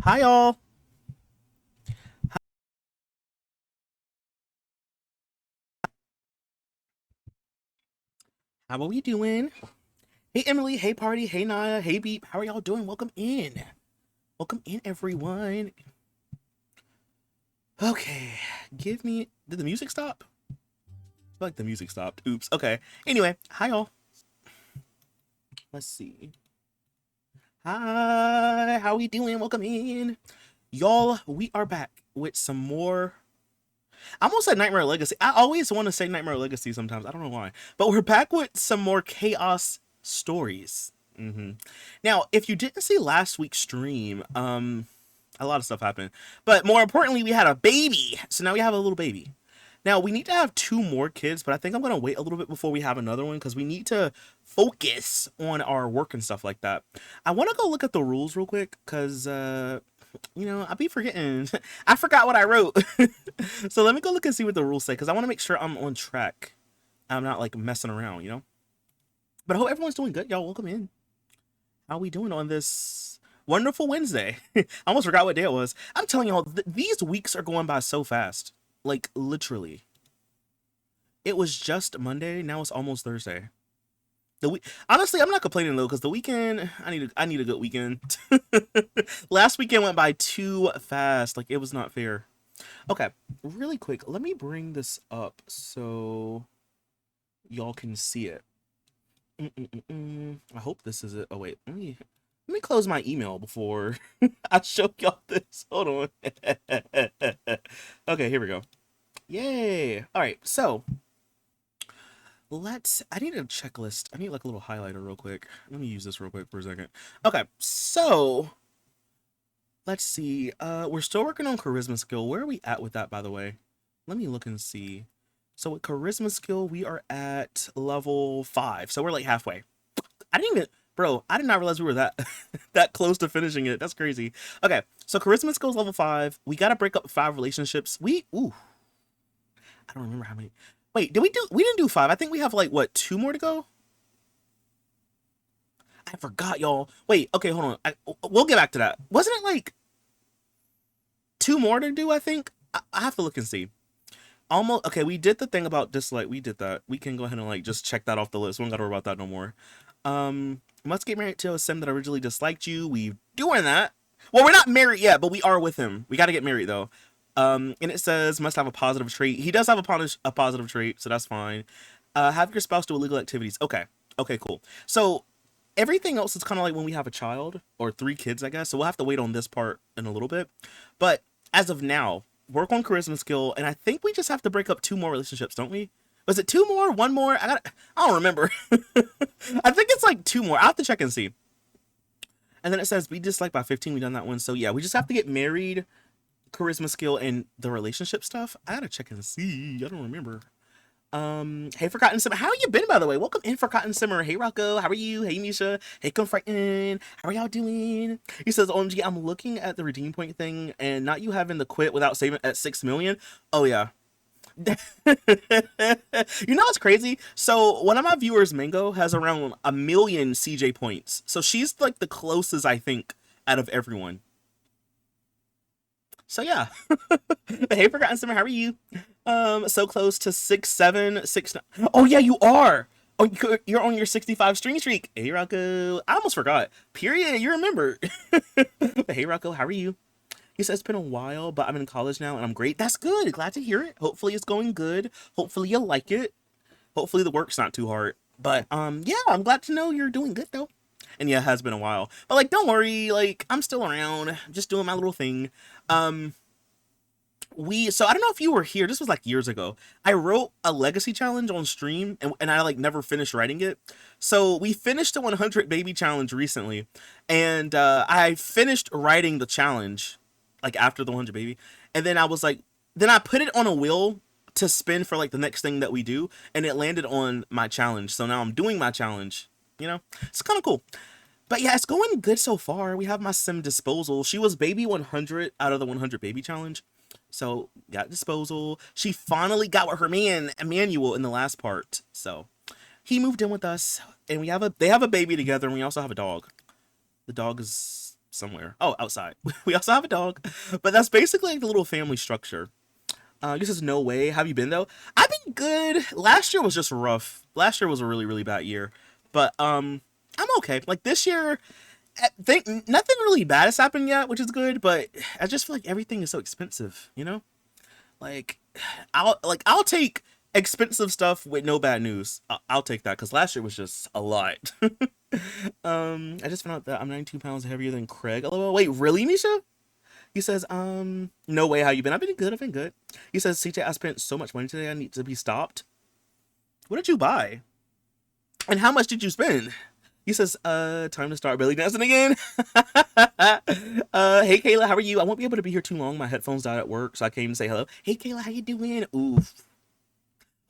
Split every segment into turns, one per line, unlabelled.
Hi, all. How are we doing? Hey, Emily. Hey, Party. Hey, Naya. Hey, Beep. How are y'all doing? Welcome in. Welcome in, everyone. Okay. Give me. Did the music stop? I feel like the music stopped. Oops. Okay. Anyway, hi, all. Let's see. Hi. How we doing? Welcome in. Y'all, we are back with some more. I almost said Nightmare Legacy. I always want to say Nightmare Legacy sometimes. I don't know why. But we're back with some more Chaos stories. Now, if you didn't see last week's stream, a lot of stuff happened. But more importantly, we had a baby. So now we have a little baby. Now we need to have two more kids, but I think I'm gonna wait a little bit before we have another one because we need to focus on our work and stuff like that. I want to go look at the rules real quick because I be forgetting. I forgot what I wrote. So let me go look and see what the rules say because I want to make sure I'm on track. I'm not like messing around. But I hope everyone's doing good. Y'all, welcome in. How we doing on this wonderful Wednesday? I almost forgot what day it was. I'm telling y'all, these weeks are going by so fast. Like literally. It was just Monday. Now it's almost Thursday. Honestly, I'm not complaining though, because the weekend, I need a good weekend. Last weekend went by too fast. Like it was not fair. Okay, really quick, let me bring this up so y'all can see it. I hope this is it. Oh wait, let me close my email before I show y'all this. Hold on. Okay, here we go. Yay! All right, so I need a checklist. I need like a little highlighter real quick. Let me use this real quick for a second. Okay, so let's see. We're still working on charisma skill. Where are we at with that, by the way? Let me look and see. So with charisma skill, we are at level 5. So we're like halfway. I didn't even, bro, I did not realize we were that that close to finishing it. That's crazy. Okay, so charisma skills level 5. We gotta break up 5 relationships. I don't remember how many. Wait, we didn't do 5. I think we have like what, 2 more to go? I forgot, y'all. Wait, okay, hold on. We'll get back to that. Wasn't it like 2 more to do, I think? I have to look and see. Almost okay, we did the thing about dislike. We did that. We can go ahead and like just check that off the list. We don't gotta worry about that no more. Must get married to a sim that originally disliked you. We doing that. Well, we're not married yet, but we are with him. We gotta get married though. And it says must have a positive trait. He does have a positive trait, so that's fine. Have your spouse do illegal activities. Okay. Okay, cool. So everything else is kind of like when we have a child or 3 kids, I guess. So we'll have to wait on this part in a little bit. But as of now, work on charisma skill, and I think we just have to break up 2 more relationships, don't we? Was it 2 more? 1 more? I don't remember. I think it's like 2 more. I'll have to check and see. And then it says be disliked by 15. We done that one. So yeah, we just have to get married, charisma skill, and the relationship stuff. I gotta check and see. I don't remember. Hey Forgotten Simmer, how you been by the way? Welcome in Forgotten Simmer. Hey Rocco, how are you? Hey Misha, hey Confrighten, how are y'all doing? He says, OMG, I'm looking at the redeem point thing and not you having to quit without saving at 6 million. Oh yeah. What's crazy? So one of my viewers, Mango, has around 1 million CJ points. So she's like the closest, I think, out of everyone. So yeah. Hey Forgotten Simmer, how are you? So close to 6, 7, 6. Oh yeah, you are. Oh, you're on your 65 string streak. Hey Rocco, I almost forgot. Period. You remember. Hey Rocco, how are you? He says it's been a while, but I'm in college now and I'm great. That's good. Glad to hear it. Hopefully it's going good. Hopefully you like it. Hopefully the work's not too hard. But yeah, I'm glad to know you're doing good though. And yeah, it has been a while. But like, don't worry. Like, I'm still around, just doing my little thing. Um, so I don't know if you were here. This was like years ago. I wrote a legacy challenge on stream, and I like never finished writing it. So we finished the 100 baby challenge recently, and I finished writing the challenge like after the 100 baby, and then I was like, then I put it on a wheel to spin for like the next thing that we do, and it landed on my challenge. So now I'm doing my challenge. It's kind of cool. But yeah, it's going good so far. We have my sim disposal. She was baby 100 out of the 100 baby challenge. So got disposal. She finally got with her man Emmanuel in the last part. So he moved in with us, and they have a baby together, and we also have a dog. The dog is somewhere. Oh, outside. We also have a dog, but that's basically like the little family structure. This is no way. Have you been though? I've been good. Last year was just rough. Last year was a really really bad year, but I'm okay. Like this year, I think nothing really bad has happened yet, which is good. But I just feel like everything is so expensive. You know, like I'll take expensive stuff with no bad news. I'll take that because last year was just a lot. I just found out that I'm 92 pounds heavier than Craig. Oh, wait, really, Misha? He says, no way, how you been? I've been good, I've been good. He says, CJ, I spent so much money today, I need to be stopped. What did you buy? And how much did you spend? He says, time to start belly dancing again. Hey Kayla, how are you? I won't be able to be here too long. My headphones died at work, so I came to say hello. Hey Kayla, how you doing? Oof.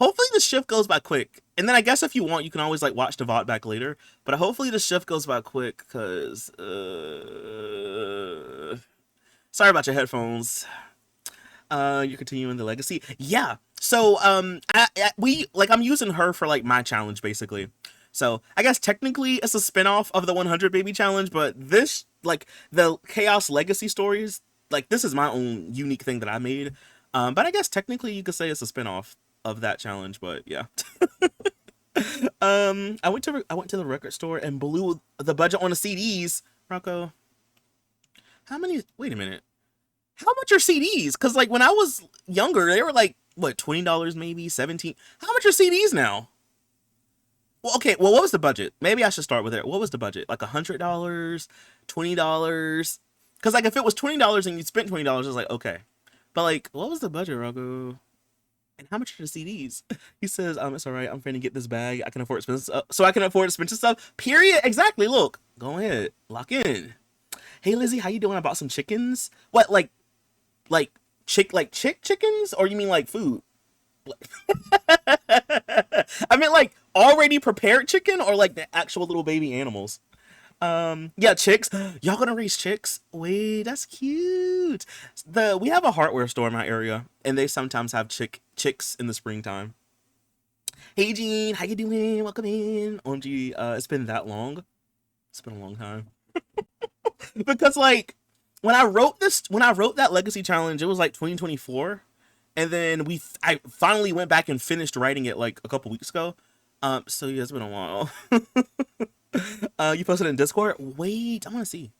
Hopefully the shift goes by quick. And then I guess if you want, you can always like watch the VOD back later. But hopefully the shift goes by quick, because sorry about your headphones. You're continuing the legacy. Yeah. So I'm using her for like my challenge basically. So I guess technically it's a spinoff of the 100 baby challenge, but this like the Chaos Legacy stories, like this is my own unique thing that I made. But I guess technically you could say it's a spinoff of that challenge, but yeah. I went to the record store and blew the budget on the CDs. Rocco, how many? Wait a minute. How much are CDs? Because like when I was younger, they were like what, $20 maybe, 17. How much are CDs now? Well, okay. Well, what was the budget? Maybe I should start with it. What was the budget? Like $100, $20? Because like if it was $20 and you spent $20, it's like okay. But like, what was the budget, Rocco? And how much are the CDs? He says, it's all right. I'm trying to get this bag. I can afford expensive stuff. So I can afford expensive stuff. Period. Exactly. Look, go ahead. Lock in. Hey, Lizzie, how you doing? I bought some chickens. What, like chick chickens? Or you mean like food? I meant like already prepared chicken or like the actual little baby animals? Yeah, chicks. Y'all gonna raise chicks? Wait, that's cute. We have a hardware store in my area, and they sometimes have chicks in the springtime. Hey Jean, how you doing? Welcome in. OMG, it's been that long. It's been a long time. Because like when I wrote that legacy challenge, it was like 2024, and then I finally went back and finished writing it like a couple weeks ago. So yeah, it's been a while. You posted it in Discord? Wait, I want to see.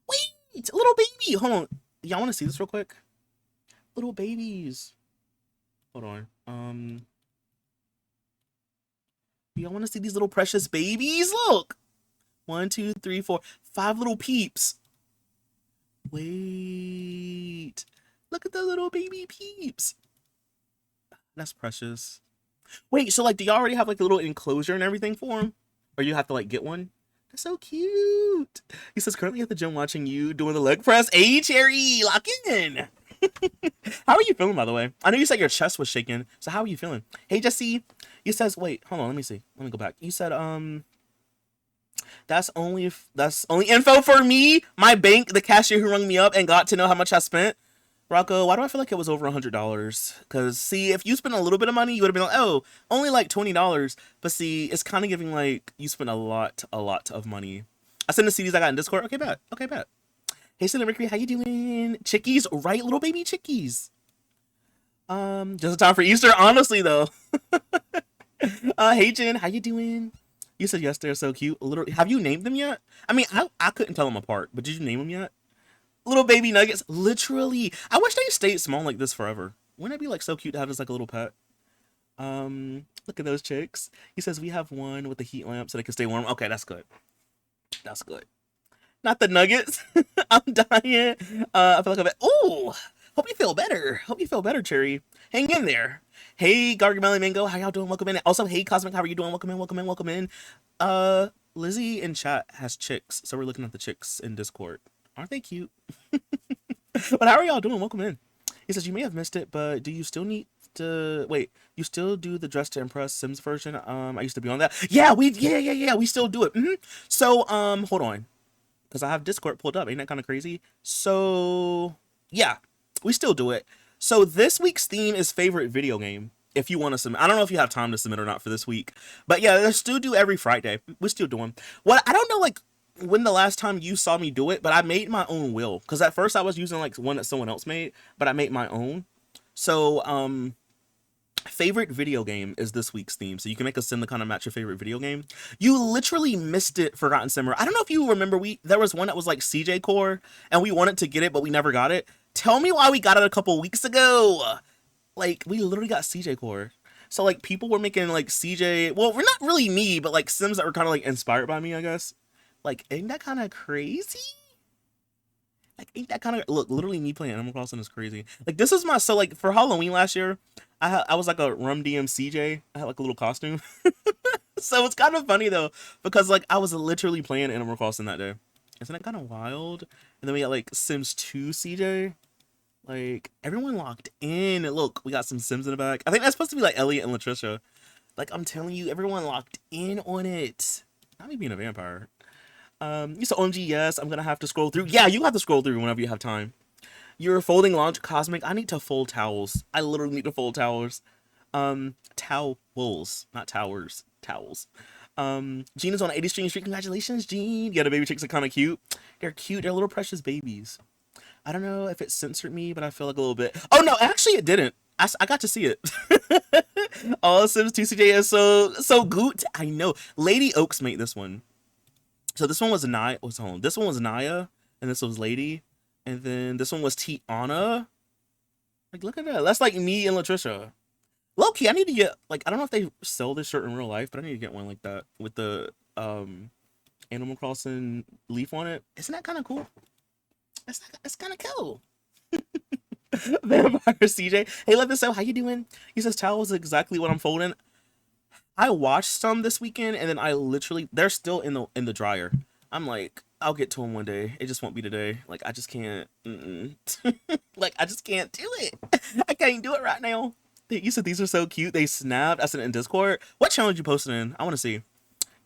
Wait, little baby. Hold on. Y'all want to see this real quick? Little babies. Hold on. Y'all want to see these little precious babies? Look. 1, 2, 3, 4, 5 little peeps. Wait. Look at the little baby peeps. That's precious. Wait, so like, do y'all already have like a little enclosure and everything for him? Or you have to like get one? That's so cute. He says, currently at the gym watching you doing the leg press. Hey, Cherry, lock in. How are you feeling, by the way? I know you said your chest was shaking. So how are you feeling? Hey, Jesse. He says, wait, hold on. Let me see. Let me go back. You said, that's only info for me. My bank, the cashier who rung me up and got to know how much I spent. Rocco, why do I feel like it was over $100? Because, see, if you spent a little bit of money, you would have been like, oh, only like $20. But, see, it's kind of giving, like, you spent a lot of money. I sent the CDs I got in Discord. Okay, bet. Hey, Cinnamon Mercury, how you doing? Chickies, right? Little baby chickies. Just in time for Easter, honestly, though. Hey, Jen, how you doing? You said yes, they're so cute. Have you named them yet? I mean, I couldn't tell them apart, but did you name them yet? Little baby nuggets, literally. I wish they stayed small like this forever. Wouldn't it be like so cute to have as like a little pet? Look at those chicks. He says we have one with a heat lamp so they can stay warm. Okay, that's good. That's good. Not the nuggets. I'm dying. I feel like ooh, hope you feel better. Hope you feel better, Cherry. Hang in there. Hey, Gargamel Mango, how y'all doing? Welcome in. Also, hey, Cosmic, how are you doing? Welcome in. Lizzie in chat has chicks, so we're looking at the chicks in Discord. Aren't they cute? But how are y'all doing? Welcome in. He says, you may have missed it, but do you still need to... Wait, you still do the Dress to Impress Sims version? I used to be on that. Yeah, we still do it. So, hold on. Because I have Discord pulled up. Ain't that kind of crazy? So, yeah, we still do it. So this week's theme is favorite video game. if you want to submit. I don't know if you have time to submit or not for this week, but yeah, they still do every Friday. We're still doing. What I don't know, like when the last time you saw me do it, but I made my own will because at first I was using like one that someone else made, but I made my own. So favorite video game is this week's theme, so you can make a sim to kind of match your favorite video game. You literally missed it, Forgotten Simmer. I don't know if you remember, there was one that was like CJ Core, and we wanted to get it, but we never got it. Tell me why we got it a couple weeks ago. Like, we literally got CJ Core. So like people were making like CJ, well, we're not really me, but like sims that were kind of like inspired by me, I guess. Like, ain't that kind of crazy? Like, ain't that kind of, look, literally me playing Animal Crossing is crazy. Like, this is my, so like for Halloween last year, I was like a Rum DM CJ. I had like a little costume. So it's kind of funny though, because like I was literally playing Animal Crossing that day. Isn't that kind of wild? And then we got like Sims 2 CJ. Like, everyone locked in. Look, we got some Sims in the back. I think that's supposed to be like Elliot and Latricia. Like, I'm telling you, everyone locked in on it. Not me being a vampire. You said OMG, yes, I'm gonna have to scroll through. Yeah, you have to scroll through whenever you have time. You're folding launch cosmic. I need to fold towels. I literally need to fold towels. Towels, not towers. Towels. Jean is on 80 Street. Congratulations, Jean. Yeah, the baby chicks are kind of cute. They're cute. They're little precious babies. I don't know if it censored me, but I feel like a little bit. Oh no, actually it didn't. I got to see it. All Sims 2 CJ is so good. I know. Lady Oaks made this one. So this one was Naya. What's home? This one was Naya, and this was Lady, and then this one was Tiana. Like, look at that. That's like me and Latricia. Low key, I need to get like, I don't know if they sell this shirt in real life, but I need to get one like that with the Animal Crossing leaf on it. Isn't that kind of cool? It's kind of cool. Vampire CJ. Hey, let this out. How you doing? He says towel is exactly what I'm folding. I watched some this weekend, and then I literally, they're still in the dryer. I'm like, I'll get to them one day. It just won't be today. Like, I just can't. Like, I just can't do it. I can't do it right now. You said these are so cute. They snapped. I said in Discord. What channel did you post it in? I want to see.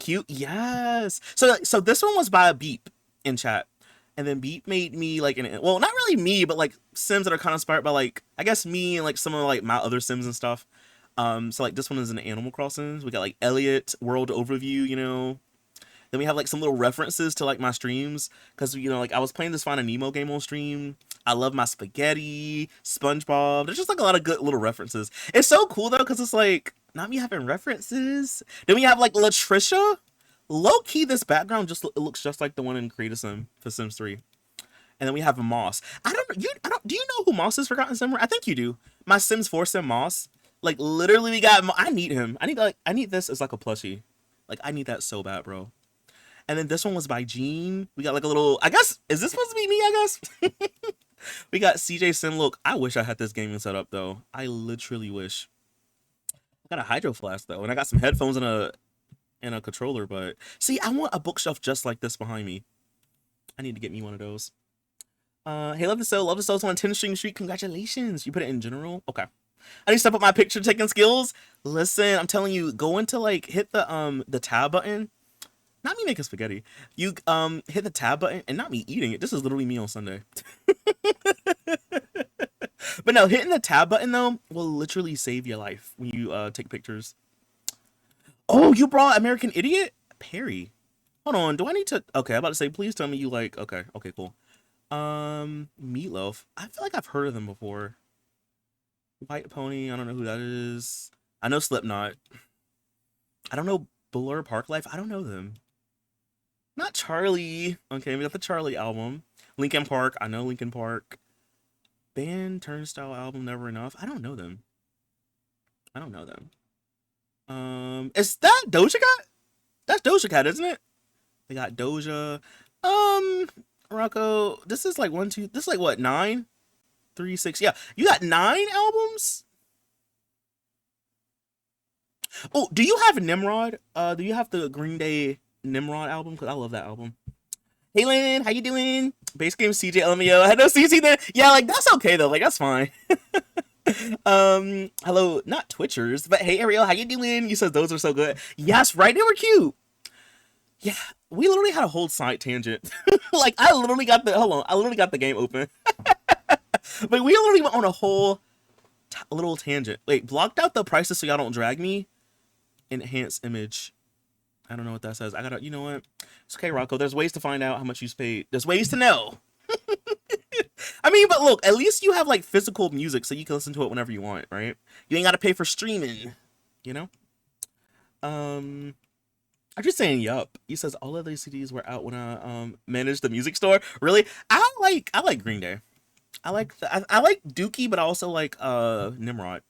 Cute. Yes. So this one was by a Beep in chat. And then Beep made me like well, not really me, but like Sims that are kind of inspired by like, I guess me and like some of like my other Sims and stuff. So like this one is an Animal Crossing. We got like Elliot world overview, you know. Then we have like some little references to like my streams, because you know, like I was playing this Finding Nemo game on stream. I love my spaghetti, SpongeBob. There's just like a lot of good little references. It's so cool though, because it's like not me having references. Then we have like Latricia. Low key, this background just looks just like the one in Create a Sim for Sims 3. And then we have Moss. I don't. Do you know who Moss is, Forgotten Simmer? I think you do. My Sims 4 Sim Moss. Like literally, we got. I need him. I need this as like a plushie. Like I need that so bad, bro. And then this one was by Jean. We got like a little. I guess is this supposed to be me? I guess. We got CJ Sim. Look, I wish I had this gaming setup though. I literally wish. I got a hydro flask though, and I got some headphones and a controller. But see, I want a bookshelf just like this behind me. I need to get me one of those. Hey, love the soul on 10 String Street. Congratulations. You put it in general. Okay. I need to step up my picture taking skills. Listen, I'm telling you, go into like hit the tab button. Not me making spaghetti. You hit the tab button, and not me eating it. This is literally me on Sunday. But no, hitting the tab button though will literally save your life when you take pictures. Oh, you brought American Idiot? Perry. Hold on, do I need to? Okay, I'm about to say, please tell me you like. Okay, cool. Meatloaf. I feel like I've heard of them before. White Pony. I don't know who that is. I know Slipknot. I don't know Blur Park Life. I don't know them. Not Charlie. Okay, we got the Charlie album. Linkin Park. I know Linkin Park. Band Turnstile album. Never Enough. I don't know them. Is that Doja Cat? That's Doja Cat, isn't it? They got Doja. Rocco. This is like 1, 2. This is like what, 9? 3, 6. Yeah, you got 9 albums. Oh, do you have Nimrod? Do you have the Green Day Nimrod album? Because I love that album. Hey, Lynn, how you doing? Base game CJ LMAO. I had no CC there. Yeah, like that's okay though. Like that's fine. Hello, not Twitchers, but hey, Ariel, how you doing? You said those are so good. Yes, right? They were cute. Yeah, we literally had a whole side tangent. Like I literally got the I literally got the game open. But we literally went on a whole A little tangent. Wait, blocked out the prices so y'all don't drag me. Enhance image. I don't know what that says. I gotta, you know what? It's okay, Rocco. There's ways to find out how much you paid. There's ways to know. I mean, but look, at least you have like physical music so you can listen to it whenever you want, right? You ain't gotta pay for streaming, you know? I'm just saying, yup. He says all of these CDs were out when I managed the music store. Really? I like Green Day. I like Dookie, but I also like Nimrod.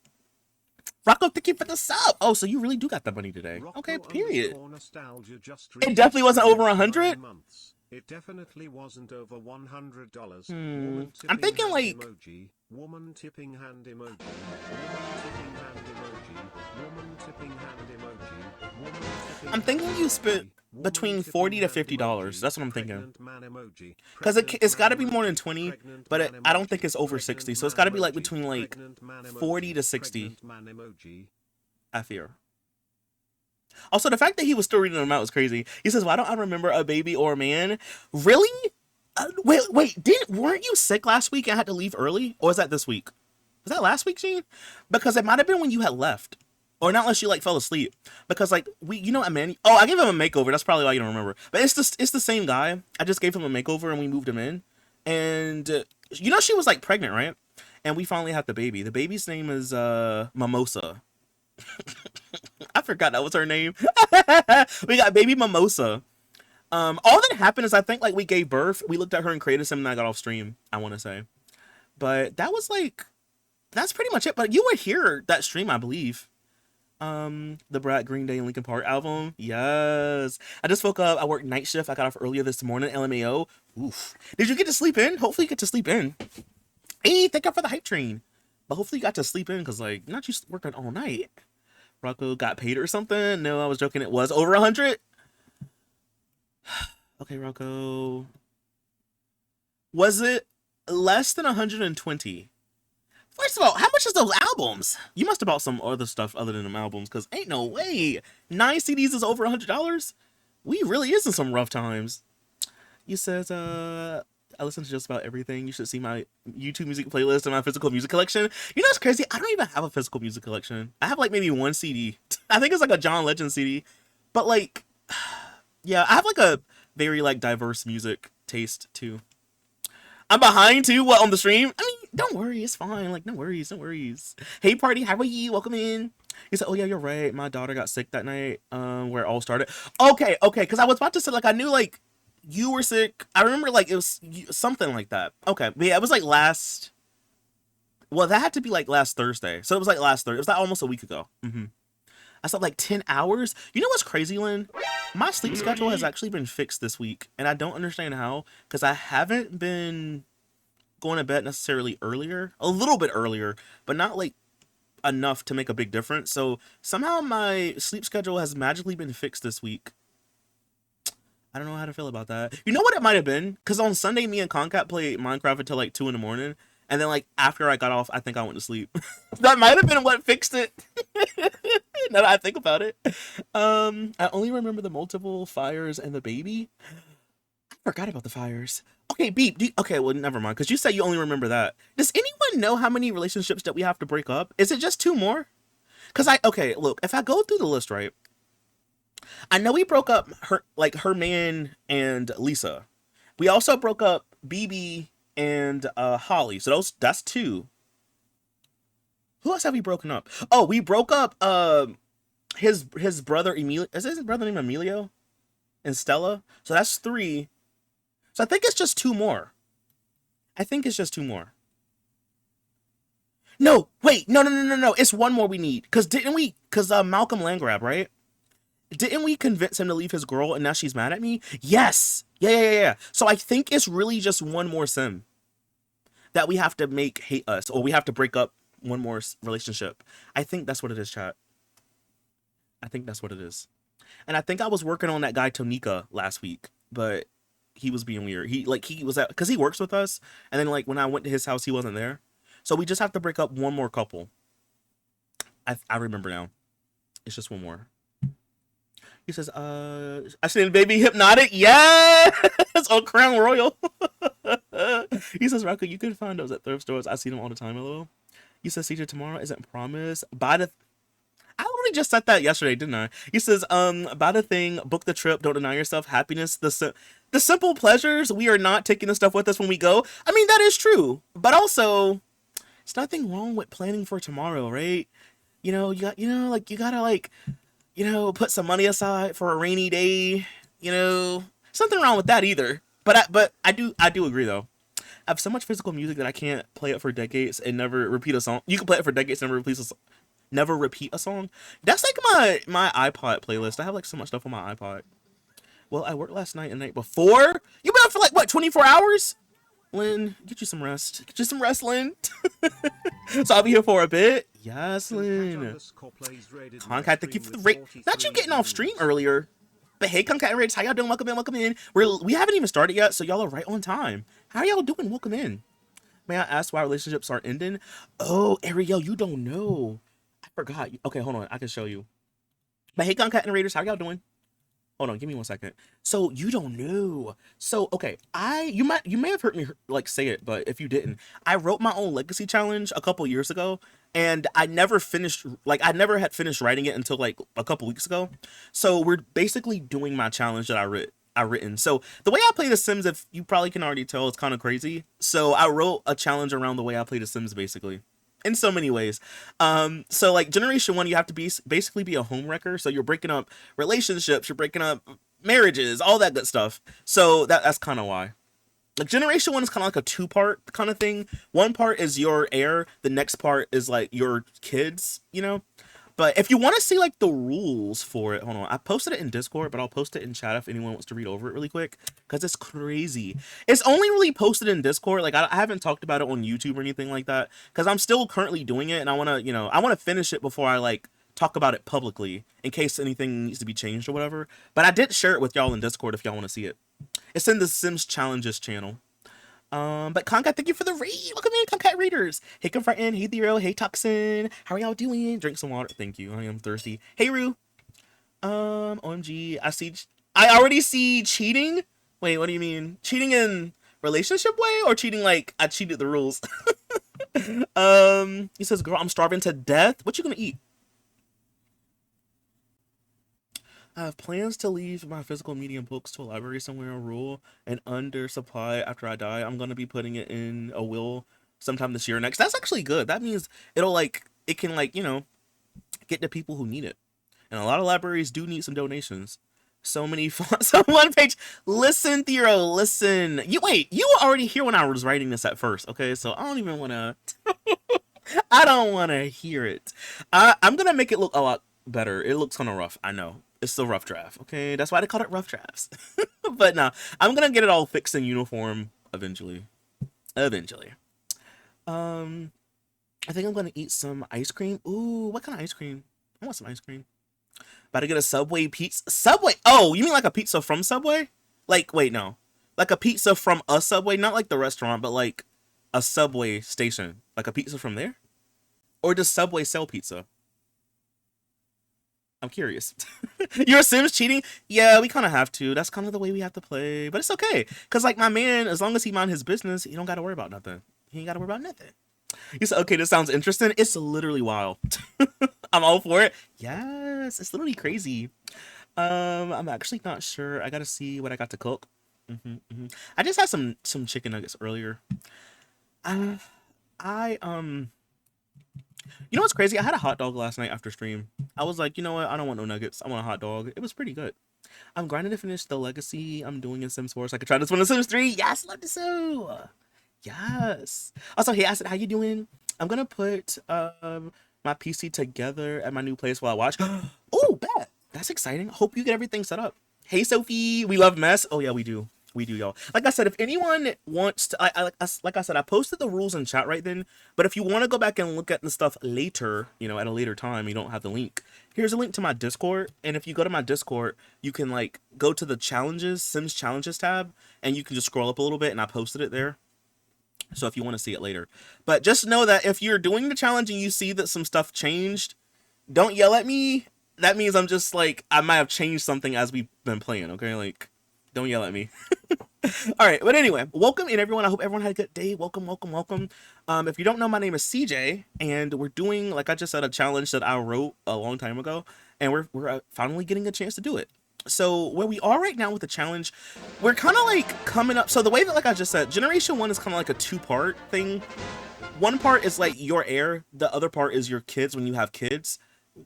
Rocco, thank you for the sub. Oh, so you really do got the money today.
Rocco
Okay, period.
Just
it definitely wasn't over 100.
It definitely wasn't over $100.
I'm thinking like
emoji, woman tipping hand emoji, woman tipping hand emoji, woman tipping hand emoji, woman tipping
I'm thinking you spent between $40 to $50. That's what I'm thinking. Because it's got to be more than 20, but I don't think it's over 60. So it's got to be like between like 40 to 60. I fear. Also, the fact that he was still reading them out was crazy. He says, "Why don't I remember a baby or a man?" Really? Wait. Weren't you sick last week and had to leave early? Or was that this week? Was that last week, Gene? Because it might have been when you had left. Or not unless you like fell asleep. Because like Emmanuel. Oh, I gave him a makeover. That's probably why you don't remember. But it's the same guy. I just gave him a makeover and we moved him in. And she was like pregnant, right? And we finally had the baby. The baby's name is Mimosa. I forgot that was her name. We got baby Mimosa. All that happened is I think like we gave birth. We looked at her and created something that got off stream, I want to say. But that's pretty much it. But you were here that stream, I believe. The Brat Green Day and Linkin Park album. Yes. I just woke up. I worked night shift. I got off earlier this morning. LMAO. Oof. Did you get to sleep in? Hopefully you get to sleep in. Hey, thank you for the hype train. But hopefully you got to sleep in because like not just working all night. Rocco got paid or something? No, I was joking. It was over 100. Okay, Rocco. Was it less than 120? First of all, how much is those albums? You must have bought some other stuff other than them albums, because ain't no way 9 CDs is over $100. We really is in some rough times. You says, I listen to just about everything. You should see my YouTube music playlist and my physical music collection. You know what's crazy? I don't even have a physical music collection. I have like maybe 1 CD. I think it's like a John Legend CD. But like, yeah, I have like a very like diverse music taste too. I'm behind too. What, on the stream? I mean, don't worry, it's fine. Like, no worries. Hey party, how are you? Welcome in. He said, "Oh yeah, you're right. My daughter got sick that night. Where it all started." Okay. Because I was about to say like I knew like you were sick. I remember like it was something like that. Okay, but yeah, it was like last. Well, that had to be like last Thursday. So it was like last Thursday. It was like almost a week ago. I slept like 10 hours. You know what's crazy, Lynn? My sleep schedule has actually been fixed this week, and I don't understand how, because I haven't been going to bed necessarily earlier. A little bit earlier, but not like enough to make a big difference. So somehow my sleep schedule has magically been fixed this week. I don't know how to feel about that. You know what it might have been? Because on Sunday, me and Concat played Minecraft until like 2 in the morning. And then like after I got off, I think I went to sleep. That might have been what fixed it. Now that I think about it. I only remember the multiple fires and the baby. I forgot about the fires. Okay, Beep. Okay, well, never mind. Because you said you only remember that. Does anyone know how many relationships that we have to break up? Is it just 2 more? Because okay, look, if I go through the list, right? I know we broke up her man and Lisa. We also broke up BB and Holly. So that's 2. Who else have we broken up? Oh, we broke up his brother Emilio. Is his brother named Emilio? And Stella? So that's 3. So I think it's just 2 more. No, wait, no. It's 1 more we need. Because Malcolm Landgrab, right? Didn't we convince him to leave his girl and now she's mad at me? Yes. Yeah. So I think it's really just 1 more sim that we have to make hate us, or we have to break up 1 more relationship. I think that's what it is, chat. I think that's what it is. And I think I was working on that guy Tonika last week, but he was being weird. He was at, because he works with us, and then like when I went to his house, he wasn't there. So we just have to break up 1 more couple. I remember now. It's just 1 more. He says, I seen baby Hypnotic. Yes! On Crown Royal. He says, Rocco, you can find those at thrift stores. I see them all the time, LOL. You said CJ tomorrow isn't promised. Buy the I literally just said that yesterday, didn't I? He says, buy the thing, book the trip, don't deny yourself, happiness, the simple pleasures. We are not taking the stuff with us when we go. I mean, that is true. But also, it's nothing wrong with planning for tomorrow, right? Like you gotta like, put some money aside for a rainy day, something wrong with that either. But I do agree though. I have so much physical music that I can't play it for decades and never repeat a song. You can play it for decades and never repeat a song. That's like my iPod playlist. I have like so much stuff on my iPod. Well, I worked last night and the night before. You been up for like what, 24 hours? Lynn, get you some rest. Get you some rest, Lynn. So I'll be here for a bit. Yes, Lynn. Concat, thank you for the rate. Not you getting off stream earlier. But hey, Concat and Rates, how y'all doing? Welcome in, welcome in. We haven't even started yet, so y'all are right on time. How y'all doing? Welcome in. May I ask why relationships are ending? Oh, Ariel, you don't know. I forgot. Okay, hold on. I can show you. But hey, Concat and Raiders, how y'all doing? Hold on, give me 1 second. So you don't know. So okay, you may have heard me like say it, but if you didn't, I wrote my own legacy challenge a couple years ago, and I never had finished writing it until like a couple weeks ago. So we're basically doing my challenge that I written. So the way I play The Sims, if you probably can already tell, it's kind of crazy. So I wrote a challenge around the way I play The Sims, basically. In so many ways. So like generation 1, you have to basically be a home wrecker. So you're breaking up relationships, you're breaking up marriages, all that good stuff. So that's kind of why. Like generation 1 is kind of like a 2-part kind of thing. One part is your heir, the next part is like your kids, But if you want to see like the rules for it, hold on. I posted it in Discord, but I'll post it in chat if anyone wants to read over it really quick, because it's crazy. It's only really posted in Discord. Like I haven't talked about it on YouTube or anything like that, because I'm still currently doing it, and I want to finish it before I like talk about it publicly in case anything needs to be changed or whatever. But I did share it with y'all in Discord if y'all want to see it. It's in the Sims Challenges channel. But Concat, thank you for the read. Welcome in, Concat readers. Hey, Confrontin. Hey, Theo. Hey, Toxin. How are y'all doing? Drink some water. Thank you. I am thirsty. Hey, Rue. OMG. I already see cheating. Wait, what do you mean? Cheating in relationship way, or cheating like I cheated the rules? He says, girl, I'm starving to death. What you gonna eat? I have plans to leave my physical medium books to a library somewhere in rural and under supply after I die. I'm going to be putting it in a will sometime this year or next. That's actually good. That means it can get to people who need it. And a lot of libraries do need some donations. So many fonts on one page. Listen, Theo, listen. You were already here when I was writing this at first. Okay, so I don't even want to, I don't want to hear it. I'm going to make it look a lot better. It looks kind of rough. I know. It's the rough draft, okay? That's why they call it rough drafts. But no, I'm gonna get it all fixed in uniform eventually. I think I'm gonna eat some ice cream. Ooh, what kind of ice cream? I want some ice cream. About to get a Subway pizza. Subway? Oh, you mean like a pizza from Subway? Like, wait, no. Like a pizza from a Subway? Not like the restaurant, but like a Subway station. Like a pizza from there? Or does Subway sell pizza? I'm curious. Your Sims cheating? Yeah, we kind of have to. That's kind of the way we have to play. But it's okay. Because, like, my man, as long as he mind his business, he don't got to worry about nothing. He ain't got to worry about nothing. You said, okay, this sounds interesting. It's literally wild. I'm all for it. Yes, it's literally crazy. I'm actually not sure. I got to see what I got to cook. I just had some chicken nuggets earlier. You know what's crazy? I had a hot dog last night after stream. I was like, you know what? I don't want no nuggets. I want a hot dog. It was pretty good. I'm grinding to finish the legacy I'm doing in Sims 4 so I can try this one in Sims 3. Yes, love to so. Yes. Also, hey, I said, how you doing? I'm gonna put my PC together at my new place while I watch. Oh, bet. That's exciting. Hope you get everything set up. Hey, Sophie. We love mess. Oh, yeah, we do. We do, y'all. Like I said, if anyone wants to, like I said, I posted the rules in chat right then. But if you want to go back and look at the stuff later, at a later time, you don't have the link. Here's a link to my Discord. And if you go to my Discord, you can like go to the challenges, Sims Challenges tab, and you can just scroll up a little bit, and I posted it there. So if you want to see it later. But just know that if you're doing the challenge and you see that some stuff changed, don't yell at me. That means I'm just like, I might have changed something as we've been playing, okay? Like, don't yell at me. All right, but anyway, welcome in everyone. I hope everyone had a good day. Welcome, welcome, welcome. If you don't know, my name is CJ, and we're doing, like I just said, a challenge that I wrote a long time ago, and we're finally getting a chance to do it. So where we are right now with the challenge, we're kind of like coming up. So the way that, like I just said, Generation One is kind of like a two-part thing. One part is like your heir. The other part is your kids when you have kids.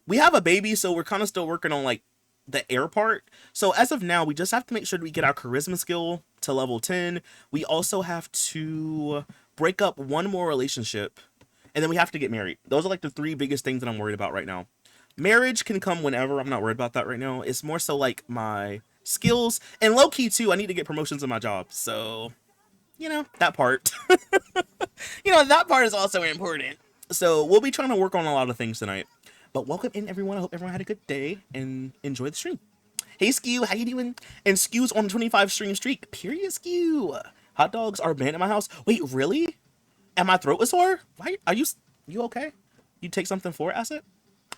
We have a baby, so we're kind of still working on like the air part. So as of now, we just have to make sure that we get our charisma skill to level 10. We also have to break up one more relationship, and then we have to get married. Those are like the three biggest things that I'm worried about right now. Marriage can come whenever. I'm not worried about that right now. It's more so like my skills, and low key too, I need to get promotions in my job. So, that part. That part is also important. So we'll be trying to work on a lot of things tonight. But welcome in everyone. I hope everyone had a good day and enjoy the stream. Hey Skew, how you doing? And Skew's on 25 stream streak. Period, Skew. Hot dogs are banned at my house. Wait, really? And my throat was sore? Why are you okay? You take something for it, Asset?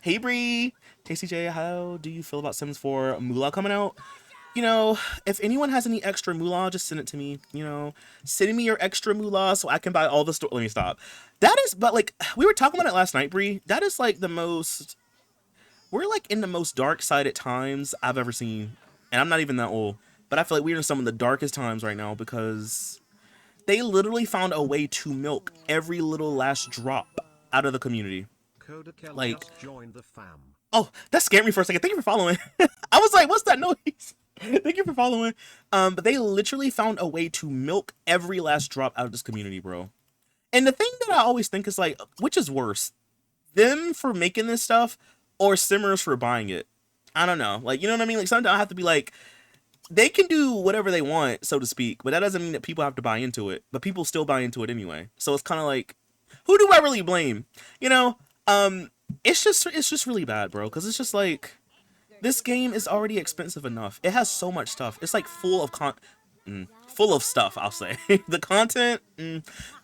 Hey Bree. Hey CJ, how do you feel about Sims 4 Moolah coming out? If anyone has any extra moolah, just send it to me. Send me your extra moolah so I can buy all the store. Let me stop. But like, we were talking about it last night, Bree. That is like we're like in the most dark side at times I've ever seen. And I'm not even that old, but I feel like we're in some of the darkest times right now because they literally found a way to milk every little last drop out of the community.
Coda Kelly
Like,
just joined the fam.
oh, that scared me for a second. Thank you for following. I was like, what's that noise? Thank you for following. But they literally found a way to milk every last drop out of this community, bro. And the thing that I always think is like, which is worse? Them for making this stuff or Simmers for buying it? I don't know. Like, you know what I mean? Like, sometimes I have to be like, they can do whatever they want, so to speak, but that doesn't mean that people have to buy into it. But people still buy into it anyway. So it's kind of like, who do I really blame? It's just really bad, bro. Because it's just like, this game is already expensive enough. It has so much stuff. It's like full of stuff, I'll say. The content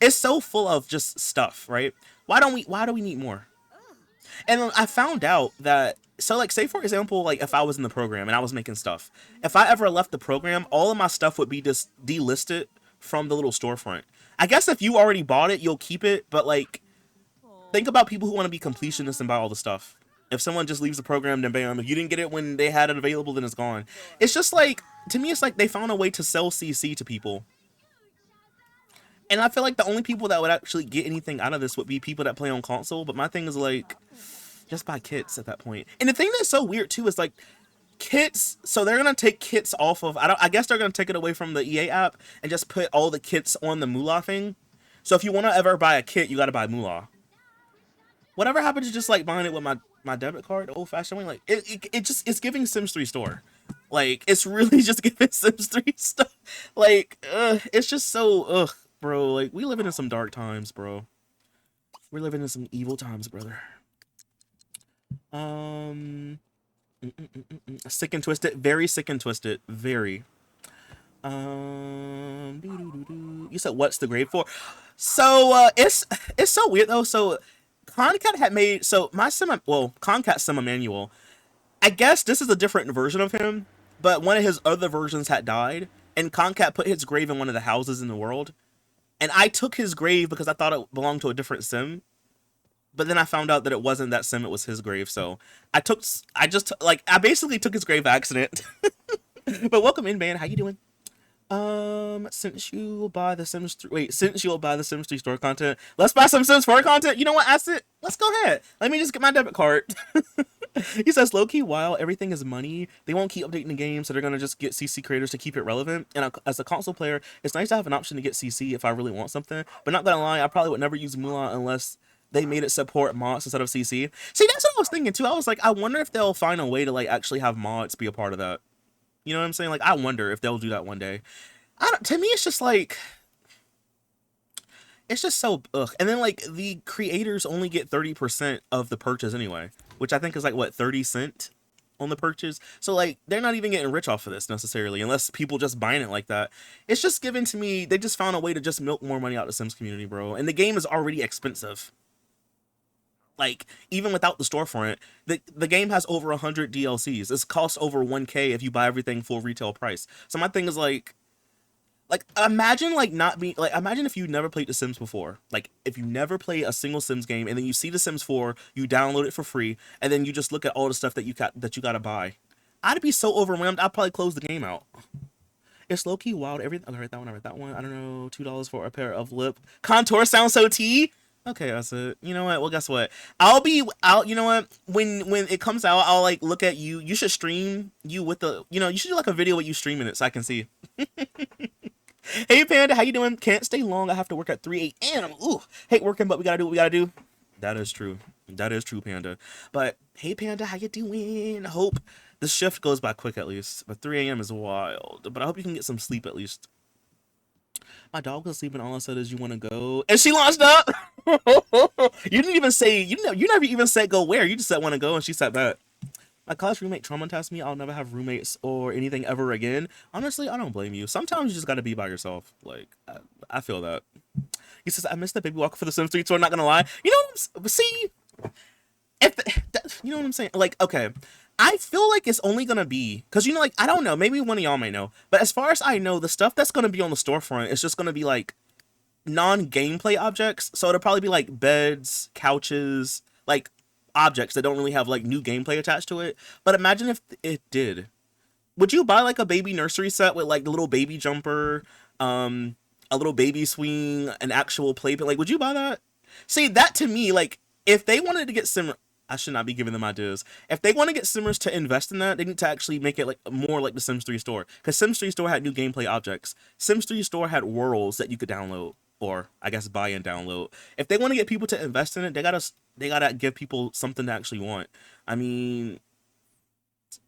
is so full of just stuff, right? Why do we need more? And I found out that, so like, say for example, like if I was in the program and I was making stuff, if I ever left the program, all of my stuff would be just delisted from the little storefront. I guess if you already bought it, you'll keep it, but like, think about people who want to be completionists and buy all the stuff. If someone just leaves the program, then bam, if you didn't get it when they had it available, then it's gone. It's just like, to me, it's like they found a way to sell CC to people. And I feel like the only people that would actually get anything out of this would be people that play on console. But my thing is like, just buy kits at that point. And the thing that's so weird too is like, kits, so they're gonna take kits off of, I guess they're gonna take it away from the EA app and just put all the kits on the Moolah thing. So if you want to ever buy a kit, you got to buy Moolah. Whatever happened to just like buying it with my debit card, old fashioned way? Like it's giving Sims 3 store. Like, it's really just giving Sims 3 stuff. Like, it's just so bro. Like, we living in some dark times, bro. We're living in some evil times, brother. Sick and twisted, very sick and twisted, very. You said what's the grade for? So it's so weird though. So Concat had made, so my Concat Sim Emmanuel, I guess this is a different version of him, but one of his other versions had died, and Concat put his grave in one of the houses in the world, and I took his grave because I thought it belonged to a different sim, but then I found out that it wasn't that sim, it was his grave. So I basically took his grave by accident. But welcome in, man. How you doing? Since you'll buy the Sims 3 store content, let's buy some Sims 4 content. You know what, Asset? Let's go ahead. Let me just get my debit card. He says, low-key, while everything is money, they won't keep updating the game, so they're gonna just get CC creators to keep it relevant. And as a console player, it's nice to have an option to get CC if I really want something. But not gonna lie, I probably would never use Moolah unless they made it support mods instead of CC. See, that's what I was thinking too. I was like, I wonder if they'll find a way to like actually have mods be a part of that. You know what I'm saying? Like, I wonder if they'll do that one day. To me, it's just like, it's just so ugh. And then like the creators only get 30% of the purchase anyway, which I think is like what, 30 cents on the purchase. So like, they're not even getting rich off of this necessarily, unless people just buying it like that. It's just given to me, they just found a way to just milk more money out of the Sims community, bro. And the game is already expensive. Like, even without the storefront, the game has over 100 DLCs. It's costs over 1K if you buy everything full retail price. So my thing is like, Like imagine like not being like imagine if you never played The Sims before. Like if you never play a single Sims game and then you see The Sims 4, you download it for free, and then you just look at all the stuff that you gotta buy. I'd be so overwhelmed. I'd probably close the game out. It's low key wild. Everything. I read that one. I read that one. I don't know. $2 for a pair of lip contour sound so tea. Okay, that's it. You know what? Well, guess what? I'll. You know what? When it comes out, I'll like look at you. You should stream you with the. You know, you should do like a video with you streaming it so I can see. Hey Panda, how you doing? Can't stay long. I have to work at 3 a.m. Ooh, hate working, but we gotta do what we gotta do. That is true. That is true, Panda. But hey Panda, how you doing? Hope the shift goes by quick at least. But 3 a.m. is wild. But I hope you can get some sleep at least. My dog was sleeping. All I said is you want to go, and she launched up. You didn't even say you never even said go where. You just said want to go, and she said that. My college roommate traumatized me. I'll never have roommates or anything ever again. Honestly, I don't blame you. Sometimes you just got to be by yourself. Like I feel that. He says I missed the baby walker for the Sims 3 tour. Not gonna lie. You know what I'm see. If you know what I'm saying. Like okay. I feel like it's only gonna be because you know, like I don't know, maybe one of y'all may know, but as far as I know, the stuff that's gonna be on the storefront is just gonna be like non-gameplay objects. So it'll probably be like beds, couches, like objects that don't really have like new gameplay attached to it. But imagine if it did. Would you buy like a baby nursery set with like the little baby jumper, a little baby swing, an actual playpen? Like, would you buy that? See, that to me, like, if they wanted to get Sim, I should not be giving them ideas. If they want to get Simmers to invest in that, they need to actually make it like more like the Sims 3 store. Because Sims 3 store had new gameplay objects. Sims 3 store had worlds that you could download, or I guess buy and download. If they want to get people to invest in it, they gotta give people something to actually want. I mean,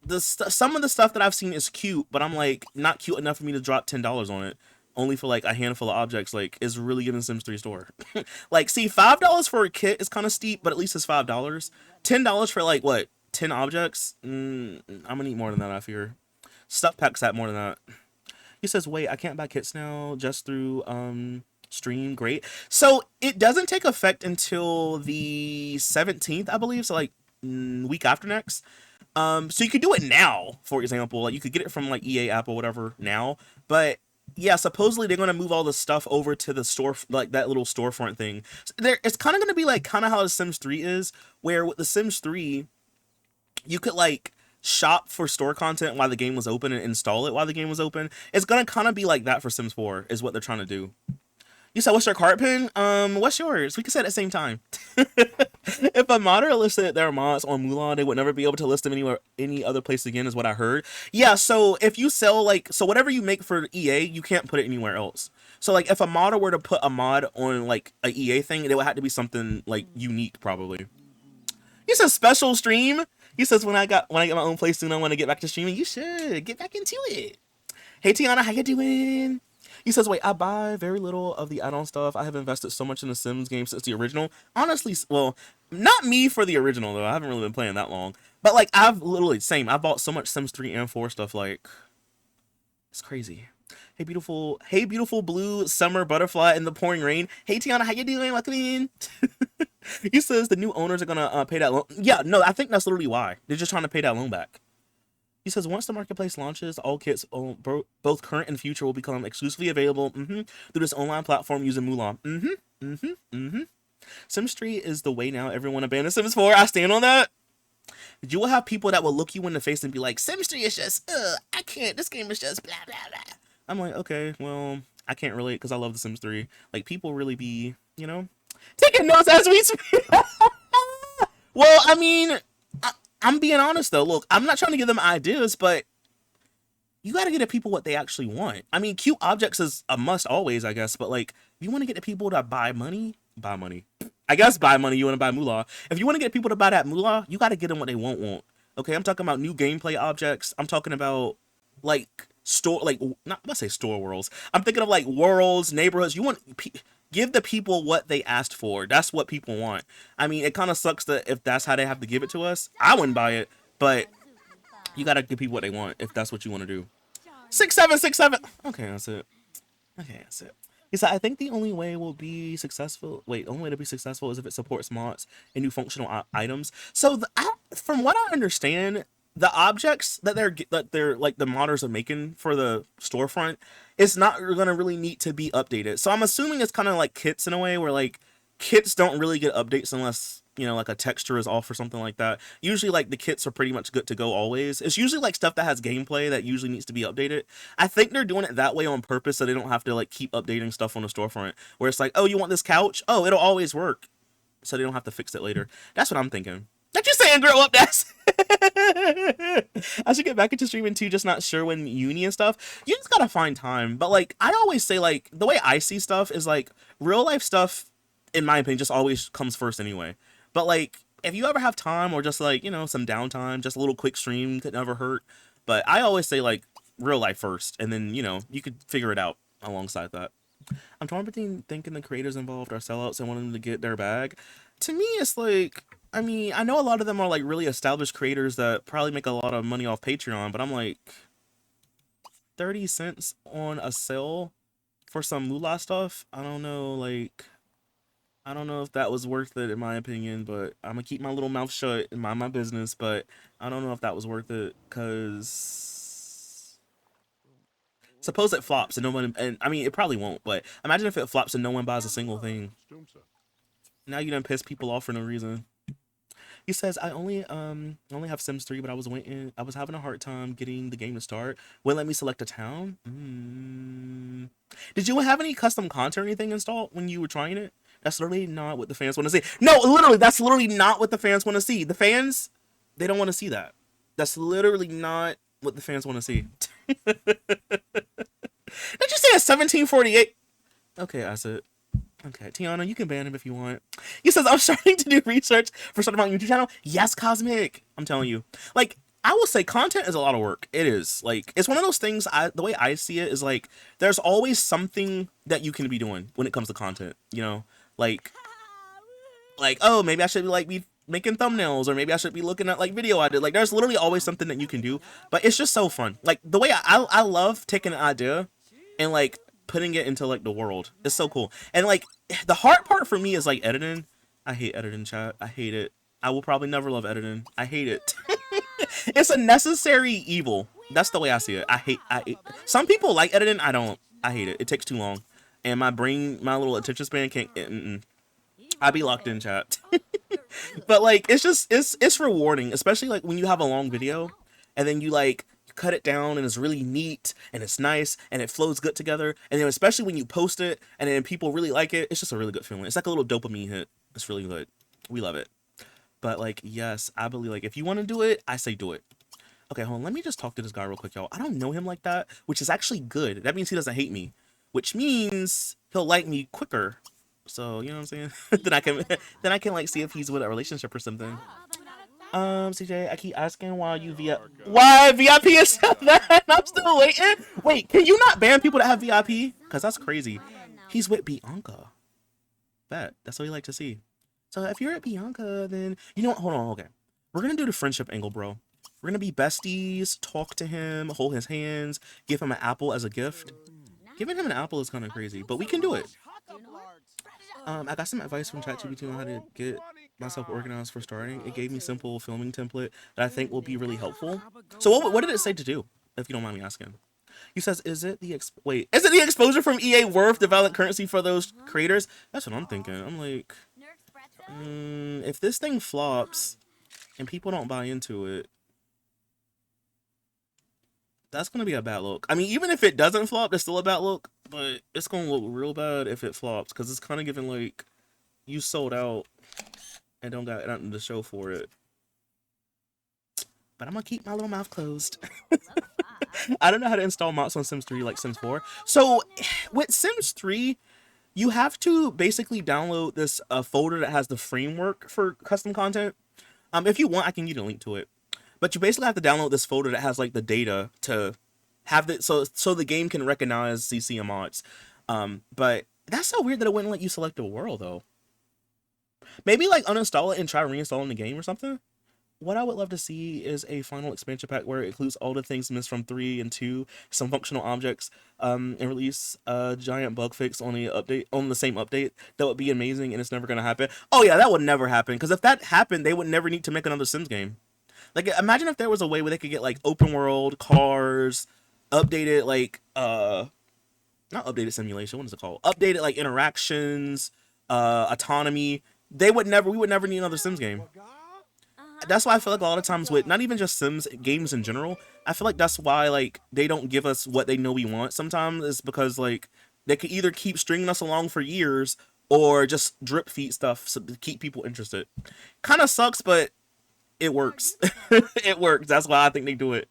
some of the stuff that I've seen is cute, but I'm like not cute enough for me to drop $10 on it. Only for like a handful of objects, like is really giving Sims 3 store. Like, see, $5 for a kit is kind of steep, but at least it's $5. $10 for like what 10 objects? I'm gonna need more than that. I fear. Stuff packs at more than that. He says, "Wait, I can't buy kits now just through stream." Great. So it doesn't take effect until the 17th, I believe. So like week after next. So you could do it now, for example. Like you could get it from like EA app or whatever now, but yeah, supposedly they're gonna move all the stuff over to the store, like that little storefront thing. So it's kind of gonna be like kind of how the Sims 3 is, where with the Sims 3, you could like shop for store content while the game was open and install it while the game was open. It's gonna kind of be like that for Sims 4, is what they're trying to do. You said, what's your card pin? What's yours? We can say it at the same time. If a modder listed their mods on Mulan, they would never be able to list them anywhere, any other place again, is what I heard. Yeah, so if you sell, like, so whatever you make for EA, you can't put it anywhere else. So, like, if a modder were to put a mod on, like, a EA thing, it would have to be something, like, unique, probably. He says, special stream. He says, when I get my own place soon, I want to get back to streaming. You should get back into it. Hey, Tiana, how you doing? He says, wait, I buy very little of the add-on stuff. I have invested so much in the Sims game since the original. Honestly, well, not me for the original, though. I haven't really been playing that long. But, like, I've literally, same. I bought so much Sims 3 and 4 stuff, like, it's crazy. Hey, beautiful blue summer butterfly in the pouring rain. Hey, Tiana, how you doing? Welcome in. He says the new owners are going to pay that loan. Yeah, no, I think that's literally why. They're just trying to pay that loan back. He says, once the marketplace launches, all kits, both current and future, will become exclusively available through this online platform using Mulan. Sims 3 is the way now. Everyone abandons Sims 4. I stand on that. You will have people that will look you in the face and be like, Sims 3 is just, I can't. This game is just blah, blah, blah. I'm like, okay, well, I can't relate because I love The Sims 3. Like, people really be, you know, taking notes as we speak. Well, I mean, I'm being honest though. Look, I'm not trying to give them ideas, but you got to get the people what they actually want. I mean, cute objects is a must always, I guess. But like, if you want to get the people to buy money. I guess buy money. You want to buy moolah. If you want to get people to buy that moolah, you got to get them what they want. Okay, I'm talking about new gameplay objects. I'm talking about like store, like not let's say store worlds. I'm thinking of like worlds, neighborhoods. You want give the people what they asked for. That's what people want. I mean, it kind of sucks that if that's how they have to give it to us, I wouldn't buy it. But you gotta give people what they want if that's what you want to do. 6767. Okay, that's it. He said, I think the only way will be successful. Wait, only way to be successful is if it supports mods and new functional items. So from what I understand, the objects that they're like the modders are making for the storefront, it's not gonna really need to be updated. So I'm assuming it's kind of like kits in a way where like kits don't really get updates unless like a texture is off or something like that. Usually like the kits are pretty much good to go always. It's usually like stuff that has gameplay that usually needs to be updated. I think they're doing it that way on purpose so they don't have to like keep updating stuff on the storefront where it's like, oh, you want this couch? Oh, it'll always work, so they don't have to fix it later. That's what I'm thinking. Not you saying grow up, that's I should get back into streaming too, just not sure when uni and stuff. You just gotta find time. But like I always say, like the way I see stuff is like real life stuff, in my opinion, just always comes first anyway. But like if you ever have time or just like, some downtime, just a little quick stream could never hurt. But I always say like real life first, and then you could figure it out alongside that. I'm torn between thinking the creators involved are sellouts and wanting them to get their bag. To me, it's like, I mean, I know a lot of them are like really established creators that probably make a lot of money off Patreon, but I'm like, 30 cents on a sale for some moolah stuff? I don't know, like, I don't know if that was worth it in my opinion, but I'm gonna keep my little mouth shut and mind my business, but I don't know if that was worth it, because suppose it flops and no one, and I mean, it probably won't, but imagine if it flops and no one buys a single thing. Now you done piss people off for no reason. He says, I only have Sims 3, but I was having a hard time getting the game to start. Wouldn't let me select a town. Did you have any custom content or anything installed when you were trying it? That's literally not what the fans want to see. No, literally, that's literally not what the fans want to see. The fans, they don't want to see that. That's literally not what the fans want to see. Did you say a 1748? Okay, I said. Okay, Tiana, you can ban him if you want. He says, I'm starting to do research for starting my YouTube channel. Yes, Cosmic. I'm telling you. Like, I will say content is a lot of work. It is. Like, it's one of those things, the way I see it is like, there's always something that you can be doing when it comes to content, Like, oh, maybe I should be making thumbnails, or maybe I should be looking at like video I did. Like, there's literally always something that you can do, but it's just so fun. Like, the way I love taking an idea and like putting it into like the world. It's so cool. And like the hard part for me is like editing. I hate editing, chat. I hate it. I will probably never love editing. I hate it. It's a necessary evil. That's the way I see it. I hate some people like editing. I don't. I hate it. It takes too long, and my brain, my little attention span can't. I be locked in, chat. But like it's rewarding, especially like when you have a long video and then you like cut it down and it's really neat and it's nice and it flows good together, and then especially when you post it and then people really like it, it's just a really good feeling. It's like a little dopamine hit. It's really good. We love it. But like, yes, I believe like if you want to do it, I say do it. Okay, hold on, let me just talk to this guy real quick, y'all. I don't know him like that, which is actually good. That means he doesn't hate me, which means he'll like me quicker. So you know what I'm saying? then I can like see if he's with a relationship or something. CJ, I keep asking why VIP is so that. I'm still waiting. Wait, can you not ban people that have VIP? Because that's crazy. He's with Bianca. Bet. That's what we like to see. So if you're at Bianca, then you know what? Hold on. Okay, we're gonna do the friendship angle, bro. We're gonna be besties. Talk to him. Hold his hands. Give him an apple as a gift. Giving him an apple is kind of crazy, but we can do it. I got some advice from ChatGPT on how to get myself organized for starting. It gave me simple filming template that I think will be really helpful. So what did it say to do, if you don't mind me asking? He says, is it the exposure from EA worth the valid currency for those creators? That's what I'm thinking. I'm like, if this thing flops and people don't buy into it, that's gonna be a bad look. I mean, even if it doesn't flop, it's still a bad look, but it's gonna look real bad if it flops, because it's kind of giving like you sold out and don't got nothing to show for it. But I'm gonna keep my little mouth closed. I don't know how to install mods on Sims 3 like Sims 4. So with Sims 3, you have to basically download this folder that has the framework for custom content. If you want, I can give you a link to it. But you basically have to download this folder that has like the data to have the so the game can recognize CCM mods. But that's so weird that it wouldn't let you select a world though. Maybe like uninstall it and try reinstalling the game or something. What I would love to see is a final expansion pack where it includes all the things missed from 3 and 2, some functional objects, and release a giant bug fix on the same update. That would be amazing, and it's never gonna happen. Oh yeah, that would never happen, because if that happened, they would never need to make another Sims game. Like, imagine if there was a way where they could get like open world cars, updated like not updated simulation. What is it called? Updated like interactions, autonomy. We would never need another Sims game. That's why I feel like a lot of times with not even just Sims games in general, I feel like that's why like they don't give us what they know we want. Sometimes it's because like they could either keep stringing us along for years or just drip feed stuff so to keep people interested. Kind of sucks, but it works. It works. That's why I think they do it.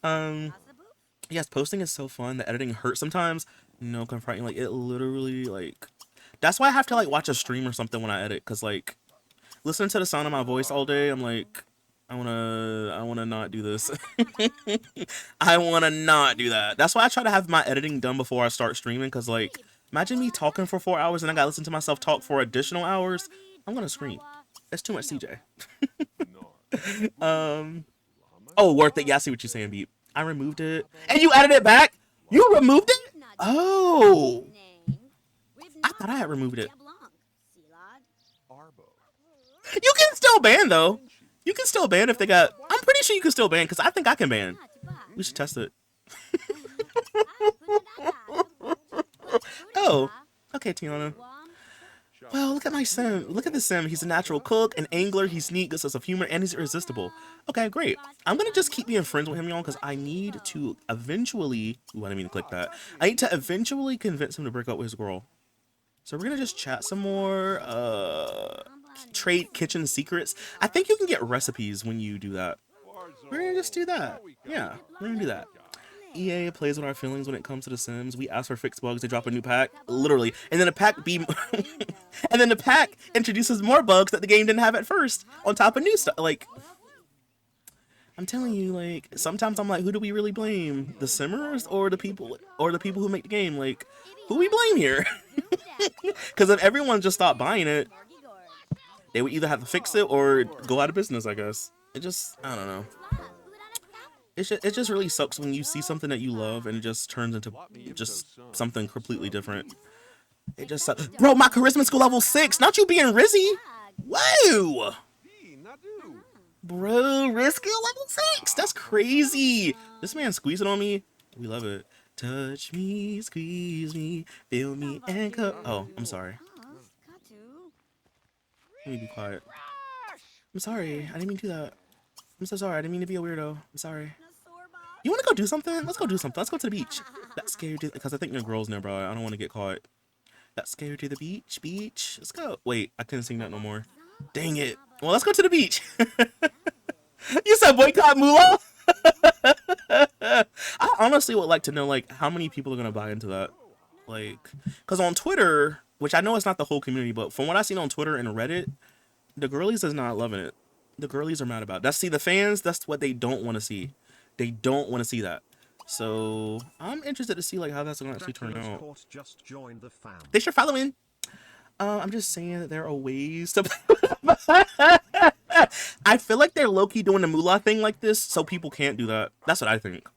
Um, yes, posting is so fun. The editing hurts sometimes. No, confronting like it literally like. That's why I have to like watch a stream or something when I edit, cause like listening to the sound of my voice all day, I'm like, I wanna not do this. I wanna not do that. That's why I try to have my editing done before I start streaming, cause like, imagine me talking for 4 hours and I gotta listen to myself talk for additional hours. I'm gonna scream. That's too much, CJ. um. Oh, worth it. Yeah, I see what you're saying, Beep. I removed it, and you added it back. You removed it? Oh, I thought I had removed it. You can still ban though. You can still ban if they got. I'm pretty sure you can still ban because I think I can ban. We should test it. Oh, okay, Tiana. Well, look at my sim. Look at the sim. He's a natural cook, an angler. He's neat, good sense of humor, and he's irresistible. Okay, great. I'm gonna just keep being friends with him, y'all, because I need to eventually. Ooh, I didn't mean to click that. I need to eventually convince him to break up with his girl. So we're gonna just chat some more. Trade kitchen secrets. I think you can get recipes when you do that. We're gonna just do that. Yeah, we're gonna do that. EA plays with our feelings when it comes to The Sims. We ask for fixed bugs, they drop a new pack, literally, and then and then the pack introduces more bugs that the game didn't have at first, on top of new stuff. Like, I'm telling you, like, sometimes I'm like, who do we really blame? The Simmers or the people who make the game? Like, who we blame here? Because if everyone just stopped buying it, they would either have to fix it or go out of business, I guess. I don't know. It just really sucks when you see something that you love and it just turns into just something completely different. It just sucks. Bro, my charisma skill level 6. Not you being Rizzy. Whoa. Bro, risk skill level 6. That's crazy. This man squeezing on me. We love it. Touch me, squeeze me, feel me, and cup. Oh, I'm sorry. Let me be quiet. I'm sorry. I didn't mean to do that. I'm so sorry. I didn't mean to be a weirdo. I'm sorry. You want to go do something? Let's go do something. Let's go to the beach. That's scary because I think the girl's nearby. I don't want to get caught. That's scary to the beach. Beach. Let's go. Wait, I couldn't sing that no more. Dang it. Well, let's go to the beach. You said boycott Moolah? I honestly would like to know, like, how many people are going to buy into that. Like, because on Twitter, which I know it's not the whole community, but from what I've seen on Twitter and Reddit, the girlies is not loving it. The girlies are mad about it. The fans, that's what they don't want to see. They don't want to see that. So I'm interested to see like how that's gonna actually turn out. They should follow in. I'm just saying that there are ways to. I feel like they're low-key doing the moolah thing like this, so people can't do that. That's what I think.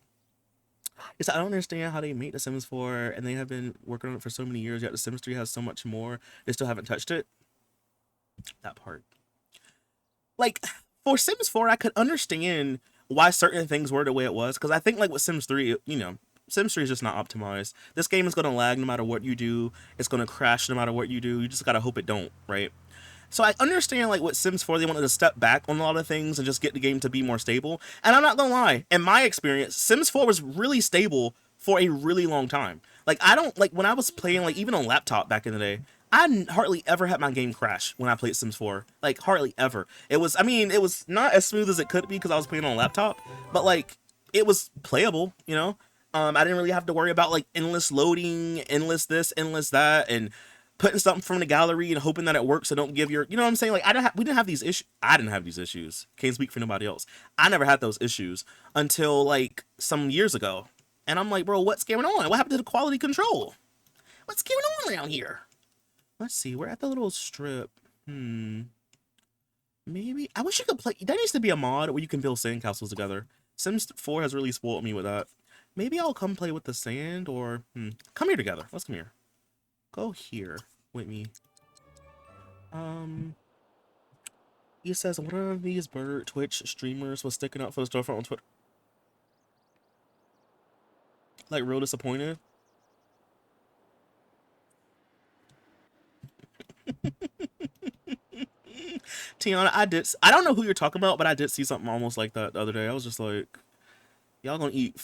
I don't understand how they made The Sims 4 and they have been working on it for so many years, yet The Sims 3 has so much more. They still haven't touched it. That part. Like, for Sims 4, I could understand why certain things were the way it was, because I think like with Sims 3, Sims 3 is just not optimized. This game is going to lag no matter what you do. It's going to crash no matter what you do. You just got to hope it don't, right? So I understand like with Sims 4, they wanted to step back on a lot of things and just get the game to be more stable. And I'm not gonna lie, in my experience, Sims 4 was really stable for a really long time. Like I don't like when I was playing like even on laptop back in the day, I hardly ever had my game crash when I played Sims 4. Like hardly ever. It was not as smooth as it could be because I was playing on a laptop, but like it was playable, I didn't really have to worry about like endless loading, endless this, endless that, and putting something from the gallery and hoping that it works so don't give your, what I'm saying? Like we didn't have these issues. I didn't have these issues. Can't speak for nobody else. I never had those issues until like some years ago. And I'm like, bro, what's going on? What happened to the quality control? What's going on around here? Let's see. We're at the little strip. Maybe I wish you could play. There needs to be a mod where you can build sandcastles together. Sims 4 has really spoiled me with that. Maybe I'll come play with the sand or come here together. Let's come here. Go here with me. He says one of these bird Twitch streamers was sticking up for the storefront on Twitter. Like real disappointed. Tiana, I don't know who you're talking about, but I did see something almost like that the other day. I was just like, y'all gonna eat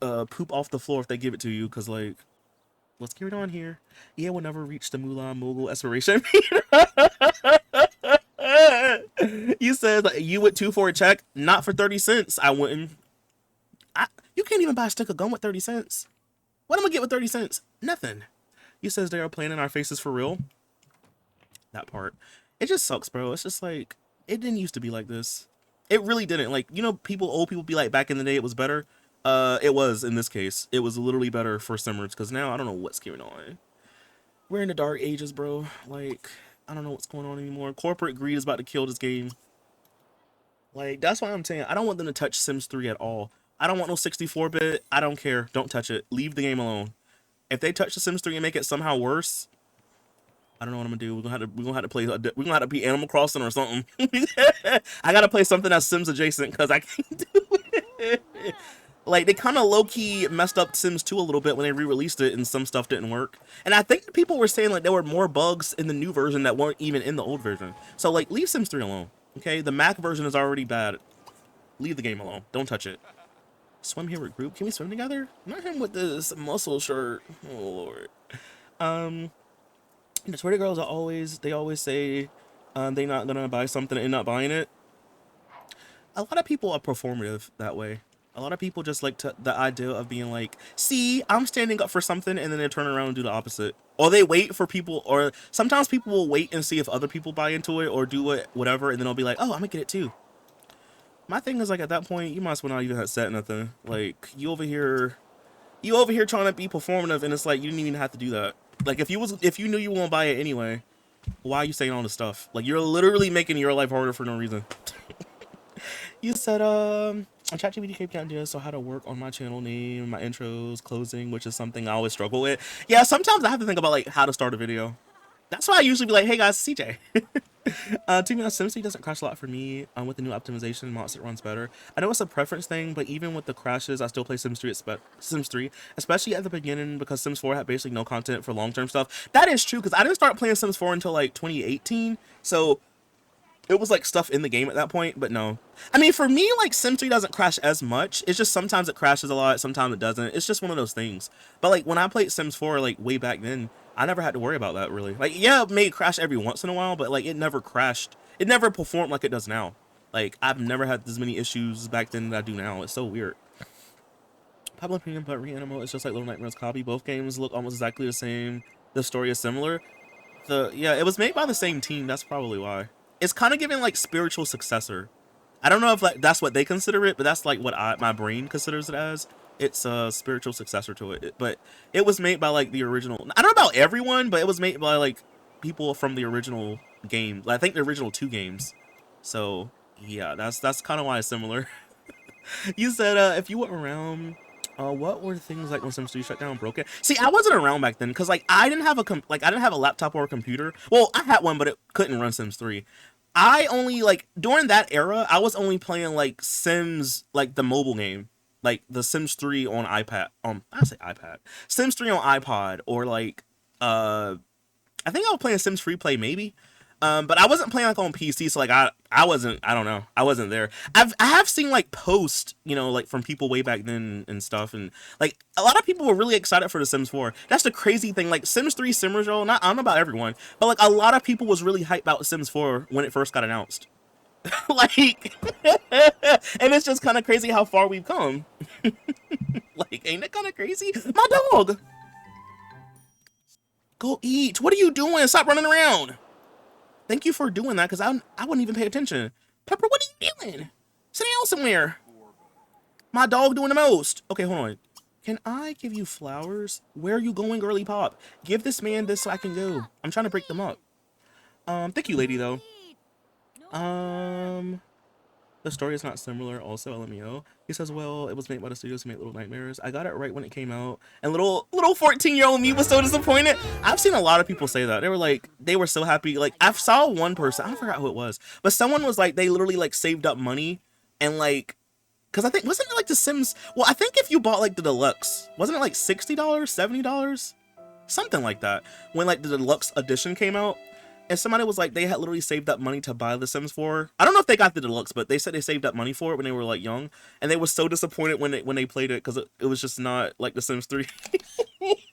poop off the floor if they give it to you, because like, what's going on here? Yeah, we'll never reach the Mulan Mogul aspiration. You said like, you would 2 for a check, not for 30 cents. I wouldn't. You can't even buy a stick of gum with 30 cents. What am I gonna get with 30 cents? Nothing. You says they are playing in our faces for real. That part. It just sucks, bro. It's just like, it didn't used to be like this. It really didn't. Like, you know, old people be like, back in the day it was better. It was, in this case. It was literally better for Simmers, because now I don't know what's going on. We're in the dark ages, bro. Like, I don't know what's going on anymore. Corporate greed is about to kill this game. Like, that's why I'm saying, I don't want them to touch Sims 3 at all. I don't want no 64-bit. I don't care. Don't touch it. Leave the game alone. If they touch the Sims 3 and make it somehow worse, I don't know what I'm gonna do. We're gonna have to play. We're gonna have to be Animal Crossing or something. I gotta play something that's Sims adjacent, because I can't do it. Like, they kind of low-key messed up Sims 2 a little bit when they re-released it, and some stuff didn't work. And I think people were saying like there were more bugs in the new version that weren't even in the old version. So like, leave Sims 3 alone. Okay, the Mac version is already bad. Leave the game alone. Don't touch it. Swim here with group. Can we swim together? Not him with this muscle shirt. Oh lord. The Twitter girls they always say they not gonna buy something and not buying it. A lot of people are performative that way. A lot of people just like the idea of being like, see, I'm standing up for something, and then they turn around and do the opposite. Or they wait for people, or sometimes people will wait and see if other people buy into it or do it, whatever, and then they'll be like, oh, I'm gonna get it too. My thing is, like, at that point, you might as well not even have said nothing. Like, you over here trying to be performative, and it's like, you didn't even have to do that. Like, if you knew you won't buy it anyway, why are you saying all this stuff? Like, you're literally making your life harder for no reason. You said, ChatGPT kept ideas so how to work on my channel name, my intros, closing, which is something I always struggle with. Yeah, sometimes I have to think about, like, how to start a video. That's why I usually be like, hey guys, CJ. To be honest, SimCity doesn't crash a lot for me. With the new optimization mods, it runs better. I know it's a preference thing, but even with the crashes, I still play Sims 3, especially at the beginning, because Sims 4 had basically no content for long-term stuff. That is true, because I didn't start playing Sims 4 until like 2018, so it was like stuff in the game at that point. But no, I mean, for me, like, Sims 3 doesn't crash as much. It's just sometimes it crashes a lot, sometimes it doesn't. It's just one of those things. But like, when I played Sims 4 like way back then, I never had to worry about that, really. Like, yeah, it may crash every once in a while, but like, it never crashed. It never performed like it does now. Like, I've never had as many issues back then that I do now. It's so weird. Public opinion, but Reanimo is just like Little Nightmares copy. Both games look almost exactly the same. The story is similar. Yeah, it was made by the same team. That's probably why. It's kind of giving like spiritual successor. I don't know if like that's what they consider it, but that's like what my brain considers it as. It's a spiritual successor to it. But it was made by like the original. I don't know about everyone, but it was made by like people from the original game. I think the original 2 games. So yeah, that's kind of why it's similar. You said if you were around, what were things like when Sims 3 shut down, broken? See, I wasn't around back then, because like I didn't have a laptop or a computer. Well, I had one, but it couldn't run Sims 3. I only, like, during that era, I was only playing like Sims, like the mobile game, like the Sims 3 on iPad. I say iPad. Sims 3 on iPod, or like I think I was playing Sims Free Play maybe. But I wasn't playing like on PC, so like I don't know, I wasn't there. I have seen like posts, you know, like from people way back then and stuff, and like a lot of people were really excited for The Sims 4. That's the crazy thing. Like Sims 3 Simmers, y'all, I don't know about everyone, but like a lot of people was really hyped about Sims 4 when it first got announced. Like, and it's just kind of crazy how far we've come. Like, ain't it kind of crazy? My dog, go eat. What are you doing? Stop running around. Thank you for doing that, because I wouldn't even pay attention. Pepper, what are you doing? Sit down somewhere. My dog doing the most. Okay, hold on. Can I give you flowers? Where are you going, girly pop? Give this man this so I can go. I'm trying to break them up. Thank you, lady, though. The The story is not similar. Also, LMAO. He says, well, it was made by the studios who made Little Nightmares. I got it right when it came out, and little 14-year-old me was so disappointed. I've seen a lot of people say that. They were like, they were so happy. Like, I saw one person, I forgot who it was, but someone was like, they literally like saved up money and like, because I think, wasn't it like The Sims? Well, I think if you bought like the deluxe, wasn't it like $60, $70? Something like that. When like the deluxe edition came out, and somebody was like, they had literally saved up money to buy The Sims 4. I don't know if they got the deluxe, but they said they saved up money for it when they were like young, and they were so disappointed when they played it because it was just not like The Sims 3.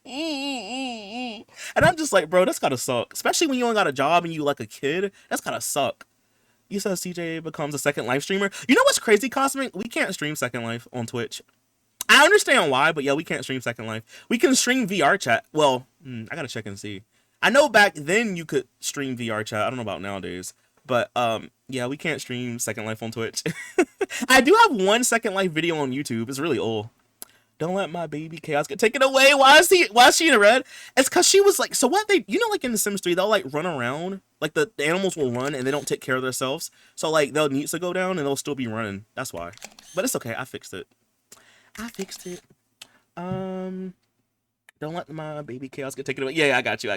And I'm just like, bro, that's gotta suck. Especially when you only got a job and you like a kid. That's gotta suck. You said CJ becomes a Second Life streamer. You know what's crazy, Cosmic? We can't stream Second Life on Twitch. I understand why, but yeah, we can't stream Second Life. We can stream VR chat. Well, I gotta check and see. I know back then you could stream VR chat. I don't know about nowadays. But yeah, we can't stream Second Life on Twitch. I do have one Second Life video on YouTube. It's really old. Don't let my baby Chaos get taken away. Why is she in red? It's because she was like, so what they, you know, like in The Sims 3, they'll like run around. Like the animals will run and they don't take care of themselves. So like they'll need to go down and they'll still be running. That's why. But it's okay. I fixed it. Don't let my baby Chaos get taken away. Yeah, I got you.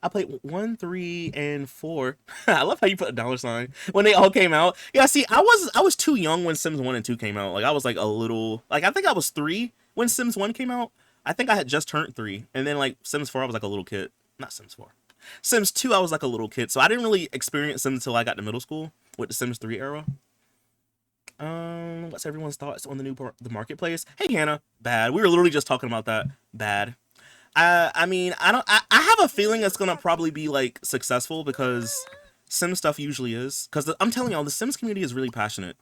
I played 1, 3, and 4. I love how you put a $sign when they all came out. Yeah, see, I was too young when Sims 1 and 2 came out. Like I was like a little, like I think I was 3 when Sims 1 came out. I think I had just turned 3, and then like Sims 4, I was like a little kid. Not Sims 4. Sims 2, I was like a little kid, so I didn't really experience Sims until I got to middle school with the Sims 3 era. What's everyone's thoughts on the marketplace? Hey Hannah, bad. We were literally just talking about that. Bad. I mean, I have a feeling it's gonna probably be like successful because Sim stuff usually is. Because I'm telling y'all, the Sims community is really passionate.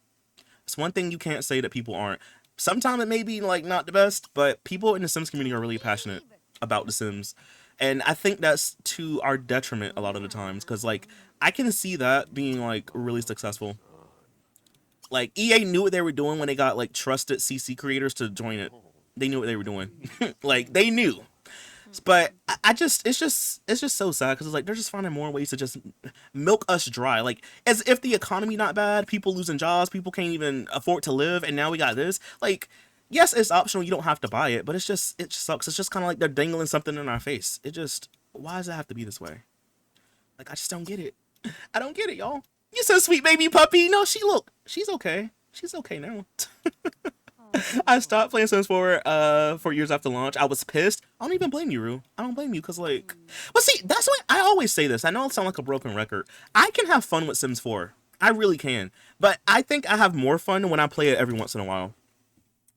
It's one thing you can't say that people aren't. Sometimes it may be like not the best, but people in the Sims community are really passionate about the Sims. And I think that's to our detriment a lot of the times. Because like, I can see that being like really successful. Like EA knew what they were doing when they got like trusted CC creators to join it. They knew what they were doing. Like they knew. But it's just so sad because it's like they're just finding more ways to just milk us dry. Like as if the economy not bad, people losing jobs, people can't even afford to live, and now we got this. Like, yes, it's optional, you don't have to buy it, but it just sucks. It's just kind of like they're dangling something in our face. Why does it have to be this way? Like I just don't get it. I don't get it, y'all. You so sweet baby puppy. No, she's okay. She's okay now. I stopped playing Sims 4 years after launch. I was pissed. I don't even blame you, Rue. I don't blame you because like, but see, that's why I always say this. I know it sounds like a broken record. I can have fun with Sims 4. I really can. But I think I have more fun when I play it every once in a while.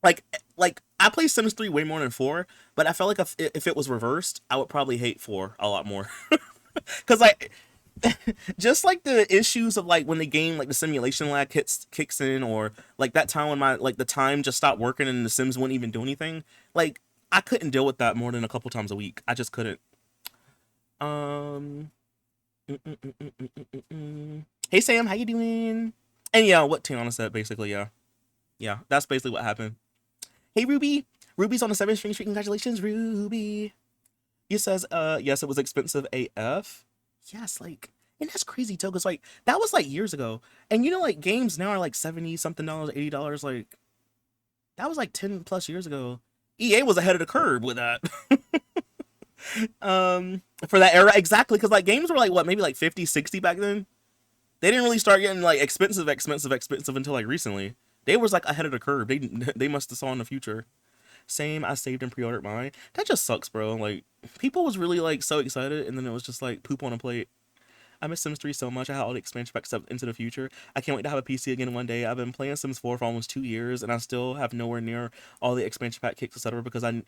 Like I play Sims 3 way more than 4, but I felt like if it was reversed, I would probably hate 4 a lot more. Because like, just like the issues of like when the game like the simulation lag kicks in, or like that time when my like the time just stopped working and the Sims wouldn't even do anything. Like I couldn't deal with that more than a couple times a week. I just couldn't. Hey Sam, how you doing? And yeah, what Tiana said basically, yeah, that's basically what happened. Hey Ruby, Ruby's on the 7th stream. Congratulations, Ruby. You says yes, it was expensive AF. Yes, like, and that's crazy too, because like that was like years ago, and you know like games now are like $70 something, $80. Like that was like 10+ years ago. EA was ahead of the curve with that. For that era, exactly, because like games were like what, maybe like 50, 60 back then. They didn't really start getting like expensive until like recently. They was like ahead of the curve. They must have saw in the future. Same, I saved and pre-ordered mine. That just sucks, bro. Like, people was really, like, so excited, and then it was just, like, poop on a plate. I miss Sims 3 so much. I had all the expansion packs up into the future. I can't wait to have a PC again one day. I've been playing Sims 4 for almost 2 years, and I still have nowhere near all the expansion pack kicks, etc. because I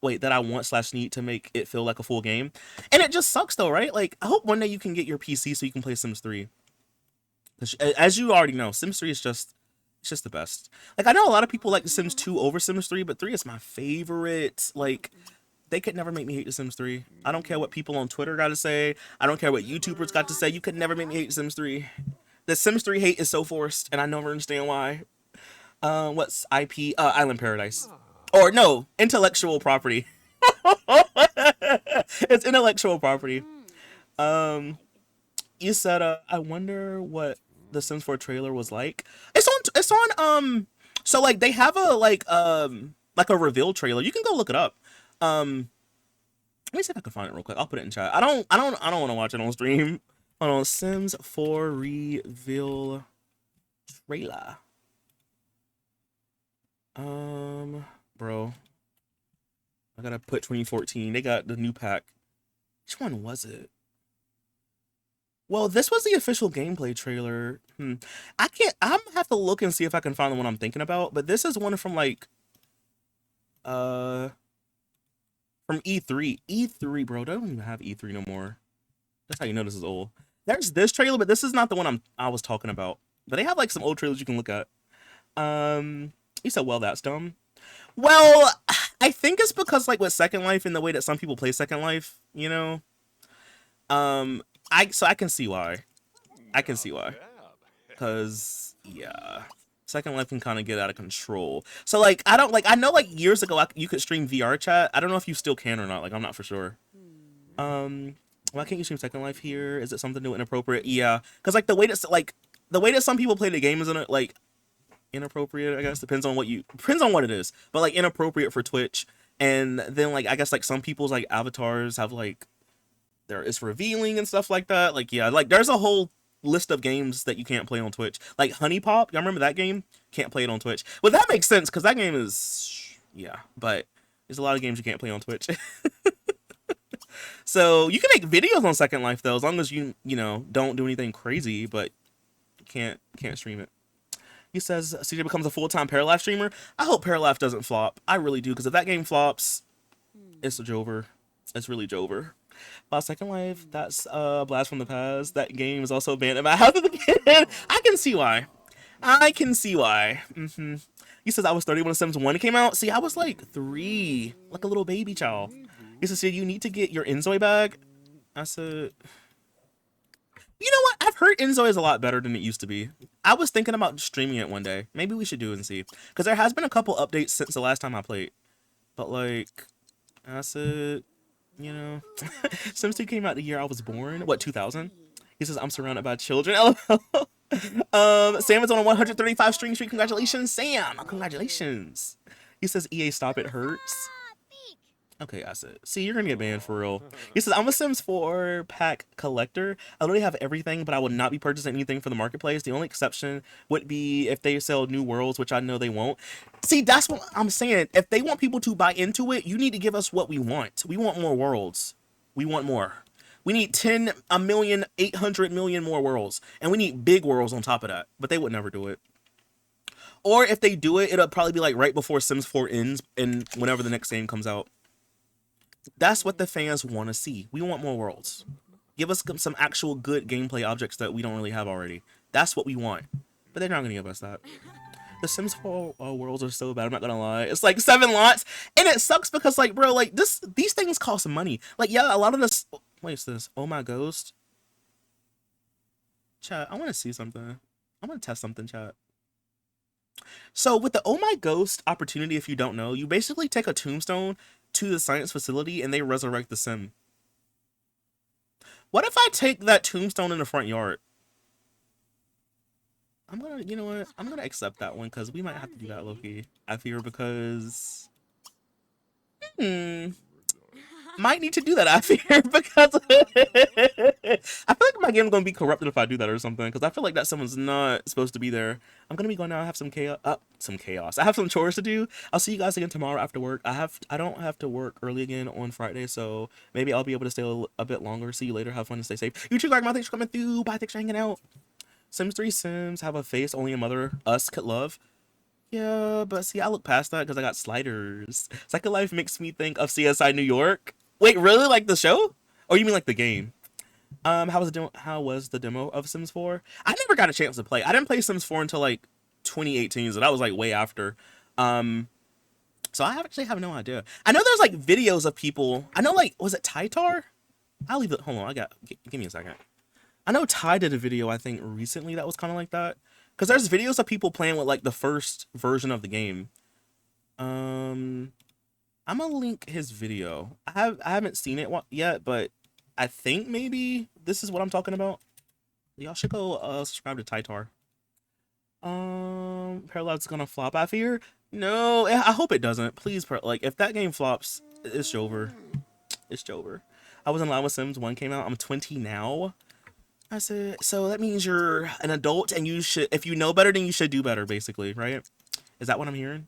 want/need to make it feel like a full game. And it just sucks, though, right? Like, I hope one day you can get your PC so you can play Sims 3. As you already know, Sims 3 is just... it's just the best. Like, I know a lot of people like The Sims 2 over Sims 3, but 3 is my favorite. Like, they could never make me hate The Sims 3. I don't care what people on Twitter got to say. I don't care what YouTubers got to say. You could never make me hate The Sims 3. The Sims 3 hate is so forced, and I never understand why. What's IP? Island Paradise. Or, no, intellectual property. It's intellectual property. You said, I wonder what the Sims 4 trailer was like. It's on so like they have a like a reveal trailer. You can go look it up. Let me see if I can find it real quick. I'll put it in chat. I don't want to watch it on stream. Hold on, Sims 4 reveal trailer. Bro, I gotta put 2014. They got the new pack. Which one was it? Well, this was the official gameplay trailer. I can't. I'm gonna have to look and see if I can find the one I'm thinking about. But this is one from like, from E3. E3, bro. They don't even have E3 no more. That's how you know this is old. There's this trailer, but this is not the one I was talking about. But they have like some old trailers you can look at. You said, well, that's dumb. Well, I think it's because like with Second Life and the way that some people play Second Life, you know. I can see why. Cause yeah, Second Life can kind of get out of control. So like I know like years ago you could stream VR chat. I don't know if you still can or not. Like I'm not for sure. Why can't you stream Second Life here? Is it something new and inappropriate? Yeah, cause like the way that some people play the game isn't it like inappropriate? I guess depends on what it is. But like inappropriate for Twitch, and then like I guess like some people's like avatars have like it's revealing and stuff like that. Like yeah, like there's a whole list of games that you can't play on Twitch. Like Honey Pop, y'all remember that game? Can't play it on Twitch. Well, that makes sense because that game is yeah, but there's a lot of games you can't play on Twitch. So you can make videos on Second Life though, as long as you know don't do anything crazy, but you can't stream it. He says CJ becomes a full-time Paralife streamer. I hope Paralife doesn't flop. I really do, because if that game flops, it's a Jover. It's really Jover. About Second Life, that's a blast from the past. That game is also banned in my house again. I can see why. He says I was 30 when The Sims 1 came out. See, I was like 3, like a little baby child. He says, you need to get your Enzoy bag. I said, you know what? I've heard Enzoy is a lot better than it used to be. I was thinking about streaming it one day. Maybe we should do it and see. Because there has been a couple updates since the last time I played. But like, I said, you know, Sims 2 came out the year I was born. What, 2000? He says, I'm surrounded by children. Sam is on a 135 stream streak. Congratulations, Sam. Congratulations. He says, EA, stop, it hurts. Okay, I said, see, you're gonna get banned for real. He says, I'm a Sims 4 pack collector. I literally have everything, but I would not be purchasing anything for the marketplace. The only exception would be if they sell new worlds, which I know they won't. See, that's what I'm saying. If they want people to buy into it, you need to give us what we want. We want more worlds. We want more. We need 800 million more worlds. And we need big worlds on top of that. But they would never do it. Or if they do it, it'll probably be like right before Sims 4 ends and whenever the next game comes out. That's what the fans want to see. We want more worlds. Give us some actual good gameplay objects that we don't really have already. That's what we want. But they're not going to give us that. The Sims 4 worlds are so bad, I'm not going to lie. It's like 7 lots. And it sucks because, like, bro, like, these things cost money. Like, yeah, a lot of this... Wait, is this? Oh My Ghost? Chat, I want to see something. I want to test something, chat. So, with the Oh My Ghost opportunity, if you don't know, you basically take a tombstone to the science facility and they resurrect the sim. What if I take that tombstone in the front yard? I'm gonna, you know what? I'm gonna accept that one because we might have to do that, Loki. I fear because might need to do that. I fear because I feel like my game's gonna be corrupted if I do that or something. Because I feel like that someone's not supposed to be there. I'm gonna be going now. I have some chaos. I have some chores to do. I'll see you guys again tomorrow after work. I don't have to work early again on Friday, so maybe I'll be able to stay a bit longer. See you later. Have fun and stay safe. You too, like my thanks for coming through. Bye, thanks for hanging out. Sims 3 Sims have a face only a mother us could love. Yeah, but see, I look past that because I got sliders. Second Life makes me think of CSI New York. Wait, really? Like the show? Or you mean like the game? How was the demo of Sims 4? I never got a chance to play. I didn't play Sims 4 until like 2018, so that was like way after. So I actually have no idea. I know there's like videos of people. I know like, was it Tytar? I'll leave it. Hold on, give me a second. I know Ty did a video, I think, recently that was kind of like that. Because there's videos of people playing with like the first version of the game. I'm gonna link his video. I haven't seen it yet, but I think maybe this is what I'm talking about. Y'all should go subscribe to Tytar. Parallax is gonna flop. I fear. No, I hope it doesn't. Please, like if that game flops, it's over. It's over. I was in line with Sims 1 came out. I'm 20 now. I said, so that means you're an adult and you should, if you know better, then you should do better, basically, right? Is that what I'm hearing?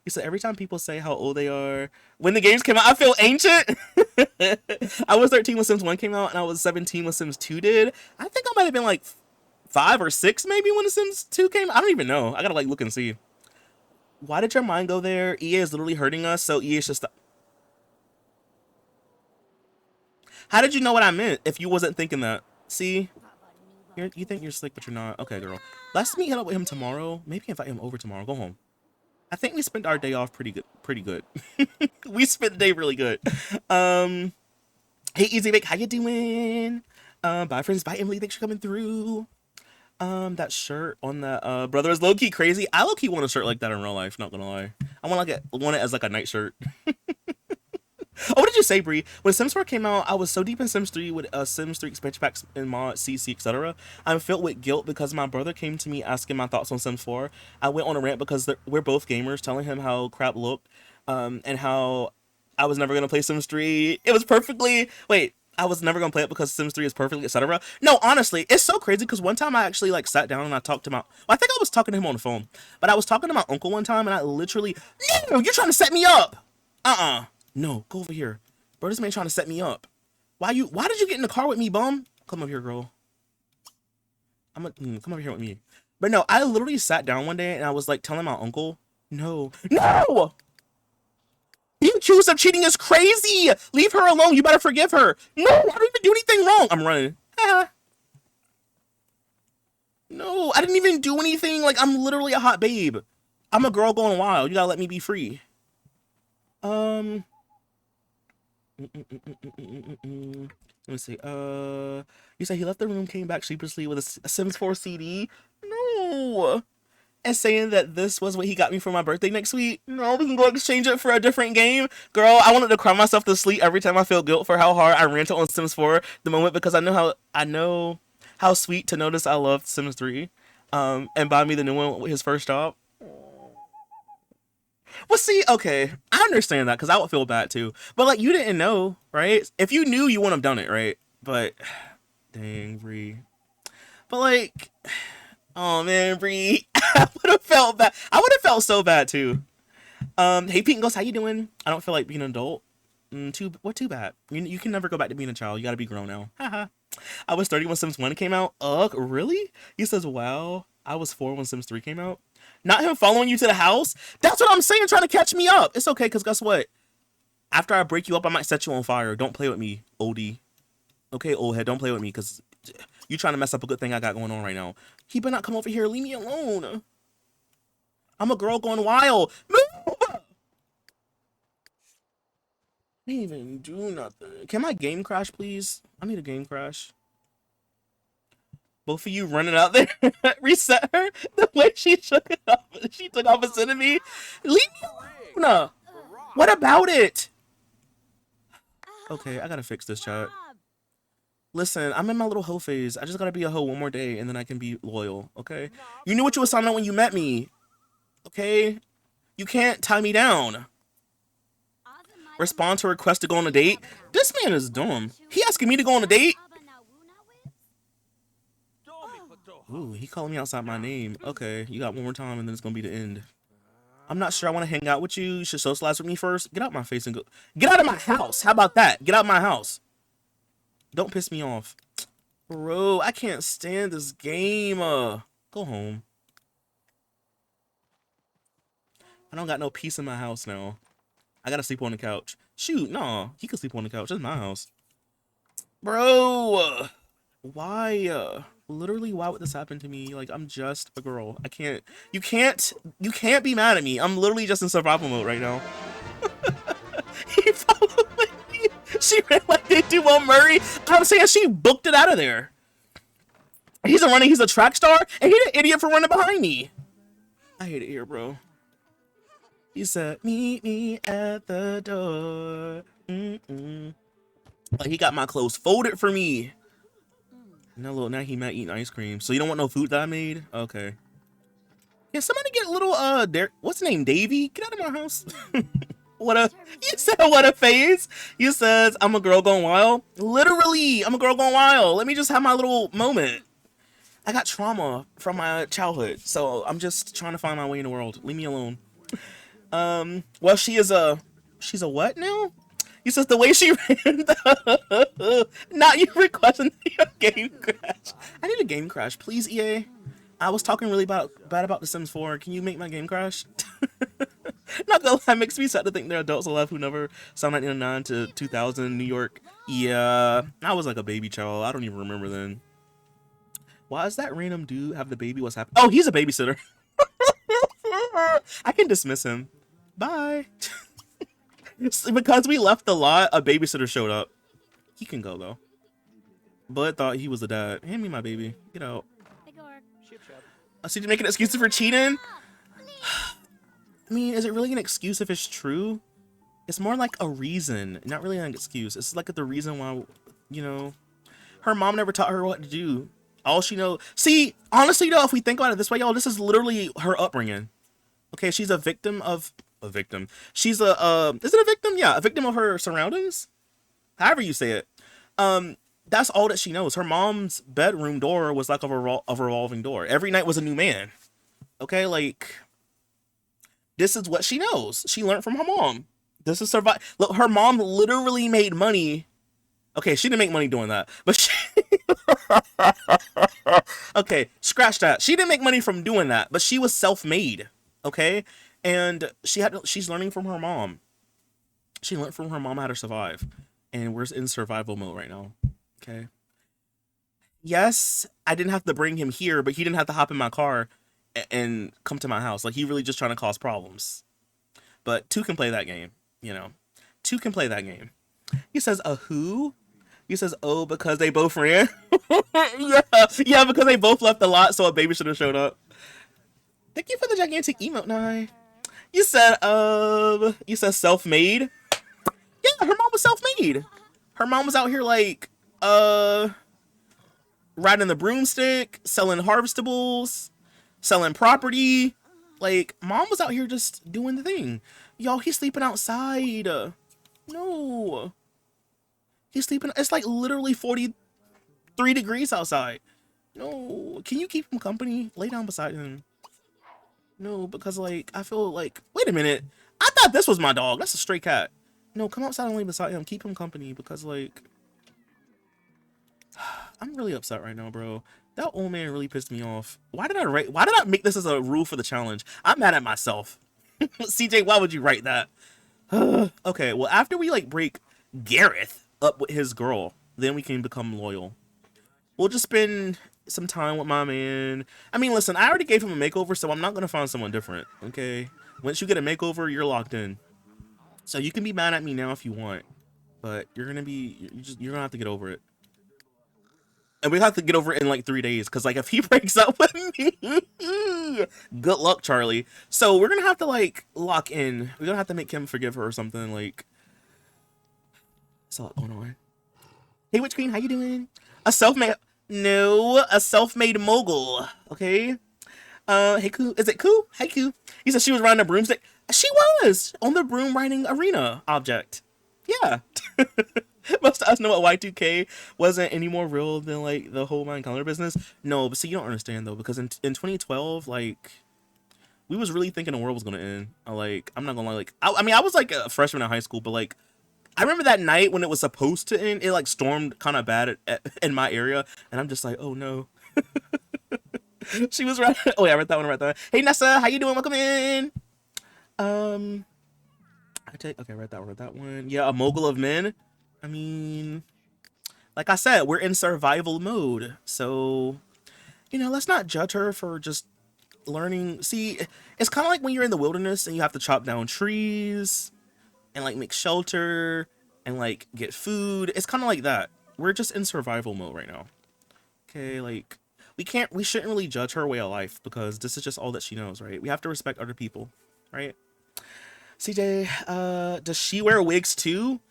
You said every time people say how old they are, when the games came out, I feel ancient. I was 13 when Sims 1 came out, and I was 17 when Sims 2 did. I think I might have been like 5 or 6 maybe when the Sims 2 came. I don't even know. I gotta like look and see. Why did your mind go there? EA is literally hurting us, so EA should stop. How did you know what I meant if you wasn't thinking that? See? You think you're slick, but you're not. Okay, girl. Let's meet up with him tomorrow. Maybe invite him over tomorrow. Go home. I think we spent our day off pretty good. We spent the day really good. Hey Easy Bake, how you doing? Bye friends, bye Emily, thanks for coming through. That shirt on that brother is low-key crazy. I low-key want a shirt like that in real life, not gonna lie. I want it as like a night shirt. Oh, what did you say, Bree? When Sims 4 came out, I was so deep in Sims 3 with Sims 3 expansion packs and mods, CC, etc. I'm filled with guilt because my brother came to me asking my thoughts on Sims 4. I went on a rant because we're both gamers, telling him how crap looked, and how I was never gonna play Sims 3. It was perfectly. Wait, I was never gonna play it because Sims 3 is perfectly, etc. No, honestly, it's so crazy because one time I actually like sat down and I talked to my. Well, I think I was talking to him on the phone, but I was talking to my uncle one time and I literally, no, you're trying to set me up. No, go over here. Bro, this man trying to set me up. Why did you get in the car with me, bum? Come over here, girl. Come over here with me. But no, I literally sat down one day and I was like telling my uncle, no. Being accused of cheating is crazy. Leave her alone. You better forgive her. No, I don't even do anything wrong. I'm running. No, I didn't even do anything. Like, I'm literally a hot babe. I'm a girl going wild. You gotta let me be free. Let me see. You said he left the room, came back sheepishly with a Sims 4 CD. No. And saying that this was what he got me for my birthday next week. No, we can go exchange it for a different game. Girl, I wanted to cry myself to sleep every time I feel guilt for how hard I ranted on Sims 4 the moment because I know how sweet to notice I loved Sims 3. And buy me the new one with his first job. Well, see, okay, I understand that because I would feel bad too. But like, you didn't know, right? If you knew, you wouldn't have done it, right? But dang, Bree. But like, oh man, Bree, I would have felt bad. I would have felt so bad too. Hey, Pete Ghost, how you doing? I don't feel like being an adult. Too bad. You can never go back to being a child. You gotta be grown now. Haha. I was 30 when Sims 1 came out. Ugh, really? He says, wow. I was 4 when Sims 3 came out. Not him following you to the house. That's what I'm saying, trying to catch me up. It's okay, because guess what? After I break you up, I might set you on fire. Don't play with me, oldie. Okay, old head, don't play with me, because you trying to mess up a good thing I got going on right now. He better not come over here. Leave me alone. I'm a girl going wild. Move! I didn't even do nothing. Can my game crash, please? I need a game crash. Both of you running out there. Reset her. The way she took it off. She took off a enemy. Leave me alone. What about it? Okay, I gotta fix this chat. Listen, I'm in my little hoe phase. I just gotta be a hoe one more day and then I can be loyal, okay? You knew what you were signing on when you met me. Okay? You can't tie me down. Respond to request to go on a date? This man is dumb. He asking me to go on a date? Ooh, he calling me outside my name. Okay, you got one more time and then it's gonna be the end. I'm not sure I want to hang out with you. You should socialize with me first. Get out my face and go. Get out of my house. How about that? Get out of my house. Don't piss me off. Bro, I can't stand this game. Go home. I don't got no peace in my house now. I gotta sleep on the couch. Shoot, no. He could sleep on the couch. That's my house. Bro. Why? Literally, why would this happen to me? Like, I'm just a girl. I can't. You can't be mad at me. I'm literally just in survival mode right now. He followed me. She ran like they do on Murray. I'm saying she booked it out of there. He's a track star, and he's an idiot for running behind me. I hate it here, bro. He said, meet me at the door. Like, he got my clothes folded for me. Now he mad eating ice cream. So you don't want no food that I made? Okay. Can somebody get a little what's his name? Davy? Get out of my house. What a you said what a face. You says I'm a girl going wild. Literally, I'm a girl going wild. Let me just have my little moment. I got trauma from my childhood, so I'm just trying to find my way in the world. Leave me alone. Well, she's a what now? You says the way she ran. Not you requesting a game crash. I need a game crash, please, EA. I was talking really bad about The Sims 4. Can you make my game crash? Not gonna lie, makes me sad to think there are adults alive who never saw 1999 to 2000 New York. Yeah, I was like a baby child. I don't even remember then. Why does that random dude have the baby? What's happening? Oh, he's a babysitter. I can dismiss him. Bye. Because we left the lot, a babysitter showed up. He can go though. Bud thought he was the dad. Hand me my baby. Get out. So you make an excuse for cheating? I mean, is it really an excuse if it's true? It's more like a reason, not really an excuse. It's like the reason why, you know, her mom never taught her what to do. All she knows. See, honestly though, if we think about it this way, y'all, this is literally her upbringing. Okay, she's a victim of a victim. She's is it a victim? Yeah, a victim of her surroundings. However you say it. That's all that she knows. Her mom's bedroom door was like a revolving door. Every night was a new man. Okay, like this is what she knows. She learned from her mom. This is survive. Look, her mom literally made money. Okay, she didn't make money doing that, but she okay, scratch that. She didn't make money from doing that, but she was self-made. Okay, and she's learning from her mom. She learned from her mom how to survive, and we're in survival mode right now. Okay. Yes, I didn't have to bring him here, but he didn't have to hop in my car and come to my house. Like, he really just trying to cause problems. But 2 can play that game, you know. 2 can play that game. He says, a who? He says, oh, because they both ran? yeah, because they both left the lot, so a baby should have showed up. Thank you for the gigantic emote, Nye. You said self-made? Yeah, her mom was self-made. Her mom was out here, like, riding the broomstick, selling harvestables, selling property. Like, mom was out here just doing the thing. Y'all, he's sleeping outside. No. He's sleeping. It's like literally 43 degrees outside. No. Can you keep him company? Lay down beside him. No, because, like, I feel like, wait a minute. I thought this was my dog. That's a stray cat. No, come outside and lay beside him. Keep him company because, like, I'm really upset right now, bro. That old man really pissed me off. Why did I make this as a rule for the challenge? I'm mad at myself. CJ, why would you write that? Okay, well, after we, like, break Gareth up with his girl, then we can become loyal. We'll just spend some time with my man. I mean, listen, I already gave him a makeover, so I'm not gonna find someone different, okay? Once you get a makeover, you're locked in. So you can be mad at me now if you want, but you're gonna have to get over it. And we have to get over it in like 3 days, because like if he breaks up with me, good luck, Charlie. So we're gonna have to like lock in. We're gonna have to make him forgive her or something. Like, there's a lot going on. Hey, Witch Queen, how you doing? A self-made mogul. Okay. Hey, Koo. Is it Koo? Hey, Koo. He said she was riding a broomstick. She was on the broom riding arena object. Yeah. Most of us know what Y2K wasn't any more real than like the whole Mind Calendar business. No, but see, you don't understand though, because in 2012, like, we was really thinking the world was gonna end. Like, I'm not gonna lie, like, I mean, I was like a freshman in high school, but like, I remember that night when it was supposed to end, it like stormed kind of bad in my area, and I'm just like, oh no. She was right. Oh yeah, I read that one. Hey Nessa, how you doing? Welcome in. Okay, read that one. Yeah, a mogul of men. I mean, like I said, we're in survival mode, so, you know, let's not judge her for just learning. See, it's kind of like when you're in the wilderness and you have to chop down trees and like make shelter and like get food. It's kind of like that. We're just in survival mode right now. Okay, like, we shouldn't really judge her way of life because this is just all that she knows, right? We have to respect other people, right? CJ, does she wear wigs too?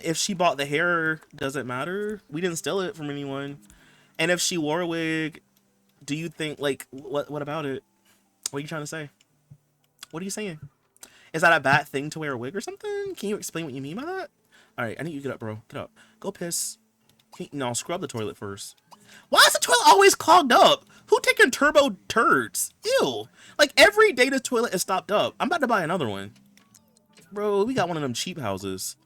If she bought the hair, doesn't matter. We didn't steal it from anyone. And if she wore a wig, do you think like what about it? What are you trying to say? What are you saying? Is that a bad thing to wear a wig or something? Can you explain what you mean by that? All right, I need you to get up, bro. Get up. Go piss. No, scrub the toilet first. Why is the toilet always clogged up? Who taking turbo turds? Ew. Like every day the toilet is stopped up. I'm about to buy another one. Bro, we got one of them cheap houses.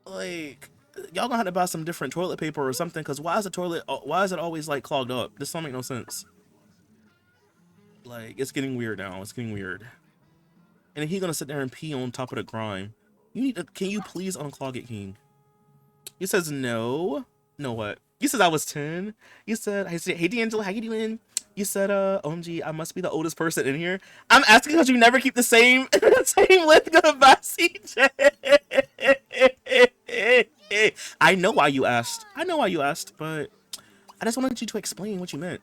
Like, y'all gonna have to buy some different toilet paper or something, because why is it always like clogged up? This don't make no sense. Like, it's getting weird now. It's getting weird. And then he's gonna sit there and pee on top of the grime. Can you please unclog it, King? He says no. No what? You said I was 10. I said, hey D'Angelo, how you doing? You said, OMG, I must be the oldest person in here. I'm asking because you never keep the same length. Goodbye, CJ. I know why you asked. But I just wanted you to explain what you meant.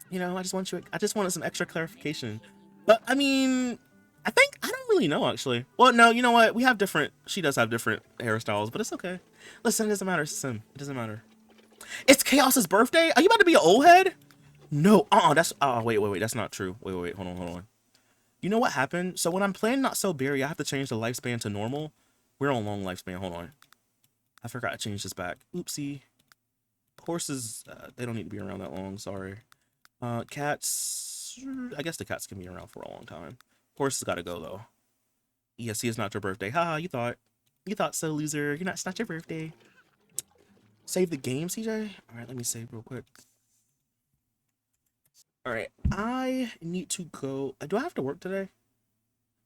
You know, I just wanted some extra clarification. But I mean, I don't really know actually. Well, no, you know what? She does have different hairstyles, but it's okay. Listen, it doesn't matter, Sim. It doesn't matter. It's Chaos's birthday? Are you about to be an old head? No, wait, that's not true. Wait, hold on. You know what happened? So when I'm playing Not So Berry, I have to change the lifespan to normal. We're on long lifespan, hold on. I forgot to change this back. Oopsie. Horses, they don't need to be around that long, sorry. Cats, I guess the cats can be around for a long time. Horses gotta go though. Yes, it's not your birthday. Haha, you thought so, loser. It's not your birthday. Save the game, CJ? Alright, let me save real quick. Alright, I need to go. Do I have to work today?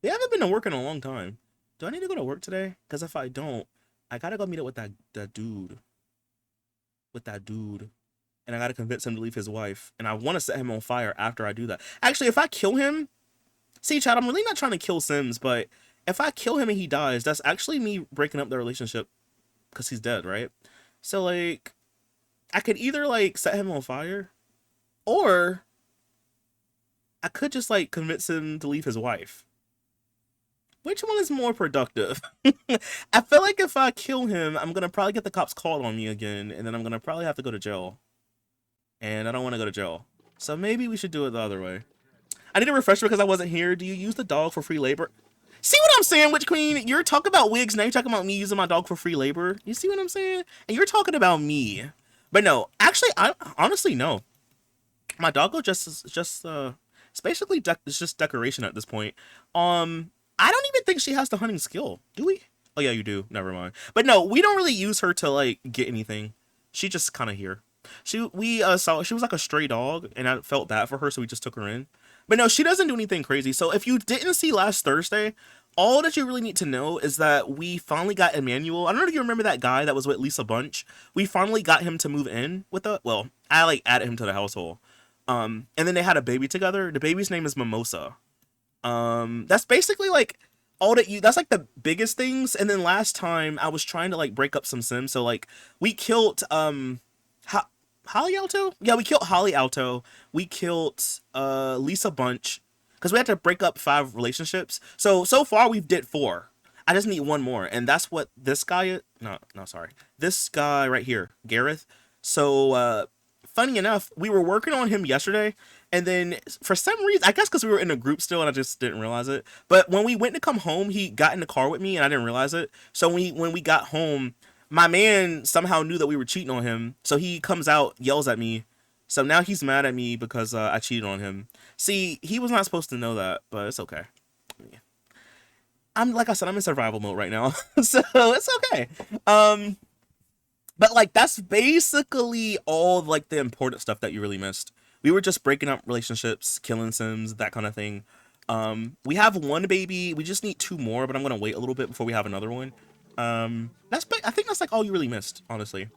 They haven't been to work in a long time. Do I need to go to work today? Because if I don't, I gotta go meet up with that dude. And I gotta convince him to leave his wife. And I want to set him on fire after I do that. Actually, if I kill him... See, Chad, I'm really not trying to kill Sims, but if I kill him and he dies, that's actually me breaking up the relationship. Because he's dead, right? So, like, I could either, like, set him on fire, or I could just, like, convince him to leave his wife. Which one is more productive? I feel like if I kill him, I'm going to probably get the cops called on me again, and then I'm going to probably have to go to jail. And I don't want to go to jail. So maybe we should do it the other way. I need a refresher because I wasn't here. Do you use the dog for free labor? See what I'm saying, Witch Queen? You're talking about wigs, now you're talking about me using my dog for free labor. You see what I'm saying? And you're talking about me. But no, actually, I honestly no. My doggo it's basically it's just decoration at this point. I don't even think she has the hunting skill. Do we? Oh yeah, you do. Never mind. But no, we don't really use her to like get anything. She just kind of here. We saw she was like a stray dog, and I felt bad for her, so we just took her in. But no, she doesn't do anything crazy. So if you didn't see last Thursday, all that you really need to know is that we finally got Emmanuel. I don't know if you remember that guy that was with Lisa Bunch. We finally got him to move in with us. Well, I like added him to the household. And then they had a baby together. The baby's name is Mimosa. That's basically like that's like the biggest things. And then last time I was trying to like break up some Sims. So like we killed Holly Alto? Yeah, we killed Holly Alto. We killed Lisa Bunch. Because we had to break up 5 relationships. So far we've did 4. I just need 1 more. And that's what this guy is. No, sorry. This guy right here, Gareth. So, funny enough, we were working on him yesterday. And then for some reason, I guess because we were in a group still and I just didn't realize it. But when we went to come home, he got in the car with me and I didn't realize it. So when we got home, my man somehow knew that we were cheating on him. So he comes out, yells at me. So now he's mad at me because I cheated on him. See, he was not supposed to know that, but it's okay. Like I said, I'm in survival mode right now. So it's okay. But like that's basically all like the important stuff that you really missed. We were just breaking up relationships, killing Sims, that kind of thing. We have 1 baby. We just need 2 more, but I'm gonna wait a little bit before we have another one. I think that's like all you really missed, honestly.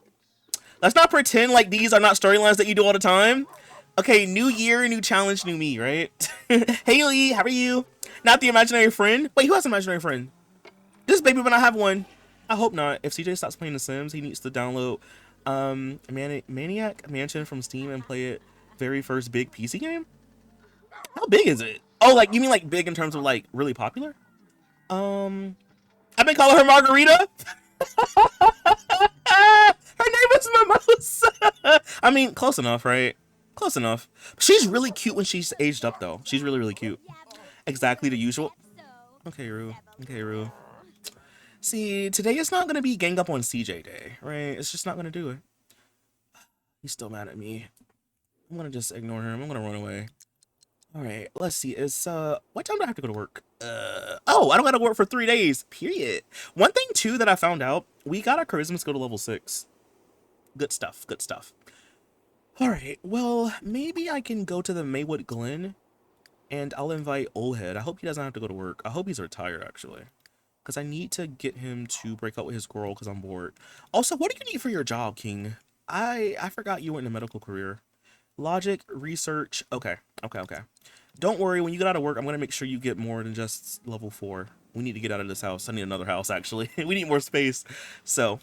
Let's not pretend like these are not storylines that you do all the time. Okay, new year, new challenge, new me, right? Hey Lee, how are you? Not the imaginary friend. Wait, who has an imaginary friend? This baby when I have one. I hope not. If CJ stops playing The Sims, he needs to download Maniac Mansion from Steam and play it very first big PC game. How big is it? Oh, like you mean like big in terms of like really popular? I've been calling her Margarita. Her name is Mimosa. I mean, close enough, right? Close enough. She's really cute when she's aged up, though. She's really, really cute. Exactly the usual. Okay, Rue. Okay, Rue. See, today is not gonna be gang up on CJ day, right? It's just not gonna do it. He's still mad at me. I'm gonna just ignore him. I'm gonna run away. All right, let's see. Is what time do I have to go to work? Oh, I don't gotta work for 3 days. Period. One thing too that I found out, we got our charisma skill to level 6. Good stuff. Good stuff. All right. Well, maybe I can go to the Maywood Glen, and I'll invite Oldhead. I hope he doesn't have to go to work. I hope he's retired actually, because I need to get him to break up with his girl because I'm bored. Also, what do you need for your job, King? I forgot you went in a medical career. Logic, research. Okay. Don't worry, when you get out of work, I'm going to make sure you get more than just level 4. We need to get out of this house. I need another house, actually. We need more space. So,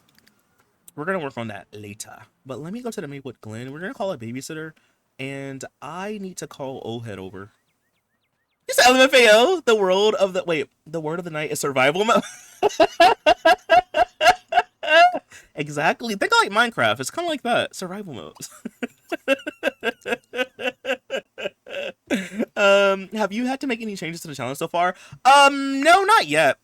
we're going to work on that later. But let me go to the Maywood Glen. We're going to call a babysitter. And I need to call Oldhead over. You said LMFAO, the world of the... Wait, the word of the night is survival mode. Exactly. Think of like Minecraft. It's kind of like that. Survival mode. Have you had to make any changes to the challenge so far? No, not yet.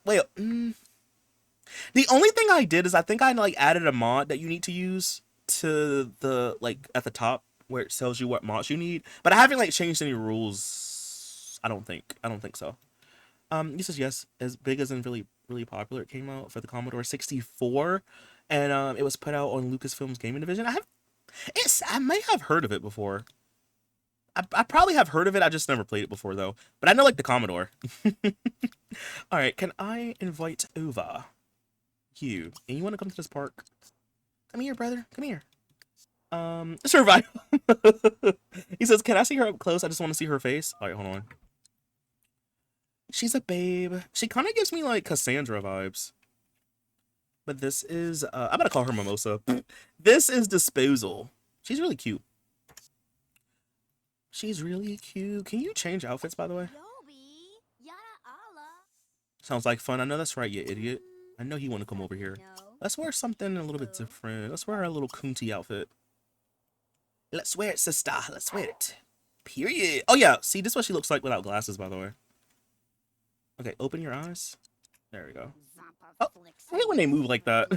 Wait, the only thing I did is I think I like added a mod that you need to use to the like at the top where it tells you what mods you need, but I haven't like changed any rules. I don't think so. He says yes, as big as in really popular. It came out for the Commodore 64, and it was put out on Lucasfilm's gaming division. I may have heard of it before. I probably have heard of it. I just never played it before though. But I know like the Commodore. All right, can I invite over you? And you want to come to this park? Come here, brother. Come here. Survival. He says, "Can I see her up close? I just want to see her face." All right, hold on. She's a babe. She kind of gives me like Cassandra vibes. But this is I'm gonna call her Mimosa. This is Disposal. She's really cute. She's really cute. Can you change outfits, by the way? Sounds like fun. I know that's right, you idiot. I know you want to come over here. Let's wear something a little bit different. Let's wear our little Kunti outfit. Let's wear it, sister. Let's wear it. Period. Oh, yeah. See, this is what she looks like without glasses, by the way. Okay, open your eyes. There we go. Oh, I hate when they move like that.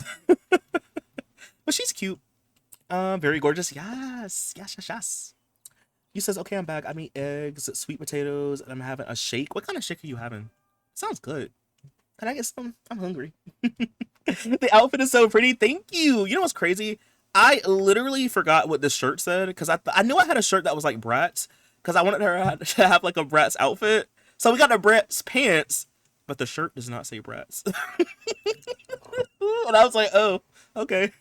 But she's cute. Very gorgeous. Yes. He says, "Okay, I'm back. I made eggs, sweet potatoes, and I'm having a shake." What kind of shake are you having? Sounds good. Can I get some? I'm hungry. The outfit is so pretty. Thank you. You know what's crazy? I literally forgot what this shirt said because I knew I had a shirt that was like Bratz because I wanted her to have like a Bratz outfit. So we got the Bratz pants, but the shirt does not say Bratz. And I was like, oh, okay.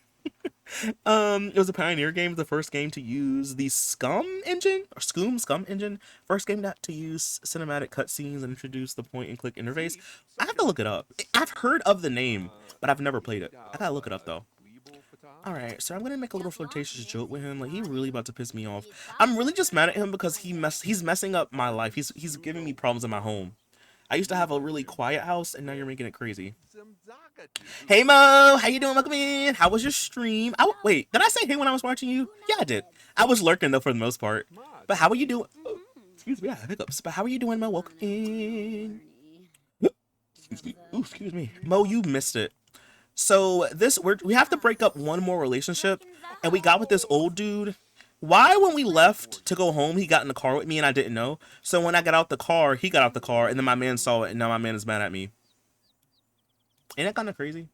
It was a Pioneer game, the first game to use the Scum engine, or Scum engine. First game to use cinematic cutscenes and introduce the point-and-click interface. I have to look it up. I've heard of the name, but I've never played it. I gotta look it up, though. Alright, so I'm gonna make a little flirtatious joke with him. Like, he really about to piss me off. I'm really just mad at him because he's messing up my life. He's giving me problems in my home. I used to have a really quiet house, and now you're making it crazy. Hey Mo, how you doing? Welcome in. How was your stream? Wait, did I say hey when I was watching you? Yeah, I did. I was lurking though for the most part. But how are you doing? Oh, excuse me, I have hiccups. But how are you doing, Mo? Welcome in. Excuse me. Ooh, excuse me. Mo, you missed it. So we have to break up one more relationship, and we got with this old dude. Why, when we left to go home, he got in the car with me and I didn't know. So when I got out the car, he got out the car, and then my man saw it, and now my man is mad at me. Ain't that kind of crazy?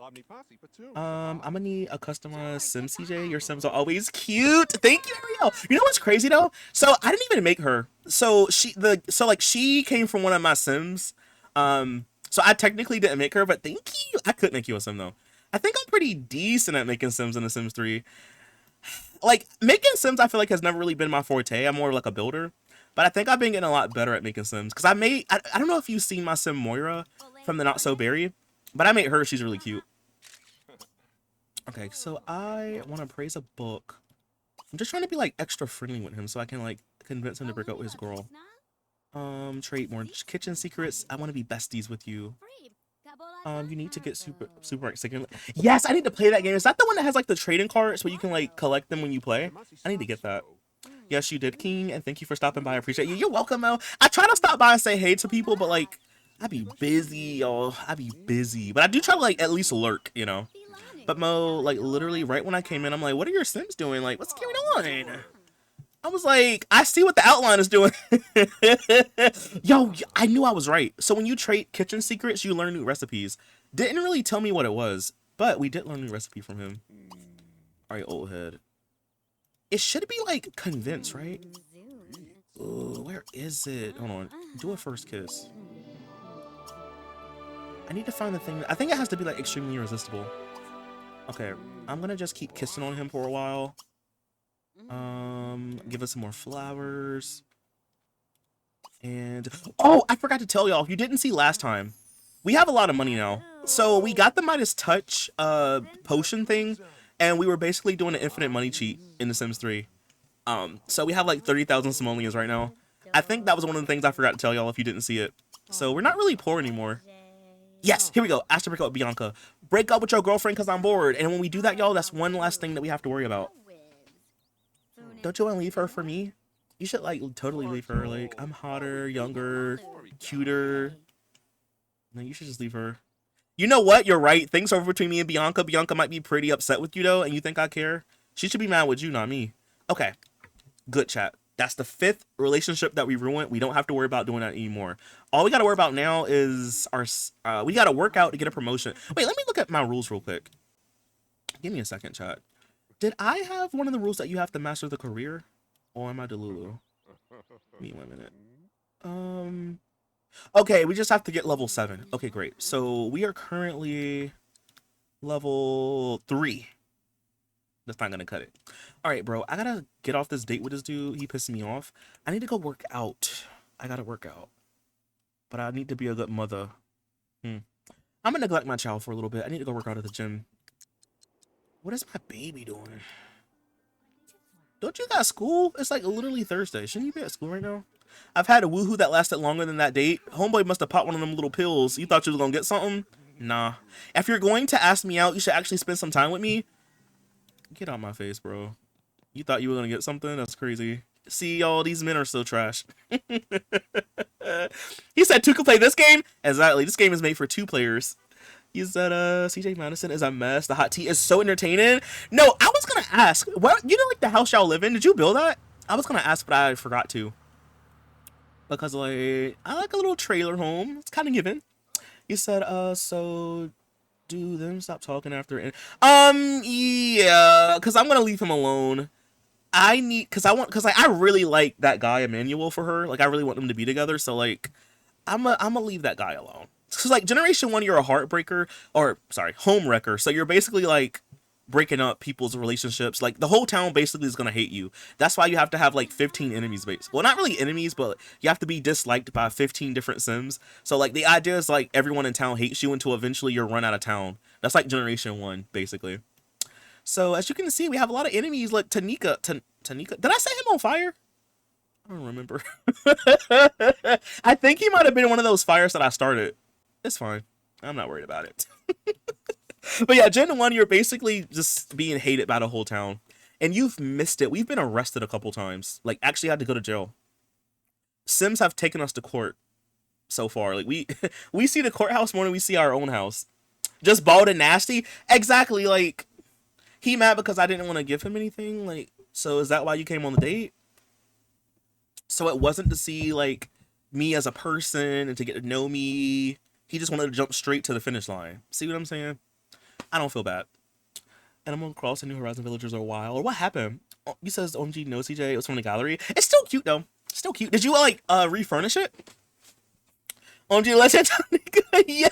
I'm gonna need a customized sim, CJ. Your sims are always cute. Thank you, Ariel. You know what's crazy though? So I didn't even make her. So she came from one of my sims. So I technically didn't make her, but thank you. I could make you a sim though. I think I'm pretty decent at making sims in The Sims 3. Like, making sims, I feel like has never really been my forte. I'm more like a builder. But I think I've been getting a lot better at making sims. Because I don't know if you've seen my sim Moira from the Not So Berry. But I made her. She's really cute. Okay, so I want to praise a book. I'm just trying to be, like, extra friendly with him so I can, like, convince him to break up with his girl. Trade more kitchen secrets. I want to be besties with you. You need to get super excited. Yes, I need to play that game. Is that the one that has like the trading cards where you can like collect them when you play? I need to get that. Yes, you did, King, and thank you for stopping by. I appreciate you. You're welcome, Mo. I try to stop by and say hey to people, but like I be busy, y'all. I be busy, but I do try to like at least lurk, you know. But Mo, like literally right when I came in, I'm like, what are your Sims doing? Like, what's going on? I was like, I see what the outline is doing. Yo, I knew I was right. So when you trade kitchen secrets, you learn new recipes. Didn't really tell me what it was, but we did learn a new recipe from him. All right, old head. It should be like convince, right? Ooh, where is it? Hold on. Do a first kiss. I need to find the thing. I think it has to be like extremely irresistible. Okay, I'm gonna just keep kissing on him for a while. Give us some more flowers. And oh, I forgot to tell y'all, if you didn't see last time, we have a lot of money now. So we got the Midas Touch potion thing, and we were basically doing an infinite money cheat in The Sims 3. So we have like 30,000 simoleons right now. I think that was one of the things I forgot to tell y'all if you didn't see it. So we're not really poor anymore. Yes, here we go. Ask to break up with Bianca. Break up with your girlfriend because I'm bored. And when we do that, y'all, that's one last thing that we have to worry about. Don't you want to leave her for me? You should like totally leave her. Like, I'm hotter, younger, cuter. No, you should just leave her. You know what? You're right. Things over between me and Bianca. Bianca might be pretty upset with you though, and you think I care? She should be mad with you, not me. Okay. Good chat. That's the 5th relationship that we ruined. We don't have to worry about doing that anymore. All we got to worry about now is our we got to work out to get a promotion. Wait, let me look at my rules real quick. Give me a second, chat. Did I have one of the rules that you have to master the career? Or am I Delulu? Give me 1 minute. Okay, we just have to get level 7. Okay, great. So we are currently level 3. That's not gonna cut it. All right, bro. I gotta get off this date with this dude. He pissing me off. I need to go work out. I gotta work out. But I need to be a good mother. I'm gonna neglect my child for a little bit. I need to go work out at the gym. What is my baby doing? Don't you got school? It's like literally Thursday. Shouldn't you be at school right now? I've had a woohoo that lasted longer than that date. Homeboy must have popped one of them little pills. You thought you was gonna get something? Nah. If you're going to ask me out, you should actually spend some time with me. Get out my face, bro. You thought you were gonna get something? That's crazy. See, y'all, these men are so trash. He said 2 could play this game? Exactly. This game is made for 2 players. He said, CJ Madison is a mess. The hot tea is so entertaining. No, I was gonna ask, what, you know, like the house y'all live in, did you build that? I was gonna ask, but I forgot to. Because, like, I like a little trailer home. It's kind of given. He said, so do them stop talking after it. Yeah, because I'm gonna leave him alone. Because I really like that guy Emmanuel for her. Like, I really want them to be together. So, like, I'm gonna leave that guy alone. Because, like, Generation 1, you're a heartbreaker, or, sorry, home wrecker. So you're basically, like, breaking up people's relationships. Like, the whole town basically is gonna hate you. That's why you have to have, like, 15 enemies. Well, not really enemies, but you have to be disliked by 15 different Sims. So, like, the idea is, like, everyone in town hates you until eventually you're run out of town. That's, like, Generation 1, basically. So, as you can see, we have a lot of enemies, like Tanika. Tanika? Did I set him on fire? I don't remember. I think he might have been one of those fires that I started. It's fine. I'm not worried about it. But yeah, Gen 1, you're basically just being hated by the whole town. And you've missed it. We've been arrested a couple times. Like, actually had to go to jail. Sims have taken us to court so far. Like, we see the courthouse more than we see our own house. Just bald and nasty? Exactly, like, he mad because I didn't want to give him anything? Like, so is that why you came on the date? So it wasn't to see, like, me as a person and to get to know me. He just wanted to jump straight to the finish line. See what I'm saying? I don't feel bad. Animal Crossing New Horizon Villagers are wild. Or what happened? Oh, you says OMG no CJ. It was from the gallery. It's still cute though. Still cute. Did you like refurnish it? OMG Legend. Yeah.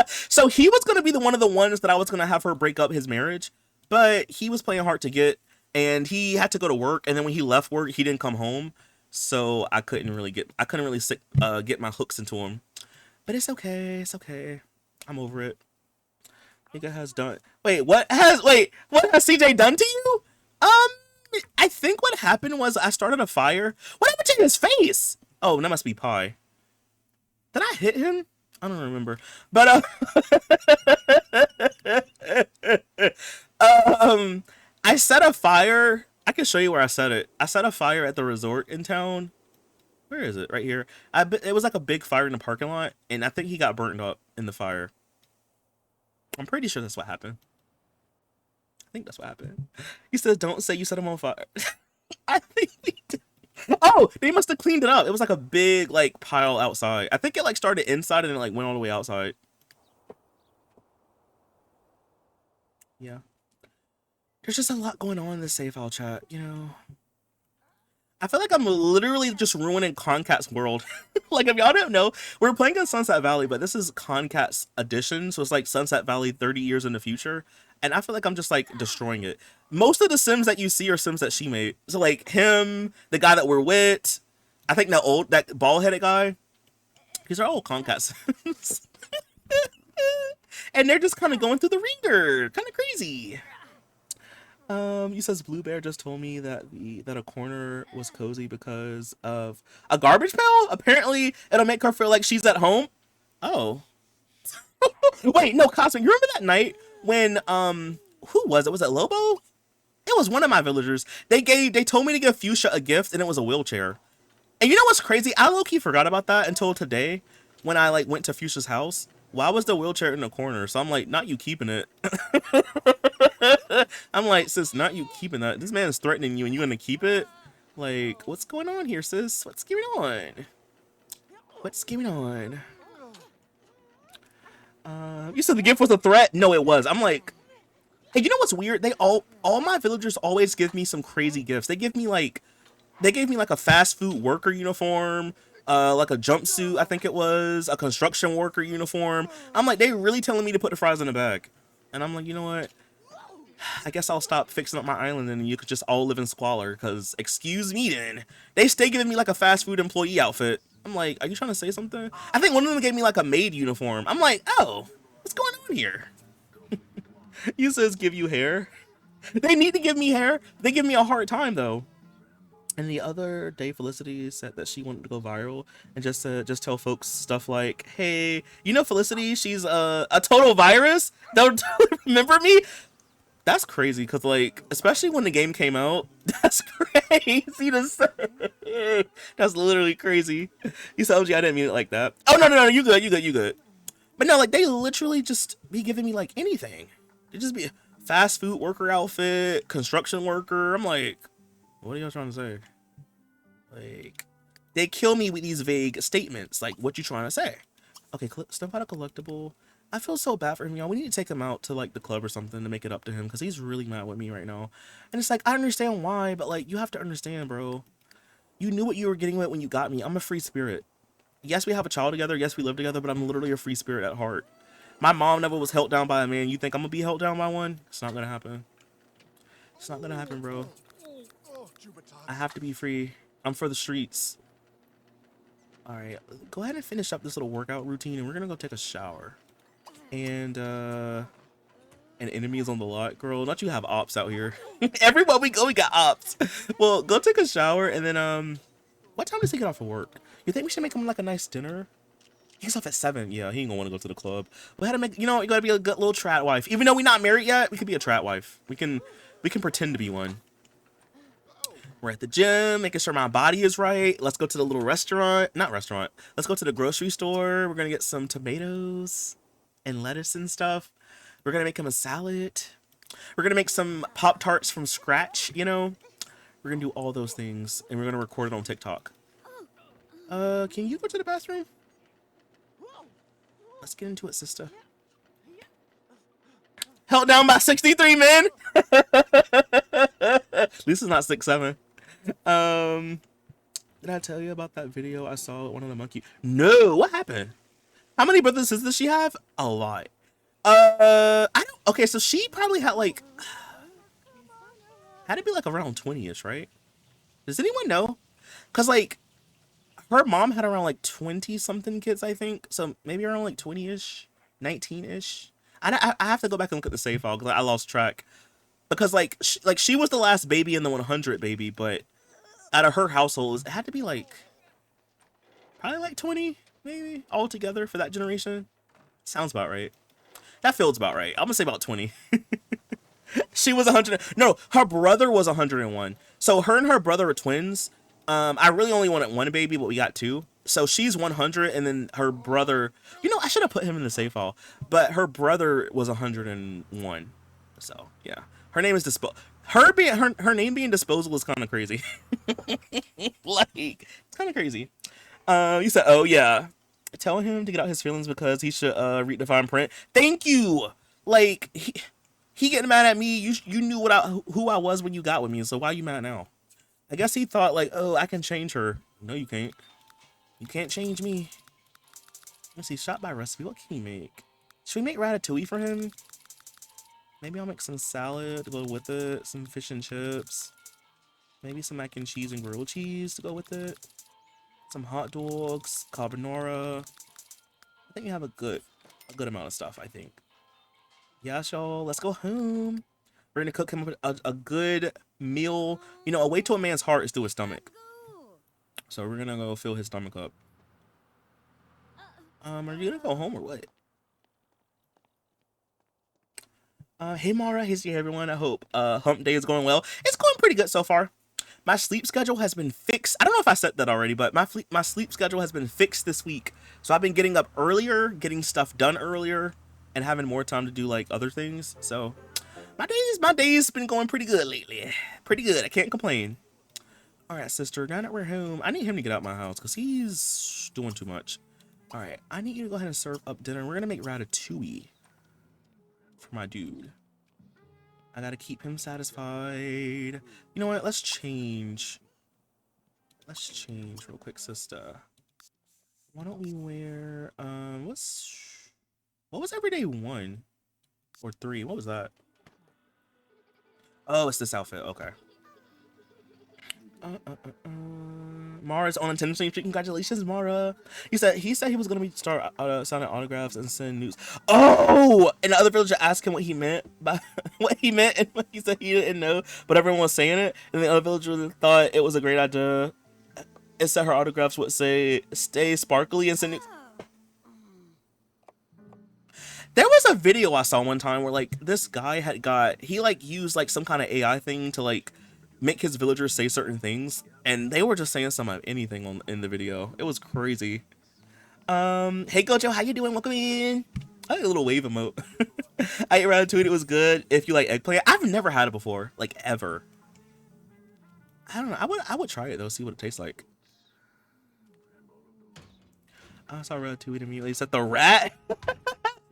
So he was gonna be one of the ones that I was gonna have her break up his marriage, but he was playing hard to get, and he had to go to work. And then when he left work, he didn't come home, so I couldn't really get my hooks into him. But it's okay. It's okay. I'm over it. Nigga has done. What has CJ done to you? I think what happened was I started a fire. What happened to his face? Oh, that must be Pi. Did I hit him? I don't remember. But I set a fire. I can show you where I set it. I set a fire at the resort in town. Where is it? Right here. It was like a big fire in the parking lot, and I think he got burnt up in the fire. I'm pretty sure that's what happened. I think that's what happened. He says, "Don't say you set him on fire." I think we did. Oh, they must have cleaned it up. It was like a big like pile outside. I think it like started inside and then like went all the way outside. Yeah. There's just a lot going on in the save file chat, you know. I feel like I'm literally just ruining Concat's world. Like, if y'all don't know, we're playing in Sunset Valley, but this is Concat's edition, so it's like Sunset Valley 30 years in the future. And I feel like I'm just like destroying it. Most of the Sims that you see are Sims that she made. So like him, the guy that we're with, I think that bald-headed guy. These are all Concat Sims. And they're just kind of going through the ringer. Kind of crazy. You says Blue Bear just told me that a corner was cozy because of a garbage pail. Apparently, it'll make her feel like she's at home. Oh, wait, no, Cosmic. You remember that night when who was it? Was it Lobo? It was one of my villagers. They told me to give Fuchsia a gift, and it was a wheelchair. And you know what's crazy? I low-key forgot about that until today when I like went to Fuchsia's house. Why was the wheelchair in the corner? So I'm like, not you keeping it. I'm like, sis, not you keeping that. This man is threatening you and you gonna keep it? Like, what's going on here, sis? What's going on? What's going on? You said the gift was a threat? No, it was. I'm like, hey, you know what's weird? They all my villagers always give me some crazy gifts. They gave me like a fast food worker uniform, like a jumpsuit, I think it was, a construction worker uniform. I'm like, they really telling me to put the fries in the bag. And I'm like, you know what? I guess I'll stop fixing up my island and you could just all live in squalor, because excuse me then. They stay giving me like a fast food employee outfit. I'm like, are you trying to say something? I think one of them gave me like a maid uniform. I'm like, oh, what's going on here? You says give you hair. They need to give me hair. They give me a hard time though. And the other day, Felicity said that she wanted to go viral and just tell folks stuff like, "Hey, you know Felicity? She's a total virus. Don't remember me." That's crazy, because like, especially when the game came out, that's crazy to say. That's literally crazy. You said, "OG, I didn't mean it like that." Oh no, you good. But no, like they literally just be giving me like anything. They just be fast food worker outfit, construction worker. I'm like, what are y'all trying to say? Like, they kill me with these vague statements. Like, what you trying to say? Okay, stuff out of collectible. I feel so bad for him, y'all. We need to take him out to like the club or something to make it up to him, because he's really mad with me right now. And it's like, I understand why, but like, you have to understand, bro. You knew what you were getting with when you got me. I'm a free spirit. Yes, we have a child together. Yes, we live together, but I'm literally a free spirit at heart. My mom never was held down by a man. You think I'm gonna be held down by one? It's not gonna happen. It's not gonna happen, bro. I have to be free. I'm for the streets. All right, go ahead and finish up this little workout routine, and we're gonna go take a shower. And an enemy is on the lot, girl. Not you have ops out here. Everywhere we go, we got ops. Well, go take a shower, and then what time does he get off of work? You think we should make him like a nice dinner? He gets off at 7. Yeah, he ain't gonna want to go to the club. We had to make, you know, you gotta be a good little trat wife. Even though we're not married yet, we could be a trat wife. We can pretend to be one. We're at the gym, making sure my body is right. Let's go to the little restaurant. Not restaurant. Let's go to the grocery store. We're gonna get some tomatoes and lettuce and stuff. We're gonna make him a salad. We're gonna make some Pop-Tarts from scratch, you know. We're gonna do all those things, and we're gonna record it on TikTok. Can you go to the bathroom? Let's get into it, sister. Held down by 63 men. At least it's not 6'7". Did I tell you about that video I saw with one of the monkey? No, what happened? How many brothers and sisters does she have? A lot. I don't. Okay, so she probably had like, had to be like around 20ish, right? Does anyone know? Cause like, her mom had around like 20 something kids, I think. So maybe around like 20ish, 19ish. I have to go back and look at the save file because I lost track. Because like she was the last baby in the 100 baby, but out of her household, it had to be like probably like 20, maybe altogether for that generation. Sounds about right. That feels about right. I'm gonna say about 20. She was 100. No, her brother was 101. So her and her brother were twins. I really only wanted one baby, but we got two. So she's 100, and then her brother. You know, I should have put him in the save file, but her brother was 101. So yeah, her name is her name being disposable is kind of crazy. Like it's kind of crazy. You said, oh yeah, tell him to get out his feelings because he should read the fine print. Thank you. Like he getting mad at me. You knew who I was when you got with me, so why you mad now? I guess he thought like, oh, I can change her. No, you can't. You can't change me. Let's see, shot by recipe. What can he make? Should we make ratatouille for him? Maybe I'll make some salad to go with it. Some fish and chips. Maybe some mac and cheese and grilled cheese to go with it. Some hot dogs, carbonara. I think we have a good amount of stuff, I think. Yeah, y'all, let's go home. We're gonna cook him a good meal. You know, a way to a man's heart is through his stomach. So we're gonna go fill his stomach up. Are you gonna go home or what? Hey Mara, hey everyone. I hope hump day is going well. It's going pretty good so far. My sleep schedule has been fixed. I don't know if I said that already, but my sleep schedule has been fixed this week. So I've been getting up earlier, getting stuff done earlier, and having more time to do like other things. So my days been going pretty good lately. Pretty good. I can't complain. All right, sister. Now that we're home, I need him to get out my house because he's doing too much. All right, I need you to go ahead and serve up dinner. We're gonna make ratatouille for my dude. I gotta keep him satisfied. You know what? Let's change. Let's change real quick, sister. Why don't we wear what was everyday 1 or 3? What was that? Oh, it's this outfit. Okay. Mara's on Nintendo Stream. Congratulations, Mara. He said he was gonna start signing autographs and send news. Oh, and the other villager asked him what he meant by what he meant, and he said he didn't know, but everyone was saying it, and the other villager thought it was a great idea. It said her autographs would say "Stay sparkly" and send news. There was a video I saw one time where like this guy he used like some kind of AI thing to like make his villagers say certain things, and they were just saying some of anything in the video. It was crazy. Hey Gojo, how you doing? Welcome in. I like a little wave emote. I ate ratatouille. It was good. If you like eggplant, I've never had it before, like ever. I don't know. I would try it though, see what it tastes like. I saw ratatouille immediately. Said the rat.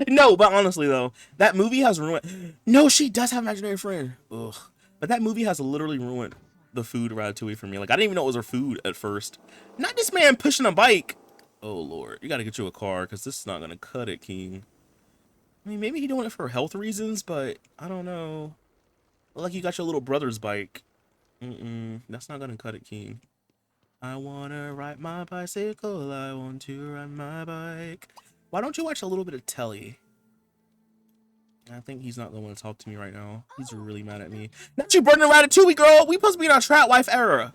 No, but honestly though, that movie has ruined. No, she does have an imaginary friend. Ugh. But that movie has literally ruined the food ratatouille for me. Like I didn't even know it was her food at first. Not this man pushing a bike. Oh lord, you gotta get you a car because this is not gonna cut it, King. I mean, maybe he doing it for health reasons, but I don't know. Like you got your little brother's bike. That's not gonna cut it, King. I wanna ride my bicycle. I want to ride my bike. Why don't you watch a little bit of telly? I think he's not the one to talk to me right now. He's really mad at me. Not you burning ratatouille, girl! We supposed to be in our trap wife era.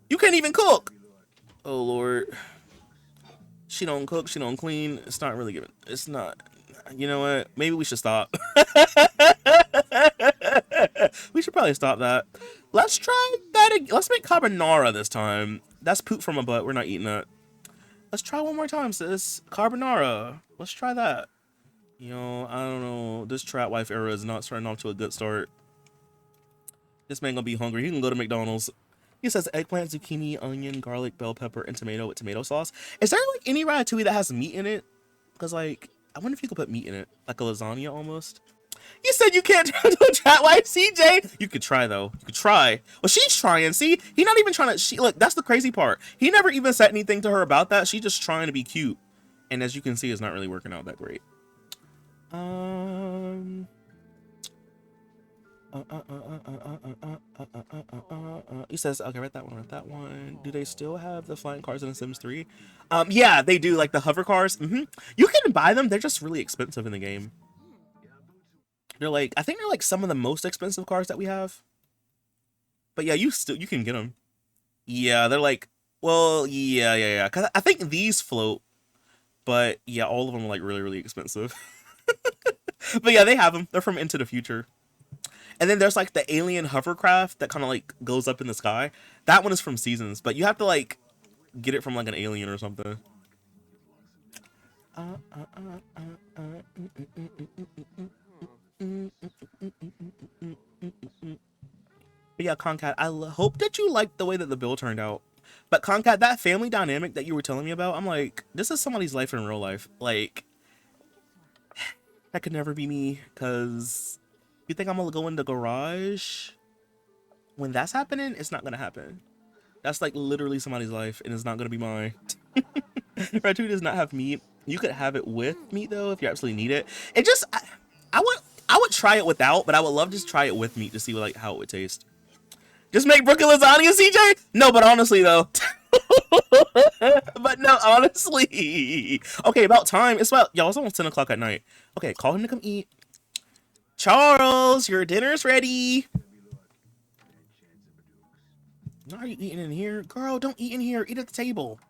You can't even cook! Oh, Lord. She don't cook, she don't clean. It's not really giving. It's not. You know what? Maybe we should stop. We should probably stop that. Let's try that again. Let's make carbonara this time. That's poop from a butt. We're not eating that. Let's try one more time, sis. Carbonara. Let's try that. You know, I don't know. This trap wife era is not starting off to a good start. This man gonna be hungry. He can go to McDonald's. He says eggplant, zucchini, onion, garlic, bell pepper, and tomato with tomato sauce. Is there like any ratatouille that has meat in it? Because like, I wonder if you could put meat in it, like a lasagna almost. You said you can't do a trap wife, CJ. You could try though. You could try. Well, she's trying. See, he's not even trying to. Look. That's the crazy part. He never even said anything to her about that. She's just trying to be cute, and as you can see, it's not really working out that great. He says, okay, write that one. Do they still have the flying cars in The Sims 3? Yeah, they do, like the hover cars. You can buy them. They're just really expensive in the game. They're like, I think they're like some of the most expensive cars that we have. But yeah, you can get them. Yeah, they're like, Well, yeah. Cause I think these float, but yeah, all of them are like really, really expensive. But yeah, they have them. They're from Into the Future. And then there's like the alien hovercraft that kind of like goes up in the sky. That one is from Seasons, but you have to like get it from like an alien or something. But yeah, Concat, hope that you liked the way that the bill turned out. But Concat, that family dynamic that you were telling me about, I'm like, this is somebody's life in real life. Like, that could never be me, because you think I'm gonna go in the garage? When that's happening, it's not gonna happen. That's like literally somebody's life, and it's not gonna be mine. Ratatouille does not have meat. You could have it with meat though, if you absolutely need it. It just, I would try it without, but I would love to just try it with meat to see like how it would taste. Just make Brooklyn lasagna, CJ? No, but honestly though. But no, honestly. Okay, about time. It's about, y'all, it's almost 10 o'clock at night. Okay, call him to come eat. Charles, your dinner's ready. No, are you eating in here? Girl, don't eat in here. Eat at the table.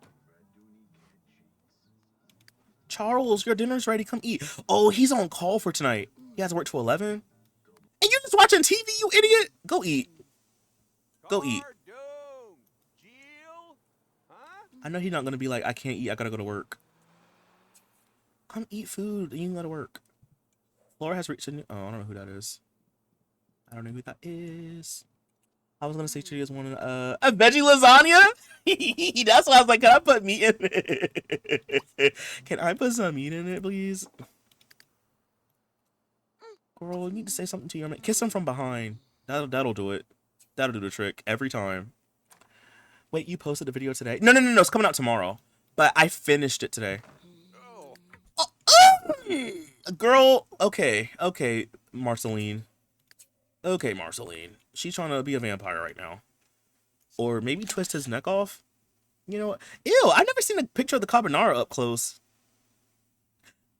Charles, your dinner's ready. Come eat. Oh, he's on call for tonight. He has to work till 11. And you're just watching TV, you idiot. Go eat. Go eat. I know he's not going to be like, I can't eat. I got to go to work. Come eat food. You can go to work. Laura has reached a new... Oh, I don't know who that is. I don't know who that is. I was going to say she is one a veggie lasagna? That's why I was like, can I put meat in it? Can I put some meat in it, please? Girl, you need to say something to your man. Kiss him from behind. That'll do it. That'll do the trick every time. Wait, you posted the video today? No. It's coming out tomorrow. But I finished it today. Girl, okay, Marceline. Okay, Marceline. She's trying to be a vampire right now. Or maybe twist his neck off. You know what? Ew, I've never seen a picture of the carbonara up close.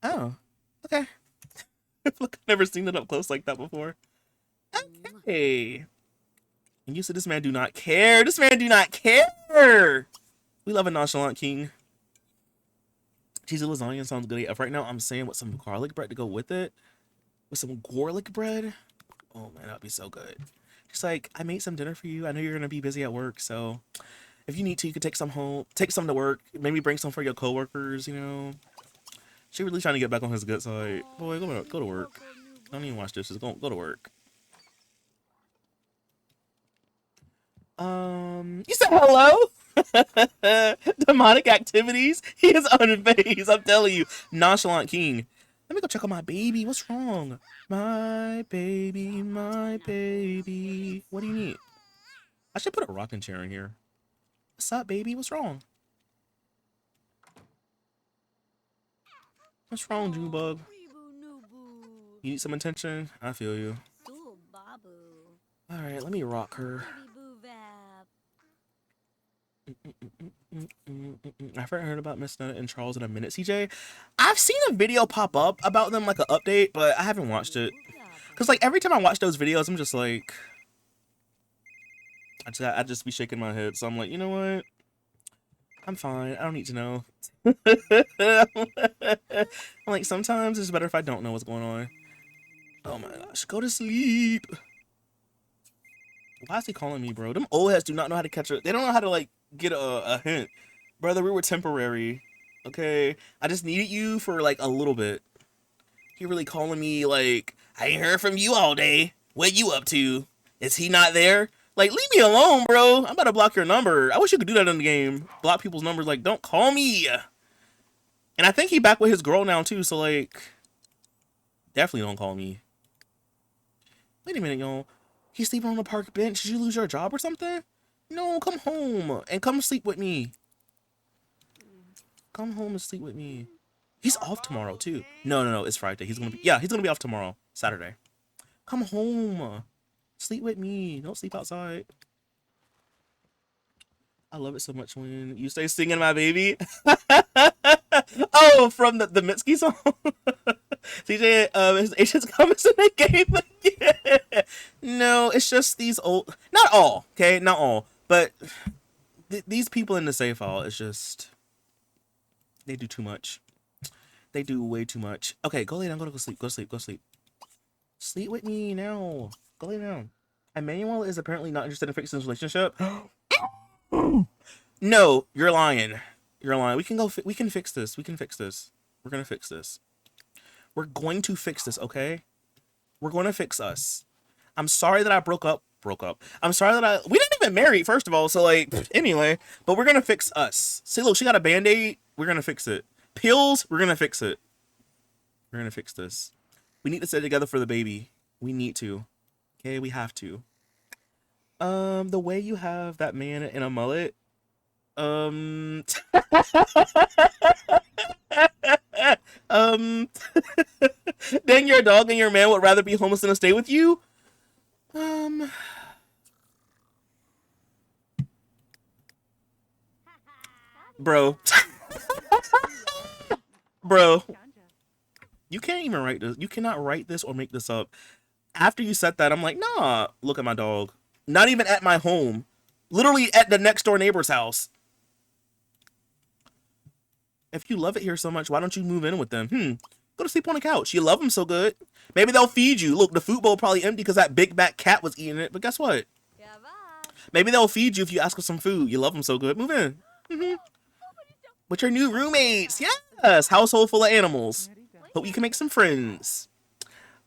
Oh, okay. Look, I've never seen it up close like that before. Okay. And you said this man do not care. This man do not care. We love a nonchalant king. Cheesy lasagna sounds good AF. Right now, I'm saying with some garlic bread to go with it. With some garlic bread. Oh, man, that'd be so good. Just like, I made some dinner for you. I know you're going to be busy at work, so if you need to, you could take some home. Take some to work. Maybe bring some for your coworkers, you know. She really trying to get back on his good side. Boy, go to work. Don't even wash dishes. Go to work. You said hello? Demonic activities? He is unfazed, I'm telling you. Nonchalant king. Let me go check on my baby. What's wrong? My baby, my baby. What do you need? I should put a rocking chair in here. What's up, baby? What's wrong? What's wrong, Junebug? You need some attention? I feel you. Alright, let me rock her. I haven't heard about Miss Nutta and Charles in a minute, CJ. I've seen a video pop up about them, like an update, but I haven't watched it. Because, like, every time I watch those videos, I'm just like... I just be shaking my head. So I'm like, you know what? I'm fine. I don't need to know. I'm like, sometimes it's better if I don't know what's going on. Oh my gosh. Go to sleep. Why is he calling me, bro? Them old heads do not know how to catch it. They don't know how to, like, get a hint. Brother, we were temporary. Okay? I just needed you for, like, a little bit. He really calling me, like, I ain't heard from you all day. What you up to? Is he not there? Like, leave me alone, bro. I'm about to block your number. I wish you could do that in the game. Block people's numbers. Like, don't call me. And I think he back with his girl now, too. So, like, definitely don't call me. Wait a minute, y'all. He's sleeping on the park bench. Did you lose your job or something? No, come home. And come sleep with me. Come home and sleep with me. He's off tomorrow, too. No. It's Friday. He's going to be off tomorrow. Saturday. Come home. Sleep with me. Don't sleep outside. I love it so much when you stay singing my baby. Oh, from the Mitski song. CJ, his agent's comments in the game again. No, it's just these old. Not all, okay, not all, but these people in the save file is just, they do too much. They do way too much. Okay, go lay down. Go to sleep. Go sleep. Go sleep. Sleep with me now. Go lay down. Emmanuel is apparently not interested in fixing his relationship. No, you're lying. You're lying. We can go. We can fix this. We can fix this. We're gonna fix this. We're going to fix this. Okay. We're going to fix us. I'm sorry that I broke up. I'm sorry that we didn't even marry, first of all. So like, anyway, but we're gonna fix us. See, look, she got a band-aid. We're gonna fix it. Pills. We're gonna fix it. We're gonna fix this. We need to stay together for the baby. We need to. Okay, we have to. The way you have that man in a mullet. Um, then your dog and your man would rather be homeless than to stay with you? Bro. Bro. You can't even write this. You cannot write this or make this up. After you said that, I'm like, nah, look at my dog. Not even at my home. Literally at the next door neighbor's house. If you love it here so much, why don't you move in with them? Go to sleep on the couch. You love them so good. Maybe they'll feed you. Look, the food bowl probably empty because that big back cat was eating it. But guess what? Maybe they'll feed you if you ask for some food. You love them so good. Move in. With your new roommates. Yes. Household full of animals. Hope you can make some friends.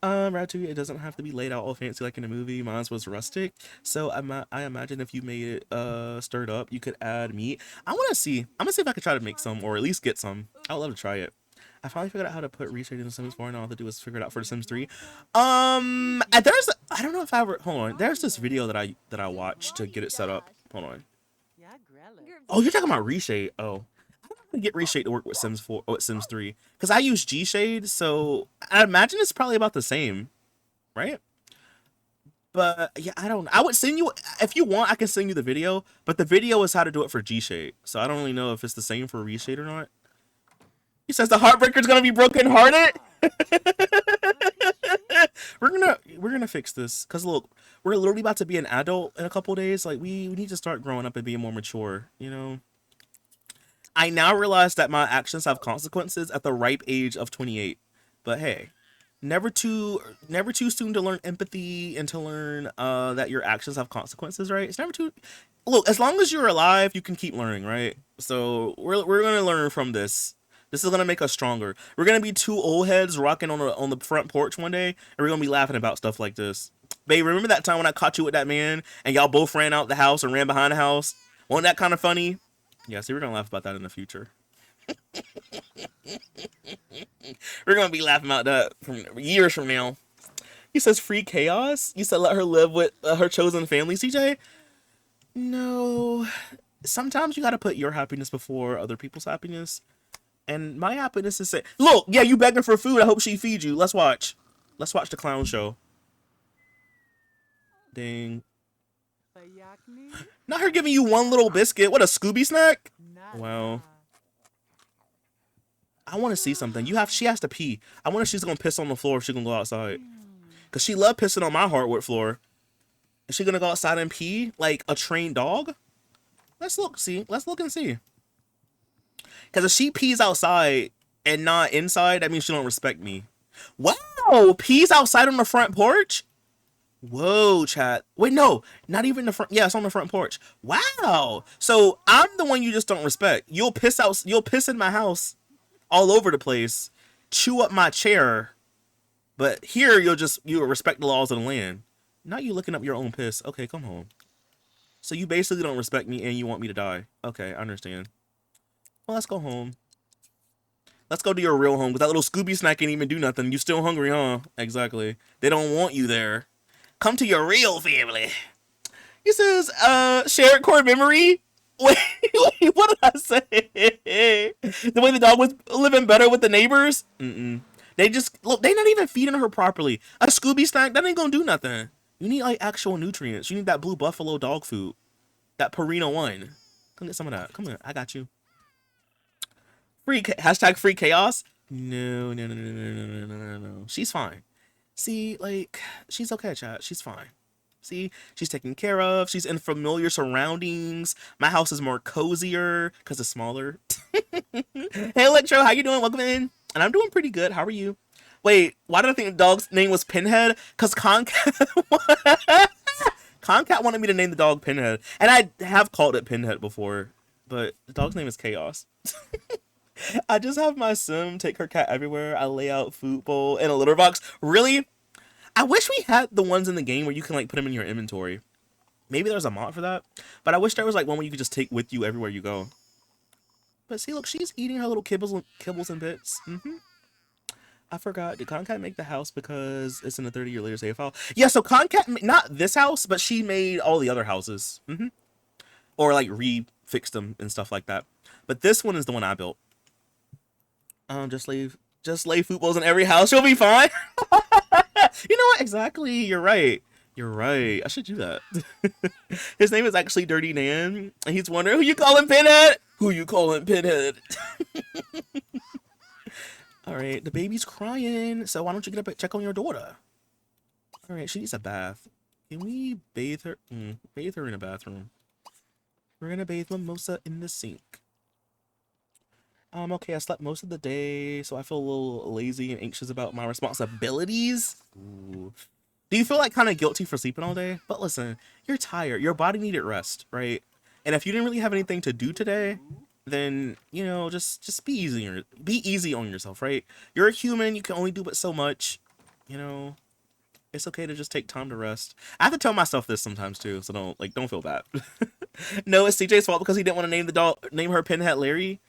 Ratatouille, it doesn't have to be laid out all fancy like in the movie. Mine was rustic. So I imagine if you made it stirred up, you could add meat. I'm gonna see if I could try to make some or at least get some. I would love to try it. I finally figured out how to put reshade in The Sims 4 and all I have to do is figure it out for The Sims 3. I don't know if I ever, hold on. There's this video that I watched to get it set up. Hold on. Oh, you're talking about reshade. Oh. I don't get reshade to work with Sims 4 or with Sims 3 because I use G-Shade, so I imagine it's probably about the same, right? But yeah, I would send you, if you want, I can send you the video, but the video is how to do it for G-Shade, so I don't really know if it's the same for reshade or not. He says the heartbreaker's gonna be broken hearted. we're gonna fix this because look, we're literally about to be an adult in a couple days. Like we need to start growing up and being more mature, you know. I now realize that my actions have consequences at the ripe age of 28. But hey, never too soon to learn empathy and to learn that your actions have consequences, right? It's never too, look, as long as you're alive, you can keep learning, right? So we're gonna learn from this. This is gonna make us stronger. We're gonna be two old heads rocking on the front porch one day, and we're gonna be laughing about stuff like this. Babe, remember that time when I caught you with that man and y'all both ran out the house and ran behind the house? Wasn't that kind of funny? Yeah, see, we're gonna laugh about that in the future. We're gonna be laughing about that from years from now. He says free chaos. You said let her live with her chosen family, CJ. No, sometimes you gotta put your happiness before other people's happiness. And my happiness is say, look, yeah, you begging for food. I hope she feeds you. Let's watch the clown show. Ding. Not her giving you one little biscuit. What, a Scooby snack? Wow. I want to see something. She has to pee. I wonder if she's gonna piss on the floor if she's gonna go outside. Cause she loved pissing on my hardwood floor. Is she gonna go outside and pee like a trained dog? Let's look and see. Cause if she pees outside and not inside, that means she don't respect me. Wow, pees outside on the front porch? Whoa, chat. Wait, no, not even the front. Yeah, it's on the front porch. Wow. So I'm the one you just don't respect. You'll piss in my house all over the place, chew up my chair. But here you'll respect the laws of the land. Not you looking up your own piss. Okay, come home. So you basically don't respect me and you want me to die. Okay, I understand. Well, let's go home. Let's go to your real home, because that little Scooby snack ain't even do nothing. You still hungry, huh? Exactly. They don't want you there. Come to your real family. He says, shared core memory? Wait, what did I say? The way the dog was living better with the neighbors? They just, look, they not even feeding her properly. A Scooby snack, that ain't gonna do nothing. You need, like, actual nutrients. You need that Blue Buffalo dog food. That Purina One. Come get some of that. Come here, I got you. Hashtag free chaos? No. She's fine. See, like, she's okay, chat. She's fine. See, she's taken care of. She's in familiar surroundings. My house is more cozier because it's smaller. Hey, Electro, how you doing? Welcome in. And I'm doing pretty good. How are you? Wait, why did I think the dog's name was Pinhead? Because Concat wanted me to name the dog Pinhead. And I have called it Pinhead before, but the dog's name is Chaos. I just have my sim take her cat everywhere. I lay out food bowl and a litter box. Really? I wish we had the ones in the game where you can like put them in your inventory. Maybe there's a mod for that. But I wish there was like one where you could just take with you everywhere you go. But see, look, she's eating her little kibbles and bits. I forgot. Did Concat make the house because it's in a 30-year later save file? Yeah, so Concat, not this house, but she made all the other houses. Or like refixed them and stuff like that. But this one is the one I built. Just lay food bowls in every house. You'll be fine. You know what? Exactly. You're right. You're right. I should do that. His name is actually Dirty Nan. And he's wondering who you calling Pinhead? Who you calling Pinhead? All right. The baby's crying. So why don't you get up and check on your daughter? All right. She needs a bath. Can we bathe her? Bathe her in a bathroom. We're going to bathe Mimosa in the sink. Okay, I slept most of the day, so I feel a little lazy and anxious about my responsibilities. Ooh. Do you feel like kind of guilty for sleeping all day? But listen, you're tired. Your body needed rest, right? And if you didn't really have anything to do today, then, you know, just be easy on yourself, right? You're a human. You can only do but so much. You know, it's okay to just take time to rest. I have to tell myself this sometimes too, so don't feel bad. No, it's CJ's fault because he didn't want to name her Pinhead Larry.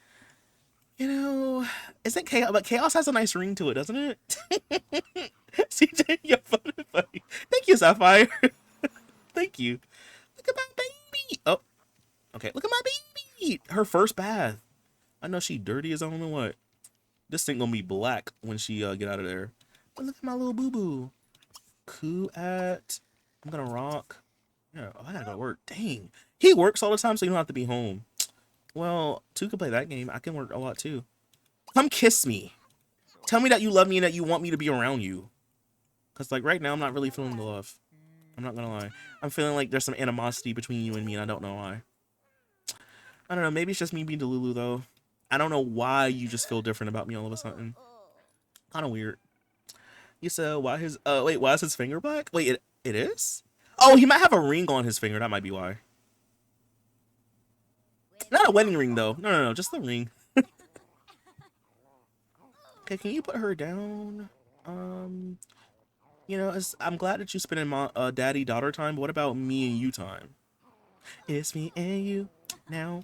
You know, isn't Chaos? But Chaos has a nice ring to it, doesn't it? CJ, you're funny. Thank you, Sapphire. Thank you. Look at my baby. Oh, okay. Look at my baby. Her first bath. I know she dirty as I don't know what. This thing gonna be black when she get out of there. But look at my little boo boo. Cool at. I'm gonna rock. Yeah. Oh, I gotta go to work. Dang. He works all the time, so you don't have to be home. Well, two can play that game. I can work a lot too. Come kiss me. Tell me that you love me and that you want me to be around you. Because like right now, I'm not really feeling the love. I'm not gonna lie. I'm feeling like there's some animosity between you and me and I don't know why. I don't know. Maybe it's just me being Delulu though. I don't know why you just feel different about me all of a sudden. Kind of weird. You said why his wait, why is his finger black? Wait, it is? Oh, he might have a ring on his finger. That might be why. Not a wedding ring, though. No, just the ring. Okay, can you put her down? You know, I'm glad that you spending my daddy-daughter time, but what about me and you time? It's me and you now.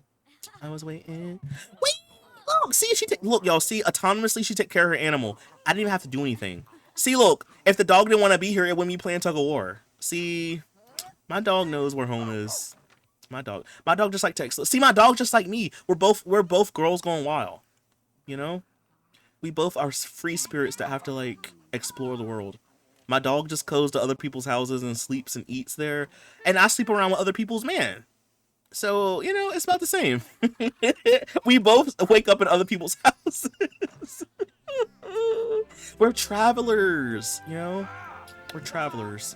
I was waiting. Wait! Look, see, look, y'all, see, autonomously she took care of her animal. I didn't even have to do anything. See, look, if the dog didn't want to be here, it wouldn't be playing tug of war. See, my dog knows where home is. My dog just like Texas. See, my dog just like me. We're both girls going wild. You know, we both are free spirits that have to like explore the world. My dog just goes to other people's houses and sleeps and eats there, and I sleep around with other people's man. So you know, it's about the same. We both wake up in other people's houses. We're travelers, you know. We're travelers.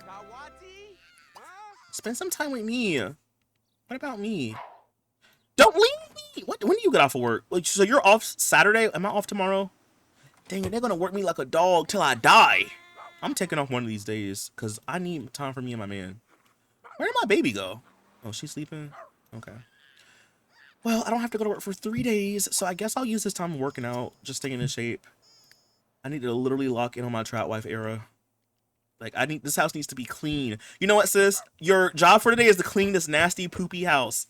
Spend some time with me. What about me? Don't leave me! What? When do you get off of work? Like, so you're off Saturday? Am I off tomorrow? Dang it, they're gonna work me like a dog till I die. I'm taking off one of these days because I need time for me and my man. Where did my baby go? Oh, she's sleeping? Okay. Well, I don't have to go to work for 3 days, so I guess I'll use this time working out, just staying in shape. I need to literally lock in on my trap wife era. Like, this house needs to be clean. You know what, sis? Your job for today is to clean this nasty, poopy house.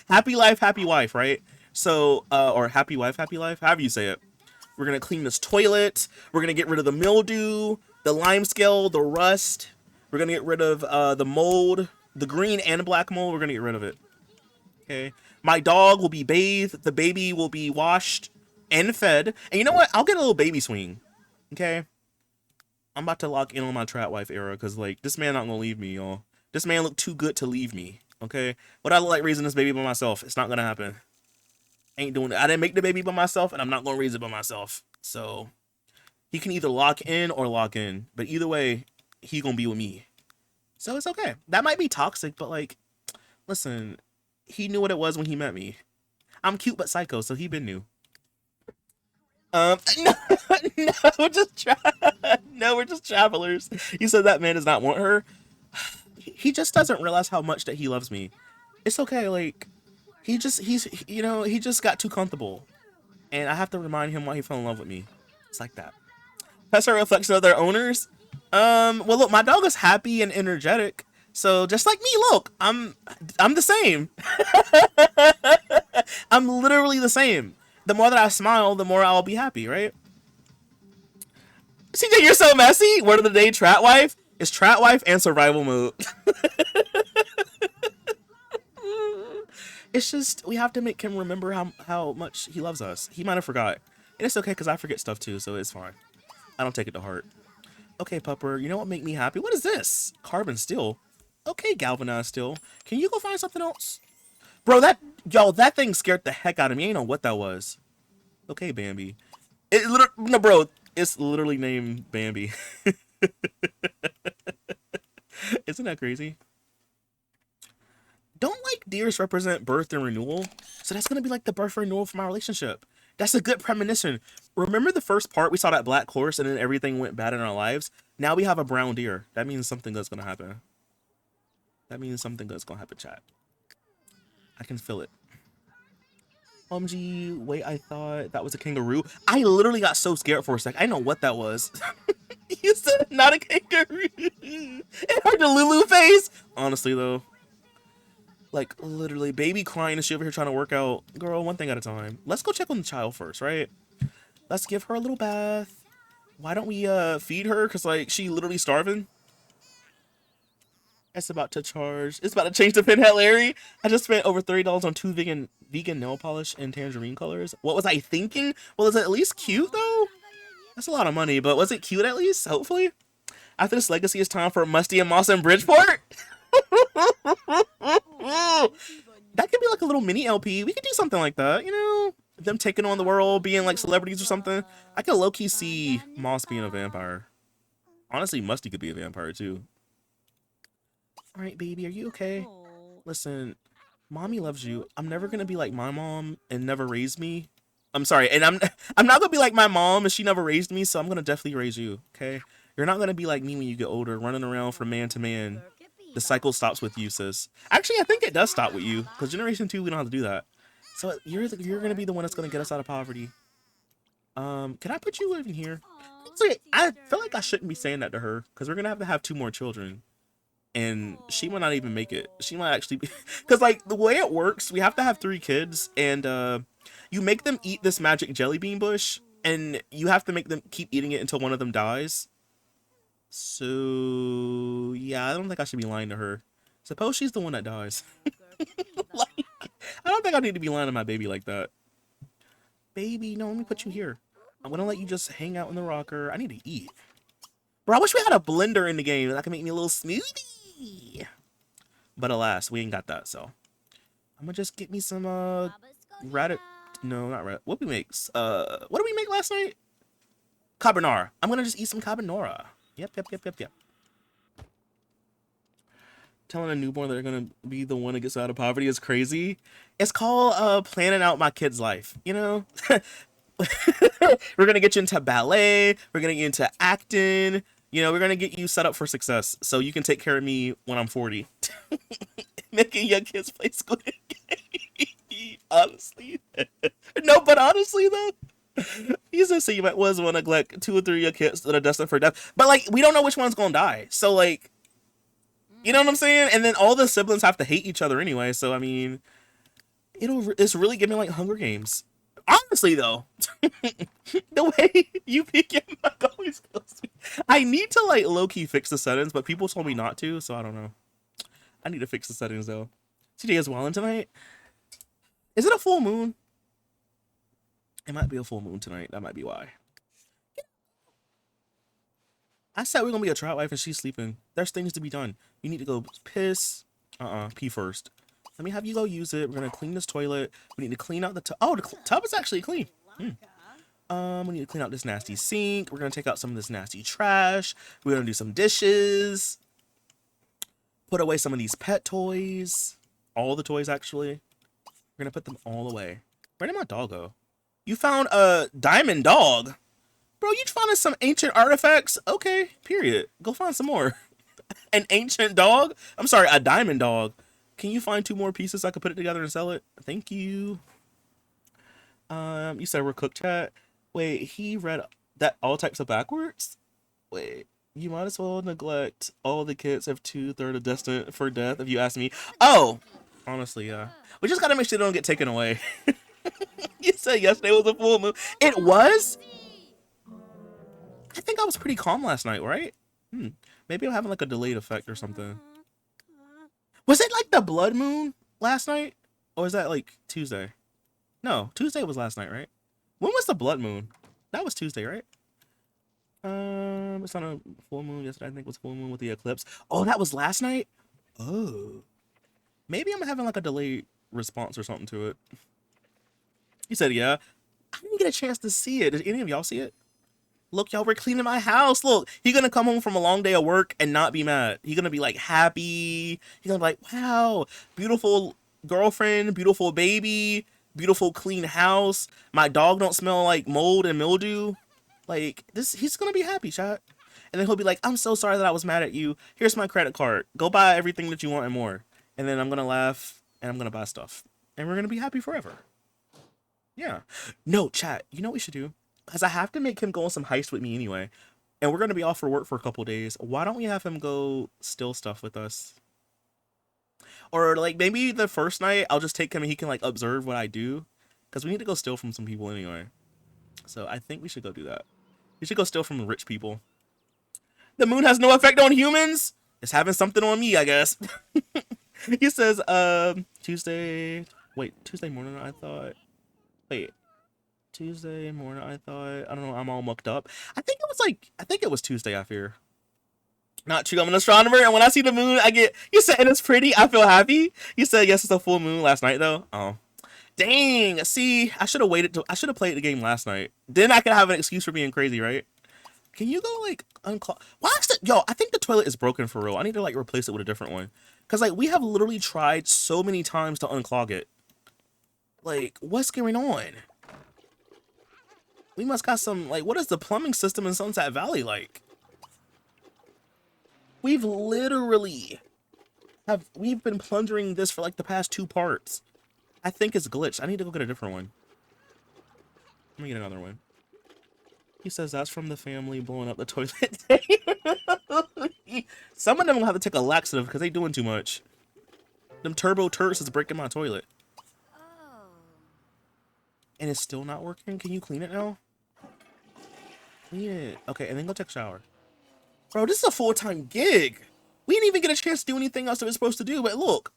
Happy life, happy wife, right? So, or happy wife, happy life, however you say it. We're going to clean this toilet. We're going to get rid of the mildew, the lime scale, the rust. We're going to get rid of the mold, the green and black mold. We're going to get rid of it. Okay. My dog will be bathed. The baby will be washed and fed. And you know what? I'll get a little baby swing. Okay. I'm about to lock in on my trap wife era because, like, this man not gonna leave me, y'all. This man look too good to leave me, okay? Would I look like raising this baby by myself? It's not gonna happen. Ain't doing it. I didn't make the baby by myself, and I'm not gonna raise it by myself. So, he can either lock in or lock in. But either way, he gonna be with me. So it's okay. That might be toxic, but like, listen, he knew what it was when he met me. I'm cute but psycho, so he been new. No, no, no, we're just travelers. You said that man does not want her. He just doesn't realize how much that he loves me. It's okay, like, he just got too comfortable. And I have to remind him why he fell in love with me. It's like that. Pets are a reflection of their owners. Well, look, my dog is happy and energetic. So just like me, look, I'm the same. I'm literally the same. The more that I smile, the more I'll be happy, right? CJ, you're so messy. Word of the day, Trat Wife. It's Trat Wife and survival mode. It's just, we have to make him remember how much he loves us. He might have forgot. And it's okay, because I forget stuff too, so it's fine. I don't take it to heart. Okay, Pupper, you know what make me happy? What is this? Carbon steel. Okay, galvanized steel. Can you go find something else? Bro, that thing scared the heck out of me. I didn't know what that was. Okay, Bambi. No, bro, it's literally named Bambi. Isn't that crazy? Don't like deers represent birth and renewal? So that's gonna be like the birth and renewal for my relationship. That's a good premonition. Remember the first part we saw that black horse and then everything went bad in our lives? Now we have a brown deer. That means something good's gonna happen. That means something good's gonna happen, chat. I can feel it. OMG, wait, I thought that was a kangaroo. I literally got so scared for a sec. I didn't know what that was. You said not a kangaroo. It heard the Lulu face. Honestly, though. Like, literally, baby crying and she over here trying to work out. Girl, one thing at a time. Let's go check on the child first, right? Let's give her a little bath. Why don't we feed her? Because, like, she literally starving. It's about to charge. It's about to change the pinhead, Larry. I just spent over $30 on 2 vegan nail polish and tangerine colors. What was I thinking? Well, is it at least cute, though? That's a lot of money, but was it cute at least? Hopefully. After this legacy, it's time for Musty and Moss in Bridgeport. That could be like a little mini LP. We could do something like that, you know? Them taking on the world, being like celebrities or something. I could low-key see Moss being a vampire. Honestly, Musty could be a vampire too. Alright, baby, are you okay? Listen, mommy loves you. I'm never gonna be like my mom and never raise me. I'm sorry, and I'm not gonna be like my mom and she never raised me, so I'm gonna definitely raise you, okay? You're not gonna be like me when you get older, running around from man to man. The cycle stops with you, sis. Actually, I think it does stop with you, because Generation 2, we don't have to do that. So you're gonna be the one that's gonna get us out of poverty. Can I put you in here? Honestly, I feel like I shouldn't be saying that to her, because we're gonna have 2 more children. And she might not even make it. She might actually be, because like the way it works, we have to have 3 kids, and you make them eat this magic jelly bean bush, and you have to make them keep eating it until one of them dies. So yeah, I don't think I should be lying to her. Suppose she's the one that dies. Like, I don't think I need to be lying to my baby like that. Baby, no, let me put you here. I'm gonna let you just hang out in the rocker. I need to eat. Bro, I wish we had a blender in the game that could make me a little smoothie. But alas, we ain't got that, so I'm gonna just get me some rabbit. No, not rabbit. What we make? What did we make last night? Carbonara. I'm gonna just eat some carbonara. Yep. Telling a newborn that they're gonna be the one that gets out of poverty is crazy. It's called planning out my kid's life, you know? We're gonna get you into ballet, we're gonna get you into acting, you know, we're gonna get you set up for success so you can take care of me when I'm 40. Making young kids play Squid Game. Honestly. No, but honestly though. You just say you might was want to neglect 2 or 3 of your kids that are destined for death. But like, we don't know which one's gonna die. So like, you know what I'm saying? And then all the siblings have to hate each other anyway. So I mean, it's really giving like Hunger Games. Honestly though, the way you pick your mic always kills me. I need to like low-key fix the settings, but people told me not to, so I don't know. I need to fix the settings though. CJ is wilding tonight. Is it a full moon? It might be a full moon tonight. That might be why. I said we're gonna be a Trout Wife and she's sleeping. There's things to be done. You need to go piss. Pee first. Let me have you go use it. We're gonna clean this toilet. We need to clean out the tub. Oh, the tub is actually clean. We need to clean out this nasty sink. We're gonna take out some of this nasty trash. We're gonna do some dishes. Put away some of these pet toys. All the toys, actually. We're gonna put them all away. Where did my dog go? You found a diamond dog? Bro, you found some ancient artifacts? Okay, period. Go find some more. An ancient dog? I'm sorry, a diamond dog. Can you find 2 more pieces so I can put it together and sell it? Thank you. You said we're cooked, chat. Wait, he read that all types of backwards? Wait, you might as well neglect all the kids if 2/3 are destined for death, if you ask me. Oh! Honestly, yeah. We just gotta make sure they don't get taken away. You said yesterday was a full moon. It was? I think I was pretty calm last night, right? Maybe I'm having like a delayed effect or something. Was it like the blood moon last night? Or was that like Tuesday? No, Tuesday was last night, right? When was the blood moon? That was Tuesday, right? It's on a full moon. Yesterday, I think was full moon with the eclipse. Oh, that was last night? Oh. Maybe I'm having like a delayed response or something to it. He said, yeah. I didn't get a chance to see it. Did any of y'all see it? Look, y'all, we're cleaning my house. Look, he's gonna come home from a long day of work and not be mad. He's gonna be like happy. He's gonna be like, wow, beautiful girlfriend, beautiful baby, beautiful clean house. My dog don't smell like mold and mildew. Like this, he's gonna be happy, chat. And then he'll be like, I'm so sorry that I was mad at you. Here's my credit card. Go buy everything that you want and more. And then I'm gonna laugh and I'm gonna buy stuff. And we're gonna be happy forever. Yeah. No, chat, you know what we should do? Because I have to make him go on some heist with me anyway. And we're going to be off for work for a couple days. Why don't we have him go steal stuff with us? Or like maybe the first night I'll just take him and he can like observe what I do. Because we need to go steal from some people anyway. So I think we should go do that. We should go steal from rich people. The moon has no effect on humans? It's having something on me, I guess. He says, Tuesday. Wait, Tuesday morning, I thought. Wait. Tuesday morning, I thought. I don't know, I'm all mucked up. I think it was Tuesday, I fear. Not true, I'm an astronomer, and when I see the moon, you said, and it's pretty, I feel happy. You said, yes, it's a full moon last night, though. Oh. Dang, see, I should have played the game last night. Then I could have an excuse for being crazy, right? Can you go, like, unclog? Why is yo, I think the toilet is broken for real. I need to, like, replace it with a different one. Because, like, we have literally tried so many times to unclog it. Like, what's going on? We must got some, like, what is the plumbing system in Sunset Valley like? We've been plundering this for, like, the past 2 parts. I think it's glitched. I need to go get a different one. Let me get another one. He says that's from the family blowing up the toilet. Some of them will have to take a laxative because they doing too much. Them Turbo Turks is breaking my toilet. And it's still not working? Can you clean it now? Clean it. Okay, and then go take a shower. Bro, this is a full-time gig. We didn't even get a chance to do anything else that we're supposed to do, but look.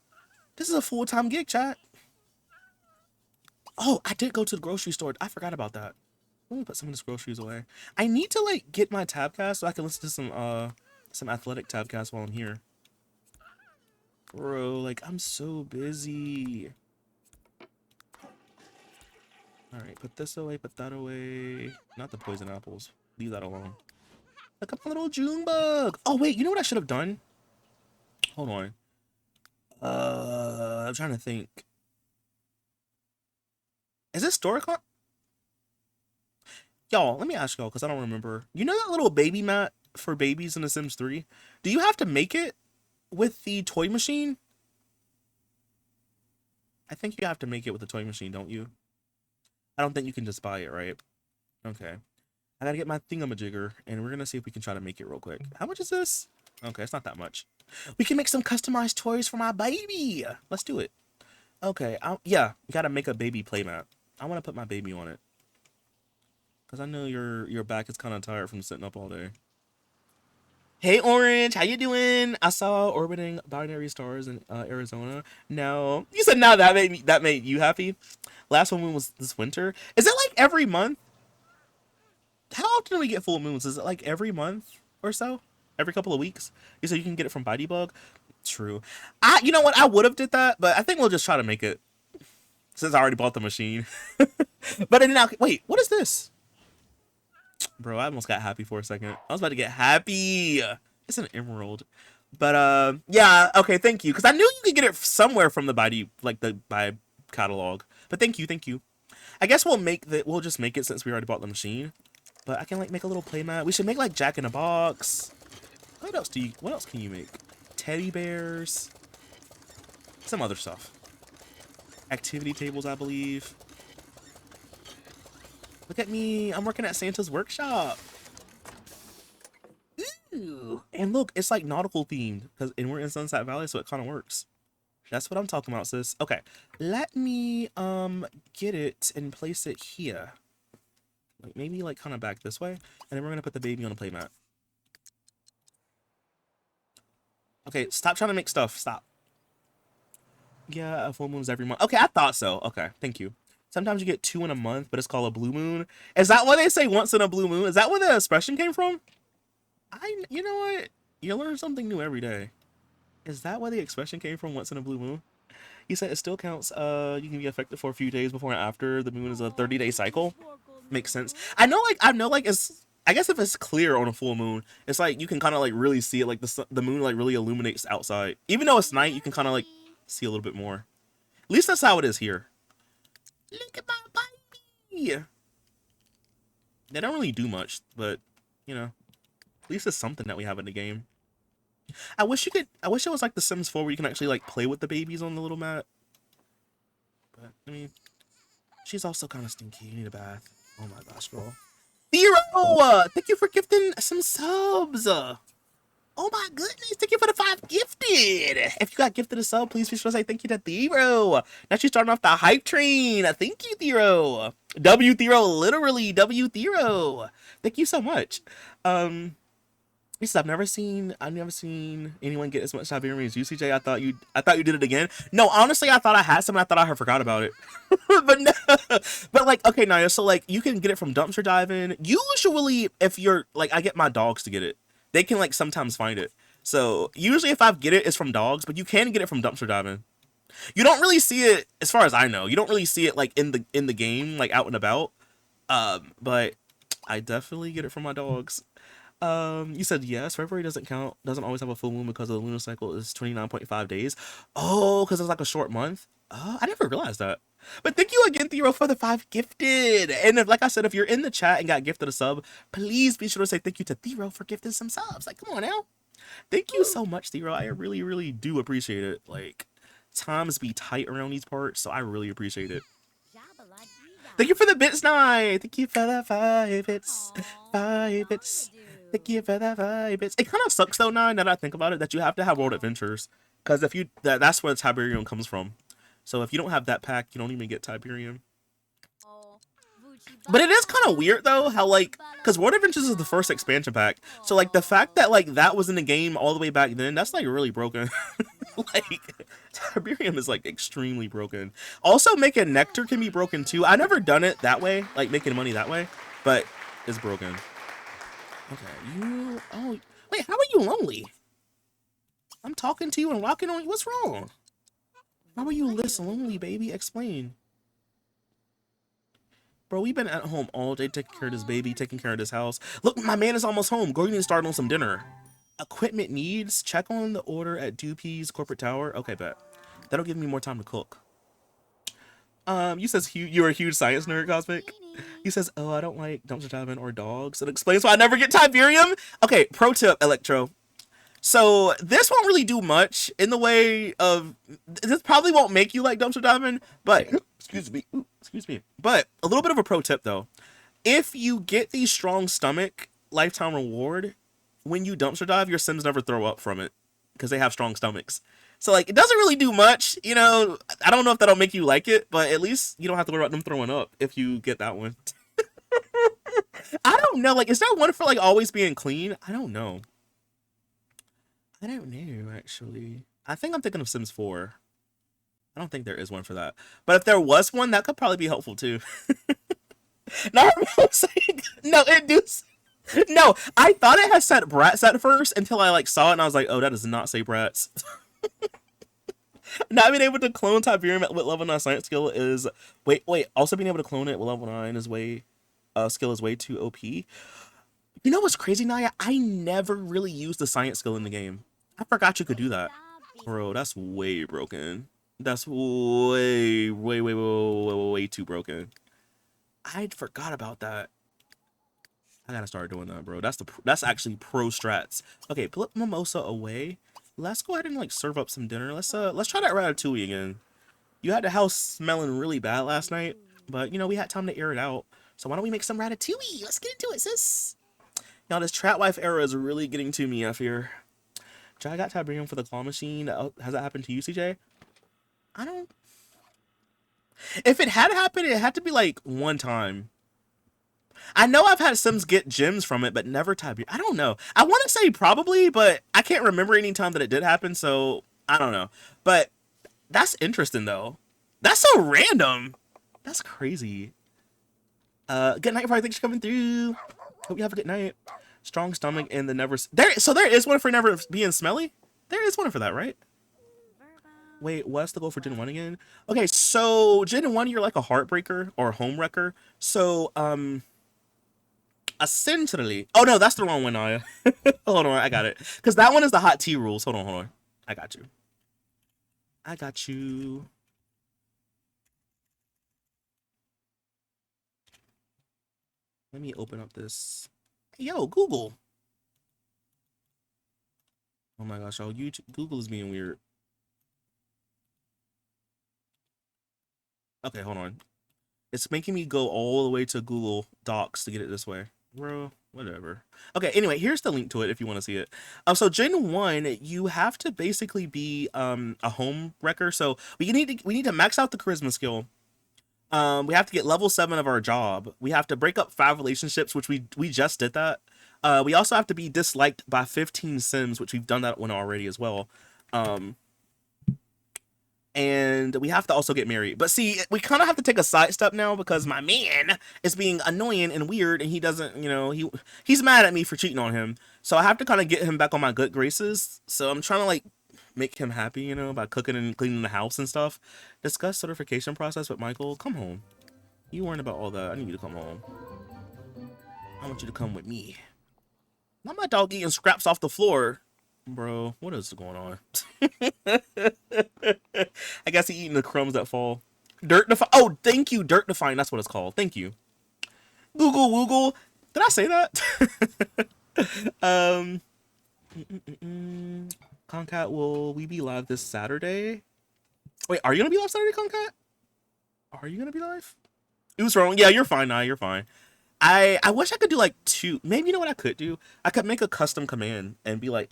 This is a full-time gig, chat. Oh, I did go to the grocery store. I forgot about that. Let me put some of these groceries away. I need to, like, get my Tabcast so I can listen to some athletic Tabcast while I'm here. Bro, like, I'm so busy. Alright, put this away, put that away. Not the poison apples. Leave that alone. Look at my little June bug. Oh, wait, you know what I should have done? Hold on. I'm trying to think. Is this Storicon? Y'all, let me ask y'all, because I don't remember. You know that little baby mat for babies in The Sims 3? Do you have to make it with the toy machine? I think you have to make it with the toy machine, don't you? I don't think you can just buy it, right? Okay. I gotta get my thingamajigger, and we're gonna see if we can try to make it real quick. How much is this? Okay, it's not that much. We can make some customized toys for my baby! Let's do it. Okay, yeah, we gotta make a baby playmat. I wanna put my baby on it. Because I know your back is kind of tired from sitting up all day. Hey, Orange, how you doing? I saw orbiting binary stars in Arizona. No. You said no, that made you happy? Last one was this winter. Is it like every month? How often do we get full moons? Is it like every month or so? Every couple of weeks? You said you can get it from Bitybug? True. You know what? I would have did that, but I think we'll just try to make it. Since I already bought the machine. But then now, wait, what is this? Bro, I almost got happy for a second. I was about to get happy. It's an emerald. But yeah, okay, thank you. Because I knew you could get it somewhere from the buy catalog. But thank you, thank you. I guess we'll just make it since we already bought the machine. But I can like make a little playmat. We should make like Jack in a Box. What else can you make? Teddy bears. Some other stuff. Activity tables, I believe. Look at me. I'm working at Santa's workshop. Ooh. And look, it's like nautical themed and we're in Sunset Valley, so it kind of works. That's what I'm talking about, sis. Okay. Let me get it and place it here. Like maybe like kind of back this way, and then we're going to put the baby on a playmat. Okay, stop trying to make stuff. Stop. Yeah, a full moon's every month. Okay, I thought so. Okay, thank you. Sometimes you get 2 in a month, but it's called a blue moon. Is that why they say once in a blue moon? Is that where the expression came from? You know what? You learn something new every day. Is that where the expression came from, once in a blue moon? He said it still counts. You can be affected for a few days before and after. The moon is a 30-day cycle. Makes sense. I know like it's, I guess if it's clear on a full moon, it's like you can kind of like really see it, like the moon like really illuminates outside. Even though it's night, you can kind of like see a little bit more. At least that's how it is here. Look at my baby. They don't really do much, but you know, at least it's something that we have in the game. I wish it was like The Sims 4 where you can actually like play with the babies on the little mat. But I mean, she's also kind of stinky. You need a bath. Oh my gosh, girl. Theo, thank you for gifting some subs. Oh my goodness, thank you for the 5 gifted. If you got gifted a sub, please be sure to say thank you to Theo. Now she's starting off the hype train. Thank you, Theo. W Theo, literally W Theo. Thank you so much. I've never seen anyone get as much Tiberium as you, CJ. I thought you did it again. No, honestly, I thought I had some. I thought I had forgot about it. But no, but like, okay, Naya. So like, you can get it from dumpster diving. Usually, if you're like, I get my dogs to get it. They can like sometimes find it. So usually, if I get it, it's from dogs. But you can get it from dumpster diving. You don't really see it, as far as I know. You don't really see it like in the game, like out and about. But I definitely get it from my dogs. You said yes. February doesn't always have a full moon because the lunar cycle is 29.5 days. Oh, because it's like a short month. I never realized that. But thank you again, Theo, for the 5 gifted. And if, like I said, if you're in the chat and got gifted a sub, please be sure to say thank you to Theo for gifting some subs. Like, come on now. Thank you so much, Theo. I really, really do appreciate it. Like, times be tight around these parts, so I really appreciate it. Thank you for the bits, Nye. Thank you for the 5 bits. 5 bits. Thank you for the 5 bits. It kind of sucks though, Nine, that I think about it, that you have to have World Adventures, because if you that's where Tiberium comes from. So if you don't have that pack, you don't even get Tiberium. But it is kind of weird though, how like, because World Adventures is the first expansion pack, so like the fact that like that was in the game all the way back then, that's like really broken. Like, Tiberium is like extremely broken. Also, making nectar can be broken too. I never done it that way, like making money that way, but it's broken. Okay, oh, wait, how are you lonely? I'm talking to you and walking on you. What's wrong? How are you this lonely, baby? Explain. Bro, we've been at home all day taking care of this baby, taking care of this house. Look, my man is almost home. Go, you need to start on some dinner. Equipment needs. Check on the order at Doopy's Corporate Tower. Okay, bet. That'll give me more time to cook. You says you're a huge science nerd, Cosmic. He says, oh, I don't like dumpster diving or dogs. It explains why I never get Tiberium. Okay, pro tip, Electro. So this won't really do much in the way of, this probably won't make you like dumpster diving, but excuse me. But a little bit of a pro tip though. If you get the strong stomach lifetime reward, when you dumpster dive, your Sims never throw up from it because they have strong stomachs. So like, it doesn't really do much, you know. I don't know if that'll make you like it, but at least you don't have to worry about them throwing up if you get that one. I don't know, like, is there one for like always being clean? I don't know, actually. I think I'm thinking of Sims 4. I don't think there is one for that, but if there was one, that could probably be helpful too. No, I'm saying, no, it do. No, I thought it had said Bratz at first until I like saw it and I was like, oh, that does not say Bratz. Not being able to clone Tiberium with level 9 science skill is wait. Also being able to clone it with level 9 is skill is way too OP. You know what's crazy, Naya? I never really used the science skill in the game. I forgot you could do that. Bro, that's way broken. That's way too broken. I forgot about that. I gotta start doing that, bro. That's actually pro strats. Okay, put mimosa away. Let's go ahead and like serve up some dinner. Let's try that ratatouille again. You had the house smelling really bad last night, but you know we had time to air it out. So why don't we make some ratatouille? Let's get into it, sis. Now this trap wife era is really getting to me, I fear. I got Tiberium for the claw machine. Has that happened to you, CJ? I don't. If it had happened, it had to be like one time. I know I've had Sims get gems from it, but never Tiberium. I don't know. I want to say probably, but I can't remember any time that it did happen, so I don't know. But that's interesting though. That's so random. That's crazy. Good night, everybody. Thanks for coming through. Hope you have a good night. Strong stomach and the never. So there is one for never being smelly. There is one for that, right? Wait, what's the goal for Gen 1 again? Okay, so Gen 1, you're like a heartbreaker or home wrecker. So, essentially. Oh no, that's the wrong one, Naya. Hold on, I got it. Because that one is the hot tea rules. Hold on. I got you. Let me open up this. Yo, Google. Oh my gosh, y'all, Google is being weird. Okay, hold on. It's making me go all the way to Google Docs to get it this way. Bro, whatever. Okay, anyway, here's the link to it if you want to see it. So Gen 1, you have to basically be a home wrecker. So we need to max out the charisma skill. We have to get level 7 of our job. We have to break up 5 relationships, which we just did that. We also have to be disliked by 15 Sims, which we've done that one already as well. And we have to also get married. But see, we kind of have to take a sidestep now because my man is being annoying and weird, and he doesn't, you know, he's mad at me for cheating on him. So I have to kind of get him back on my good graces. So I'm trying to like make him happy, you know, by cooking and cleaning the house and stuff. Discuss certification process with Michael. Come home. You weren't about all that. I need you to come home. I want you to come with me. Not my dog eating scraps off the floor. Bro, what is going on? I guess he eating the crumbs that fall. Dirt Define. Oh, thank you, Dirt Define. That's what it's called. Thank you. Google Woogle. Did I say that? Concat, will we be live this Saturday? Wait, are you gonna be live Saturday, Concat? Are you gonna be live? It was wrong. Yeah, you're fine, now. You're fine. I wish I could do like 2. Maybe you know what I could do? I could make a custom command and be like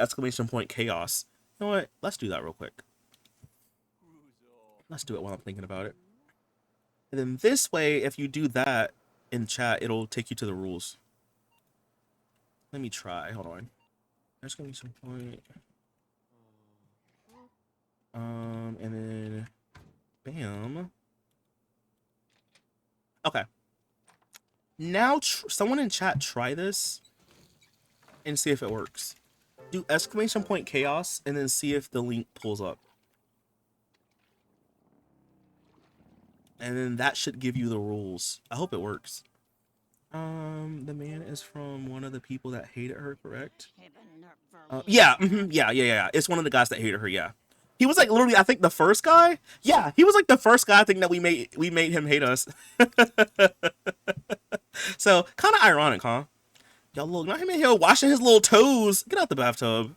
!chaos. You know what? Let's do that real quick. Let's do it while I'm thinking about it. And then this way, if you do that in chat, it'll take you to the rules. Let me try. Hold on. There's gonna be some point. And then bam. Okay. Now, someone in chat try this and see if it works. Do !chaos and then see if the link pulls up. And then that should give you the rules. I hope it works. The man is from one of the people that hated her, correct? Yeah, yeah. It's one of the guys that hated her, yeah. He was like literally, I think the first guy. Yeah, he was like the first guy I think that we made him hate us. So kind of ironic, huh? Y'all look, not him in here washing his little toes. Get out the bathtub.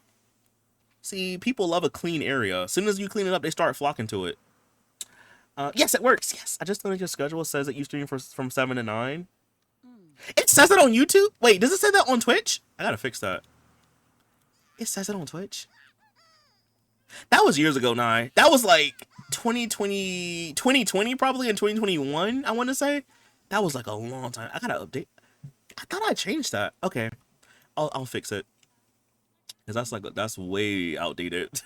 See, people love a clean area. As soon as you clean it up, they start flocking to it. Yes, it works. Yes, I just looked at your schedule. It says that you stream from 7 to 9. It says it on YouTube. Wait, does it say that on Twitch? I gotta fix that. It says it on Twitch. That was years ago, Nye. That was like 2020 probably, in 2021, I want to say. That was like a long time. I gotta update. I thought I changed that. Okay, I'll fix it. Because that's way outdated.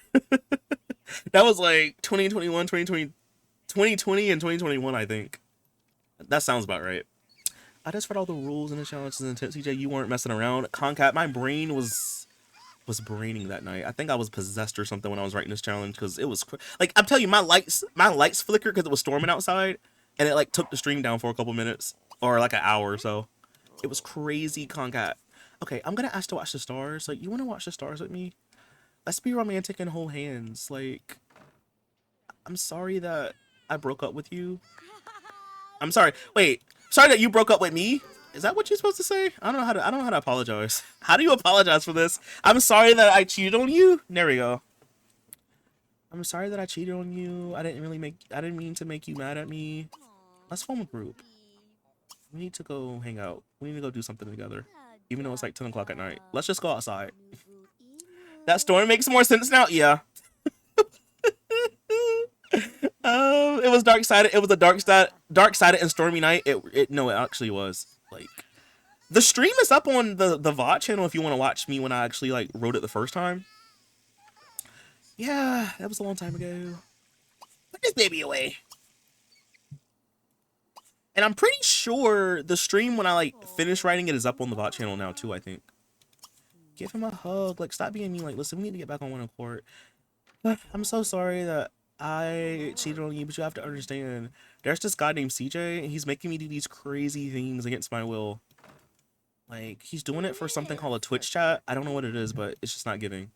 That was like 2021, 2020 and 2021, I think. That sounds about right. I just read all the rules and the challenges and tips. CJ, you weren't messing around. Concat, my brain was braining that night. I think I was possessed or something when I was writing this challenge because it was like, I'm telling you, my lights flickered because it was storming outside, and it like took the stream down for a couple minutes or like an hour or so. It was crazy, Concat. Okay, I'm gonna ask to watch the stars. Like, you want to watch the stars with me? Let's be romantic and hold hands. Like, I'm sorry that I broke up with you. I'm sorry. Wait, sorry that you broke up with me. Is that what you're supposed to say? I don't know how to. I don't know how to apologize. How do you apologize for this? I'm sorry that I cheated on you. There we go. I'm sorry that I cheated on you. I didn't mean to make you mad at me. Let's form a group. We need to go hang out. We need to go do something together. Even though it's like 10 o'clock at night. Let's just go outside. That story makes more sense now. Yeah. It was dark-sided. It was a dark-sided and stormy night. No, it actually was. Like, the stream is up on the VOD channel if you want to watch me when I actually like wrote it the first time. Yeah, that was a long time ago. Put this baby away. And I'm pretty sure the stream when I like finish writing it is up on the VOD channel now too, I think. Give him a hug. Like, stop being mean. Like, listen, we need to get back on one accord. I'm so sorry that I cheated on you, but you have to understand. There's this guy named CJ, and he's making me do these crazy things against my will. Like, he's doing it for something called a Twitch chat. I don't know what it is, but it's just not giving.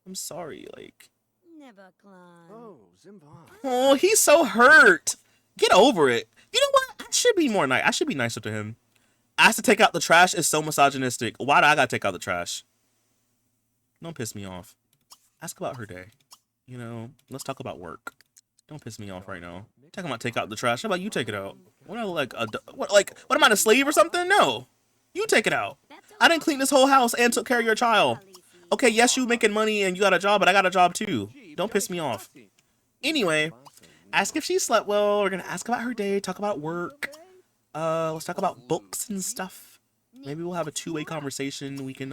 I'm sorry, like. Oh, he's so hurt. Get over it. You know what? I should be more nice. I should be nicer to him. Ask to take out the trash is so misogynistic. Why do I gotta take out the trash? Don't piss me off. Ask about her day. You know, let's talk about work. Don't piss me off right now. Talking about take out the trash. How about you take it out? What am I, a slave or something? No. You take it out. I didn't clean this whole house and took care of your child. Okay, yes, you making money and you got a job, but I got a job too. Don't piss me off. Anyway, ask if she slept well. We're gonna ask about her day, talk about work. Let's talk about books and stuff. Maybe we'll have a two-way conversation. We can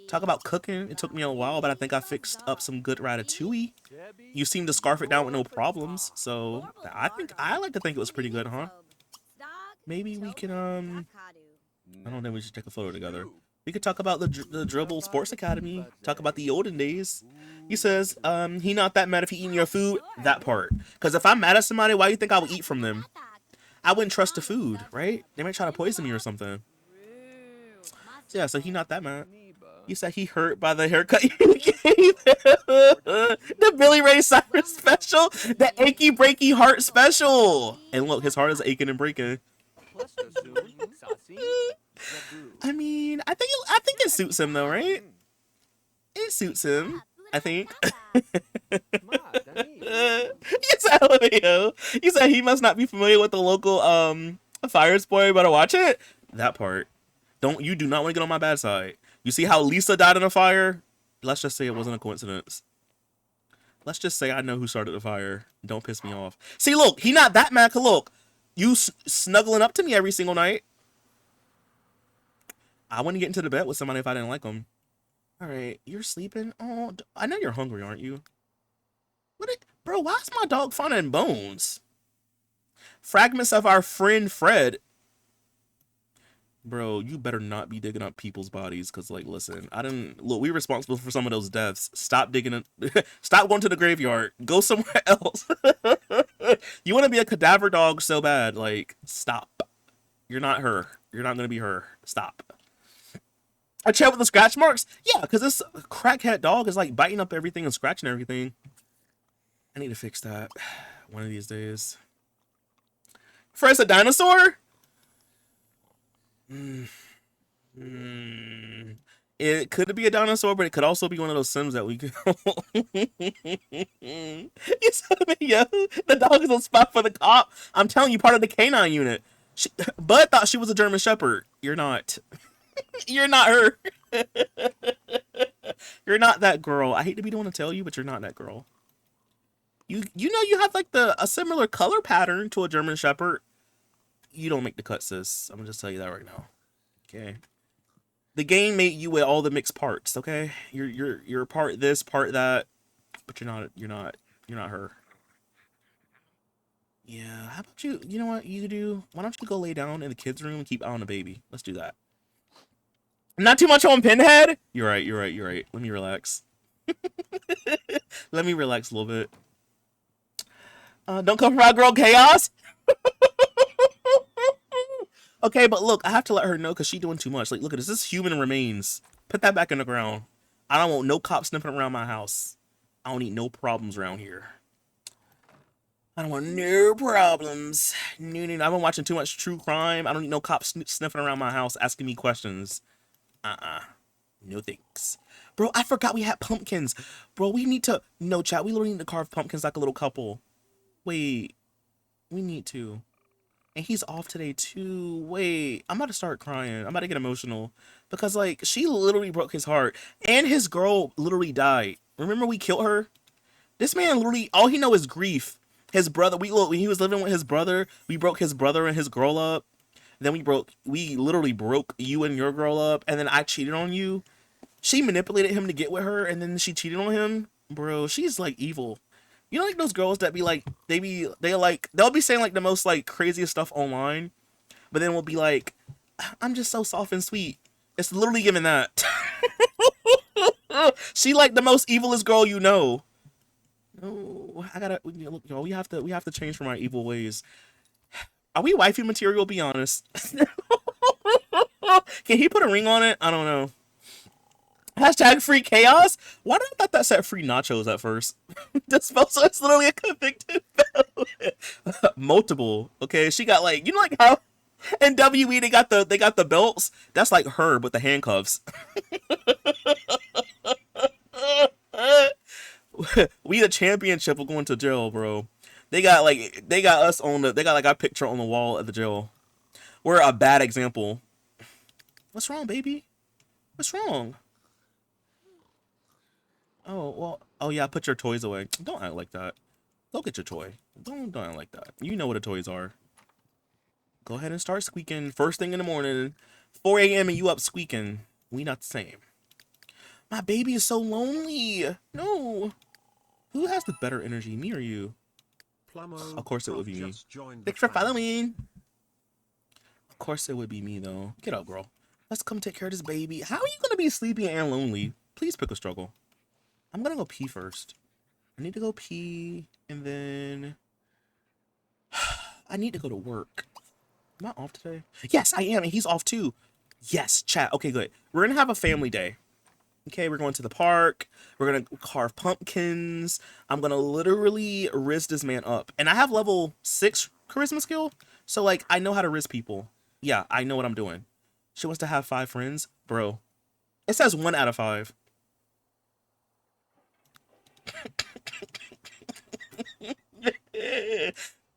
talk about cooking. It took me a while, but I think I fixed up some good ratatouille. You seem to scarf it down with no problems, so I like to think it was pretty good, huh? Maybe we can I don't know. We should take a photo together. We could talk about the Dribble Sports Academy. Talk about the olden days. He says he not that mad if he eating your food. That part. Because if I'm mad at somebody, why do you think I would eat from them? I wouldn't trust the food, right? They might try to poison me or something. So yeah, so he not that mad. You said he hurt by the haircut you gave him. The Billy Ray Cyrus special. The achy breaky heart special. And look, his heart is aching and breaking. I mean, I think it suits him though, right? It suits him, I think. You said he must not be familiar with the local fire sport. Better watch it. That part. You do not want to get on my bad side. You see how Lisa died in a fire? Let's just say it wasn't a coincidence. Let's just say I know who started the fire. Don't piss me off. See, look, he not that mad. Look, you snuggling up to me every single night. I wouldn't get into the bed with somebody if I didn't like them. All right, you're sleeping. Oh, I know you're hungry, aren't you? Bro, why is my dog finding bones? Fragments of our friend Fred. Bro, you better not be digging up people's bodies, because, like, listen, we're responsible for some of those deaths. Stop digging it. Stop going to the graveyard. Go somewhere else. You want to be a cadaver dog so bad, like, stop. You're not her. You're not going to be her. Stop. A chair with the scratch marks? Yeah, because this crackhead dog is, like, biting up everything and scratching everything. I need to fix that one of these days. Fred's a dinosaur? It could be a dinosaur, but it could also be one of those Sims that we could. You saw me, yo. The dog is on spot for the cop. I'm telling you, part of the canine unit. Bud thought she was a German Shepherd. You're not. You're not her. You're not that girl. I hate to be the one to tell you, but you're not that girl. You know you have like a similar color pattern to a German Shepherd. You don't make the cut, sis. I'm gonna just tell you that right now. Okay. The game made you with all the mixed parts. Okay. You're part this, part that, but you're not her. Yeah. How about you? You know what you do? Why don't you go lay down in the kids' room and keep eye on the baby? Let's do that. Not too much on Pinhead. You're right. Let me relax. Let me relax a little bit. Don't come for my girl Chaos. Okay, but look, I have to let her know because she's doing too much. Like, look at this. This human remains. Put that back in the ground. I don't want no cops sniffing around my house. I don't need no problems around here. I don't want no problems. No, no, no. I've been watching too much true crime. I don't need no cops sniffing around my house asking me questions. No thanks. Bro, I forgot we had pumpkins. Bro, we need to... No, chat. We literally need to carve pumpkins like a little couple. Wait. We need to. And he's off today, too. Wait. I'm about to start crying. I'm about to get emotional. Because, like, she literally broke his heart. And his girl literally died. Remember we killed her? This man literally... All he know is grief. His brother... When he was living with his brother, we broke his brother and his girl up. Then we literally broke you and your girl up. And then I cheated on you. She manipulated him to get with her. And then she cheated on him. Bro, she's, like, evil. You know, like those girls that be like, they'll be saying like the most like craziest stuff online, but then we'll be like, I'm just so soft and sweet. It's literally giving that. She like the most evilest girl you know. No, look, we have to change from our evil ways. Are we waifu material? Be honest. Can he put a ring on it? I don't know. Hashtag free chaos? Why did I thought that said free nachos at first? Disposal is literally a convicted felon. Multiple. Okay, she got like, you know, like how in WE they got the belts? That's like her with the handcuffs. We the championship. We're going to jail, bro. They got us on they got like our picture on the wall at the jail. We're a bad example. What's wrong, baby? What's wrong? Oh, well, oh yeah, put your toys away. Don't act like that. Go get your toy. Don't act like that. You know what the toys are. Go ahead and start squeaking first thing in the morning. 4 a.m. and you up squeaking. We not the same. My baby is so lonely. No. Who has the better energy, me or you?
Plummo,
of course it would be me.
Thanks
Thanks for following. Of course it would be me, though. Get up, girl. Let's come take care of this baby. How are you going to be sleepy and lonely? Please pick a struggle. I'm gonna go pee first. I need to go pee, and then I need to go to work. Am I off today? Yes, I am, and he's off too. Yes, chat. Okay, good. We're gonna have a family day. Okay, we're going to the park. We're gonna carve pumpkins. I'm gonna literally riz this man up, and I have level 6 charisma skill, so like I know how to riz people. Yeah, I know what I'm doing. She wants to have 5 friends, bro. It says 1 out of 5.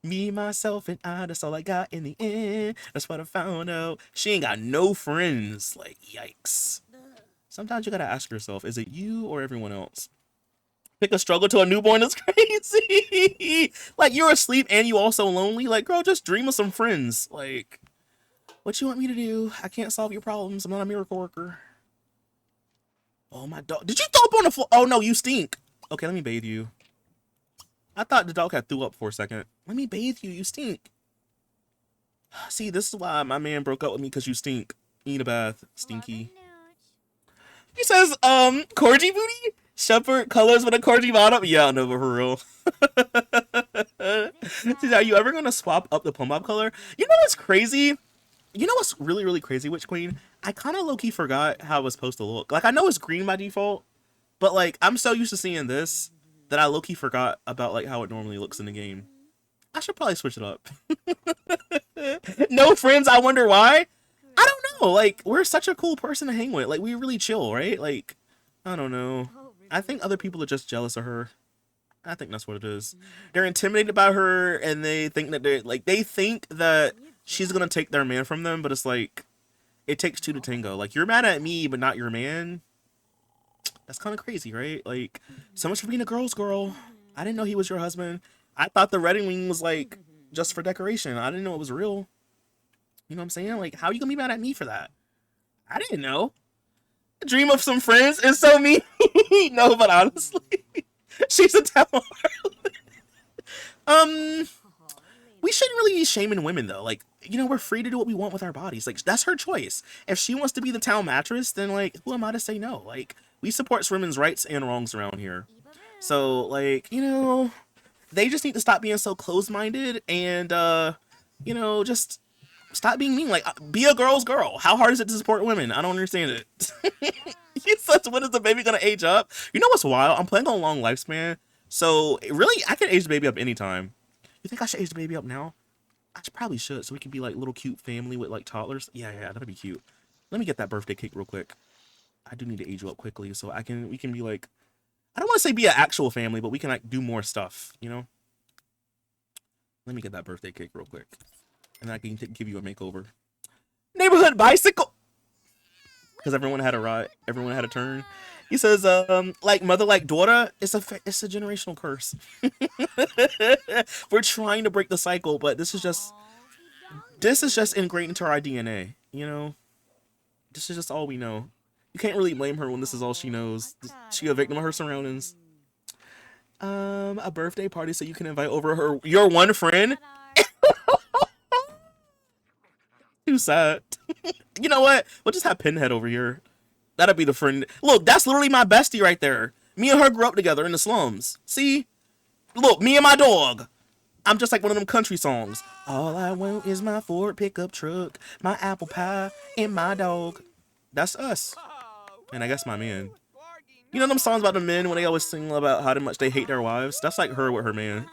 Me, myself, and I, that's all I got in the end. That's what I found out. She ain't got no friends. Like, yikes. Sometimes you gotta ask yourself, is it you or everyone else? Pick a struggle to a newborn is crazy. Like, you're asleep and you also lonely. Like, girl, just dream of some friends. Like, what you want me to do? I can't solve your problems. I'm not a miracle worker. Oh, my dog. Did you throw up on the floor? Oh, no, you stink. Okay, let me bathe you. I thought the dog had threw up for a second. Let me bathe you. You stink. See, this is why my man broke up with me, because you stink. You need a bath. Stinky. He says, corgi booty? Shepherd colors with a corgi bottom? Yeah, no, but for real. Dude, are you ever going to swap up the Pom Pop color? You know what's crazy? You know what's really, really crazy, Witch Queen? I kind of low-key forgot how it was supposed to look. Like, I know it's green by default, but, like, I'm so used to seeing this that I low-key forgot about, like, how it normally looks in the game. I should probably switch it up. No friends, I wonder why? I don't know. Like, we're such a cool person to hang with. Like, we really chill, right? Like, I don't know. I think other people are just jealous of her. I think that's what it is. They're intimidated by her, and they think that they think that she's gonna take their man from them, but it's like, it takes 2 to tango. Like, you're mad at me, but not your man. That's kind of crazy, right? Like, so much for being a girl's girl. I didn't know he was your husband. I thought the wedding ring was, like, just for decoration. I didn't know it was real. You know what I'm saying? Like, how are you gonna be mad at me for that? I didn't know. Dream of some friends is so mean. No, but honestly, she's a devil. We shouldn't really be shaming women, though. Like, you know, we're free to do what we want with our bodies. Like, that's her choice. If she wants to be the town mattress, then, like, who am I to say no? Like, we support women's rights and wrongs around here. So, like, you know, they just need to stop being so closed-minded and, you know, just stop being mean. Like, be a girl's girl. How hard is it to support women? I don't understand it. He says, when is the baby gonna age up? You know what's wild? I'm playing on a long lifespan, so really, I can age the baby up anytime. You think I should age the baby up now? Probably should, so we can be like little cute family with like toddlers. Yeah, that'd be cute. Let me get that birthday cake real quick. I do need to age you up quickly, so we can be like, I don't want to say be an actual family, but we can like do more stuff, you know? Let me get that birthday cake real quick, and I can give you a makeover. Neighborhood bicycle, because everyone had a ride, everyone had a turn. He says, like mother, like daughter. It's a generational curse. We're trying to break the cycle, but this is just ingrained into our DNA. You know, this is just all we know. You can't really blame her when this is all she knows. She a victim of her surroundings. A birthday party so you can invite over your one friend. Too sad. You know what? We'll just have Pinhead over here. That'll be the friend. Look, that's literally my bestie right there. Me and her grew up together in the slums. See? Look, me and my dog. I'm just like one of them country songs. All I want is my Ford pickup truck, my apple pie, and my dog. That's us. And I guess my man. You know them songs about the men when they always sing about how much they hate their wives? That's like her with her man.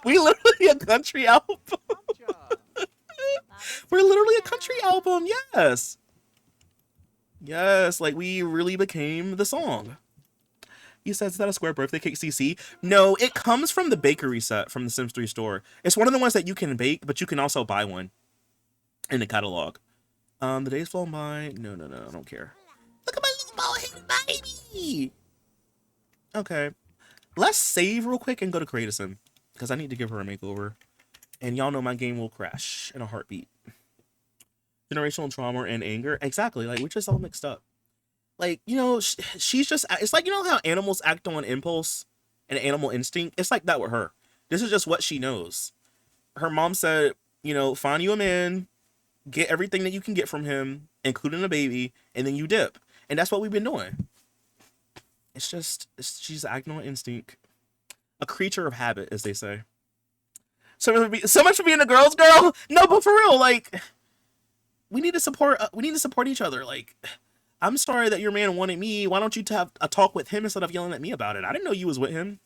We literally a country album. We're literally a country album, yes. Yes, like we really became the song. He says, is that a square birthday cake, CC? No, it comes from the bakery set from the Sims 3 store. It's one of the ones that you can bake, but you can also buy one in the catalog. The days flown by. No, I don't care. Look at my little bald-headed baby. Okay, let's save real quick and go to Create a Sim, because I need to give her a makeover. And y'all know my game will crash in a heartbeat. Generational trauma and anger. Exactly. Like, we're just all mixed up. Like, you know, she's just, it's like, you know how animals act on impulse and animal instinct? It's like that with her. This is just what she knows. Her mom said, you know, find you a man, get everything that you can get from him, including a baby, and then you dip. And that's what we've been doing. It's just, she's acting on instinct. A creature of habit, as they say. So much for being a girl's girl. No, but for real, like, we need to support each other. Like, I'm sorry that your man wanted me. Why don't you have a talk with him instead of yelling at me about it? I didn't know you was with him.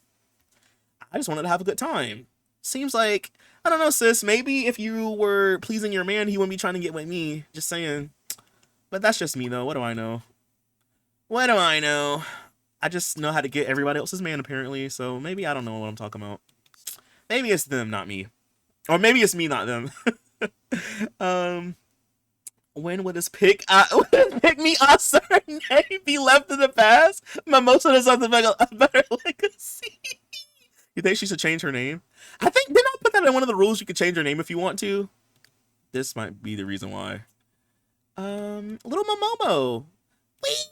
I just wanted to have a good time. Seems like, I don't know, sis, maybe if you were pleasing your man, he wouldn't be trying to get with me. Just saying. But that's just me, though. What do I know? What do I know? I just know how to get everybody else's man, apparently. So maybe I don't know what I'm talking about. Maybe it's them, not me. Or maybe it's me, not them. When would this pick me a certain name be left in the past? Mimosa does something like a better legacy. You think she should change her name? I think, didn't I put that in one of the rules? You could change your name if you want to. This might be the reason why. Little Momomo. Wait,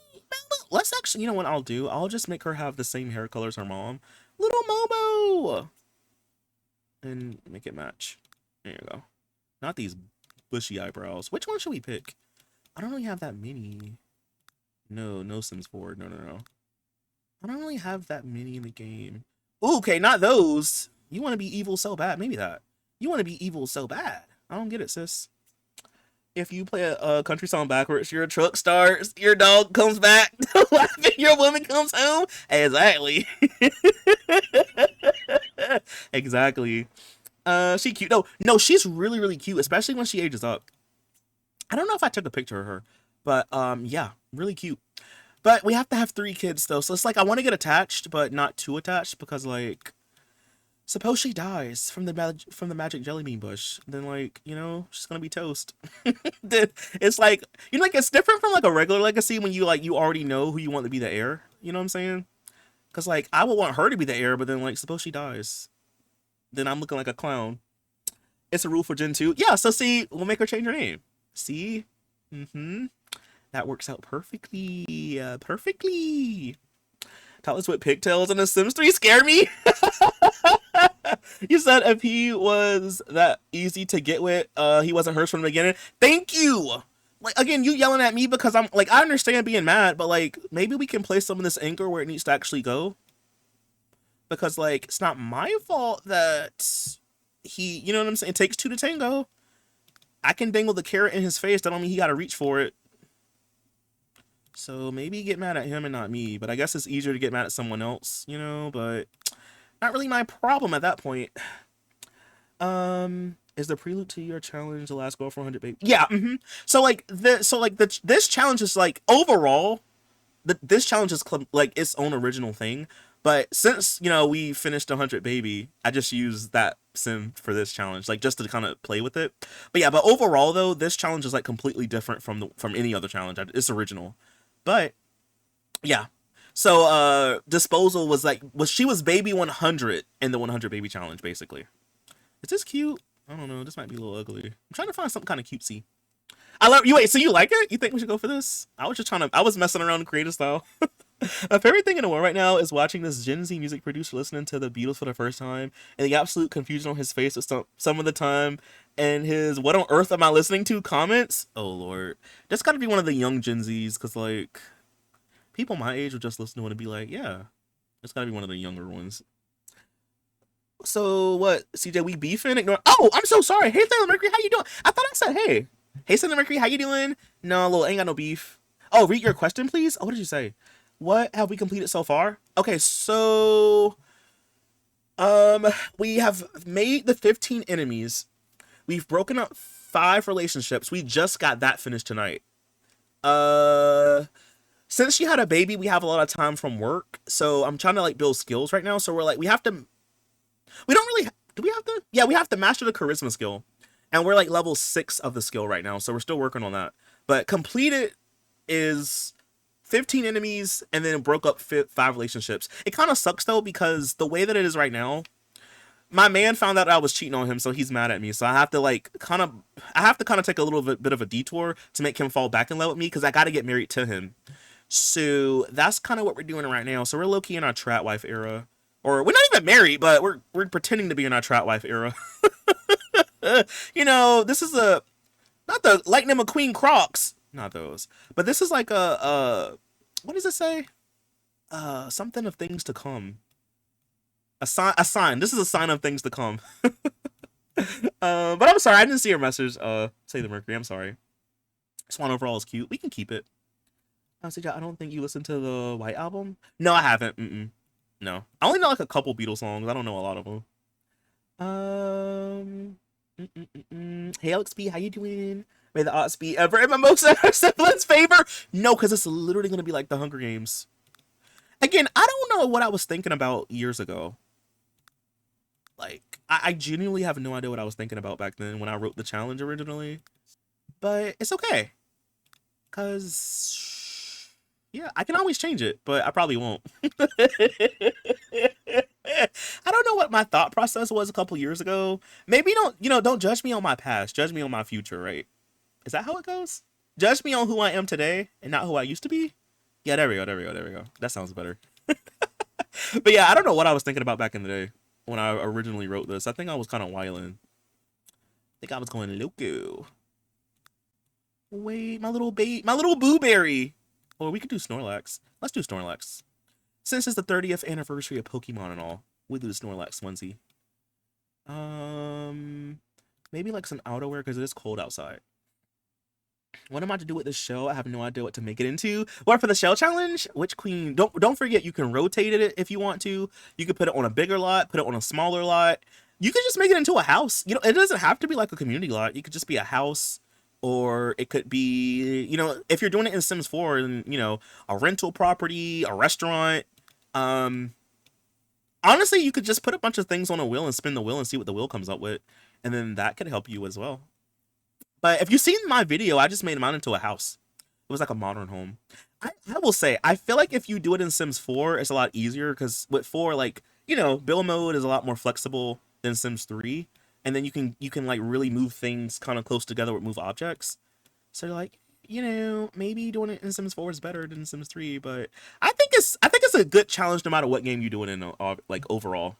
let's actually, you know what I'll do? I'll just make her have the same hair color as her mom. Little Momo. And make it match. There you go. Not these bushy eyebrows. Which one should we pick? I don't really have that many. No Sims 4. No. I don't really have that many in the game. Ooh, okay, not those. You want to be evil so bad. Maybe that. You want to be evil so bad. I don't get it, sis. If you play a country song backwards, your truck starts, your dog comes back, laughing, your woman comes home. Exactly. Exactly. She cute. No, she's really cute, especially when she ages up. I don't know if I took a picture of her, but yeah, really cute. But we have to have 3 kids though, so it's like I want to get attached, but not too attached, because like, suppose she dies from the magic jelly bean bush, then like, you know, she's gonna be toast. Then it's like, you know, like it's different from like a regular legacy when you already know who you want to be the heir. You know what I'm saying? Because like I would want her to be the heir, but then like suppose she dies, then I'm looking like a clown. It's a rule for Gen 2. Yeah, so see, we'll make her change her name. See? That works out perfectly. Perfectly. Toddlers with pigtails in The Sims 3 scare me. You said if he was that easy to get with, he wasn't hers from the beginning. Thank you. Like, again, you yelling at me because I'm like, I understand being mad, but like, maybe we can place some of this anger where it needs to actually go. Because like, it's not my fault that he, you know what I'm saying? It takes 2 to tango. I can dangle the carrot in his face. That don't mean he got to reach for it. So maybe get mad at him and not me. But I guess it's easier to get mad at someone else, you know. But not really my problem at that point. Is the prelude to your challenge the last goal for 100 baby? Yeah. So this challenge is like overall, this challenge is like its own original thing. But since we finished 100 baby, I just used that sim for this challenge, like just to kind of play with it. But yeah, but overall though, this challenge is like completely different from any other challenge. It's original, but yeah. So disposal she was baby 100 in the 100 baby challenge basically. Is this cute? I don't know. This might be a little ugly. I'm trying to find something kind of cutesy. I love you. Wait, so you like it? You think we should go for this? I was messing around in creative style. My favorite thing in the world right now is watching this Gen Z music producer listening to the Beatles for the first time and the absolute confusion on his face with some of the time and his "What on earth am I listening to?" comments. Oh lord, that's got to be one of the young Gen Zs because like people my age would just listen to it and be like, yeah, it's got to be one of the younger ones. So what, CJ? We beefing? Ignore. Oh, I'm so sorry. Hey, Sailor Mercury, how you doing? I thought I said hey. Hey, Sailor Mercury, how you doing? No, little ain't got no beef. Oh, read your question, please. Oh, what did you say? What have we completed so far? Okay, so we have made the 15 enemies. We've broken up 5 relationships. We just got that finished tonight. Since she had a baby, we have a lot of time from work, so I'm trying to like build skills right now. So we're like, we don't really, do we have to? Yeah, we have to master the charisma skill, and we're like level 6 of the skill right now, so we're still working on that. But completed is 15 enemies and then broke up 5 relationships. It kind of sucks though because the way that it is right now, my man found out I was cheating on him, so he's mad at me. So I have to take a little bit of a detour to make him fall back in love with me because I got to get married to him. So that's kind of what we're doing right now. So we're low-key in our trap wife era, or we're not even married, but we're pretending to be in our trap wife era. This is not the Lightning McQueen Crocs, not those, but this is like a what does it say? Something of things to come. A sign. This is a sign of things to come. But I'm sorry, I didn't see your message. Say the Mercury. I'm sorry. Swan overall is cute. We can keep it. I don't think you listened to the White Album. No, I haven't. No, I only know like a couple Beatles songs. I don't know a lot of them. Hey Alex B, how you doing? May the odds be ever in Mimosa her siblings' favor. No, because it's literally gonna be like the Hunger Games. Again, I don't know what I was thinking about years ago. Like, I genuinely have no idea what I was thinking about back then when I wrote the challenge originally. But it's okay. Because, yeah, I can always change it, but I probably won't. I don't know what my thought process was a couple years ago. Maybe don't judge me on my past. Judge me on my future, right? Is that how it goes? Judge me on who I am today and not who I used to be? Yeah, there we go. That sounds better. But yeah, I don't know what I was thinking about back in the day when I originally wrote this. I think I was kind of wilding. I think I was going loco. Wait, my little booberry. Or we could do Snorlax. Let's do Snorlax. Since it's the 30th anniversary of Pokemon and all, we do the Snorlax onesie. Maybe like some outerwear because it is cold outside. What am I to do with this shell? I have no idea what to make it into. What for the shell challenge? Which queen? Don't forget you can rotate it if you want to. You could put it on a bigger lot, put it on a smaller lot. You could just make it into a house. It doesn't have to be like a community lot. You could just be a house, or it could be, if you're doing it in Sims 4, and a rental property, a restaurant. Honestly, you could just put a bunch of things on a wheel and spin the wheel and see what the wheel comes up with, and then that could help you as well. But if you've seen my video, I just made mine into a house. It was like a modern home. I will say, I feel like if you do it in Sims 4, it's a lot easier because with 4, like, build mode is a lot more flexible than Sims 3. And then you can like really move things kind of close together with move objects. So like, maybe doing it in Sims 4 is better than Sims 3, but I think it's a good challenge no matter what game you do it in, like overall.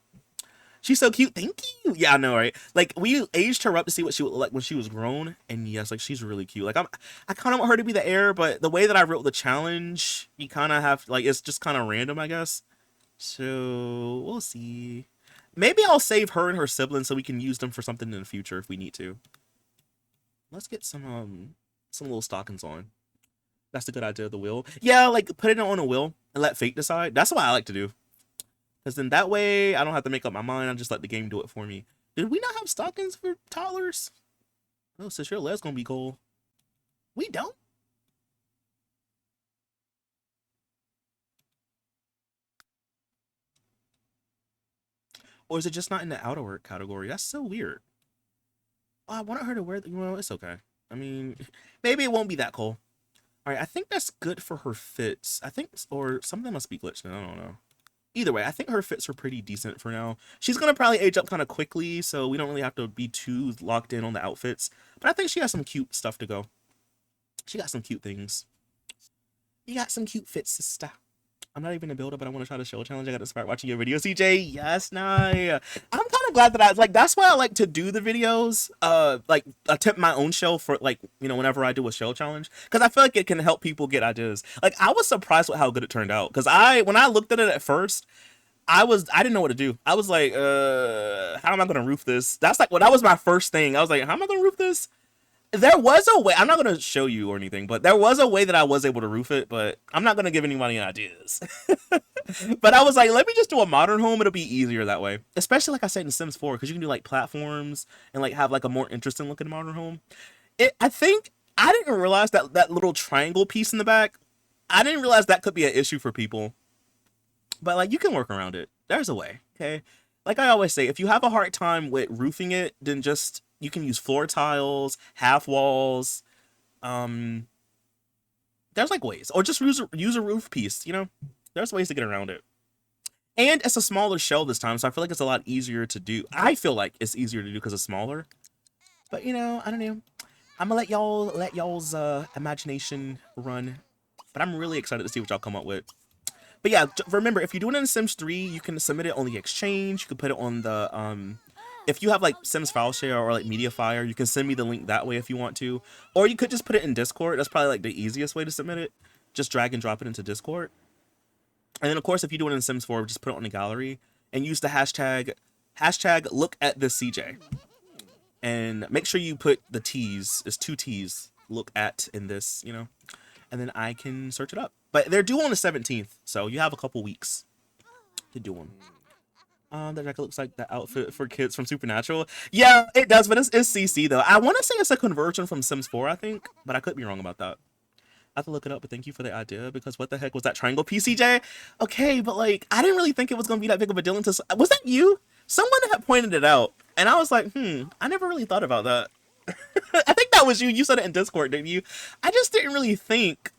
She's so cute. Thank you. Yeah, I know, right? Like, we aged her up to see what she would look like when she was grown. And yes, like, she's really cute. Like, I kind of want her to be the heir, but the way that I wrote the challenge, you kind of have, like, it's just kind of random, I guess. So, we'll see. Maybe I'll save her and her siblings so we can use them for something in the future if we need to. Let's get some little stockings on. That's a good idea. The wheel. Yeah, like put it on a wheel and let fate decide. That's what I like to do. Because then that way I don't have to make up my mind. I just let the game do it for me. Did we not have stockings for toddlers? Oh, so your leg's gonna be cold. We don't. Or is it just not in the outerwear category? That's so weird. Oh, I wanted her to wear. Well, it's okay. I mean, maybe it won't be that cold. All right, I think that's good for her fits. I think, or something must be glitched. I don't know. Either way, I think her fits are pretty decent for now. She's gonna probably age up kind of quickly, so we don't really have to be too locked in on the outfits. But I think she has some cute stuff to go. She got some cute things. You got some cute fits, sister. I'm not even a builder, but I want to try the show challenge. I got inspired watching your video, CJ. Yes, Nye. I'm kind of glad that I like. That's why I like to do the videos. Like attempt my own show for like whenever I do a show challenge, because I feel like it can help people get ideas. Like I was surprised with how good it turned out. Because when I looked at it at first, I didn't know what to do. I was like, how am I gonna roof this? That's like that was my first thing. I was like, how am I gonna roof this? There was a way. I'm not going to show you or anything, but there was a way that I was able to roof it, but I'm not going to give anybody ideas. But I was like, let me just do a modern home. It'll be easier that way. Especially like I said in Sims 4, because you can do like platforms and like have like a more interesting looking modern home. I think I didn't realize that little triangle piece in the back, I didn't realize that could be an issue for people. But like you can work around it. There's a way, okay? Like I always say, if you have a hard time with roofing it, then you can use floor tiles, half walls. There's like ways, or just use a roof piece. There's ways to get around it. And it's a smaller shell this time, so I feel like it's a lot easier to do. I feel like it's easier to do because it's smaller. But I don't know. I'm gonna let y'all's imagination run. But I'm really excited to see what y'all come up with. But yeah, remember, if you're doing it in Sims 3, you can submit it on the exchange. You can put it on the if you have like Sims File Share or like Mediafire, you can send me the link that way if you want to. Or you could just put it in Discord. That's probably like the easiest way to submit it. Just drag and drop it into Discord. And then of course, if you do it in Sims 4, just put it on the gallery and use the hashtag look at this CJ. And make sure you put the T's, it's 2 T's, look at in this, and then I can search it up. But they're due on the 17th, so you have a couple weeks to do them. That jacket looks like the outfit for kids from Supernatural. Yeah, it does, but it's CC though. I want to say it's a conversion from Sims 4, I think, but I could be wrong about that. I have to look it up, but thank you for the idea, because what the heck was that triangle PCJ? Okay, but like, I didn't really think it was going to be that big of a deal until... Was that you? Someone had pointed it out, and I was like, I never really thought about that. I think that was you. You said it in Discord, didn't you? I just didn't really think...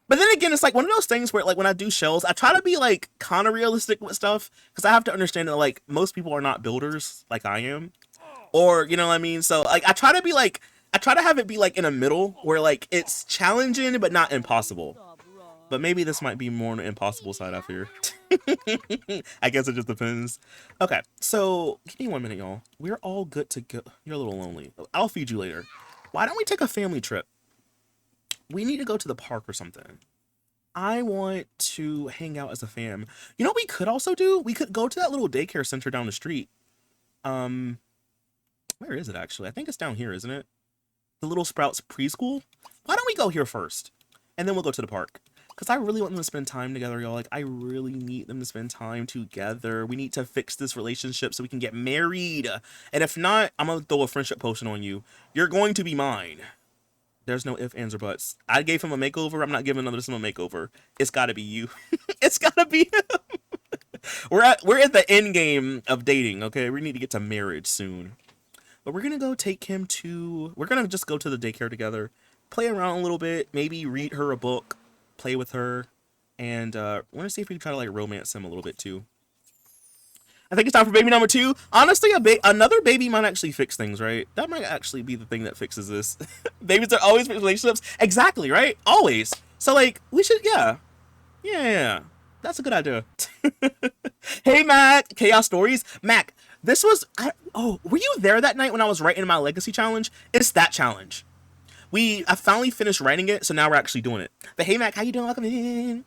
But then again, it's like one of those things where like when I do shows, I try to be like kind of realistic with stuff, because I have to understand that like most people are not builders like I am, or you know what I mean. So like I try to have it be like in a middle where like it's challenging but not impossible. But maybe this might be more on the impossible side, I fear. I guess it just depends. Okay, so give me 1 minute, y'all. We're all good to go. You're a little lonely. I'll feed you later. Why don't we take a family trip? We need to go to the park or something. I want to hang out as a fam. You know what we could also do? We could go to that little daycare center down the street. Where is it actually? I think it's down here, isn't it? The Little Sprouts preschool? Why don't we go here first? And then we'll go to the park. Because I really want them to spend time together, y'all. Like, I really need them to spend time together. We need to fix this relationship so we can get married. And if not, I'm going to throw a friendship potion on you. You're going to be mine. There's no ifs, ands, or buts. I gave him a makeover. I'm not giving another sim a makeover. It's got to be you. It's got to be him. We're at the end game of dating, okay? We need to get to marriage soon. But we're going to go take him to... We're going to just go to the daycare together. Play around a little bit. Maybe read her a book. Play with her. And we're going to see if we can try to like romance him a little bit too. I think it's time for baby number 2. Honestly, another baby might actually fix things, right? That might actually be the thing that fixes this. Babies are always fix relationships. Exactly, right? Always. So, like, we should, yeah. Yeah. That's a good idea. Hey, Mac. Chaos Stories. Mac, this was, were you there that night when I was writing my legacy challenge? It's that challenge. I finally finished writing it, so now we're actually doing it. But hey, Mac, how you doing? Welcome in.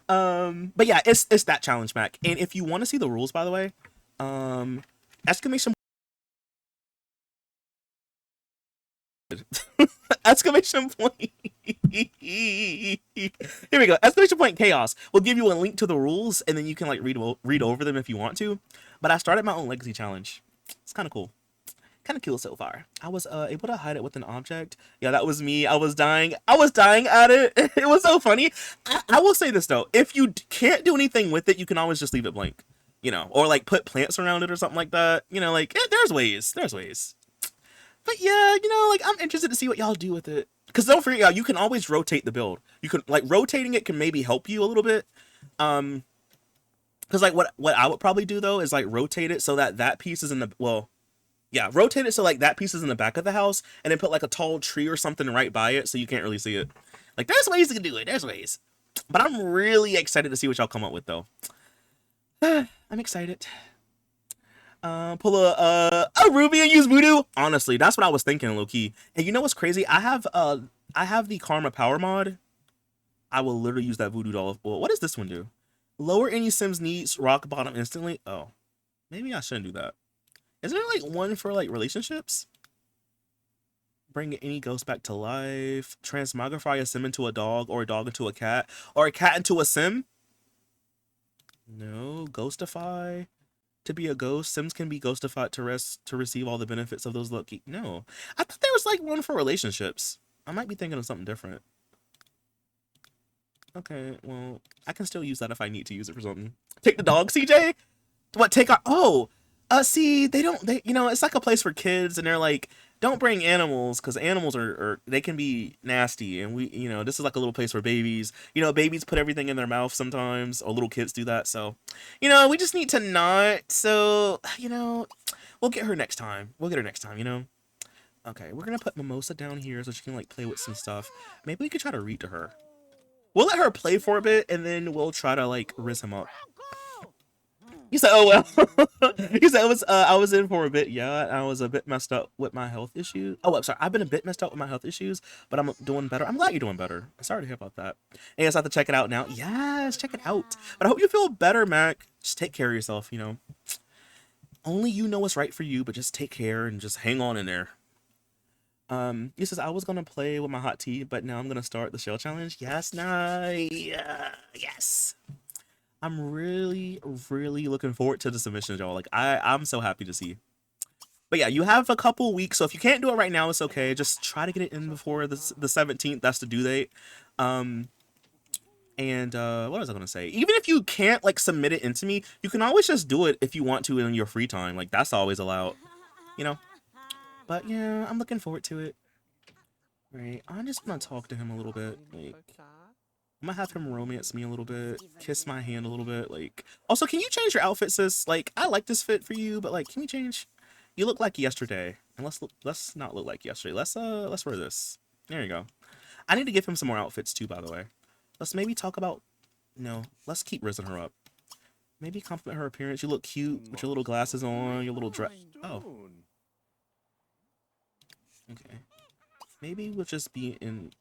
But yeah, it's that challenge, Mac. And if you want to see the rules, by the way, exclamation Exclamation point. Here we go. Exclamation point chaos will give you a link to the rules, and then you can like read over them if you want to. But I started my own legacy challenge. It's kind of cool. Kind of cool so far. I was able to hide it with an object. Yeah, that was me. I was dying. I was dying at it. It was so funny. I will say this though. If you can't do anything with it, you can always just leave it blank. You know, or like put plants around it or something like that. You know, like there's ways. There's ways. But yeah, you know, like I'm interested to see what y'all do with it. Cause don't forget, y'all, you can always rotate the build. You can like rotating it can maybe help you a little bit. Cause like what I would probably do though is like rotate it so that that piece is in the yeah, rotate it so like that piece is in the back of the house, and then put like a tall tree or something right by it so you can't really see it. Like there's ways to do it. There's ways. But I'm really excited to see what y'all come up with though. I'm excited. Pull a ruby and use voodoo. Honestly, that's what I was thinking, low key. And you know what's crazy? I have the Karma Power mod. I will literally use that voodoo doll. Well, what does this one do? Lower any Sims needs rock bottom instantly. Oh, maybe I shouldn't do that. Isn't there like one for like relationships? Bring any ghost back to life. Transmogrify a sim into a dog, or a dog into a cat, or a cat into a sim. No, ghostify. To be a ghost, Sims can be ghostified to receive all the benefits of those lucky. No, I thought there was like one for relationships. I might be thinking of something different. Okay, well, I can still use that if I need to use it for something. Take the dog, CJ. What? Take our? Oh, see, they don't. You know, it's like a place for kids, and they're like, don't bring animals because animals are they can be nasty, and we, you know, this is like a little place for babies. You know, babies put everything in their mouth sometimes, or little kids do that. So, you know, we just need to not. So, you know, we'll get her next time. We'll get her next time. You know. Okay, we're gonna put Mimosa down here so she can like play with some stuff. Maybe we could try to read to her. We'll let her play for a bit, and then we'll try to like riz him up. You said, "Oh well." You said, I was in for a bit. Yeah, I was a bit messed up with my health issues. Oh, I'm sorry. I've been a bit messed up with my health issues, but I'm doing better. I'm glad you're doing better. I'm sorry to hear about that. And yes, I have to check it out now. Yes, check it out. But I hope you feel better, Mac. Just take care of yourself. You know, only you know what's right for you. But just take care and just hang on in there. He says I was gonna play with my hot tea, but now I'm gonna start the shell challenge. Yes, nice. Yes. I'm really, really looking forward to the submissions, y'all. Like, I'm so happy to see. But yeah, you have a couple weeks, so if you can't do it right now, it's okay. Just try to get it in before the 17th. That's the due date. And what was I gonna say? Even if you can't like submit it into me, you can always just do it if you want to in your free time. Like that's always allowed, you know. But yeah, I'm looking forward to it. Right, I'm just gonna talk to him a little bit. Like, I'm gonna have him romance me a little bit, kiss my hand a little bit. Like, also, can you change your outfit, sis? Like, I like this fit for you, but like, can you change? You look like yesterday, and let's not look like yesterday. Let's wear this. There you go. I need to give him some more outfits too, by the way. Let's maybe talk about. No, let's keep rizzing her up. Maybe compliment her appearance. You look cute with your little glasses on, your little dress. Oh. Okay. Maybe we'll just be in.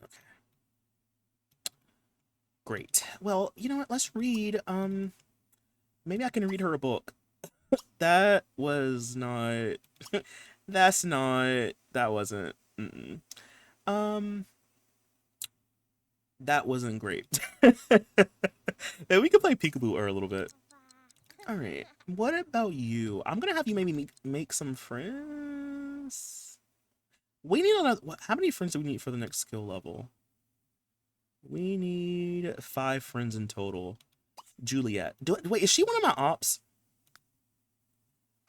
Okay. Great. Well, you know what? Let's read. Maybe I can read her a book. That was not. That's not. That wasn't. That wasn't great. Yeah, we could play Peekaboo a little bit. All right. What about you? I'm gonna have you maybe make some friends. We need another. How many friends do we need for the next skill level? We need 5 friends in total. Juliet. Wait, is she one of my ops?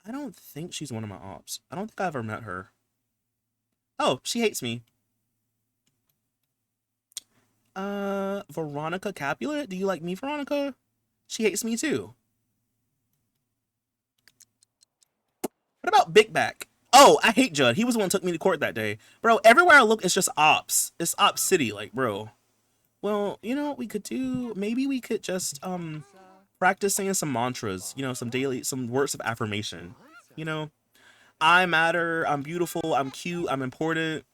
I don't think she's one of my ops. I don't think I ever met her. Oh, she hates me. Veronica Capulet? Do you like me, Veronica? She hates me too. What about Big Back? Oh, I hate Judd. He was the one who took me to court that day. Bro, everywhere I look, it's just ops. It's Op City, like, bro. Well, you know what we could do? Maybe we could just, practice saying some mantras. You know, some words of affirmation. You know? I matter, I'm beautiful, I'm cute, I'm important,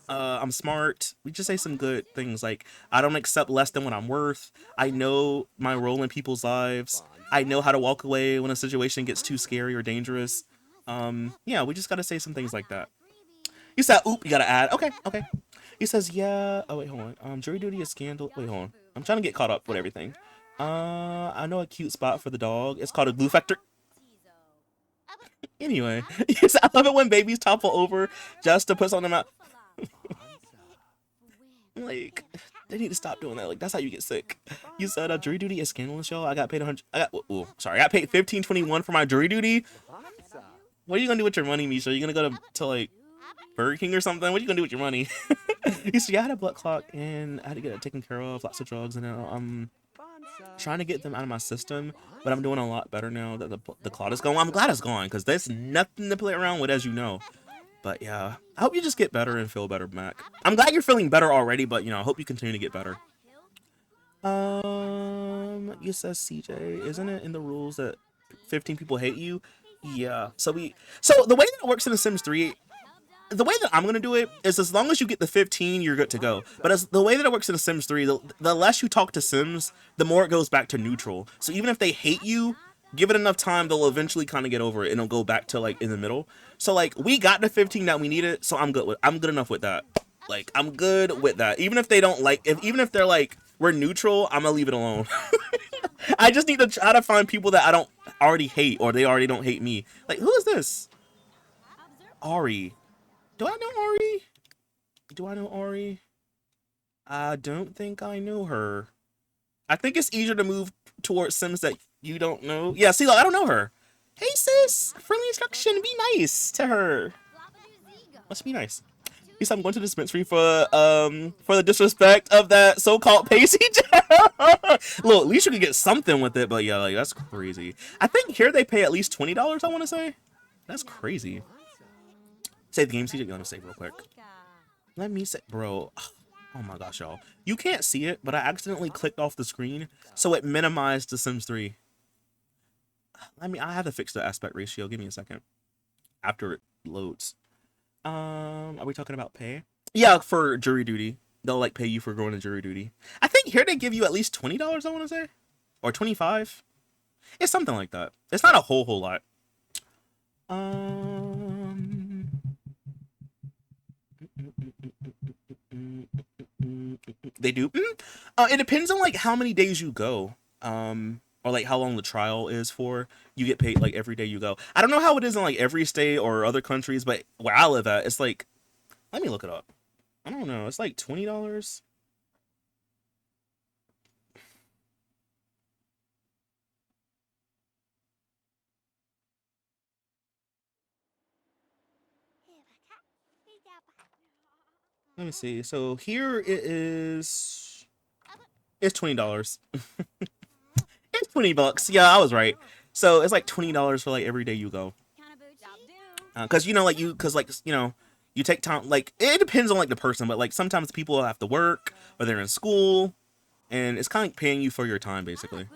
I'm smart. We just say some good things like, I don't accept less than what I'm worth. I know my role in people's lives. I know how to walk away when a situation gets too scary or dangerous. Yeah, we just gotta say some things like that. You said, oop, you gotta add. Okay, okay. He says, yeah. Oh, wait, hold on. Jury duty is scandal. Wait, hold on. I'm trying to get caught up with everything. I know a cute spot for the dog. It's called a glue factor. Anyway, yes, I love it when babies topple over just to put something out. Like, they need to stop doing that. Like, that's how you get sick. You said jury duty is scandalous, y'all. I got paid 100. I got paid 15.21 for my jury duty. What are you gonna do with your money, Misha? Are you gonna go to like Burger King or something? What are you gonna do with your money? You see, I had a blood clot and I had to get it taken care of. Lots of drugs, and I'm trying to get them out of my system. But I'm doing a lot better now that the clot is gone. I'm glad it's gone because there's nothing to play around with, as you know. But yeah, I hope you just get better and feel better, Mac. I'm glad you're feeling better already, but you know, I hope you continue to get better. You says CJ, isn't it in the rules that 15 people hate you? Yeah. So the way that it works in The Sims 3, the way that I'm gonna do it is as long as you get the 15, you're good to go. But as the way that it works in The Sims 3, the less you talk to Sims, the more it goes back to neutral. So even if they hate you, give it enough time, they'll eventually kind of get over it and it'll go back to like in the middle. So like we got the 15 that we needed, so I'm good enough with that. Like I'm good with that. Even if they don't like, even if they're like we're neutral, I'm gonna leave it alone. I just need to try to find people that I don't already hate or they already don't hate me. Like who is this? Ari. Do I know Ari? Do I know Ari? I don't think I know her. I think it's easier to move towards Sims that you don't know. Yeah, see, look, I don't know her. Hey, sis. Friendly instruction. Be nice to her. Let's be nice. At least I'm going to the dispensary for the disrespect of that so-called Pacey. Look, at least you can get something with it, but yeah, like that's crazy. I think here they pay at least $20, I want to say. That's crazy. Save the game, CJ. Let me save real quick. Let me say, bro. Oh my gosh, y'all. You can't see it, but I accidentally clicked off the screen, so it minimized The Sims 3. I have to fix the aspect ratio. Give me a second. After it loads. Are we talking about pay? Yeah, for jury duty. They'll like pay you for going to jury duty. I think here they give you at least $20, I want to say. Or 25. It's something like that. It's not a whole lot. They do. It depends on like how many days you go. Or like how long the trial is for. You get paid like every day you go. I don't know how it is in like every state or other countries, but where I live at, it's like, let me look it up. I don't know. It's like $20. Let me see. So here it is. It's $20. It's $20. Yeah, I was right. So it's like $20 for like every day you go. Cause you know, like you take time. Like it depends on like the person, but like sometimes people have to work or they're in school, and it's kind of like paying you for your time, basically.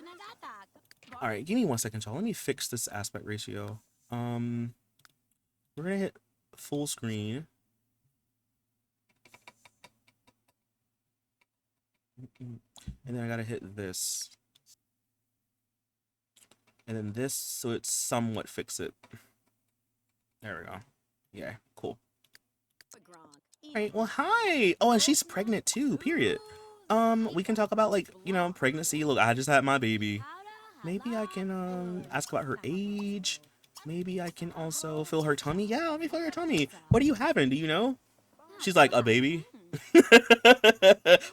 All right, give me 1 second, y'all. Let me fix this aspect ratio. We're gonna hit full screen. And then I gotta hit this. And then this, so it's somewhat fix it. There we go. Yeah, cool. Alright, well, hi! Oh, and she's pregnant too, period. We can talk about, like, you know, pregnancy. Look, I just had my baby. Maybe I can, ask about her age. Maybe I can also feel her tummy. Yeah, let me feel her tummy. What are you having? Do you know? She's like, a baby?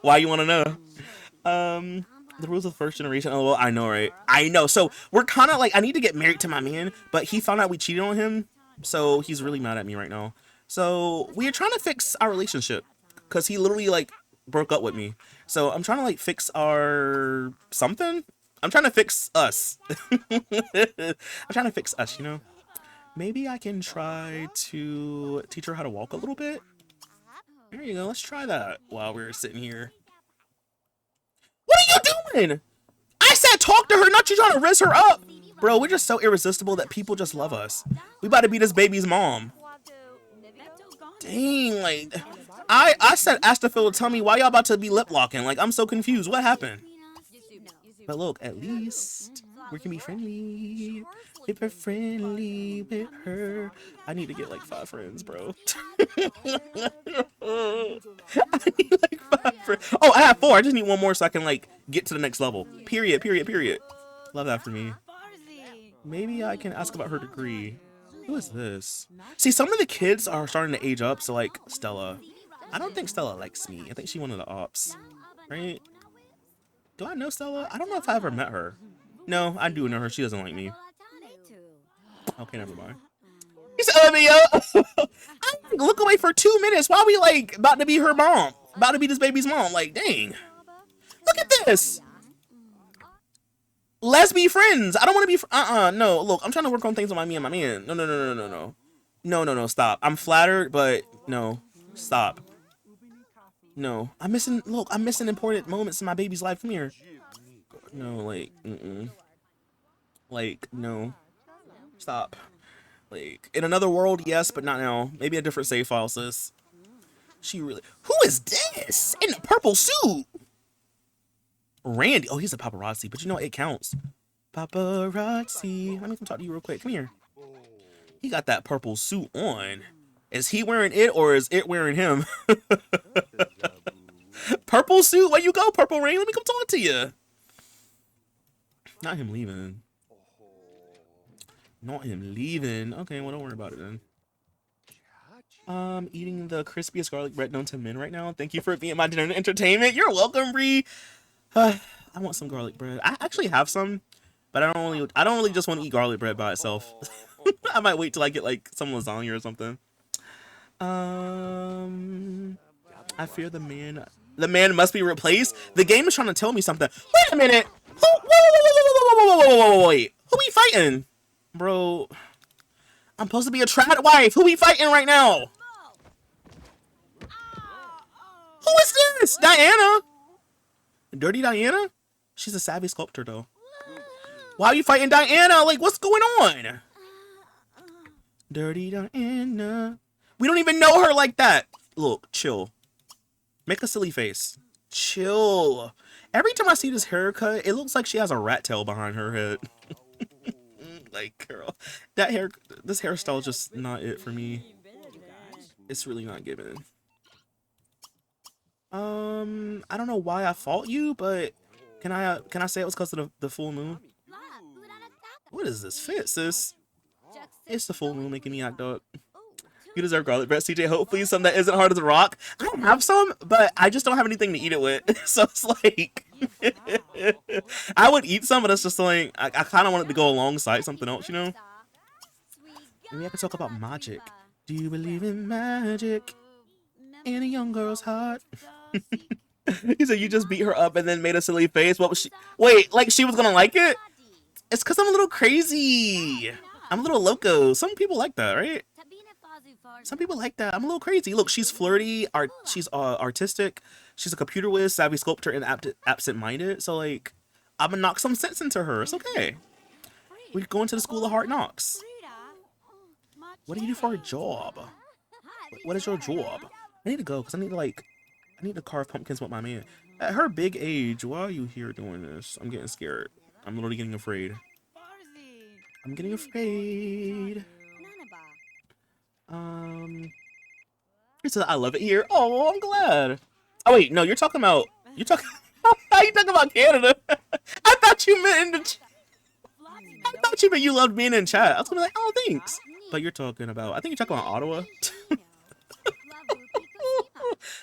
Why you want to know? The rules of first generation. Oh, well, I know, right? I know. So we're kind of like, I need to get married to my man, but he found out we cheated on him, so he's really mad at me right now. So we're trying to fix our relationship because he literally like broke up with me. So I'm trying to like fix our something. I'm trying to fix us. I'm trying to fix us, you know. Maybe I can try to teach her how to walk a little bit. There you go. Let's try that while we're sitting here. What are you doing? I said talk to her, not you trying to raise her up. Bro, we're just so irresistible that people just love us. We about to be this baby's mom. Dang, like, I said ask the Phil, tell me why y'all about to be lip locking. Like, I'm so confused. What happened? But look, at least we can be friendly. Hyper friendly with her. I need to get like 5 friends, bro. I need like 5 friends. Oh, I have 4. I just need 1 more so I can like get to the next level. Period, period, period. Love that for me. Maybe I can ask about her degree. Who is this? See, some of the kids are starting to age up, so like Stella. I don't think Stella likes me. I think she one of the ops. Right? Do I know Stella? I don't know if I ever met her. No, I do know her. She doesn't like me. Okay, never mind. He's I look away for 2 minutes. Why are we like about to be her mom? About to be this baby's mom. Like, dang. Look at this. Let's be friends. I don't want to be no. Look, I'm trying to work on things with me and my man. No, no, no, no, no, no. No, no, no, stop. I'm flattered, but no. Stop. No. I'm missing important moments in my baby's life. Come here. No, like, like, no. Stop. Like, in another world, yes, but not now. Maybe a different save file, sis. She really... Who is this? In a purple suit? Randy. Oh, he's a paparazzi, but you know, it counts. Paparazzi. Let me come talk to you real quick. Come here. He got that purple suit on. Is he wearing it, or is it wearing him? Purple suit? Where you go, Purple Rain? Let me come talk to you. Not him leaving. Not him leaving. Okay, well, don't worry about it then. Eating the crispiest garlic bread known to men right now. Thank you for being my dinner entertainment. You're welcome, Bree. I want some garlic bread. I actually have some, but I don't really just want to eat garlic bread by itself. I might wait till I get like some lasagna or something. I fear the man must be replaced. The game is trying to tell me something. Wait a minute. Wait. Who we fighting? Bro, I'm supposed to be a trad wife. Who we fighting right now? Who is this? Diana? Dirty Diana? She's a savvy sculptor, though. Why are you fighting Diana? Like, what's going on? Dirty Diana. We don't even know her like that. Look, chill. Make a silly face. Chill. Every time I see this haircut, it looks like she has a rat tail behind her head. Like, girl, this hairstyle is just not it for me. It's really not given. I don't know why I fought you, but can I say it was because of the full moon? What is this fit, sis? It's the full moon making me act up. You deserve garlic bread, CJ. Hopefully some that isn't hard as a rock. I don't have some, but I just don't have anything to eat it with. So it's like, I would eat some, but it's just like, I kind of want it to go alongside something else, you know? Maybe I can talk about magic. Do you believe in magic in a young girl's heart? He said you just beat her up and then made a silly face. What was she? Wait, like she was gonna like it? It's because I'm a little crazy. I'm a little loco. Some people like that, right? Some people like that. I'm a little crazy. Look, she's flirty. She's artistic. She's a computer whiz, savvy sculptor, and absent-minded. So like, I'm gonna knock some sense into her. It's okay. We're going to the school of hard knocks. What do you do for a job? What is your job? I need to go because I need to carve pumpkins with my man. At her big age, why are you here doing this? I'm getting scared. I'm literally getting afraid. I'm getting afraid. He said, I love it here. Oh, I'm glad. Oh wait, no, you're talking about you talking about Canada. I thought you meant you loved being in chat. I was gonna be like, oh, thanks. But you're talking about, I think you're talking about Ottawa.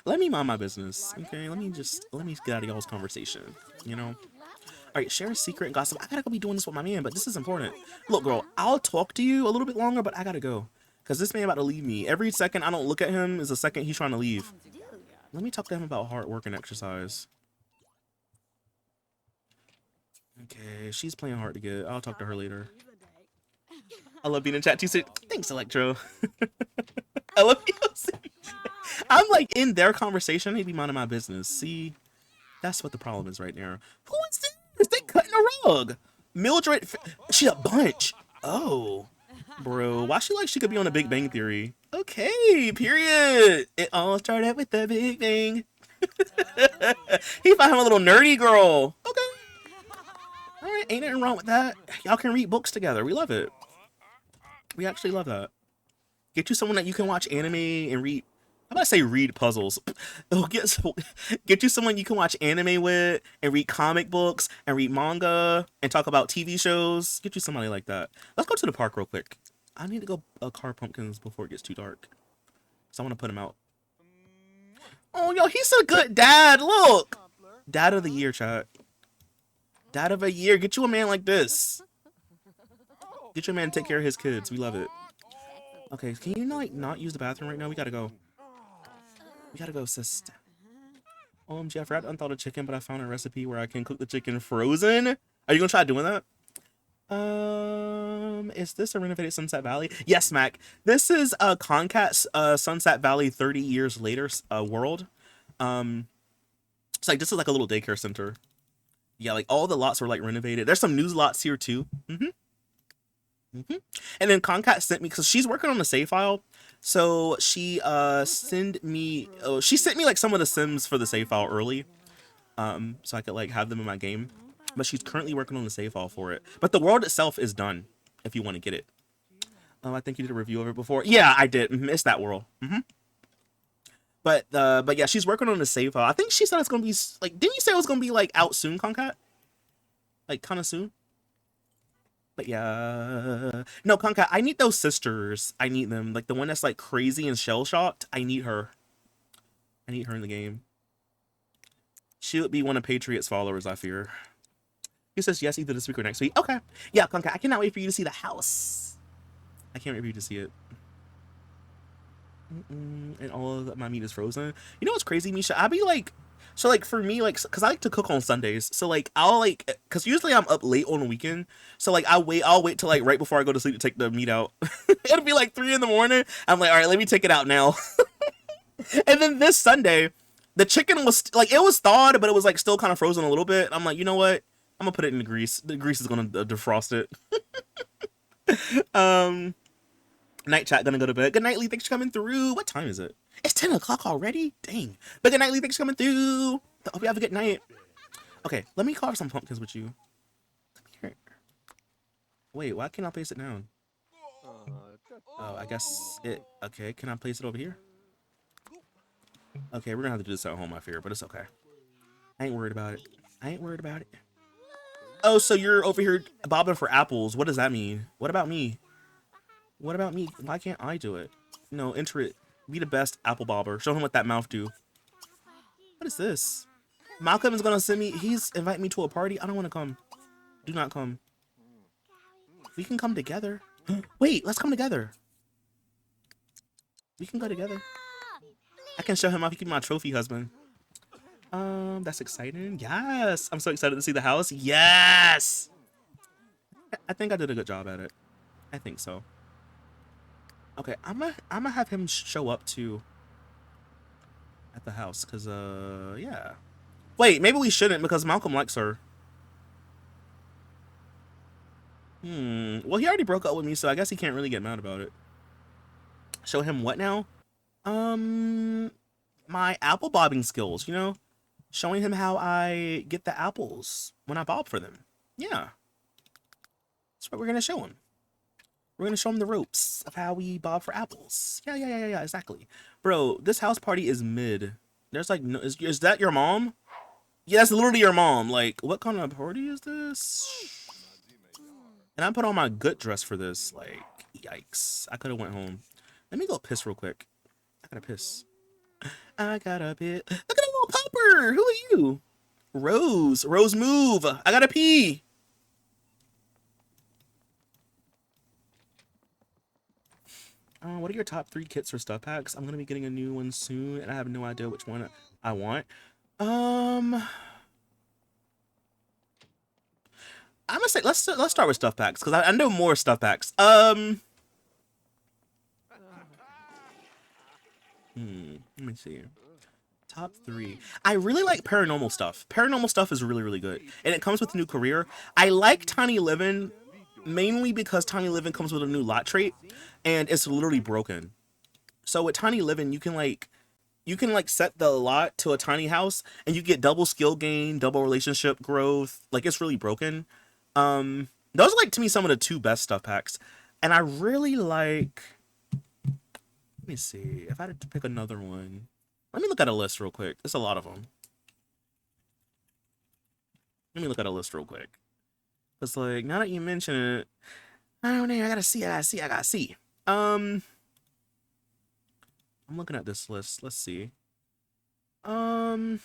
Let me mind my business, okay? Let me get out of y'all's conversation, you know? All right, share a secret and gossip. I gotta go be doing this with my man, but this is important. Look, girl, I'll talk to you a little bit longer, but I gotta go. Because this man about to leave me. Every second I don't look at him is a second he's trying to leave. Let me talk to him about hard work and exercise. Okay, she's playing hard to get. I'll talk to her later. I love being in chat. Thanks, Electro. I love you. I'm like in their conversation. They be minding my business. See, that's what the problem is right now. Who is this? They cutting a rug. Mildred, she a bunch. Oh, bro, why she like she could be on the Big Bang Theory? Okay, period. It all started with the Big Bang. He found him a little nerdy girl. Okay. All right, ain't nothing wrong with that. Y'all can read books together. We love it. We actually love that. Get you someone that you can watch anime and read. I'm about to say read puzzles. Oh, get you someone you can watch anime with and read comic books and read manga and talk about TV shows. Get you somebody like that. Let's go to the park real quick. I need to go carve pumpkins before it gets too dark. So I want to put him out. Oh, yo, he's a good dad. Look. Dad of the year, chat. Dad of a year. Get you a man like this. Get your man to take care of his kids. We love it. Okay, can you like not use the bathroom right now? We gotta go. We gotta go, sis. OMG, I forgot to unthaw the chicken, but I found a recipe where I can cook the chicken frozen. Are you gonna try doing that? Is this a renovated Sunset Valley? Yes, Mac. This is Concat's Sunset Valley 30 years later world. It's like this is like a little daycare center. Yeah, like all the lots were like renovated. There's some new lots here too. And then Concat sent me because she's working on the save file, so she sent me like some of the sims for the save file early, so I could like have them in my game. But she's currently working on the save file for it. But the world itself is done if you want to get it. I think you did a review of it before. Yeah, I did. It's that world. But yeah, she's working on the save file. I think she said it's gonna be like. Didn't you say it was gonna be like out soon, Concat? Like kind of soon. But yeah, no, Concat, I need those sisters. I need them. Like the one that's like crazy and shell shocked. I need her. I need her in the game. She would be one of Patriot's followers, I fear. He says yes, either this week or next week. Okay. Yeah, Concat, I cannot wait for you to see the house. I can't wait for you to see it. And all of my meat is frozen. You know what's crazy, Misha? I'll be like, so like for me, like, cause I like to cook on Sundays. So like I'll like, cause usually I'm up late on the weekend. So like I'll wait till like right before I go to sleep to take the meat out. It'll be like 3 in the morning. I'm like, all right, let me take it out now. And then this Sunday, the chicken was like, it was thawed, but it was like still kind of frozen a little bit. I'm like, you know what? I'm gonna put it in the grease. The grease is gonna defrost it. Night chat, gonna go to bed. Good night, Lee. Thanks for coming through. What time is it? It's 10 o'clock already? Dang. But good night, Lee. Thanks for coming through. Hope you have a good night. Okay, let me carve some pumpkins with you. Come here. Wait, why can't I place it down? Oh, I guess it... Okay, can I place it over here? Okay, we're gonna have to do this at home, I fear, but it's okay. I ain't worried about it. I ain't worried about it. Oh, so you're over here bobbing for apples. What does that mean? What about me? What about me? Why can't I do it? No, enter it. Be the best apple bobber. Show him what that mouth do. What is this? Malcolm is gonna send me. He's inviting me to a party. I don't want to come. Do not come. We can come together. Wait, let's come together. We can go together. I can show him off. He can be my trophy husband. That's exciting. Yes, I'm so excited to see the house. Yes. I think I did a good job at it. I think so. Okay, I'm gonna have him show up too at the house, cause yeah. Wait, maybe we shouldn't because Malcolm likes her. Well, he already broke up with me, so I guess he can't really get mad about it. Show him what now? My apple bobbing skills, you know? Showing him how I get the apples when I bob for them. Yeah. That's what we're gonna show him. We're gonna show him the ropes of how we bob for apples. Yeah, exactly. Bro, this house party is mid. There's like, no, is that your mom? Yeah, that's literally your mom. Like, what kind of party is this? And I put on my good dress for this. Like, yikes. I could have went home. Let me go piss real quick. I gotta piss. I gotta piss. Look at that little pupper. Who are you? Rose. Rose, move. I gotta pee. What are your top 3 kits for stuff packs? I'm gonna be getting a new one soon, and I have no idea which one I want. I'm gonna say let's start with stuff packs because I know more stuff packs. Let me see. Top 3. I really like paranormal stuff. Paranormal stuff is really, really good, and it comes with a new career. I like Tiny Living mainly because Tiny Living comes with a new lot trait, and it's literally broken. So with Tiny Living, you can like set the lot to a tiny house, and you get double skill gain, double relationship growth. Like, it's really broken. Those are like to me some of the two best stuff packs, and I really like. Let me see if I had to pick another one. Let me look at a list real quick. There's a lot of them. Let me look at a list real quick. It's like now that you mention it, I don't know. I gotta see. I gotta see. I'm looking at this list. Let's see. Um,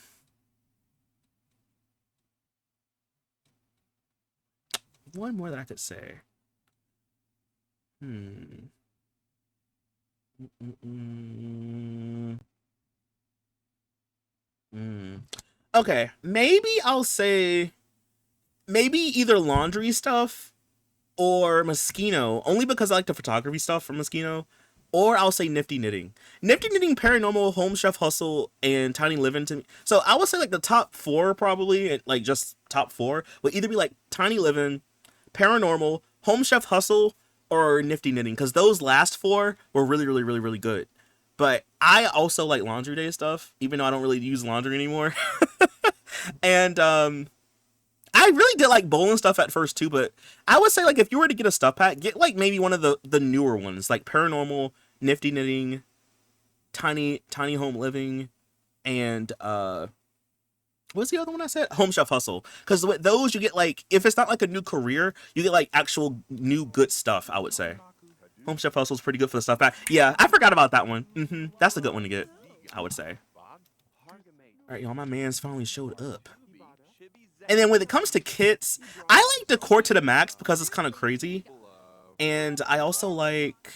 one more that I could say. Hmm. Mm-mm-mm. Mm. Okay, maybe I'll say maybe either laundry stuff or Moschino, only because I like the photography stuff from Moschino. Or I'll say Nifty Knitting. Nifty Knitting, Paranormal, Home Chef Hustle, and Tiny Living to me. So I would say like the top four probably, like just top four, would either be like Tiny Living, Paranormal, Home Chef Hustle, or Nifty Knitting. Because those last four were really, really, really, really good. But I also like Laundry Day stuff, even though I don't really use laundry anymore. And I really did like bowling stuff at first too, but I would say like if you were to get a stuff pack, get like maybe one of the newer ones, like Paranormal, Nifty Knitting, Tiny Home Living, and what's the other one I said? Home Chef Hustle. Because with those you get like if it's not like a new career, you get like actual new good stuff. I would say Home Chef Hustle is pretty good for the stuff pack. Yeah, I forgot about that one. That's a good one to get. I would say. All right, y'all, my man's finally showed up. And then when it comes to kits, I like Decor to the max because it's kind of crazy. And I also like...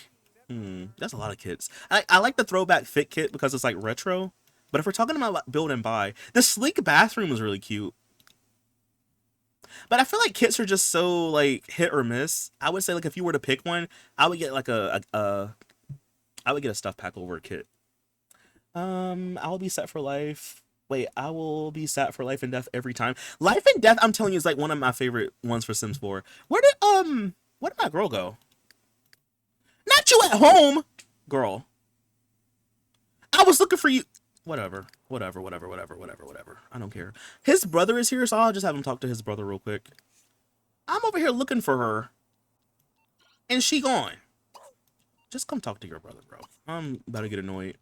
that's a lot of kits. I like the throwback fit kit because it's like retro. But if we're talking about build and buy, the sleek bathroom is really cute. But I feel like kits are just so like hit or miss. I would say like if you were to pick one, I would get like I would get a stuff pack over a kit. I'll be set for life. Wait, I will be sat for life and death every time. Life and death, I'm telling you, is like one of my favorite ones for Sims 4. Where did my girl go? Not you at home, girl. I was looking for you. Whatever. I don't care. His brother is here, so I'll just have him talk to his brother real quick. I'm over here looking for her, and she gone. Just come talk to your brother, bro. I'm about to get annoyed.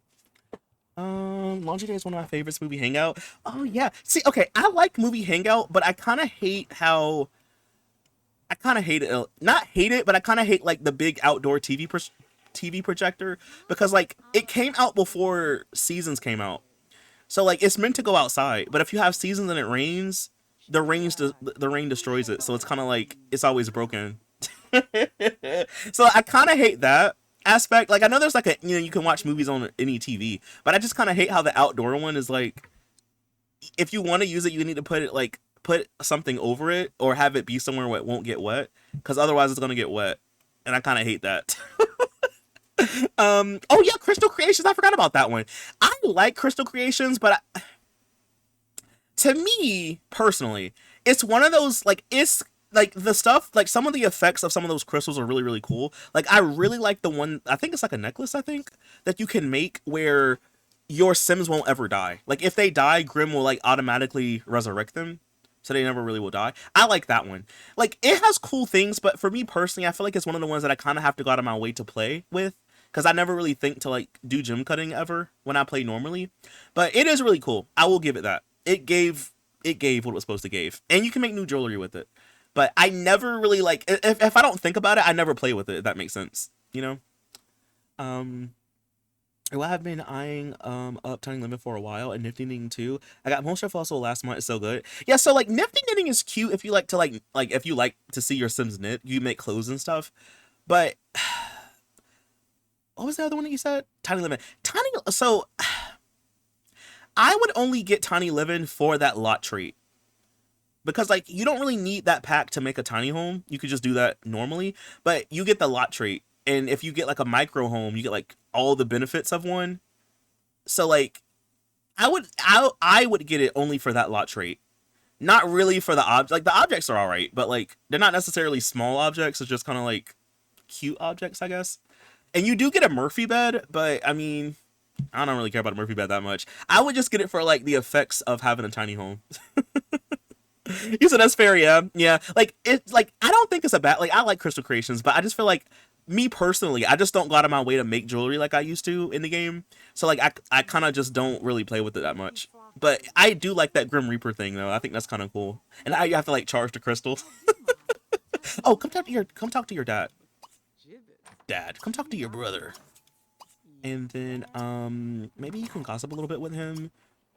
Laundry Day is one of my favorites. Movie Hangout. Oh yeah. See, okay, I like Movie Hangout, but I kind of hate how. I kind of hate it. Not hate it, but I kind of hate like the big outdoor TV projector because like it came out before Seasons came out, so like it's meant to go outside. But if you have Seasons and it rains, the rain destroys it. So it's kind of like it's always broken. So I kind of hate that aspect. Like I know there's like a you can watch movies on any TV, but I just kind of hate how the outdoor one is like if you want to use it you need to put something over it or have it be somewhere where it won't get wet because otherwise it's gonna get wet, and I kind of hate that. Oh yeah, Crystal Creations, I forgot about that one. I like Crystal Creations, but to me personally it's one of those like it's like the stuff like some of the effects of some of those crystals are really really cool. Like I really like the one, I think it's like a necklace I think that you can make where your Sims won't ever die. Like if they die, Grim will like automatically resurrect them so they never really will die. I like that one. Like it has cool things, but for me personally I feel like it's one of the ones that I kind of have to go out of my way to play with because I never really think to like do gem cutting ever when I play normally. But it is really cool, I will give it that. It gave what it was supposed to give, and you can make new jewelry with it. But I never really like if I don't think about it, I never play with it. If that makes sense, you know. Um, well, I've been eyeing up Tiny Limit for a while and Nifty Knitting too. I got Most Chef also last month. It's so good. Yeah, so like Nifty Knitting is cute if you like to like if you like to see your Sims knit, you make clothes and stuff. But what was the other one that you said? Tiny Limit. So I would only get Tiny Living for that lot trait. Because like you don't really need that pack to make a tiny home. You could just do that normally, but you get the lot trait. And if you get like a micro home, you get like all the benefits of one. So like I would get it only for that lot trait. Not really for the object. Like the objects are all right, but like they're not necessarily small objects. It's just kind of like cute objects, I guess. And you do get a Murphy bed, but I mean, I don't really care about a Murphy bed that much. I would just get it for like the effects of having a tiny home. You said that's fair, yeah, yeah. Like it's like I don't think it's a bad. Like I like Crystal Creations, but I just feel like me personally, I just don't go out of my way to make jewelry like I used to in the game. So like I kind of just don't really play with it that much. But I do like that Grim Reaper thing though. I think that's kind of cool. And I you have to like charge the crystals. Oh, come talk to your dad. Dad, come talk to your brother. And then maybe you can gossip a little bit with him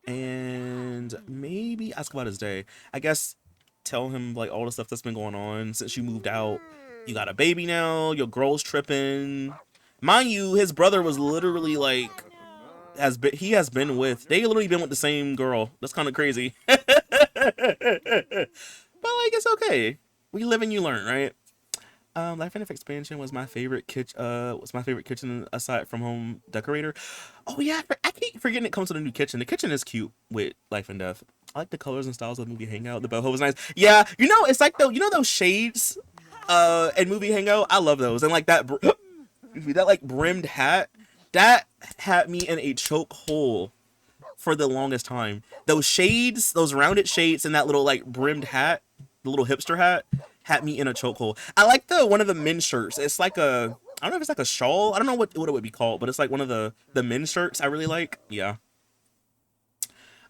and maybe ask about his day. I guess tell him like all the stuff that's been going on since you moved out. You got a baby now, your girl's tripping. Mind you, his brother was literally like he has been with they literally been with the same girl. That's kind of crazy. But like it's okay. We live and you learn, right? Life and Death Expansion was my favorite kitchen aside from Home Decorator. Oh yeah, I keep forgetting it comes with a new kitchen. The kitchen is cute with Life and Death. I like the colors and styles of Movie Hangout. The boho was nice. Yeah, you know it's like those shades, in Movie Hangout. I love those and like that that like brimmed hat that had me in a chokehold for the longest time. Those shades, those rounded shades, and that little like brimmed hat, the little hipster hat, had me in a chokehold. I like one of the men's shirts. It's like I don't know if it's like a shawl. I don't know what it would be called, but it's like one of the men's shirts I really like. Yeah.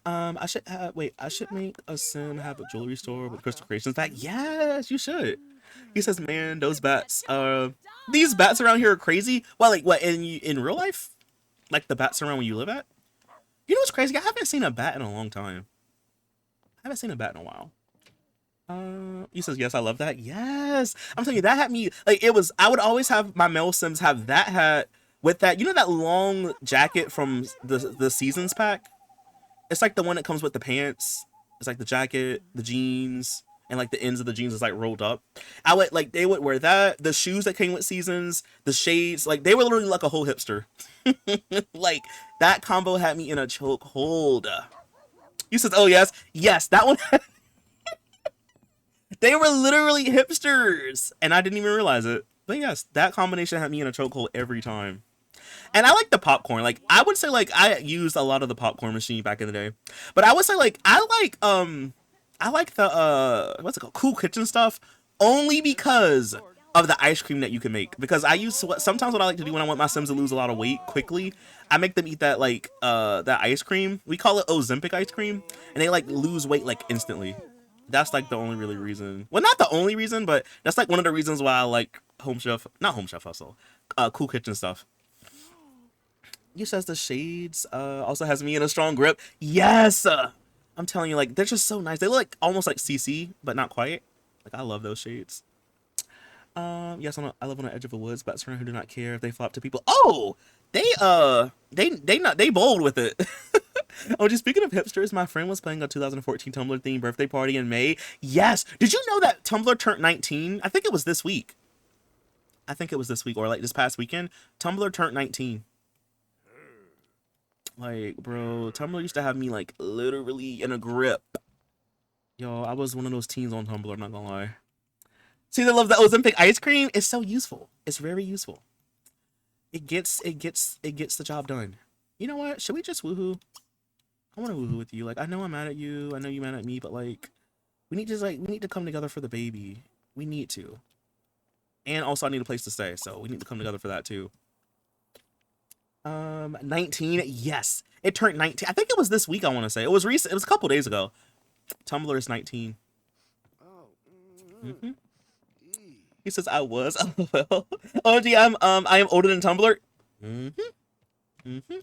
I should make a sim have a jewelry store with Crystal Creations. That yes, you should. He says, man, those bats. These bats around here are crazy. Well, like what in real life? Like the bats around where you live at? You know what's crazy? I haven't seen a bat in a long time. I haven't seen a bat in a while. He says, yes, I love that. Yes. I'm telling you, that had me, like, it was, I would always have my male Sims have that hat with that, you know, that long jacket from the Seasons pack? It's like the one that comes with the pants. It's like the jacket, the jeans, and like the ends of the jeans is like rolled up. I would, like, they would wear that, the shoes that came with Seasons, the shades, like, they were literally like a whole hipster. Like, that combo had me in a chokehold. He says, oh, yes. Yes, that one. They were literally hipsters, and I didn't even realize it. But yes, that combination had me in a chokehold every time. And I like the popcorn. Like I would say, like I used a lot of the popcorn machine back in the day. But I would say, like I like the what's it called, Cool Kitchen stuff, only because of the ice cream that you can make. Because I use sometimes what I like to do when I want my Sims to lose a lot of weight quickly, I make them eat that like that ice cream. We call it Ozempic ice cream, and they like lose weight like instantly. That's like the only really reason. Well, not the only reason, but that's like one of the reasons why I like not Home Chef Hustle, Cool Kitchen stuff. You says the shades also has me in a strong grip. Yes, I'm telling you, like they're just so nice. They look like almost like CC, but not quite. Like I love those shades. Yes, I live on the edge of a woods. Bats around who do not care if they flop to people. Oh, they bold with it. Oh, just speaking of hipsters, my friend was playing a 2014 Tumblr themed birthday party in May. Yes. Did you know that Tumblr turned 19? I think it was this week. Or like this past weekend. Tumblr turned 19. Like, bro, Tumblr used to have me like literally in a grip. Yo, I was one of those teens on Tumblr, I'm not gonna lie. See, they love the Ozempic ice cream. It's so useful. It's very useful. It gets the job done. You know what? Should we just woohoo? I want to woohoo with you. Like, I know I'm mad at you. I know you're mad at me, but like, we need to come together for the baby. We need to. And also I need a place to stay, so we need to come together for that too. 19, yes. It turned 19. I think it was this week, I want to say. It was recent. It was a couple days ago. Tumblr is 19. Mm-hmm. He says I was. Well, oh gee, I am older than Tumblr. Mm-hmm. Mm-hmm.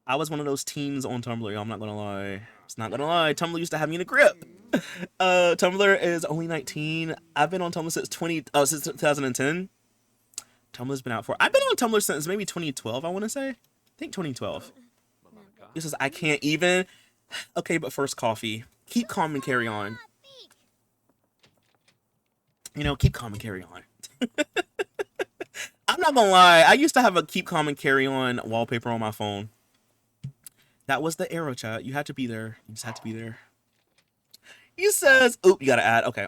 I was one of those teens on Tumblr, y'all. I'm not gonna lie. It's not gonna lie. Tumblr used to have me in a grip. Tumblr is only 19. I've been on Tumblr since 2010. Tumblr's been out for. I've been on Tumblr since maybe 2012. I want to say. I think 2012. He says I can't even. Okay, but first coffee. Keep calm and carry on. You know, keep calm and carry on. I'm not gonna lie. I used to have a keep calm and carry on wallpaper on my phone. That was the arrow chat. You had to be there. You just had to be there. He says, "Oop, you gotta add." Okay.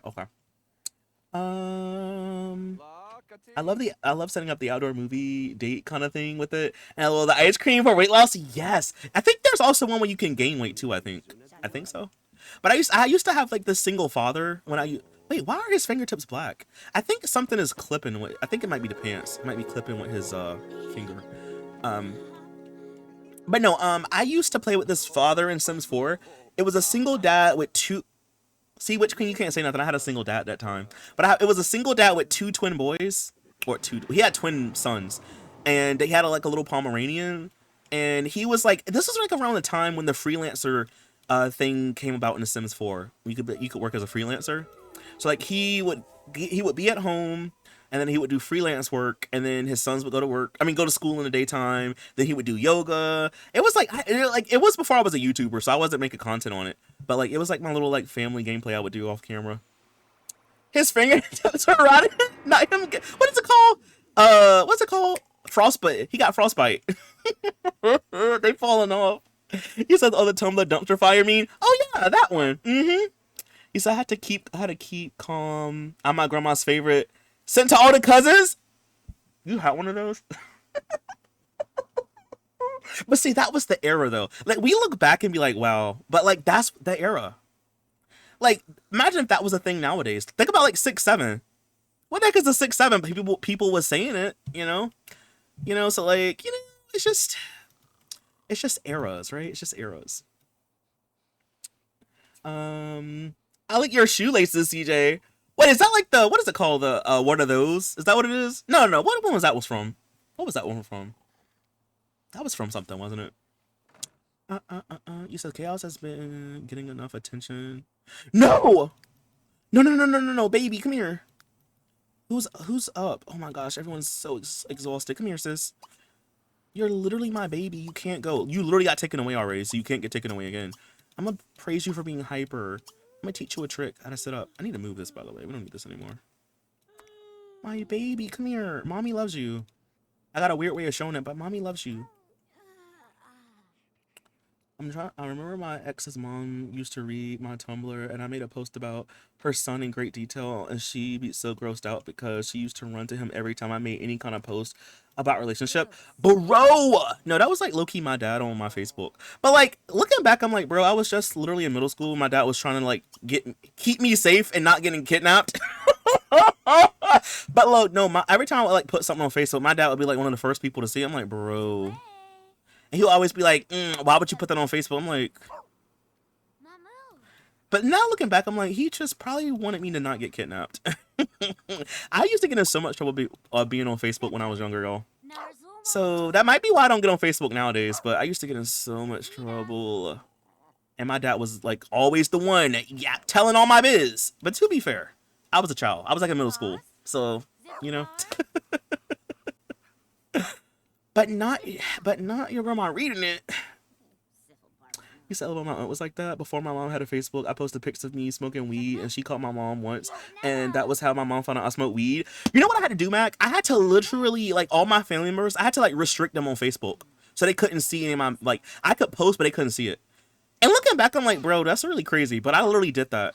I love setting up the outdoor movie date kind of thing with it. And the ice cream for weight loss. Yes, I think there's also one where you can gain weight too. I think so. But I used to have like this single father when wait, why are his fingertips black? I think something is clipping with, I think it might be the pants. It might be clipping with his finger. Um but no, I used to play with this father in Sims 4. It was a single dad with two. See, which queen, you can't say nothing. I had a single dad at that time, but it was a single dad with two twin boys, or two. He had twin sons, and they had like a little Pomeranian, and he was like, this was like around the time when the freelancer thing came about in The Sims 4. You could work as a freelancer, so like he would be at home, and then he would do freelance work, and then his sons would go to work. I mean, go to school in the daytime. Then he would do yoga. It was like it was before I was a YouTuber, so I wasn't making content on it. But like it was like my little like family gameplay I would do off camera. His fingertips are rotting. Not him. What is it called? What's it called? Frostbite. He got frostbite. They falling off. He said, "Oh, the Tumblr dumpster fire mean." Oh yeah, that one. He said, I had to keep calm. I'm my grandma's favorite. Sent to all the cousins. You had one of those? But see, that was the era though. Like we look back and be like, wow. But like that's the era. Like imagine if that was a thing nowadays. Think about like 6-7. What the heck is a 6-7? People was saying it, you know? So like, it's just eras, right? It's just eras. I like your shoelaces, CJ. Wait, is that like what is it called? The one of those? Is that what it is? No. What one was that from? What was that one from? That was from something, wasn't it? You said Chaos has been getting enough attention. No, no, baby, come here. Who's up? Oh my gosh, everyone's so exhausted. Come here, sis. You're literally my baby. You can't go. You literally got taken away already, so you can't get taken away again. I'm gonna praise you for being hyper. I'm gonna teach you a trick how to sit up. I need to move this, by the way. We don't need this anymore. My baby, come here. Mommy loves you. I got a weird way of showing it, but mommy loves you. I remember my ex's mom used to read my Tumblr, and I made a post about her son in great detail, and she'd be so grossed out because she used to run to him every time I made any kind of post about relationship. Bro, no, that was like low-key my dad on my Facebook. But like looking back, I'm like, bro, I was just literally in middle school. My dad was trying to like keep me safe and not getting kidnapped. But look, no, every time I would like put something on Facebook, my dad would be like one of the first people to see it. I'm like, bro. And he'll always be like, why would you put that on Facebook? I'm like, but now looking back, I'm like, he just probably wanted me to not get kidnapped. I used to get in so much trouble being on Facebook when I was younger, y'all. So that might be why I don't get on Facebook nowadays, but I used to get in so much trouble. And my dad was like always the one telling all my biz. But to be fair, I was a child. I was like in middle school. So, But not your grandma reading it. You said my aunt was like that. Before my mom had a Facebook, I posted pics of me smoking weed, and she caught my mom once, and that was how my mom found out I smoked weed. You know what I had to do, Mac? I had to literally, like, all my family members, I had to, like, restrict them on Facebook, so they couldn't see any of my, like, I could post, but they couldn't see it. And looking back, I'm like, bro, that's really crazy, but I literally did that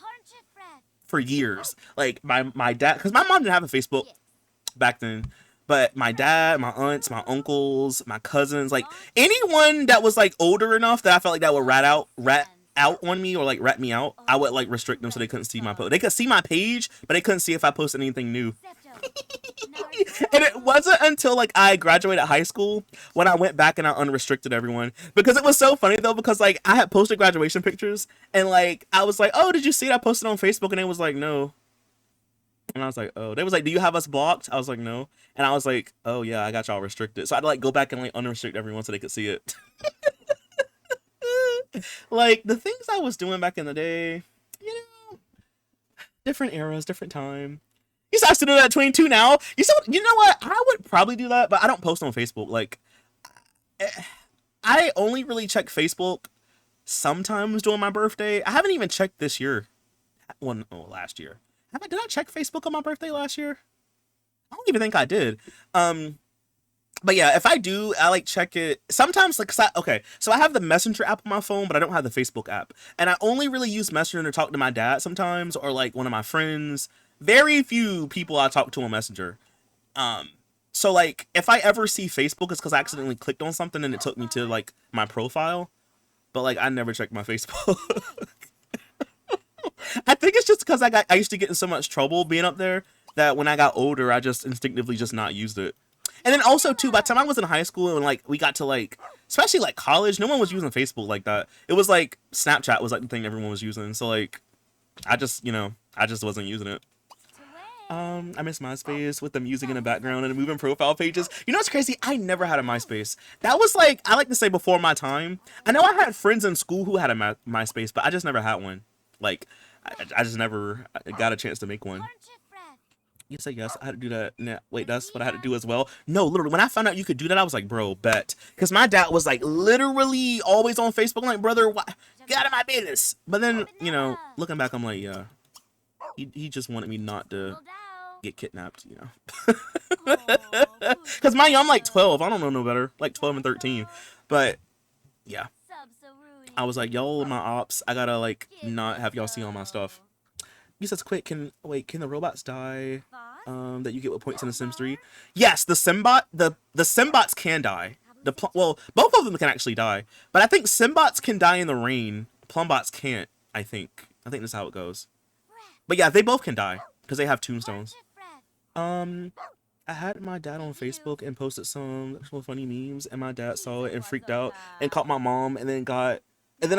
for years. Like, my dad, because my mom didn't have a Facebook back then. But my dad, my aunts, my uncles, my cousins, like anyone that was like older enough that I felt like that would rat out on me or like rat me out, I would like restrict them so they couldn't see my post. They could see my page, but they couldn't see if I posted anything new. And it wasn't until like I graduated high school when I went back and I unrestricted everyone, because it was so funny though, because like I had posted graduation pictures and like I was like, oh, did you see it? I posted on Facebook, and they was like, no. And I was like, oh, they was like, do you have us blocked? I was like, no. And I was like, oh yeah, I got y'all restricted. So I'd like go back and like unrestrict everyone so they could see it. Like the things I was doing back in the day, different eras, different time. You still have to do that at 22 now. You know what? I would probably do that, but I don't post on Facebook. Like, I only really check Facebook sometimes during my birthday. I haven't even checked this year. Last year. Did I check Facebook on my birthday last year? I don't even think I did. But yeah, if I do, I like check it sometimes. Like, so I have the Messenger app on my phone, but I don't have the Facebook app, and I only really use Messenger to talk to my dad sometimes, or like one of my friends. Very few people I talk to on Messenger. So like if I ever see Facebook, it's because I accidentally clicked on something and it took me to like my profile, but like I never check my Facebook. I think it's just because I used to get in so much trouble being up there that when I got older, I just instinctively just not used it. And then also too, by the time I was in high school and like we got to like, especially like college, no one was using Facebook like that. It was like Snapchat was like the thing everyone was using. So like, I just I just wasn't using it. I miss MySpace with the music in the background and the moving profile pages. You know what's crazy? I never had a MySpace. That was like, I like to say before my time. I know I had friends in school who had a MySpace, but I just never had one. Like, I just never got a chance to make one. You say yes, I had to do that. Nah, wait, that's what I had to do as well. No, literally, when I found out you could do that, I was like, bro, bet. Because my dad was like literally always on Facebook, like, brother, get out of my business. But then, looking back, I'm like, yeah, he just wanted me not to get kidnapped, Because mind you, I'm like 12. I don't know no better. Like 12 and 13. But yeah, I was like, y'all my ops. I gotta like not have y'all see all my stuff. You says quick. Can the robots die? That you get with points in the Sims 3. Yes, the Simbots can die. Well, both of them can actually die. But I think Simbots can die in the rain. Plumbots can't. I think that's how it goes. But yeah, they both can die because they have tombstones. I had my dad on Facebook and posted some funny memes, and my dad saw it and freaked out and caught my mom, and then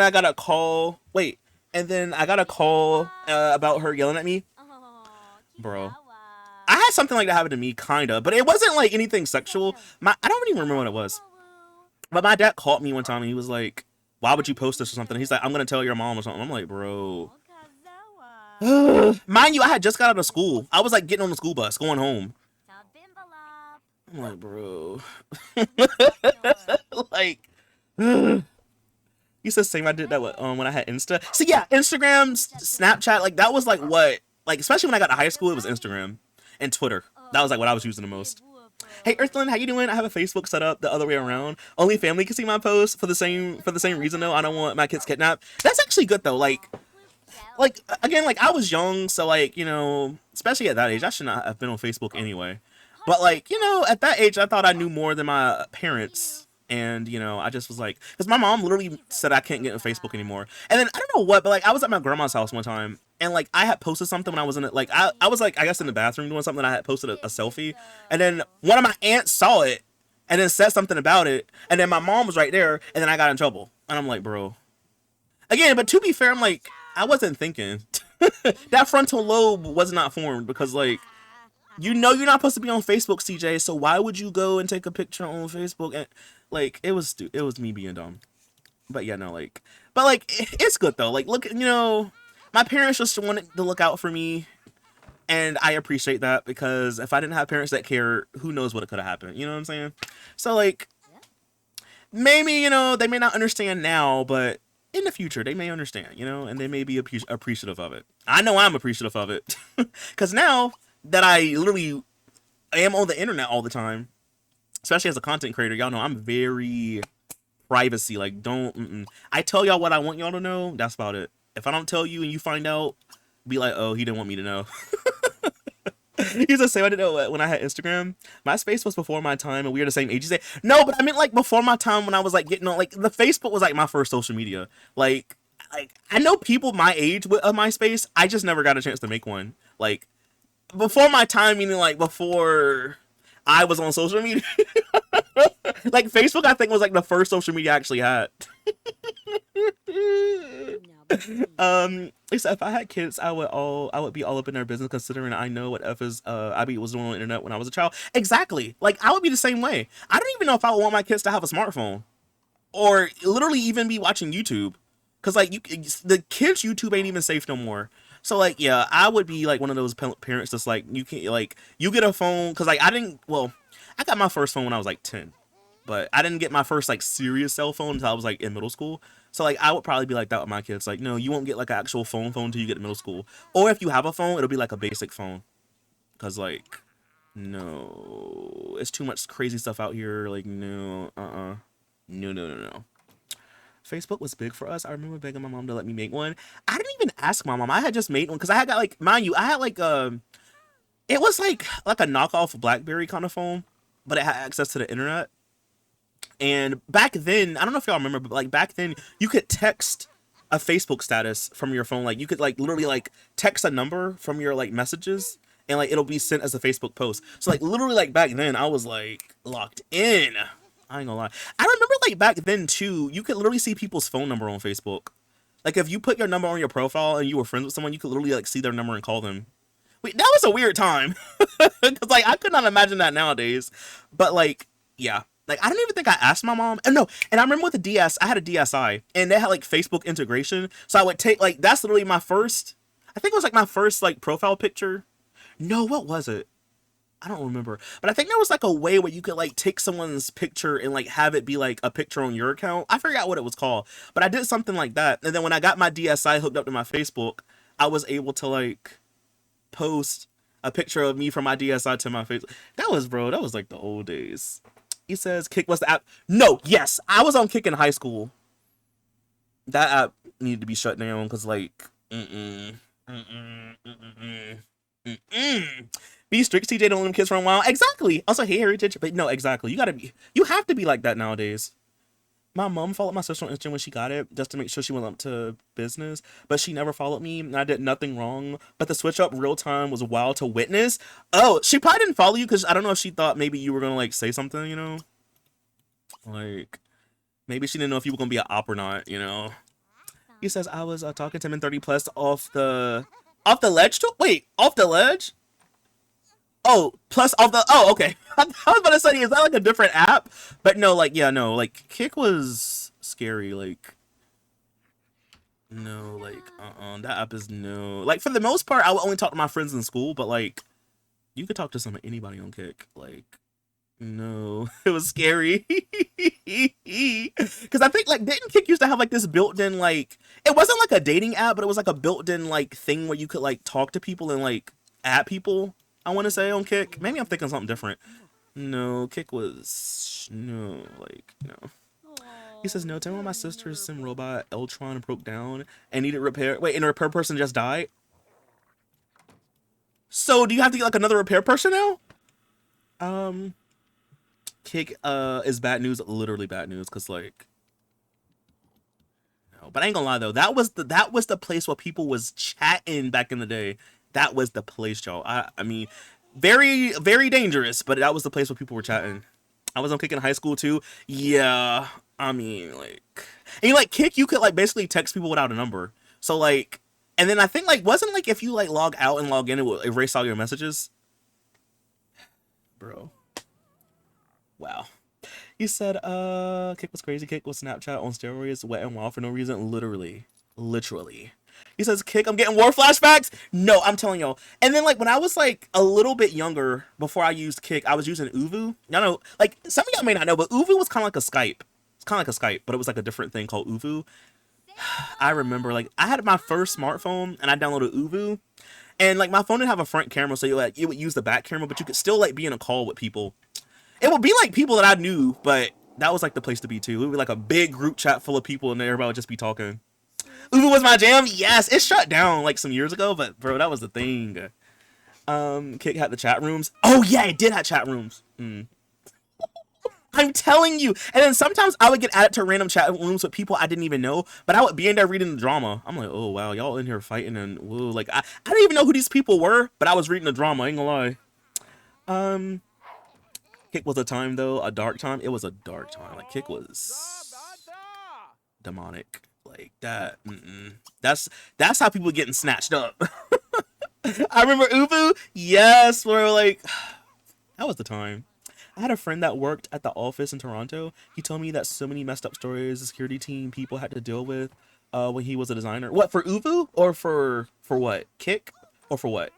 I got a call. Wait, and then I got a call about her yelling at me, bro. I had something like that happen to me, kinda, but it wasn't like anything sexual. I don't even remember what it was. But my dad called me one time and he was like, "Why would you post this or something?" He's like, "I'm gonna tell your mom or something." I'm like, bro. Mind you, I had just got out of school. I was like getting on the school bus, going home. I'm like, bro. Like, you said same. I did that when I had Insta. So yeah, Instagram, Snapchat, like that was like what, like especially when I got to high school, it was Instagram and Twitter. That was like what I was using the most. Hey Earthling, how you doing? I have a Facebook set up the other way around. Only family can see my posts for the same reason though. I don't want my kids kidnapped. That's actually good though. Like again, like I was young, so like especially at that age, I should not have been on Facebook anyway. But like at that age, I thought I knew more than my parents, and I just was like, because my mom literally said I can't get on Facebook anymore. And then I don't know what, but like I was at my grandma's house one time, and like I had posted something when I was in it, like I was like I guess in the bathroom doing something. I had posted a selfie, and then one of my aunts saw it, and then said something about it, and then my mom was right there, and then I got in trouble, and I'm like, bro. Again, but to be fair, I'm like, I wasn't thinking. That frontal lobe was not formed because, like, you're not supposed to be on Facebook, CJ. So why would you go and take a picture on Facebook? And like, it was me being dumb. But yeah, no, like, but like, it's good though. Like, look, my parents just wanted to look out for me, and I appreciate that because if I didn't have parents that care, who knows what could have happened? You know what I'm saying? So like, maybe they may not understand now, but in the future, they may understand, and they may be appreciative of it. I know I'm appreciative of it. Because now that I literally am on the internet all the time, especially as a content creator, y'all know I'm very privacy. Like, I tell y'all what I want y'all to know. That's about it. If I don't tell you and you find out, be like, oh, he didn't want me to know. He's the same. I didn't know when I had Instagram. MySpace was before my time, and we were the same age. You say no, but I meant like before my time when I was like getting on. Like the Facebook was like my first social media. Like I know people my age with MySpace. I just never got a chance to make one. Like before my time, meaning like before I was on social media. Like Facebook, I think was like the first social media I actually had. Except if I had kids, I would be all up in their business, considering I know what I was doing on the internet when I was a child. Exactly. Like I would be the same way. I don't even know if I would want my kids to have a smartphone, or literally even be watching YouTube, because like the kids' YouTube ain't even safe no more. So like yeah, I would be like one of those parents that's like you can't like you get a phone because like I got my first phone when I was like 10, but I didn't get my first like serious cell phone until I was like in middle school. So, like, I would probably be like that with my kids. Like, no, you won't get, like, an actual phone until you get to middle school. Or if you have a phone, it'll be, like, a basic phone. Because, like, no. It's too much crazy stuff out here. Like, no. No. Facebook was big for us. I remember begging my mom to let me make one. I didn't even ask my mom. I had just made one. Because I had got, like, mind you, I had, like, it was, like a knockoff BlackBerry kind of phone. But it had access to the internet. And back then, I don't know if y'all remember, but like back then, you could text a Facebook status from your phone. Like you could like literally like text a number from your like messages and like it'll be sent as a Facebook post. So like literally like back then I was like locked in. I ain't gonna lie. I remember like back then too, you could literally see people's phone number on Facebook. Like if you put your number on your profile and you were friends with someone, you could literally like see their number and call them. Wait, that was a weird time. Cause like I could not imagine that nowadays. But like, yeah. Like I don't even think I asked my mom. And no, and I remember with the DS, I had a DSi and they had like Facebook integration. So I would take like that's literally my first I think it was like my first like profile picture. No, what was it? I don't remember. But I think there was like a way where you could like take someone's picture and like have it be like a picture on your account. I forgot what it was called. But I did something like that. And then when I got my DSi hooked up to my Facebook, I was able to like post a picture of me from my DSi to my Facebook. That was like the old days. He says Kick was the app. No, yes. I was on Kick in high school. That app needed to be shut down because like Be strict, CJ. Don't let them kids run wild. Exactly. Also, hey, heritage. But no, exactly. You have to be like that nowadays. My mom followed my sister on Instagram when she got it, just to make sure she went up to business. But she never followed me, and I did nothing wrong. But the switch up real time was wild to witness. Oh, she probably didn't follow you because I don't know if she thought maybe you were gonna like say something, you know? Like, maybe she didn't know if you were gonna be an op or not, you know? He says I was talking to him in 30 plus off the ledge. Wait, off the ledge? Oh, plus off the. Oh, okay. I was about to say, is that like a different app? But no, like, yeah, no, like, Kick was scary. Like, no, like, that app is no. Like, for the most part, I would only talk to my friends in school, but like, you could talk to anybody on Kick. Like, no, it was scary. Because I think, like, didn't Kick used to have like this built-in, like, it wasn't like a dating app, but it was like a built-in, like, thing where you could, like, talk to people and, like, add people. I want to say on Kick. Maybe I'm thinking something different. No, Kick was no, like no. He says no. Tell me my sister's sim robot Eltron broke down and needed repair. Wait, and a repair person just died. So do you have to get like another repair person now? Kick is bad news. Literally bad news. Cause like, no. But I ain't gonna lie though. That was the place where people was chatting back in the day. That was the place, y'all. I mean, very, very dangerous, but that was the place where people were chatting. I was on Kick in high school too. Yeah, I mean, like, and you like Kick, you could like basically text people without a number. So like, and then I think like, wasn't like if you like log out and log in, it would erase all your messages. Bro. Wow. He said, Kick was crazy. Kick was Snapchat on steroids, wet and wild for no reason. Literally. He says, Kick, I'm getting war flashbacks. No, I'm telling y'all. And then, like, when I was, like, a little bit younger, before I used Kick, I was using Uvu. Y'all know, like, some of y'all may not know, but Uvu was kind of like a Skype. It's kind of like a Skype, but it was, like, a different thing called Uvu. I remember, like, I had my first smartphone, and I downloaded Uvu. And, like, my phone didn't have a front camera, so it would use the back camera, but you could still, like, be in a call with people. It would be, like, people that I knew, but that was, like, the place to be, too. It would be, like, a big group chat full of people, and everybody would just be talking. Uvu was my jam. Yes, it shut down like some years ago, but bro, that was the thing. Kick had the chat rooms. Oh yeah, it did have chat rooms. I'm telling you. And then sometimes I would get added to random chat rooms with people I didn't even know, but I would be in there reading the drama. I'm like, oh wow, y'all in here fighting and whoa, like I didn't even know who these people were, but I was reading the drama. I ain't gonna lie. Kick was a time though, a dark time. It was a dark time. Like Kick was demonic. Like that, that's how people getting snatched up. I remember Uvu. Yes, we're like, that was the time. I had a friend that worked at the office in Toronto. He told me that so many messed up stories the security team people had to deal with when he was a designer. What, for Uvu or for what? Kick or for what?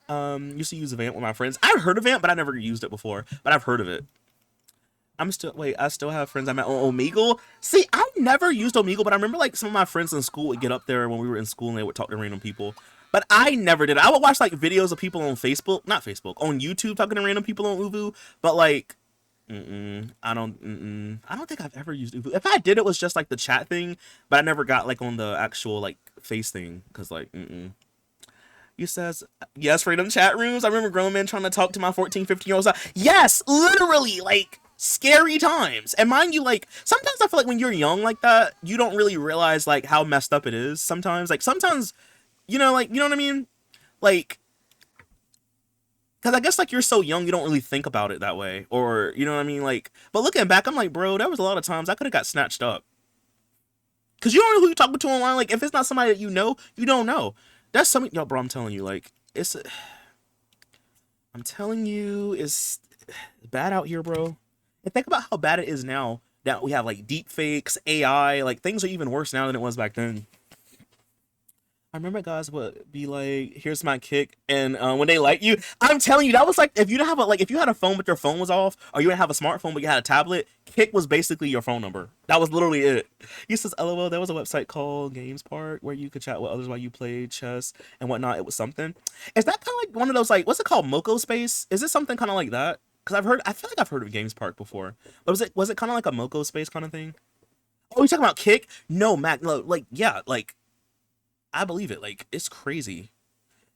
Used to use Vamp with my friends. I've heard of Vamp, but I never used it before. But I've heard of it. I still have friends I met on Omegle. See, I never used Omegle, but I remember like some of my friends in school would get up there when we were in school and they would talk to random people. But I never did. I would watch like videos of people on on YouTube talking to random people on Uvu. But like, I don't think I've ever used Uvu. If I did, it was just like the chat thing, but I never got like on the actual like face thing because like, He says, yes, freedom chat rooms. I remember grown men trying to talk to my 14, 15-year-olds. Yes, literally, like, scary times. And mind you, like, sometimes I feel like when you're young like that, you don't really realize like how messed up it is. Sometimes, like, you know what I mean? Like, because I guess like you're so young, you don't really think about it that way, or you know what I mean? Like, but looking back, I'm like, bro, there was a lot of times I could have got snatched up. Cause you don't know who you're talking to online. Like, if it's not somebody that you know, you don't know. That's something, yo, bro. I'm telling you, like, I'm telling you, it's bad out here, bro. And think about how bad it is now that we have like deep fakes, AI. Like, things are even worse now than it was back then. I remember guys would be like, "Here's my kick," and when they like you, I'm telling you, that was like if you don't have a like if you had a phone but your phone was off, or you didn't have a smartphone but you had a tablet, kick was basically your phone number. That was literally it. He says, "LOL." There was a website called Games Park where you could chat with others while you played chess and whatnot. It was something. Is that kind of like one of those like what's it called, Moco Space? Is it something kind of like that? Because I feel like I've heard of Games Park before, but was it kind of like a Moco Space kind of thing? Oh, you talking about Kick? No, Mac. No, like yeah, like I believe it. Like it's crazy.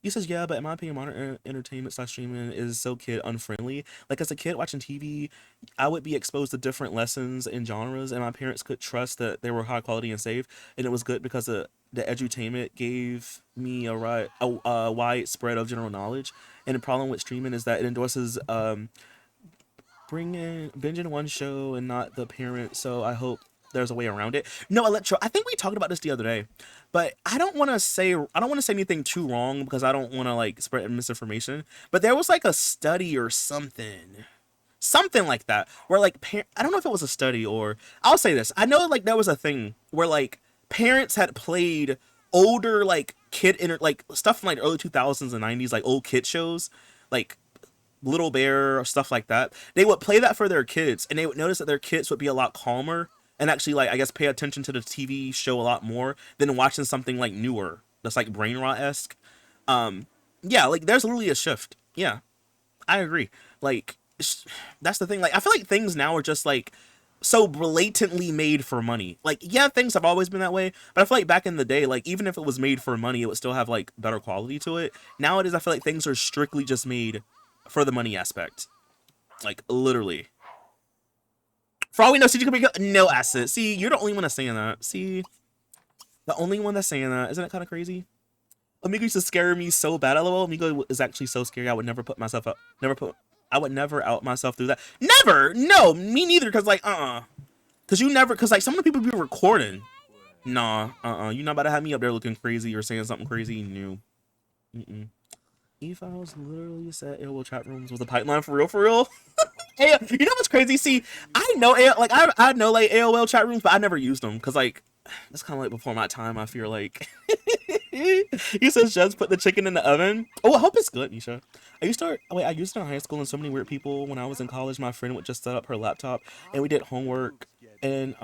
He says, yeah, but in my opinion, modern entertainment slash streaming is so kid unfriendly. Like as a kid watching TV, I would be exposed to different lessons and genres, and my parents could trust that they were high quality and safe, and it was good because the edutainment gave me a wide spread of general knowledge. And the problem with streaming is that it endorses binging one show and not the parent. So I hope there's a way around it. No, Electro, I think we talked about this the other day, but I don't want to say anything too wrong because I don't want to like spread misinformation. But there was like a study or something like that where like I don't know if it was a study or I'll say this. I know like there was a thing where like parents had played older like like stuff from like the early 2000s and 90s, like old kid shows, like Little Bear or stuff like that. They would play that for their kids, and they would notice that their kids would be a lot calmer and actually like I guess pay attention to the TV show a lot more than watching something like newer that's like brain rot esque. Yeah, like there's literally a shift. Yeah, I agree. Like that's the thing. Like I feel like things now are just like so blatantly made for money. Like yeah, things have always been that way, but I feel like back in the day, like even if it was made for money, it would still have like better quality to it. Nowadays, I feel like things are strictly just made for the money aspect. Like literally. For all we know, CG could be no asset. See, you're the only one that's saying that. See, the only one that's saying that. Isn't that kind of crazy? Amigo used to scare me so bad. LOL. Amigo is actually so scary. I would never put myself up. I would never out myself through that. Never. No, me neither. Cause like, cause you never. Cause like some of the people be recording. Nah. You're not about to have me up there looking crazy or saying something crazy. No. E-Files literally said AOL chat rooms was a pipeline for real, for real. You know what's crazy? See, I know like I know like AOL chat rooms, but I never used them because like that's kind of like before my time. I feel like. He says just put the chicken in the oven. Oh, I hope it's good, Nisha. I used it in high school and so many weird people. When I was in college, my friend would just set up her laptop and we did homework and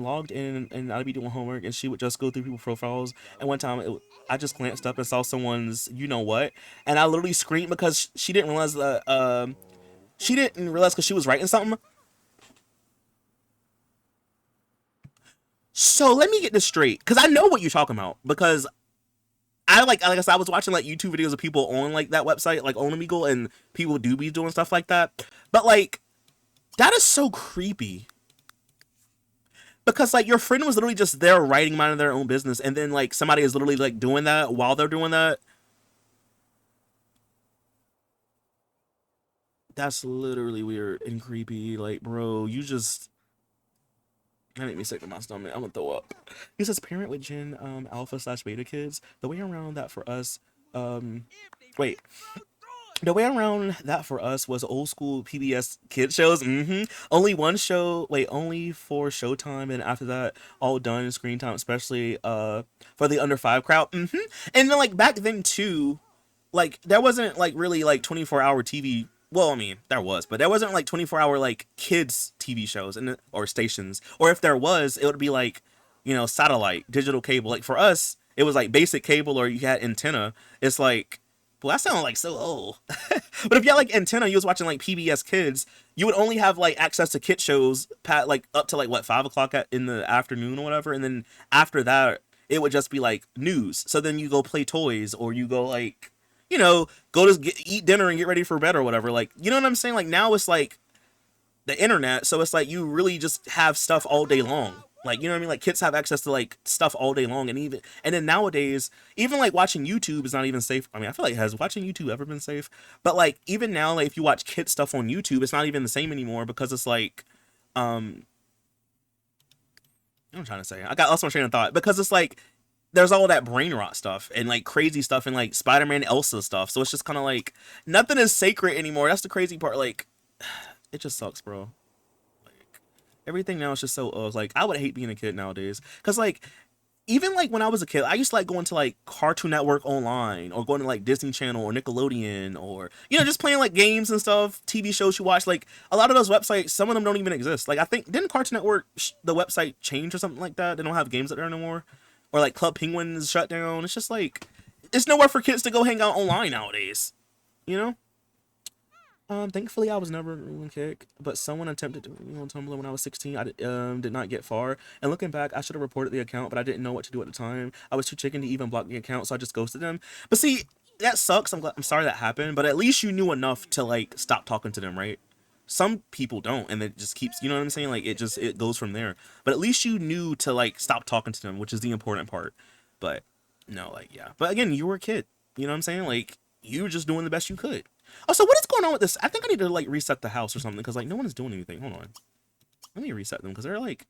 logged in and I'd be doing homework and she would just go through people's profiles. And one time I just glanced up and saw someone's you know what, and I literally screamed because she didn't realize that she didn't realize because she was writing something. So let me get this straight, because I know what you're talking about. Because like I said, I was watching like YouTube videos of people on like that website, like on Omegle, and people do be doing stuff like that. But like, that is so creepy. Because like your friend was literally just there writing minding their own business, and then like somebody is literally like doing that while they're doing that. That's literally weird and creepy. Like, bro, you just that made me sick to my stomach. I'm gonna throw up. He says parent with Gen Alpha slash Beta kids. The way around that for us, wait. The way around that for us was old school PBS kid shows. Only one show. Wait, only for Showtime, and after that, all done screen time, especially for the under 5 crowd. And then like back then too, like there wasn't like really like 24-hour TV. Well, I mean, there was, but there wasn't like 24-hour like kids TV shows or stations. Or if there was, it would be like, satellite, digital cable. Like for us, it was like basic cable or you had antenna. It's like, well, that sounded like so old. But if you had like antenna, you was watching like PBS Kids, you would only have like access to kid shows like up to like what 5 o'clock in the afternoon or whatever, and then after that, it would just be like news. So then you go play toys or you go like go to eat dinner and get ready for bed or whatever. Like, you know what I'm saying? Like now it's like the internet, so it's like you really just have stuff all day long. Like, you know what I mean? Like, kids have access to like stuff all day long, and then nowadays, even like watching YouTube is not even safe. I mean, I feel like has watching YouTube ever been safe? But like even now, like if you watch kid stuff on YouTube, it's not even the same anymore because it's like, I'm trying to say, I got lost my train of thought because it's like there's all that brain rot stuff and like crazy stuff and like Spider-Man Elsa stuff. So it's just kind of like nothing is sacred anymore. That's the crazy part. Like, it just sucks, bro. Like everything now is just so like I would hate being a kid nowadays because like even like when I was a kid, I used to like going to like Cartoon Network online or going to like Disney Channel or Nickelodeon or, you know, just playing like games and stuff, TV shows you watch. Like a lot of those websites, some of them don't even exist. Like I think, didn't Cartoon Network, the website change or something like that? They don't have games up there anymore. Or like Club Penguin is shut down. It's just like, it's nowhere for kids to go hang out online nowadays, you know? Thankfully I was never in kick, but someone attempted to, you know, Tumblr when I was 16. I did not get far. And looking back, I should have reported the account, but I didn't know what to do at the time. I was too chicken to even block the account, so I just ghosted them. But see, that sucks. I'm sorry that happened, but at least you knew enough to like stop talking to them, right? Some people don't, and it just keeps, you know what I'm saying? Like it goes from there. But at least you knew to like stop talking to them, which is the important part. But no, like yeah. But again, you were a kid. You know what I'm saying? Like you were just doing the best you could. Also, what is going on with this? I think I need to like reset the house or something because like no one is doing anything. Hold on. Let me reset them because they're like,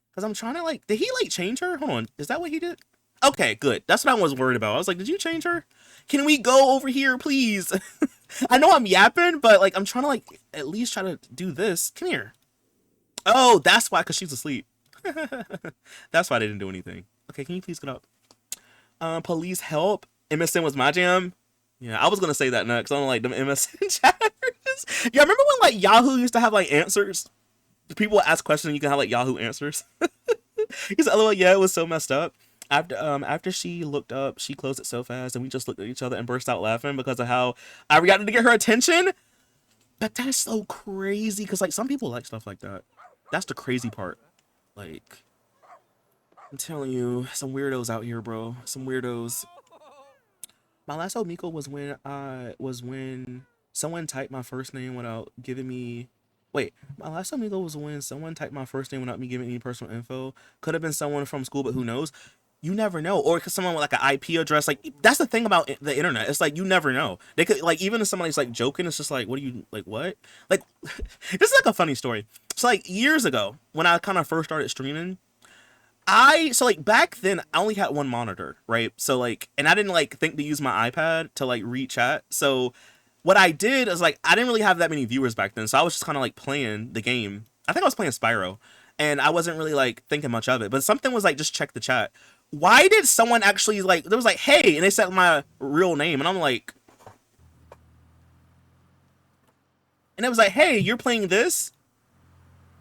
because I'm trying to like, did he like change her? Hold on. Is that what he did? Okay, good. That's what I was worried about. I was like, did you change her? Can we go over here, please? I know I'm yapping, but like I'm trying to like at least try to do this. Come here. Oh, that's why, because she's asleep. That's why they didn't do anything. Okay, can you please get up? Police help. MSN was my jam. Yeah, I was gonna say that next. I don't like them MSN chatters. Yeah, remember when like Yahoo used to have like answers? People would ask questions and you can have like Yahoo answers. He said, "LOL, yeah, it was so messed up." After she looked up, she closed it so fast, and we just looked at each other and burst out laughing because of how I reacted to get her attention. But that's so crazy because like some people like stuff like that. That's the crazy part. Like, I'm telling you, some weirdos out here, bro. Some weirdos. My last Omiko was when someone typed my first name without giving me. Wait, my last Omiko was when someone typed my first name without me giving any personal info. Could have been someone from school, but who knows? You never know. Or someone with like an IP address. Like that's the thing about the internet. It's like you never know. They could like even if somebody's like joking, it's just like, what do you like? What? Like this is like a funny story. So like years ago when I kind of first started streaming. So like back then I only had one monitor, right? So like, and I didn't like think to use my iPad to like read chat. So what I did is like, I didn't really have that many viewers back then. So I was just kind of like playing the game. I think I was playing Spyro and I wasn't really like thinking much of it, but something was like, just check the chat. Why did someone actually like, there was like, hey, and they said my real name. And I'm like, and it was like, hey, you're playing this?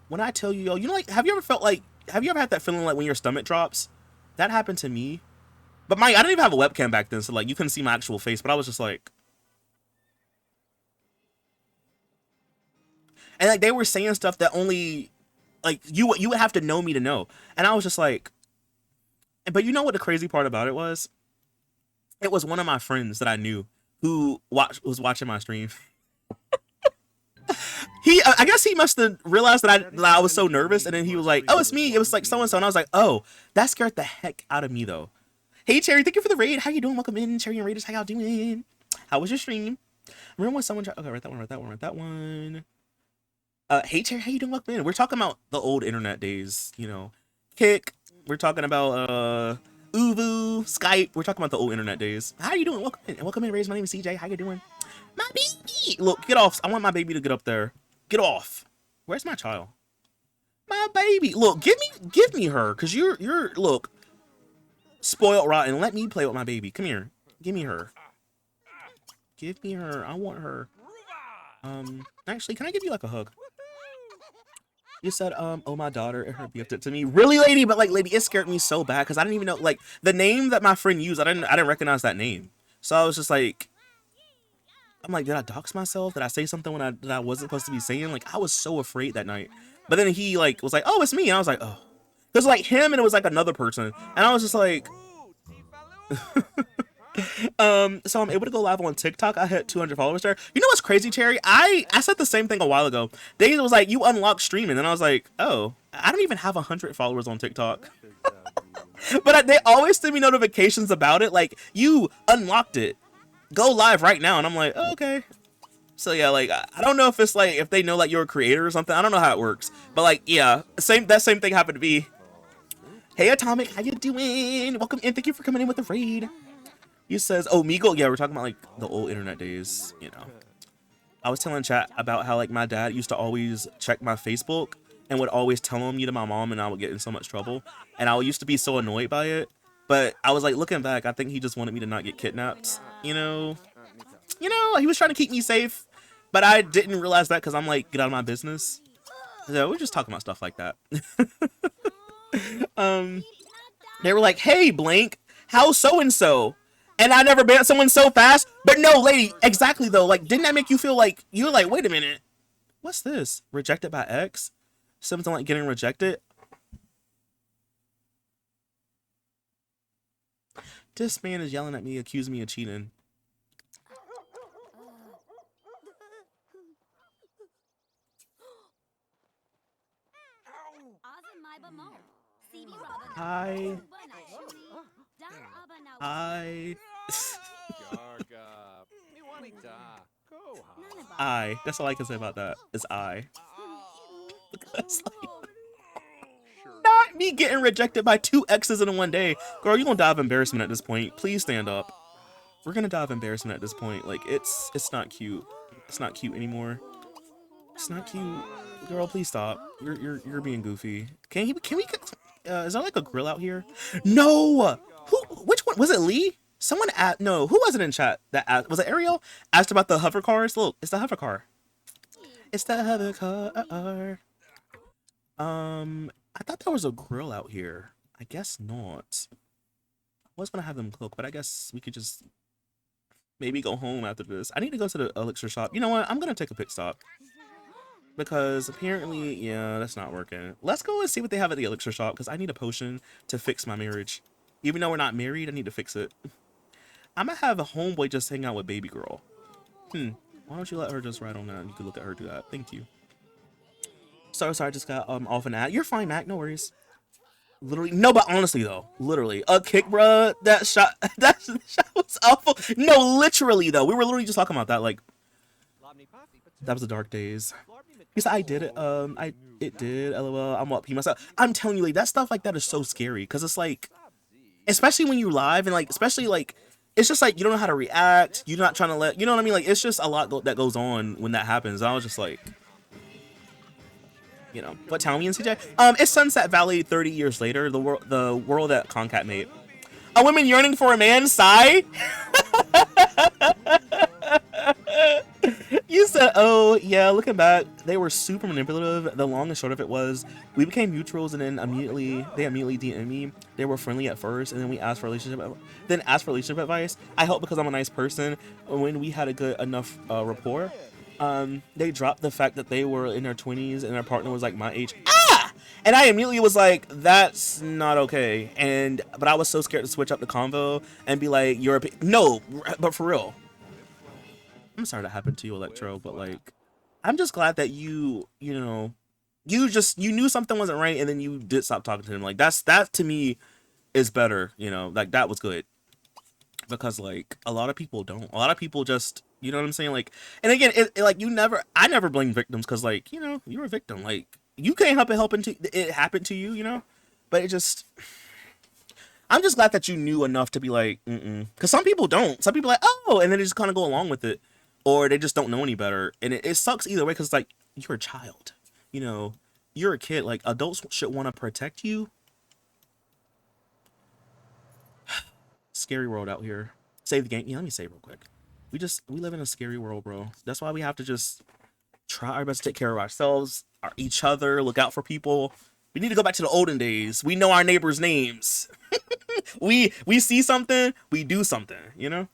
When I tell you, yo, you know, like, have you ever had that feeling like when your stomach drops? That happened to me. But I didn't even have a webcam back then, so like you couldn't see my actual face, but I was just like, and like they were saying stuff that only like you would have to know me to know. And I was just like, but you know what the crazy part about it was? It was one of my friends that I knew who was watching my stream. I guess he must have realized that I was so nervous, and then he was like, "Oh, it's me." It was like so and so, and I was like, "Oh, that scared the heck out of me, though." Hey, Cherry, thank you for the raid. How you doing? Welcome in, Cherry and Raiders. How y'all doing? How was your stream? Remember when someone tried? Okay, write that one. Hey, Cherry, how you doing? Welcome in. We're talking about the old internet days, you know, Kick. We're talking about Uvu, Skype. We're talking about the old internet days. How you doing? Welcome in, Raiders. My name is CJ. How you doing? My baby. Look, get off. I want my baby to get up there. Get off. Where's my child? My baby. Look, give me her, cause you're look spoiled rotten. Let me play with my baby. Come here. Give me her. Give me her. I want her. Actually, can I give you like a hug? You said, oh, my daughter and her gifted to me. Really, lady? But like, lady, it scared me so bad because I didn't even know like the name that my friend used. I didn't recognize that name. So I was just like, I'm like, did I dox myself? Did I say something that I wasn't supposed to be saying? Like, I was so afraid that night. But then he like was like, oh, it's me. And I was like, oh, there's like him and it was like another person. And I was just like, So I'm able to go live on TikTok. I hit 200 followers there. You know what's crazy, Cherry? I said the same thing a while ago. They was like, you unlocked streaming, and I was like, oh, I don't even have 100 followers on TikTok. But they always send me notifications about it, like you unlocked it. Go live right now, and I'm like, oh, okay. So yeah, like I don't know if it's like if they know like you're a creator or something. I don't know how it works, but like yeah, that same thing happened to me. Hey Atomic, how you doing? Welcome in. Thank you for coming in with the raid. You says, oh Migo, yeah, we're talking about like the old internet days, you know. I was telling chat about how like my dad used to always check my Facebook and would always tell me to my mom, and I would get in so much trouble, and I used to be so annoyed by it. But I was like, looking back, I think he just wanted me to not get kidnapped, you know. He was trying to keep me safe, but I didn't realize that because I'm like, get out of my business. So we're just talking about stuff like that. They were like, hey Blank, how's so and so? And I never banned someone so fast. But no, lady, exactly though. Like, didn't that make you feel like you're like, wait a minute, what's this? Rejected by X? Something like getting rejected? This man is yelling at me, accusing me of cheating. Hi. Hi. I. That's all I can say about that. Is I. Because, like, not me getting rejected by 2 X's in one day. Girl, you're gonna die of embarrassment at this point. Please stand up. We're gonna die of embarrassment at this point. Like, it's not cute. It's not cute anymore. It's not cute. Girl, please stop. You're being goofy. Can we is there like a grill out here? No. Which one was it? Lee? Someone no, who was it in chat that asked? Was it Ariel? Asked about the hover cars. Look, it's the hover car. It's the hover car. I thought there was a grill out here. I guess not. I was gonna have them cook, but I guess we could just maybe go home after this. I need to go to the elixir shop. You know what? I'm gonna take a pit stop. Because apparently, yeah, that's not working. Let's go and see what they have at the elixir shop, because I need a potion to fix my marriage. Even though we're not married, I need to fix it. I'm gonna have a homeboy just hang out with baby girl. Why don't you let her just ride on that and you can look at her do that? Thank you. Sorry, I just got off an ad. You're fine, Mac, no worries. Literally, no, but honestly though, literally, a kick, bruh, that shot was awful. No, literally though, we were literally just talking about that, like, that was the dark days. He said, I did it, it did, lol, I'm up, myself. I'm telling you, like, that stuff like that is so scary, because it's like, especially when you live, and like, especially like, it's just like, you don't know how to react, you're not trying to let, you know what I mean, like, it's just a lot that goes on when that happens, and I was just like, you know, what town we in, CJ? It's Sunset Valley 30 years later, the world that Concat made. A woman yearning for a man, sigh? You said, oh, yeah, looking back, they were super manipulative. The long and short of it was, we became neutrals, and then they immediately DM'd me. They were friendly at first, and then we asked for relationship advice. I helped because I'm a nice person. When we had a good enough rapport, they dropped the fact that they were in their 20s and their partner was like my age. And I immediately was like, that's not okay. But I was so scared to switch up the convo and be like, no, but for real. I'm sorry that happened to you, Electro, but like, I'm just glad that you knew something wasn't right, and then you did stop talking to him. Like, that to me is better, you know, like, that was good. Because like, a lot of people don't. A lot of people just, you know what I'm saying? Like, and again, like, I never blame victims, because like, you know, you're a victim. Like, you can't help it happened to you, you know? But I'm just glad that you knew enough to be like, because some people don't. Some people are like, oh, and then they just kind of go along with it. Or they just don't know any better. And it sucks either way, because like, you're a child. You know, you're a kid. Like, adults should want to protect you. Scary world out here. Save the game. Yeah, let me save real quick. We live in a scary world, bro. That's why we have to just try our best to take care of ourselves, each other, look out for people. We need to go back to the olden days. We know our neighbors' names. we see something, we do something, you know?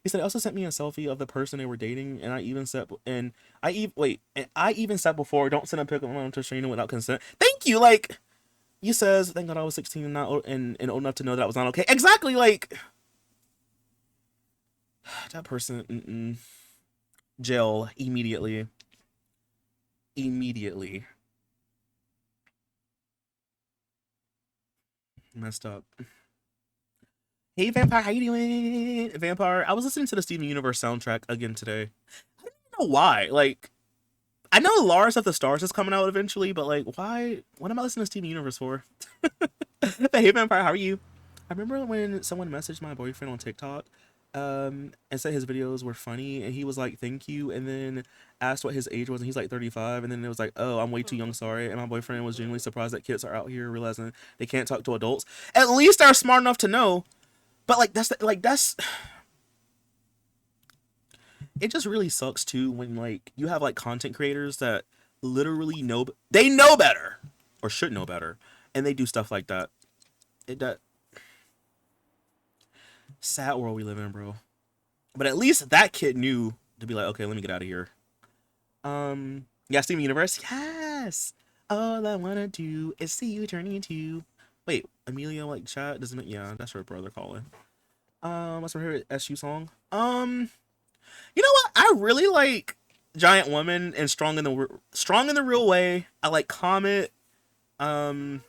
He said, I also sent me a selfie of the person they were dating, and I even said before, don't send a pic of my own to Shayna without consent. Thank you. Like, you says, thank God I was 16 and old enough to know that was not okay. Exactly. Like, That person, jail immediately. Immediately. Messed up. Hey, Vampire, how you doing? Vampire, I was listening to the Steven Universe soundtrack again today. I don't know why. Like, I know Lars of the Stars is coming out eventually, but like, why? What am I listening to Steven Universe for? But hey, Vampire, how are you? I remember when someone messaged my boyfriend on TikTok, and said his videos were funny, and he was like, "Thank you," and then asked what his age was, and he's like 35, and then it was like, "Oh, I'm way too young, sorry." And my boyfriend was genuinely surprised that kids are out here realizing they can't talk to adults. At least they're smart enough to know. But like, that's it. Just really sucks too when like you have like content creators that literally know they know better or should know better, and they do stuff like that. That sad world we live in, bro. But at least that kid knew to be like, okay, let me get out of here. Yeah, Steven Universe. Yes. All I wanna do is see you turning into. Wait, Amelia like chat doesn't. Yeah, that's her brother calling. What's her favorite SU song? You know what? I really like Giant Woman and Strong in the Real Way. I like Comet. Let's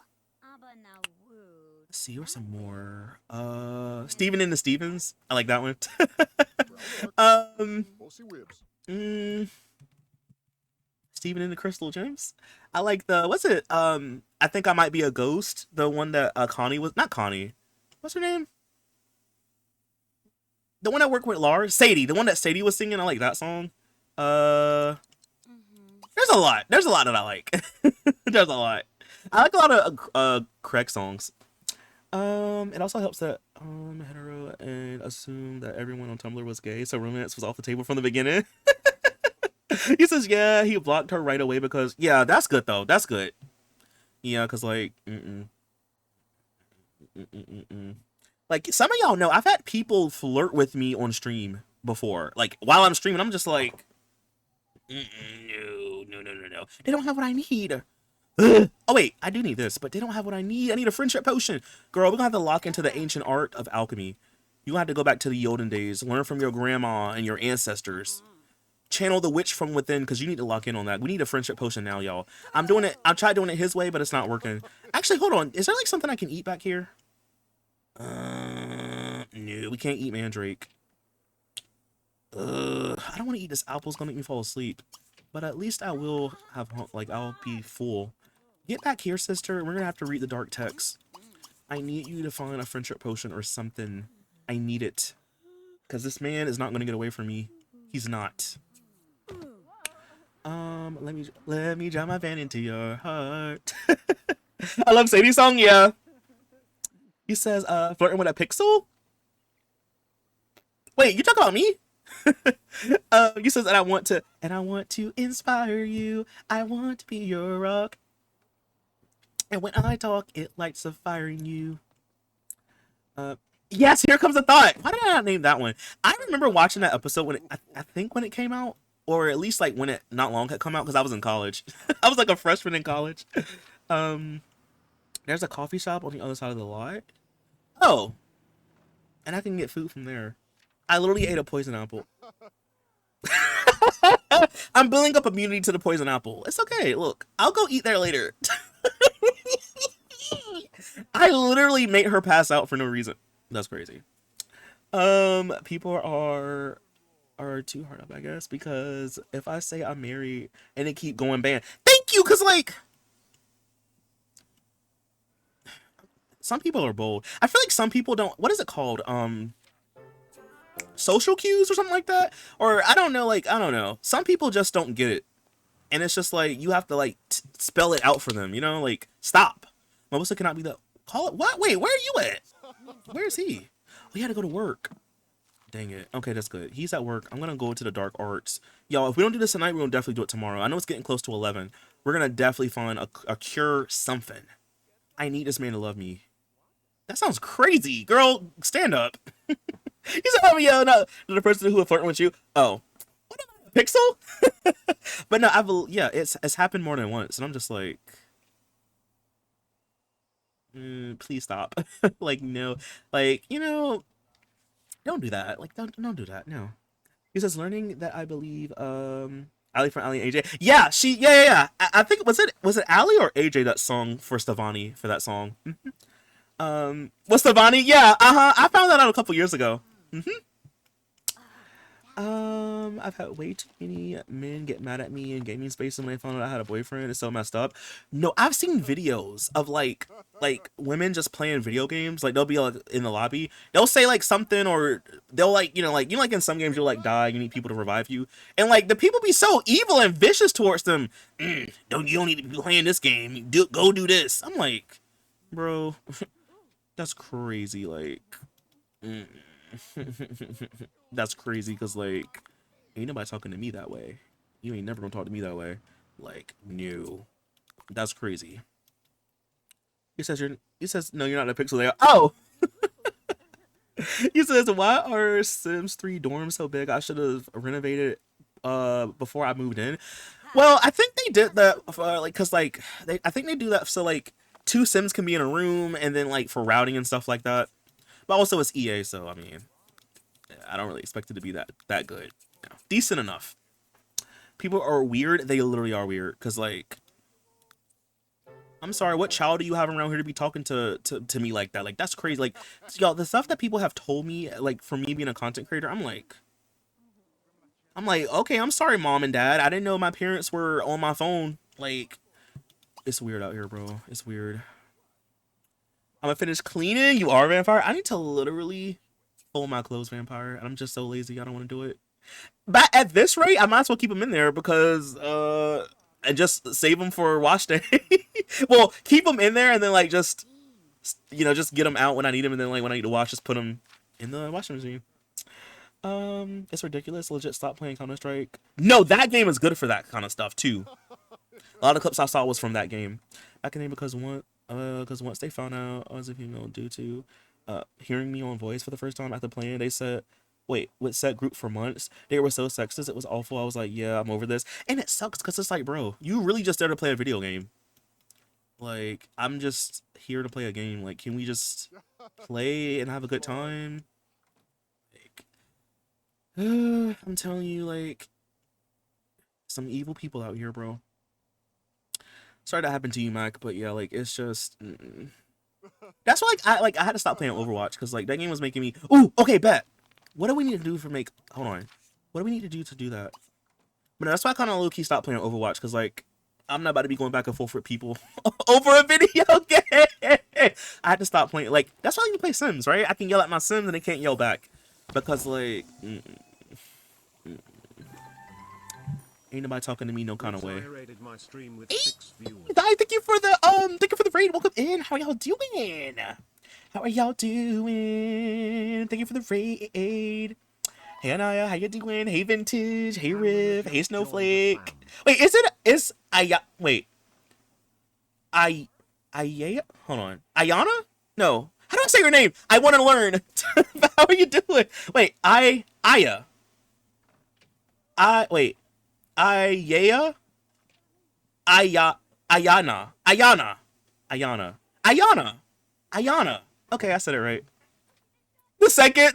see, where's some more? Steven and the Stevens. I like that one. um, mm, Steven and the Crystal Gems. I like the what's it? I think I might be a ghost. The one that Connie was not Connie. What's her name? The one that worked with Lars, Sadie. The one that Sadie was singing. I like that song. Uh, there's a lot. There's a lot that I like. There's a lot. I like a lot of Craig songs. It also helps that hetero and assume that everyone on Tumblr was gay, so romance was off the table from the beginning. He says, yeah, he blocked her right away because yeah, that's good though. That's good. Yeah, cause like, like some of y'all know I've had people flirt with me on stream before. Like while I'm streaming, I'm just like, no, no, no, no, no. They don't have what I need. Oh wait, I do need this, but they don't have what I need. I need a friendship potion. Girl, we're gonna have to lock into the ancient art of alchemy. You have to go back to the olden days, learn from your grandma and your ancestors. Channel the witch from within because you need to lock in on that. We need a friendship potion now, y'all. I'm doing it. I've tried doing it his way, but it's not working. Actually, hold on. Is there like something I can eat back here? No, we can't eat mandrake. I don't want to eat this apple. It's gonna make me fall asleep. But at least I will have, like, I'll be full. Get back here, sister. We're gonna have to read the dark text. I need you to find a friendship potion or something. I need it. Because this man is not gonna get away from me. He's not. Let me drive my van into your heart. I love Sadie's song, yeah. He says, flirting with a pixel? Wait, you talk about me? You says that I want to inspire you. I want to be your rock. And when I talk, it lights a fire in you. Yes, here comes a thought. Why did I not name that one? I remember watching that episode when I think when it came out, or at least like when it not long had come out because I was in college. I was like a freshman in college. There's a coffee shop on the other side of the lot. Oh, and I can get food from there. I literally ate a poison apple. I'm building up immunity to the poison apple. It's okay. Look, I'll go eat there later. I literally made her pass out for no reason. That's crazy. People are too hard up, I guess, because if I say I'm married and they keep going banned, thank you, cause like some people are bold. I feel like some people don't. What is it called? Social cues or something like that, or I don't know. Like I don't know. Some people just don't get it, and it's just like you have to like spell it out for them. You know, like stop. Melissa cannot be the call it. What? Wait, where are you at? Where is he? We had to go to work. Dang it. Okay, that's good. He's at work. I'm gonna go to the dark arts. Y'all, if we don't do this tonight, we're gonna definitely do it tomorrow. I know it's getting close to 11. We're gonna definitely find a cure something. I need this man to love me. That sounds crazy. Girl, stand up. He said, oh, yeah, no, the person who was flirting with you. Oh. What am I, a pixel? But no, yeah, it's happened more than once. And I'm just like, please stop. Like, no. Like, you know, Don't do that. Like, don't do that. No. He says, learning that I believe, Ali from Ali and AJ. Yeah, yeah. I think, was it Ali or AJ that song for Stefani for that song? Was Stefani? Yeah, I found that out a couple years ago. I've had way too many men get mad at me in gaming space when they found out I had a boyfriend. It's so messed up. No, I've seen videos of like women just playing video games. Like they'll be like in the lobby, they'll say like something, or they'll like like in some games you'll like die, you need people to revive you, and like the people be so evil and vicious towards them. You don't need to be playing this game. Go do this. I'm like, bro, that's crazy. Like. That's crazy because like ain't nobody talking to me that way. You ain't never gonna talk to me that way. Like, no. That's crazy. He says no, you're not a pixel layer. Oh. He says, why are Sims 3 dorms so big? I should have renovated before I moved in. Well, I think they did that like because like I think they do that so like 2 Sims can be in a room, and then like for routing and stuff like that. But also it's EA, so I mean, I don't really expect it to be that good. No. Decent enough. People are weird. They literally are weird. Cause like, I'm sorry, what child do you have around here to be talking to me like that? Like that's crazy. Like, y'all, the stuff that people have told me, like for me being a content creator, I'm like, okay, I'm sorry, mom and dad. I didn't know my parents were on my phone. Like, it's weird out here, bro. It's weird. I'm gonna finish cleaning. You are a vampire. I need to literally fold my clothes, vampire. And I'm just so lazy. I don't want to do it. But at this rate, I might as well keep them in there because and just save them for wash day. Well, keep them in there and then like just just get them out when I need them, and then like when I need to wash, just put them in the washing machine. It's ridiculous. Legit, stop playing Counter-Strike. No, that game is good for that kind of stuff too. A lot of clips I saw was from that game. Back in the day because once they found out I was a female due to hearing me on voice for the first time after playing, they said, wait, with set group for months, they were so sexist, it was awful. I was like, yeah, I'm over this. And it sucks because it's like, bro, you really just there to play a video game. Like, I'm just here to play a game. Like, can we just play and have a good time? Like, I'm telling you, like, some evil people out here, bro. Sorry that happened to you, Mac, but yeah, like, it's just that's why I had to stop playing Overwatch because like that game was making me. Ooh, okay, bet. What do we need to do hold on, what do we need to do that? But that's why I kind of low-key stopped playing Overwatch, because like I'm not about to be going back and forth with people over a video game. I had to stop playing. Like, that's why you play Sims, right? I can yell at my Sims and they can't yell back because like ain't nobody talking to me no kind of way.
My stream with 6 viewers.
Thank you for the raid. Welcome in. How are y'all doing? Thank you for the raid. Hey Anaya, how you doing? Hey Vintage. Hey Riv. Hey Snowflake. Wait, hold on. Ayana? No. How do I say your name? I want to learn. How are you doing? Wait, Ayana. Ayana. Okay, I said it right. The second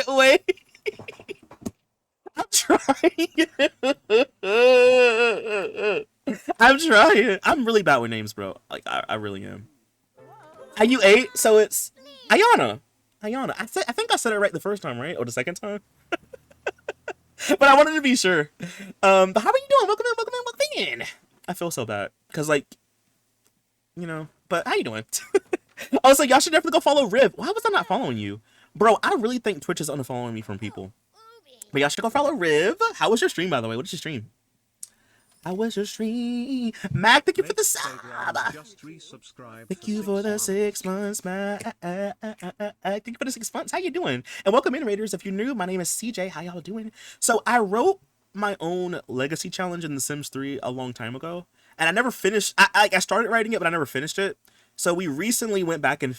way. I'm trying. I'm really bad with names, bro. Like, I really am. Are you 8? So it's Ayana. I think I said it right the first time, right? Or the second time? But I wanted to be sure. But how are you doing? Welcome in. I feel so bad. Because, like, but how you doing? I was like, y'all should definitely go follow Riv. Why was I not following you? Bro, I really think Twitch is unfollowing me from people. But y'all should go follow Riv. How was your stream, by the way? What did you stream? How was your stream? Mac, thank you for the sub. Thank you for the 6 months, Mac. Thank you for the 6 months. How you doing? And welcome in, Raiders. If you're new, my name is CJ. How y'all doing? So I wrote my own legacy challenge in The Sims 3 a long time ago. And I never finished. I started writing it, but I never finished it. So we recently went back and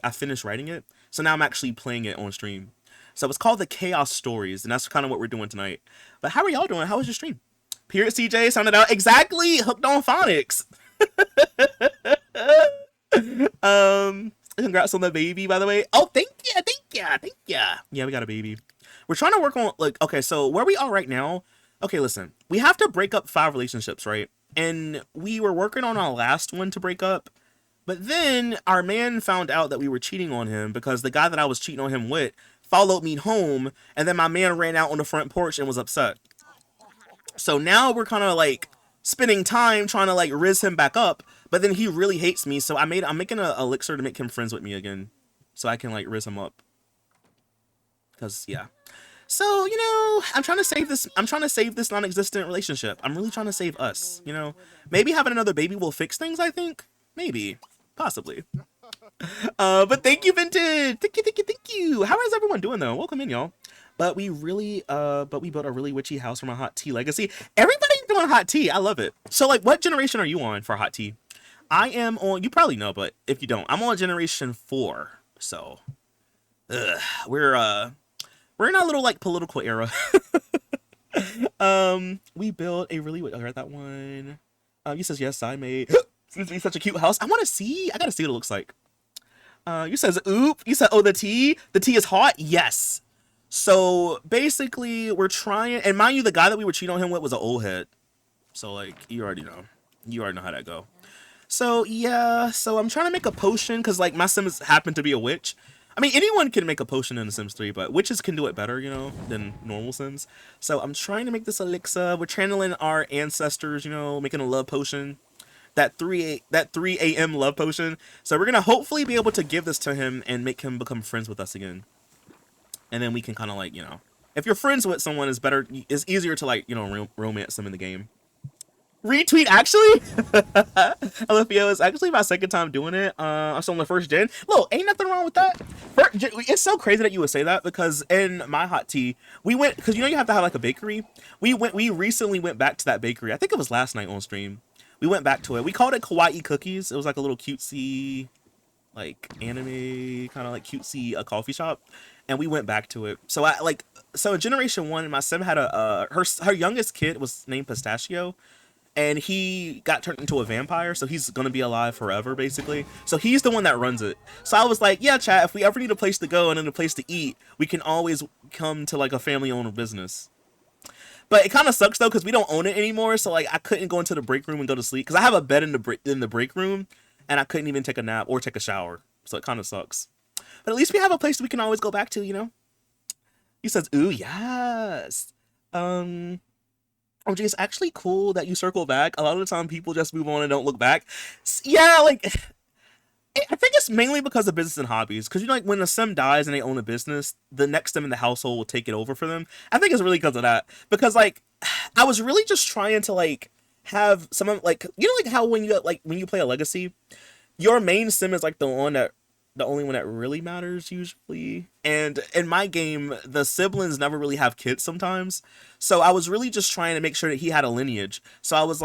I finished writing it. So now I'm actually playing it on stream. So it's called the Chaos Stories, and that's kind of what we're doing tonight. But how are y'all doing? How was your stream? Period CJ sounded out exactly hooked on phonics. Congrats on the baby, by the way. Oh, thank Thank ya. Yeah, we got a baby. We're trying to work on, like, okay, so where we are right now, okay, listen, we have to break up 5 relationships, right? And we were working on our last one to break up, but then our man found out that we were cheating on him because the guy that I was cheating on him with followed me home, and then my man ran out on the front porch and was upset. So now we're kind of like spending time trying to like riz him back up, but then he really hates me, so I'm making a elixir to make him friends with me again, so I can like riz him up. Cause yeah. So, you know, I'm trying to save this. I'm trying to save this non-existent relationship. I'm really trying to save us, you know. Maybe having another baby will fix things, I think. Maybe. Possibly. But thank you, Vintage. Thank you. How is everyone doing though? Welcome in, y'all. But we built a really witchy house from a hot tea legacy. Everybody's doing hot tea. I love it. So like, what generation are you on for hot tea? I am on, you probably know, but if you don't, I'm on generation 4. So, we're in a little like political era. We built a really, I read that one. You says yes, I made. Seems to be such a cute house. I want to see. I gotta see what it looks like. You says oop. You said, oh, the tea is hot. Yes. So basically, we're trying, and mind you, the guy that we were cheating on him with was an old head. So like, you already know how that go. So yeah, so I'm trying to make a potion because like my Sims happen to be a witch. I mean, anyone can make a potion in The Sims 3, but witches can do it better, you know, than normal Sims. So I'm trying to make this elixir. We're channeling our ancestors, you know, making a love potion. That 3 a.m. love potion. So we're going to hopefully be able to give this to him and make him become friends with us again. And then we can kind of like, you know, if you're friends with someone, it's easier to like, you know, romance them in the game. Retweet, actually? Alethea, is actually my second time doing it. I'm still on the first gen. Look, ain't nothing wrong with that. It's so crazy that you would say that because in my hot tea, we went, because you know you have to have like a bakery. We recently went back to that bakery. I think it was last night on stream. We went back to it. We called it Kawaii Cookies. It was like a little cutesy, like anime, kind of like cutesy coffee shop. And we went back to it. So in Generation 1, my sim had her youngest kid was named Pistachio. And he got turned into a vampire, so he's gonna be alive forever, basically. So he's the one that runs it. So I was like, yeah, chat, if we ever need a place to go and then a place to eat, we can always come to like a family-owned business. But it kind of sucks though, because we don't own it anymore. So like, I couldn't go into the break room and go to sleep because I have a bed in the break room, and I couldn't even take a nap or take a shower. So it kind of sucks. But at least we have a place we can always go back to, you know. He says, "Ooh, yes." OJ, it's actually cool that you circle back. A lot of the time, people just move on and don't look back. Yeah, like, I think it's mainly because of business and hobbies. Because, you know, like, when a sim dies and they own a business, the next sim in the household will take it over for them. I think it's really because of that. Because, like, I was really just trying to, like, have someone, like, you know, like, how when you play a legacy, your main sim is, like, the only one that really matters usually. And in my game, the siblings never really have kids sometimes. So I was really just trying to make sure that he had a lineage. So I was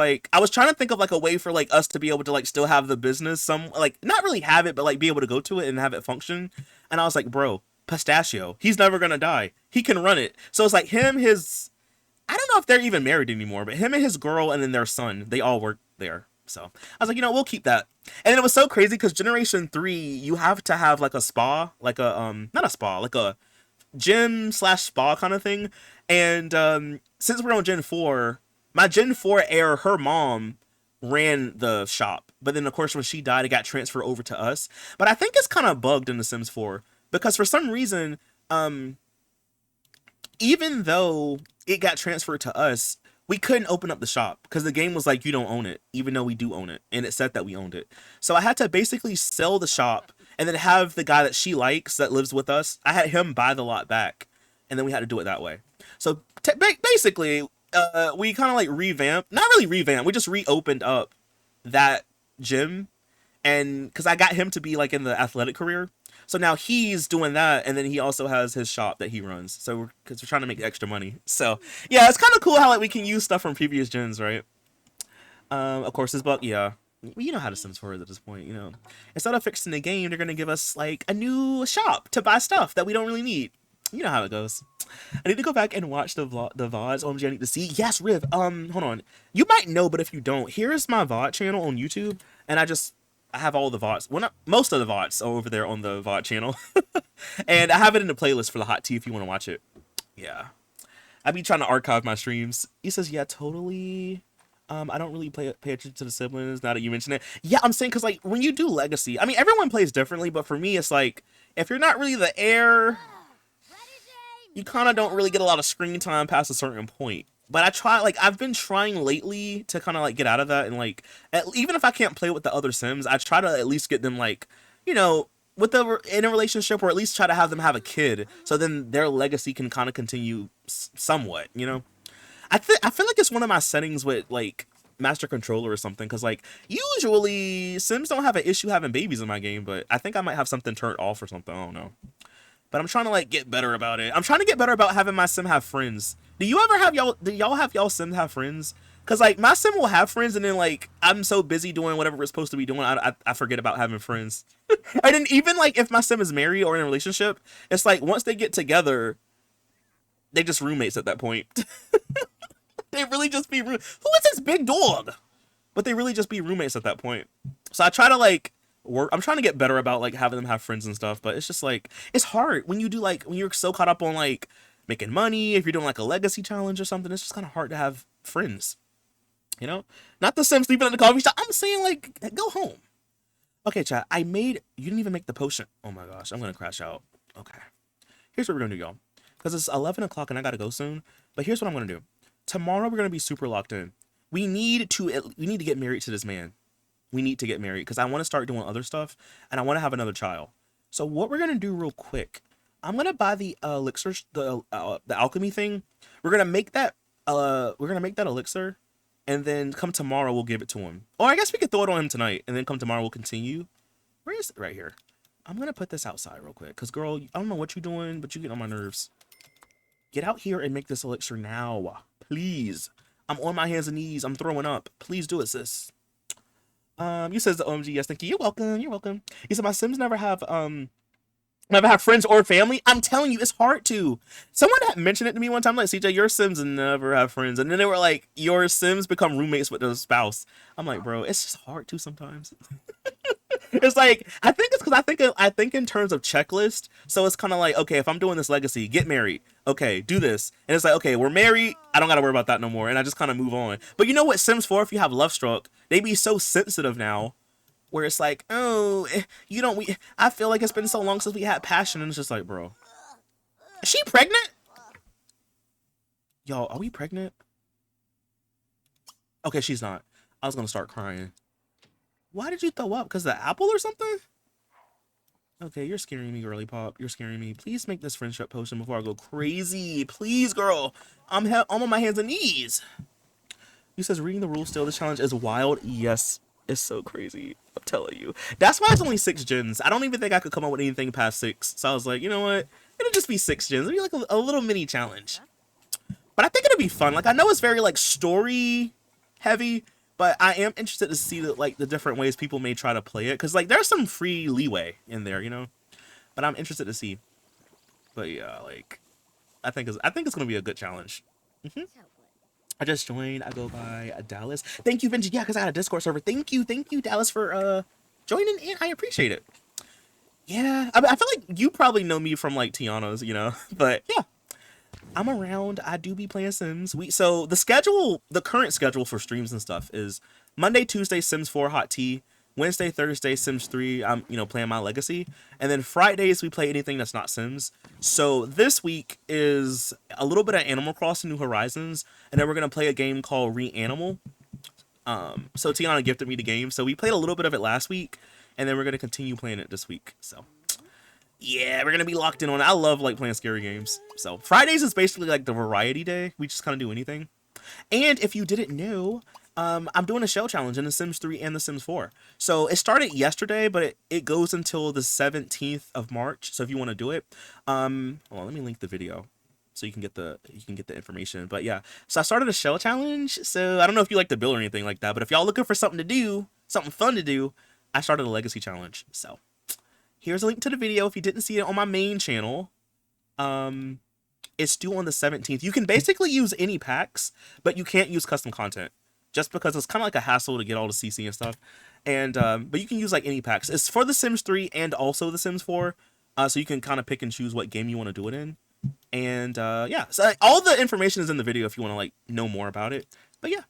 trying to think of like a way for like us to be able to like still have the business, some like not really have it, but like be able to go to it and have it function. And I was like, bro, Pistachio, he's never gonna die. He can run it. So it's like him, I don't know if they're even married anymore, but him and his girl and then their son, they all work there. So I was like, you know, we'll keep that. And then it was so crazy because Generation 3, you have to have like a spa, like a not a spa, like a gym/spa kind of thing. And since we're on Gen 4, my Gen 4 heir, her mom ran the shop. But then of course when she died, it got transferred over to us. But I think it's kind of bugged in The Sims 4 because for some reason, even though it got transferred to us, we couldn't open up the shop because the game was like, you don't own it, even though we do own it. And it said that we owned it. So I had to basically sell the shop and then have the guy that she likes that lives with us, I had him buy the lot back. And then we had to do it that way. So basically, we kind of like revamped, not really revamped, we just reopened up that gym. And because I got him to be like in the athletic career. So now he's doing that, and then he also has his shop that he runs. So because we're trying to make extra money. So yeah, it's kind of cool how like we can use stuff from previous gens, right? Of course, this bug, yeah. You know how The Sims 4 is at this point, you know. Instead of fixing the game, they're gonna give us like a new shop to buy stuff that we don't really need. You know how it goes. I need to go back and watch the VODs. OMG, I need to see. Yes, Riv. Hold on. You might know, but if you don't, here's my VOD channel on YouTube, and I just I have all the VODs. Well, not most of the VODs are over there on the VOD channel, and I have it in the playlist for the hot tea if you want to watch it. Yeah, I be trying to archive my streams. He says, yeah, totally. I don't really pay attention to the siblings now that you mention it. Yeah, I'm saying because like when you do Legacy, I mean everyone plays differently, but for me it's like if you're not really the heir, you kind of don't really get a lot of screen time past a certain point. But I try, like, I've been trying lately to kind of like get out of that and like, even if I can't play with the other Sims, I try to at least get them like, you know, in a relationship, or at least try to have them have a kid, so then their legacy can kind of continue somewhat, you know. I feel like it's one of my settings with like Master Controller or something, because like usually Sims don't have an issue having babies in my game, but I think I might have something turned off or something. I don't know. But I'm trying to like get better about it. I'm trying to get better about having my sim have friends. Do y'all have y'all sim have friends? Cause like my sim will have friends, and then like I'm so busy doing whatever we're supposed to be doing, I forget about having friends. And then even like if my sim is married or in a relationship, it's like once they get together, they just roommates at that point. They really just be who is this big dog? But they really just be roommates at that point. So I try to like work. I'm trying to get better about like having them have friends and stuff, but it's just like it's hard when you do like when you're so caught up on like making money. If you're doing like a legacy challenge or something, it's just kind of hard to have friends. You know, not the Sim sleeping at the coffee shop. I'm saying like go home. Okay, chat. You didn't even make the potion. Oh my gosh, I'm gonna crash out. Okay, here's what we're gonna do, y'all. Because it's 11 o'clock and I gotta go soon. But here's what I'm gonna do. Tomorrow we're gonna be super locked in. We need to get married to this man. We need to get married because I want to start doing other stuff and I want to have another child. So what we're gonna do real quick, I'm gonna buy the elixir, the alchemy thing. We're gonna make that elixir, and then come tomorrow we'll give it to him. Or I guess we could throw it on him tonight, and then come tomorrow we'll continue. Where is it? Right here. I'm gonna put this outside real quick because girl, I don't know what you're doing, but you get on my nerves. Get out here and make this elixir now, please. I'm on my hands and knees. I'm throwing up. Please do it, sis. You says the OMG. Yes, thank you. You're welcome. You're welcome. You said my Sims never have friends or family. I'm telling you, it's hard to. Someone had mentioned it to me one time, like CJ, your Sims never have friends, and then they were like, your Sims become roommates with their spouse. I'm like, bro, it's just hard to sometimes. It's like I think it's because I think in terms of checklist. So it's kind of like, okay, if I'm doing this legacy, get married. Okay, do this, and it's like, okay, we're married. I don't gotta worry about that no more, and I just kind of move on. But you know what, Sims 4, if you have Love Struck, they be so sensitive now, where it's like, oh, you don't. I feel like it's been so long since we had passion, and it's just like, bro, is she pregnant? Y'all, are we pregnant? Okay, she's not. I was gonna start crying. Why did you throw up? Because of the apple or something? Okay, you're scaring me, girly pop. You're scaring me. Please make this friendship potion before I go crazy. Please, girl. I'm on my hands and knees. He says, reading the rules still, this challenge is wild. Yes, it's so crazy. I'm telling you. That's why it's only 6 gens. I don't even think I could come up with anything past 6. So I was like, you know what? It'll just be 6 gens. It'll be like a little mini challenge. But I think it'll be fun. Like, I know it's very, like, story heavy, but I am interested to see the different ways people may try to play it, because like there's some free leeway in there, you know. But I'm interested to see. But yeah, like I think it's gonna be a good challenge. I just joined. I go by Dallas. Thank you, Vinci. Yeah, because I had a Discord server. Thank you, Dallas, for joining in. I appreciate it. Yeah, I feel like you probably know me from like Tiana's, you know. But yeah, I'm around. I do be playing Sims. So the current schedule for streams and stuff is Monday, Tuesday, Sims 4 Hot Tea. Wednesday, Thursday, Sims 3. I'm playing my Legacy, and then Fridays we play anything that's not Sims. So this week is a little bit of Animal Crossing New Horizons, and then we're gonna play a game called Reanimal. So Tiana gifted me the game, so we played a little bit of it last week, and then we're gonna continue playing it this week. So. Yeah, we're gonna be locked in on it. I love like playing scary games. So Fridays is basically like the variety day. We just kind of do anything. And if you didn't know, I'm doing a shell challenge in The Sims 3 and The Sims 4. So it started yesterday, but it goes until the 17th of March. So if you want to do it, well, let me link the video so you can get the information. But yeah, so I started a shell challenge. So I don't know if you like to build or anything like that, but if y'all looking for something to do, something fun to do, I started a legacy challenge. So. Here's a link to the video if you didn't see it on my main channel. It's due on the 17th. You can basically use any packs, but you can't use custom content. Just because it's kind of like a hassle to get all the CC and stuff. And but you can use like any packs. It's for The Sims 3 and also The Sims 4. So you can kind of pick and choose what game you want to do it in. And yeah, so like, all the information is in the video if you want to like know more about it. But yeah,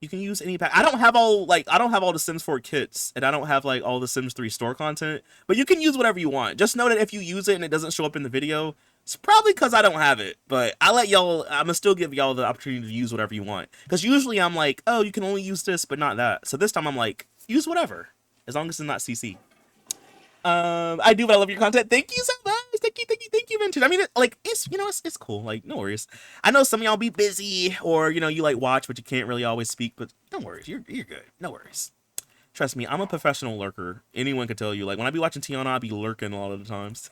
you can use any pack. I don't have all the Sims 4 kits, and I don't have like all the Sims 3 store content. But you can use whatever you want. Just know that if you use it and it doesn't show up in the video, it's probably because I don't have it. But I'm gonna still give y'all the opportunity to use whatever you want. Because usually I'm like, oh, you can only use this, but not that. So this time I'm like, use whatever, as long as it's not CC. I do, but I love your content. Thank you so much. Thank you, Vintage. I mean, it's cool. Like, no worries. I know some of y'all be busy, or you like watch, but you can't really always speak. But don't worry, you're good. No worries. Trust me, I'm a professional lurker. Anyone could tell you. Like when I be watching Tiana, I be lurking a lot of the times.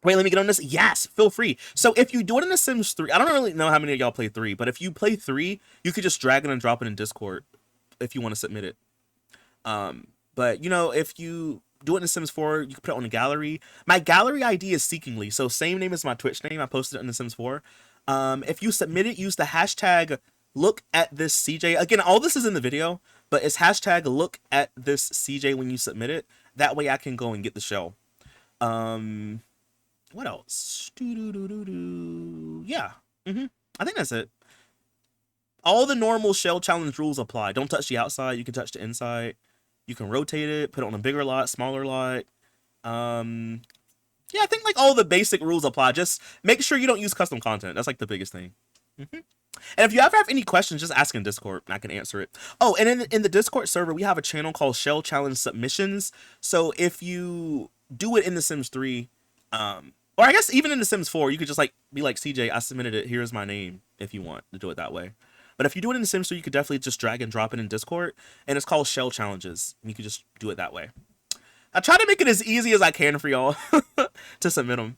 Wait, let me get on this. Yes, feel free. So if you do it in The Sims 3, I don't really know how many of y'all play 3, but if you play 3, you could just drag it and drop it in Discord if you want to submit it. But if you do it in The Sims 4, you can put it on a gallery. My gallery ID is Seekingly, so same name as my Twitch name. I posted it in The Sims 4. If you submit it, use the hashtag look at this CJ. Again, all this is in the video, but it's hashtag look at this CJ when you submit it. That way I can go and get the show. What else? Yeah. I think that's it. All the normal shell challenge rules apply. Don't touch the outside. You can touch the inside. You can rotate it, put it on a bigger lot, smaller lot. Yeah, I think like all the basic rules apply. Just make sure you don't use custom content. That's like the biggest thing. And if you ever have any questions, just ask in Discord and I can answer it. Oh, and in the Discord server, we have a channel called Shell Challenge Submissions. So if you do it in The Sims 3, or I guess even in The Sims 4, you could just like be like, CJ, I submitted it. Here's my name if you want to do it that way. But if you do it in The Sims 3, you could definitely just drag and drop it in Discord. And it's called Shell Challenges. And you could just do it that way. I try to make it as easy as I can for y'all to submit them.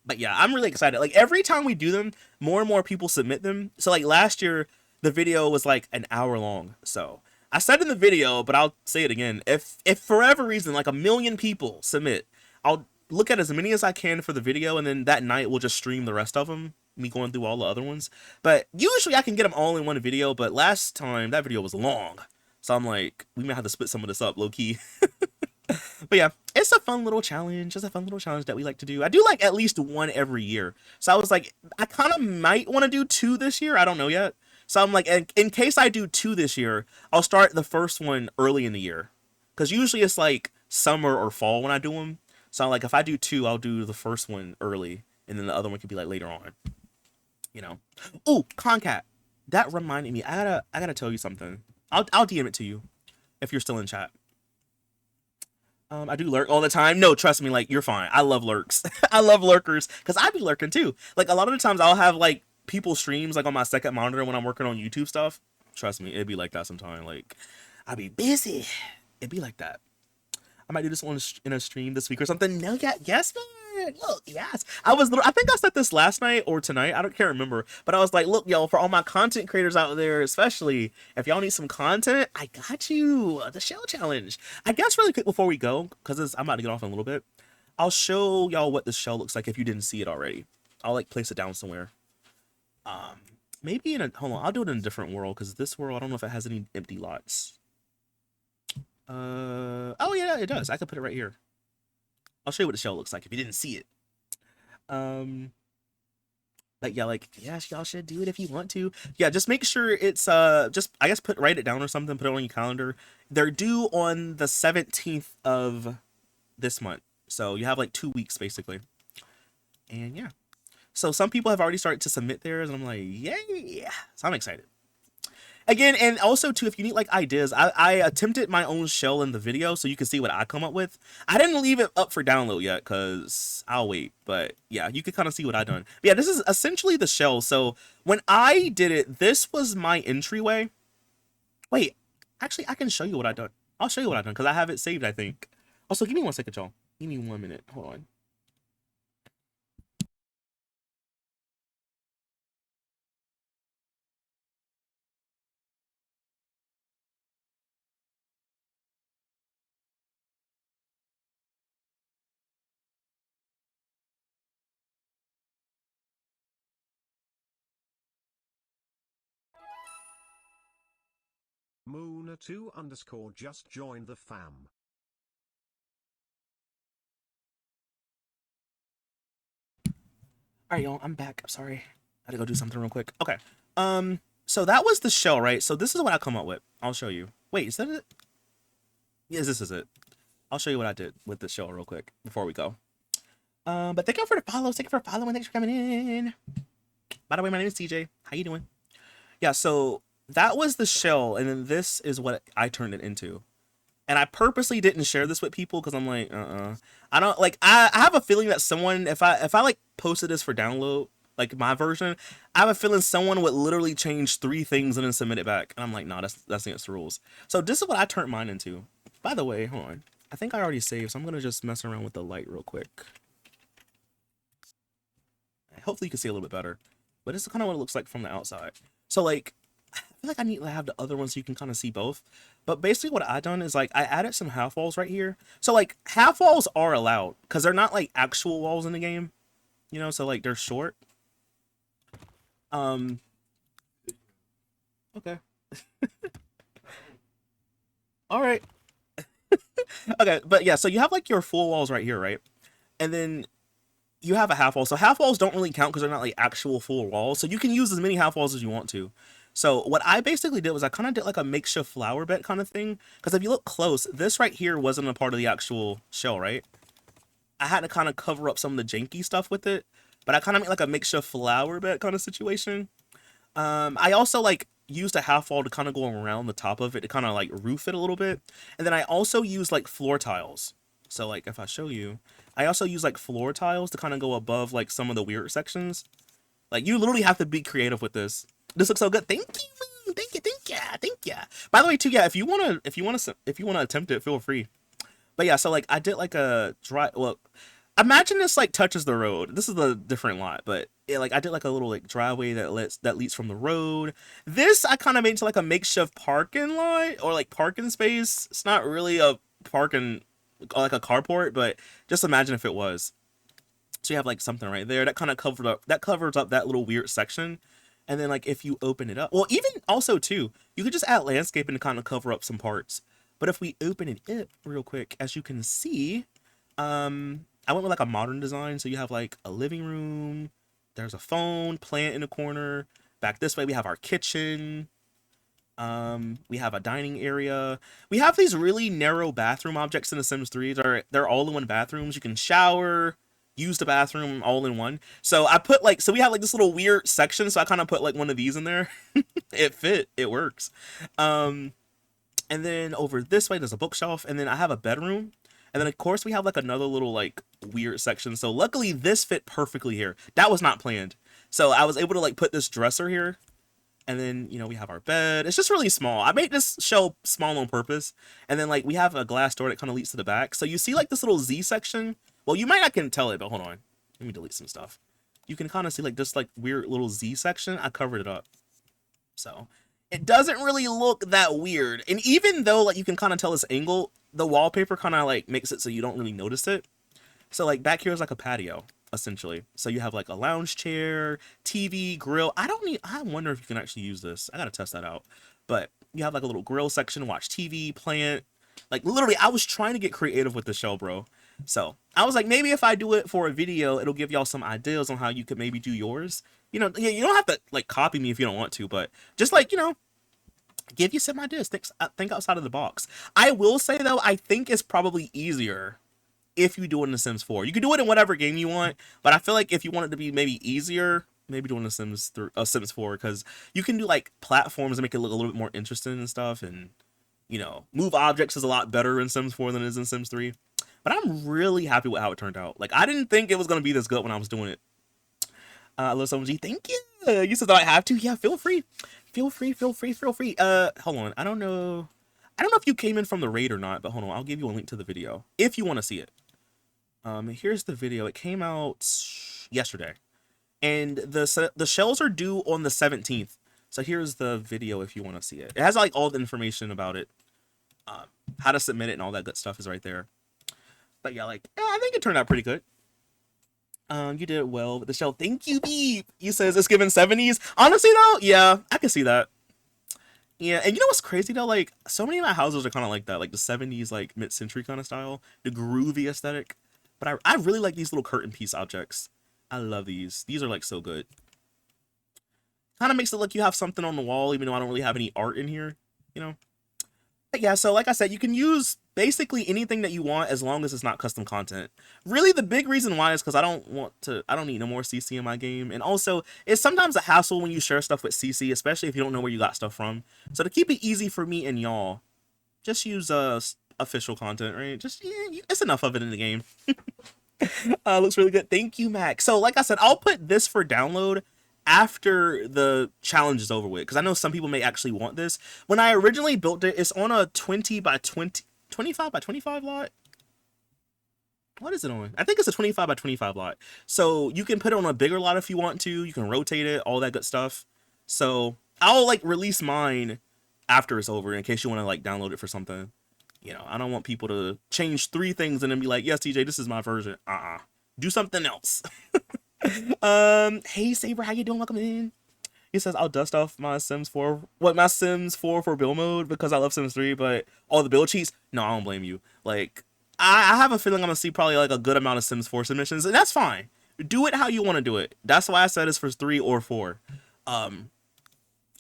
But yeah, I'm really excited. Like every time we do them, more and more people submit them. So like last year, the video was like an hour long. So I said in the video, but I'll say it again. If for whatever reason, like 1 million people submit, I'll look at as many as I can for the video. And then that night we'll just stream the rest of them. Me going through all the other ones. But usually I can get them all in one video. But last time that video was long. So I'm like, we may have to split some of this up low key. But yeah, it's a fun little challenge. It's a fun little challenge that we like to do. I do like at least one every year. So I was like, I kind of might want to do 2 this year. I don't know yet. So I'm like, in case I do 2 this year, I'll start the first one early in the year. Because usually it's like summer or fall when I do them. So I'm like, if I do 2, I'll do the first one early. And then the other one could be like later on. Oh, Concat. That reminded me. I gotta tell you something. I'll DM it to you if you're still in chat. I do lurk all the time. No, trust me, like you're fine. I love lurks. I love lurkers because I be lurking too. Like a lot of the times I'll have like people streams like on my second monitor when I'm working on YouTube stuff. Trust me, it'd be like that sometime. Like I'll be busy. It'd be like that. I might do this one in a stream this week or something. No, yeah, yes, man. Look, yes. I think I said this last night or tonight. Can't remember. But I was like, look, y'all, for all my content creators out there, especially if y'all need some content, I got you. The Shell Challenge. I guess really quick before we go, because I'm about to get off in a little bit, I'll show y'all what the shell looks like if you didn't see it already. I'll like place it down somewhere. Maybe hold on, I'll do it in a different world, because this world, I don't know if it has any empty lots. Oh yeah, it does. I could put it right here. I'll show you what the shell looks like if you didn't see it. But yeah, like, yes, y'all should do it if you want to. Yeah, just make sure it's just I guess write it down or something, put it on your calendar. They're due on the 17th of this month. So you have like 2 weeks basically. And yeah. So some people have already started to submit theirs, and I'm like, yay! So I'm excited. Again, and also too, if you need like ideas, I attempted my own shell in the video so you can see what I come up with. I didn't leave it up for download yet because I'll wait. But yeah, you can kind of see what I done. But yeah, this is essentially the shell. So when I did it, this was my entryway. Wait, actually, I can show you what I done. I'll show you what I done because I have it saved, I think. Also, give me 1 second, y'all. Give me 1 minute. Hold on.
Moona2_ just joined the fam.
All right, y'all, I'm back. I'm sorry. I had to go do something real quick. Okay. So that was the shell, right? So this is what I come up with. I'll show you. Wait, is that it? Yes, this is it. I'll show you what I did with the shell real quick before we go. But thank you for the follows. Thank you for following. Thanks for coming in. By the way, my name is TJ. How you doing? Yeah, so that was the shell, and then this is what I turned it into. And I purposely didn't share this with people because I'm like, I don't like. I have a feeling that someone, if I like posted this for download, like my version, I have a feeling someone would literally change 3 things and then submit it back. And I'm like, nah, that's against the rules. So this is what I turned mine into. By the way, hold on. I think I already saved, so I'm gonna just mess around with the light real quick. Hopefully you can see a little bit better. But this is kind of what it looks like from the outside. So like, I feel like I need to have the other one so you can kind of see both. But basically what I done is like, I added some half walls right here. So like, half walls are allowed because they're not like actual walls in the game. You know, so like they're short. Okay. All right. Okay, but yeah, so you have like your full walls right here, right? And then you have a half wall. So half walls don't really count because they're not like actual full walls. So you can use as many half walls as you want to. So what I basically did was I kind of did like a makeshift flower bed kind of thing. Because if you look close, this right here wasn't a part of the actual shell, right? I had to kind of cover up some of the janky stuff with it. But I kind of made like a makeshift flower bed kind of situation. I also like used a half wall to kind of go around the top of it to kind of like roof it a little bit. And then I also used like floor tiles. So like if I show you, I also use like floor tiles to kind of go above like some of the weird sections. Like you literally have to be creative with this. This looks so good. Thank you. Thank you. By the way, too, yeah, if you wanna attempt it, feel free. But yeah, so like I did like a dry look. Imagine this like touches the road. This is a different lot, but like I did like a little like driveway that leads from the road. This I kind of made into like a makeshift parking lot or like parking space. It's not really a parking like a carport, but just imagine if it was. So you have like something right there that kind of covers up that little weird section. And then like if you open it up, well, even also too, you could just add landscaping to kind of cover up some parts. But if we open it up real quick, as you can see, I went with like a modern design. So you have like a living room, there's a phone, plant in the corner. Back this way we have our kitchen. We have a dining area. We have these really narrow bathroom objects in The Sims 3. They're all-in-one bathrooms. You can shower, use the bathroom all in one. So I put like, so we have like this little weird section. So I kind of put like one of these in there. It fit. It works. And then over this way, there's a bookshelf. And then I have a bedroom. And then of course we have like another little like weird section. So luckily this fit perfectly here. That was not planned. So I was able to like put this dresser here. And then, you know, we have our bed. It's just really small. I made this show small on purpose. And then like we have a glass door that kind of leads to the back. So you see like this little Z section. Well, you might not can tell it, but hold on. Let me delete some stuff. You can kind of see like this like weird little Z section. I covered it up. So it doesn't really look that weird. And even though like you can kind of tell this angle, the wallpaper kind of like makes it so you don't really notice it. So like back here is like a patio, essentially. So you have like a lounge chair, TV, grill. I wonder if you can actually use this. I gotta test that out. But you have like a little grill section, watch TV, plant. Like literally, I was trying to get creative with the show, bro. So I was like, maybe if I do it for a video, it'll give y'all some ideas on how you could maybe do yours. You know, you don't have to like copy me if you don't want to, but just like, you know, give you some ideas. Think outside of the box. I will say though, I think it's probably easier if you do it in The Sims 4. You can do it in whatever game you want, but I feel like if you want it to be maybe easier, maybe doing Sims 4, because you can do like platforms and make it look a little bit more interesting and stuff, and you know, move objects is a lot better in Sims 4 than it is in Sims 3. But I'm really happy with how it turned out. Like I didn't think it was gonna be this good when I was doing it. Little OMG, thank you. You said that I have to. Yeah, feel free. Feel free. Hold on. I don't know if you came in from the raid or not, but hold on. I'll give you a link to the video if you want to see it. Here's the video. It came out yesterday, and the shells are due on the 17th. So here's the video if you want to see it. It has like all the information about it, how to submit it, and all that good stuff is right there. But yeah, like I think it turned out pretty good. You did well with the shell. Thank you, Beep. You says it's given 70s. Honestly though, yeah, I can see that. Yeah, and you know what's crazy though? Like so many of my houses are kind of like that, like the '70s, like mid-century kind of style, the groovy aesthetic. But I really like these little curtain piece objects. I love these. These are like so good. Kind of makes it look you have something on the wall, even though I don't really have any art in here. You know. But yeah, so like I said, you can use basically anything that you want as long as it's not custom content. Really, the big reason why is because I don't need no more CC in my game. And also, it's sometimes a hassle when you share stuff with CC, especially if you don't know where you got stuff from. So to keep it easy for me and y'all, just use official content, right? Just, yeah, it's enough of it in the game. Looks really good. Thank you, Max. So like I said, I'll put this for download after the challenge is over with, because I know some people may actually want this. When I originally built it, it's on a 20 by 20, 25 by 25 lot. What is it on? I think it's a 25 by 25 lot. So you can put it on a bigger lot if you want to. You can rotate it, all that good stuff. So I'll like release mine after it's over in case you want to like download it for something. You know, I don't want people to change 3 things and then be like, yes, TJ, this is my version. Do something else. Hey Saber, how you doing? Welcome in. He says I'll dust off my Sims 4, my Sims 4 for build mode because I love Sims 3, but all the build cheats. No, I don't blame you. Like, I have a feeling I'm gonna see probably like a good amount of Sims 4 submissions, and that's fine. Do it how you want to do it. That's why I said it's for 3 or 4. But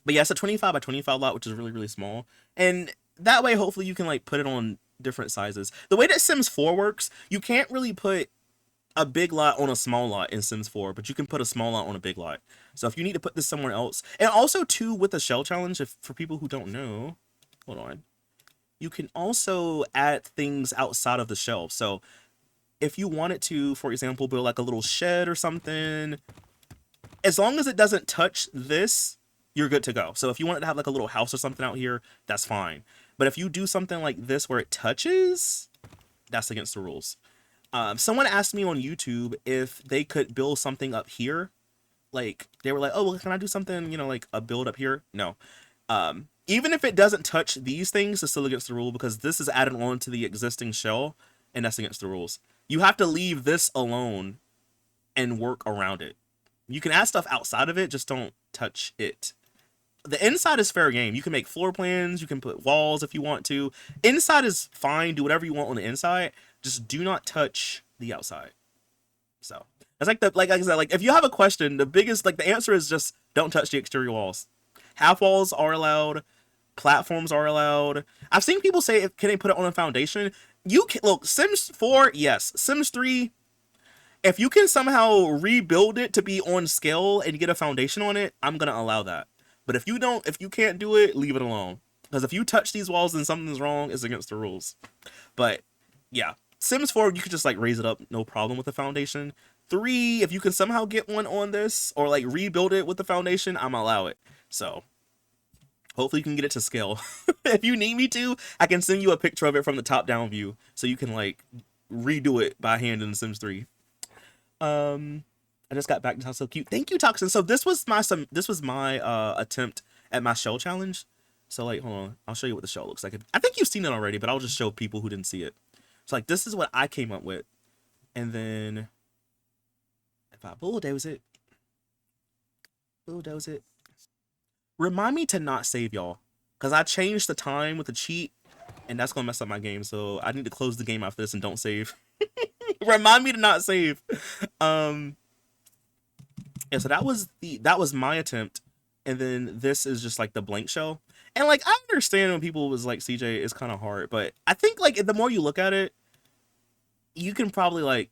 yeah, it's a 25 by 25 lot, which is really really small, and that way hopefully you can like put it on different sizes. The way that Sims 4 works, you can't really put a big lot on a small lot in Sims 4, but you can put a small lot on a big lot. So if you need to put this somewhere else, and also too with the shell challenge, if for people who don't know, hold on, you can also add things outside of the shell. So if you wanted to, for example, build like a little shed or something, as long as it doesn't touch this, you're good to go. So if you wanted to have like a little house or something out here, that's fine. But if you do something like this where it touches, that's against the rules. Someone asked me on YouTube if they could build something up here. Like, they were like, oh, well, can I do something, you know, like a build up here? No. Even if it doesn't touch these things, it's still against the rule because this is added on to the existing shell, and that's against the rules. You have to leave this alone and work around it. You can add stuff outside of it, just don't touch it. The inside is fair game. You can make floor plans, you can put walls if you want to. Inside is fine, do whatever you want on the inside. Just do not touch the outside. So that's like I said, like if you have a question, the biggest like the answer is just don't touch the exterior walls. Half walls are allowed, platforms are allowed. I've seen people say, can they put it on a foundation? You can look, Sims 4, yes. Sims 3, if you can somehow rebuild it to be on scale and get a foundation on it, I'm gonna allow that. But if you can't do it, leave it alone. Because if you touch these walls and something's wrong, it's against the rules. But yeah. Sims 4, you could just like raise it up, no problem with the foundation. 3, if you can somehow get one on this or like rebuild it with the foundation, I'm gonna allow it. So hopefully you can get it to scale. If you need me to, I can send you a picture of it from the top down view so you can like redo it by hand in Sims 3. I just got back to how so cute. Thank you, Toxin. So this was my attempt at my shell challenge. So like, hold on, I'll show you what the shell looks like. I think you've seen it already, but I'll just show people who didn't see it. So like this is what I came up with. And then if I bulldoze it. Remind me to not save y'all. Because I changed the time with the cheat. And that's gonna mess up my game. So I need to close the game after this and don't save. Remind me to not save. Yeah, so that was my attempt. And then this is just like the blank shell. And like I understand when people was like CJ is kind of hard, but I think like the more you look at it, you can probably like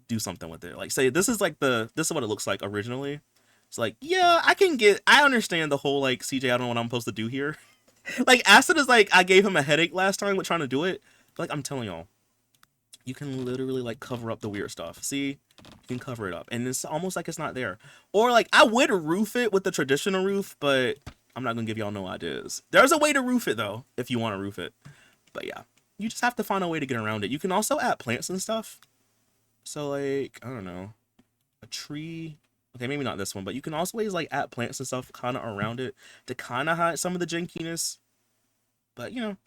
do something with it. Like say this is what it looks like originally. It's like, yeah, I understand the whole like CJ, I don't know what I'm supposed to do here. Like Acid is like I gave him a headache last time with trying to do it. But, like I'm telling y'all, you can literally like cover up the weird stuff. See, you can cover it up and it's almost like it's not there. Or like I would roof it with the traditional roof, but I'm not gonna give y'all no ideas. There's a way to roof it though, if you want to roof it. But yeah, you just have to find a way to get around it. You can also add plants and stuff. So like, I don't know, a tree. Okay, maybe not this one, but you can also always like add plants and stuff kind of around it to kind of hide some of the jankiness. But you know,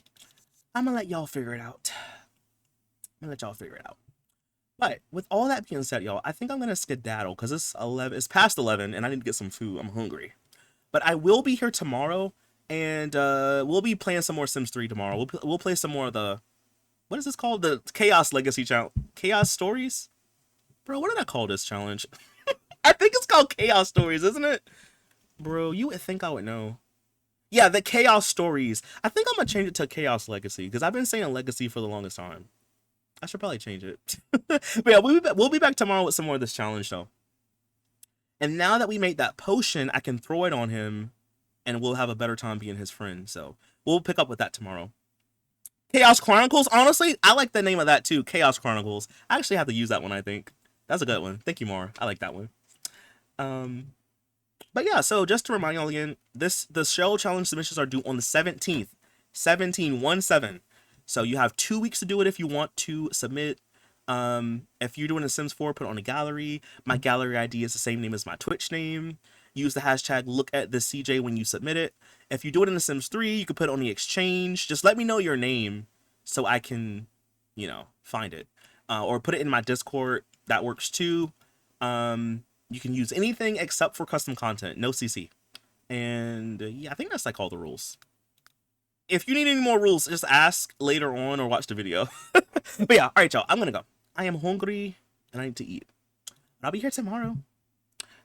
I'm gonna let y'all figure it out. But with all that being said, y'all, I think I'm gonna skedaddle because it's past 11 and I need to get some food. I'm hungry. But I will be here tomorrow And we'll be playing some more Sims 3 tomorrow. We'll play some more of the, what is this called? The Chaos Legacy challenge. Chaos Stories? Bro, what did I call this challenge? I think it's called Chaos Stories, isn't it? Bro, you would think I would know. Yeah, the Chaos Stories. I think I'm gonna change it to Chaos Legacy because I've been saying Legacy for the longest time. I should probably change it. But yeah, we'll be back tomorrow with some more of this challenge though. And now that we made that potion, I can throw it on him and we'll have a better time being his friend. So we'll pick up with that tomorrow. Chaos Chronicles. Honestly, I like the name of that too. Chaos Chronicles. I actually have to use that one, I think. That's a good one. Thank you, Mara. I like that one. But yeah, so just to remind y'all again, the shell challenge submissions are due on the 17th. 17. So you have 2 weeks to do it if you want to submit. If you're doing a Sims 4, put it on a gallery. My gallery ID is the same name as my Twitch name. Use the hashtag #LookAtTheCJ when you submit it. If you do it in the Sims 3, you can put it on the exchange. Just let me know your name so I can, find it. Or put it in my Discord. That works too. You can use anything except for custom content. No CC. And yeah, I think that's like all the rules. If you need any more rules, just ask later on or watch the video. But yeah, all right, y'all. I'm going to go. I am hungry and I need to eat. But I'll be here tomorrow.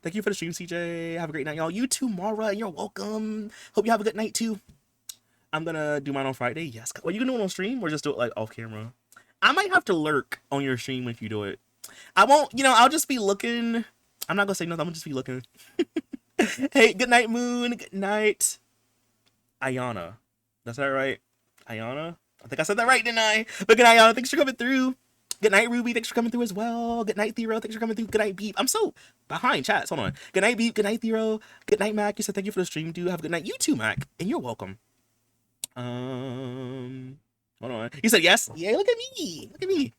Thank you for the stream, CJ. Have a great night, y'all. You too, Mara. You're welcome. Hope you have a good night, too. I'm going to do mine on Friday. Yes. Well, you can do it on stream or just do it like off camera. I might have to lurk on your stream if you do it. I won't, I'll just be looking. I'm not going to say nothing. I'm going to just be looking. Hey, good night, Moon. Good night, Ayana. That's that right? Ayana? I think I said that right, didn't I? But good night, Ayana. Thanks for coming through. Good night, Ruby. Thanks for coming through as well. Good night, Thero. Thanks for coming through. Good night, Beep. I'm so behind chats. Hold on. Good night, Beep. Good night, Thero. Good night, Mac. You said thank you for the stream, dude. Have a good night. You too, Mac. And you're welcome. Hold on. You said yes? Yeah, look at me. Look at me.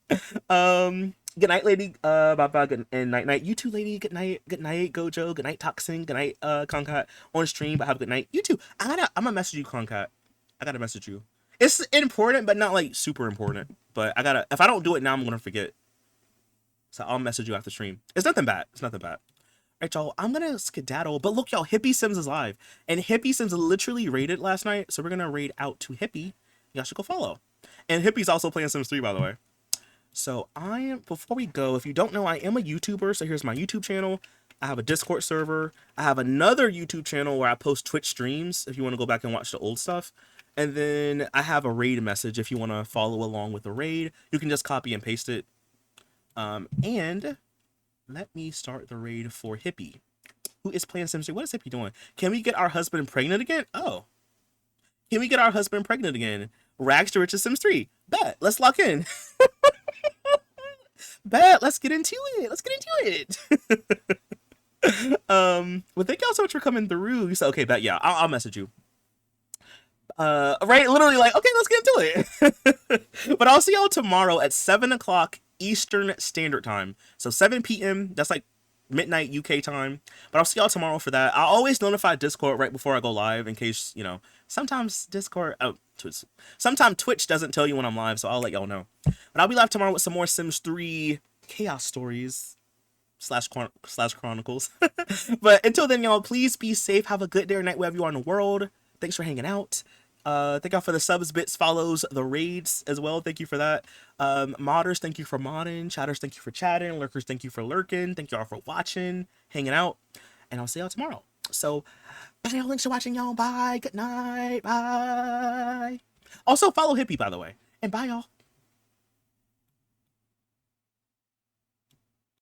Good night, lady. Bye-bye. Good and night. You too, lady. Good night. Good night, Gojo. Good night, Toxin. Good night, Concat. On stream, but have a good night. You too. I'm gonna message you, Concat. I gotta message you. It's important, but not like super important. But if I don't do it now, I'm gonna forget. So I'll message you after stream. It's nothing bad. It's nothing bad. All right, y'all. I'm gonna skedaddle. But look, y'all, Hippie Sims is live. And Hippie Sims literally raided last night. So we're gonna raid out to Hippie. Y'all should go follow. And Hippie's also playing Sims 3, by the way. So before we go, if you don't know, I am a YouTuber. So here's my YouTube channel. I have a Discord server. I have another YouTube channel where I post Twitch streams if you want to go back and watch the old stuff. And then I have a raid message if you want to follow along with the raid. You can just copy and paste it. And let me start the raid for Hippie, who is playing Sims 3. What is Hippie doing? Can we get our husband pregnant again? Oh. Can we get our husband pregnant again? Rags to Riches Sims 3. Bet. Let's lock in. Bet. Let's get into it. Let's get into it. Well, thank y'all so much for coming through. You said, okay, bet. Yeah, I'll message you. Right, literally like, okay, let's get into it. But I'll see y'all tomorrow at 7 o'clock Eastern Standard Time. So 7 p.m. That's like midnight UK time. But I'll see y'all tomorrow for that. I always notify Discord right before I go live in case, sometimes sometimes Twitch doesn't tell you when I'm live, so I'll let y'all know. But I'll be live tomorrow with some more Sims 3 Chaos Stories / Chronicles. But until then, y'all, please be safe. Have a good day or night wherever you are in the world. Thanks for hanging out. Thank y'all for the subs, bits, follows, the raids as well. Thank you for that. Modders, thank you for modding. Chatters, thank you for chatting. Lurkers, thank you for lurking. Thank y'all for watching, hanging out. And I'll see y'all tomorrow. So, bye, y'all. Thanks for watching, y'all. Bye. Good night. Bye. Also, follow Hippie, by the way. And bye, y'all.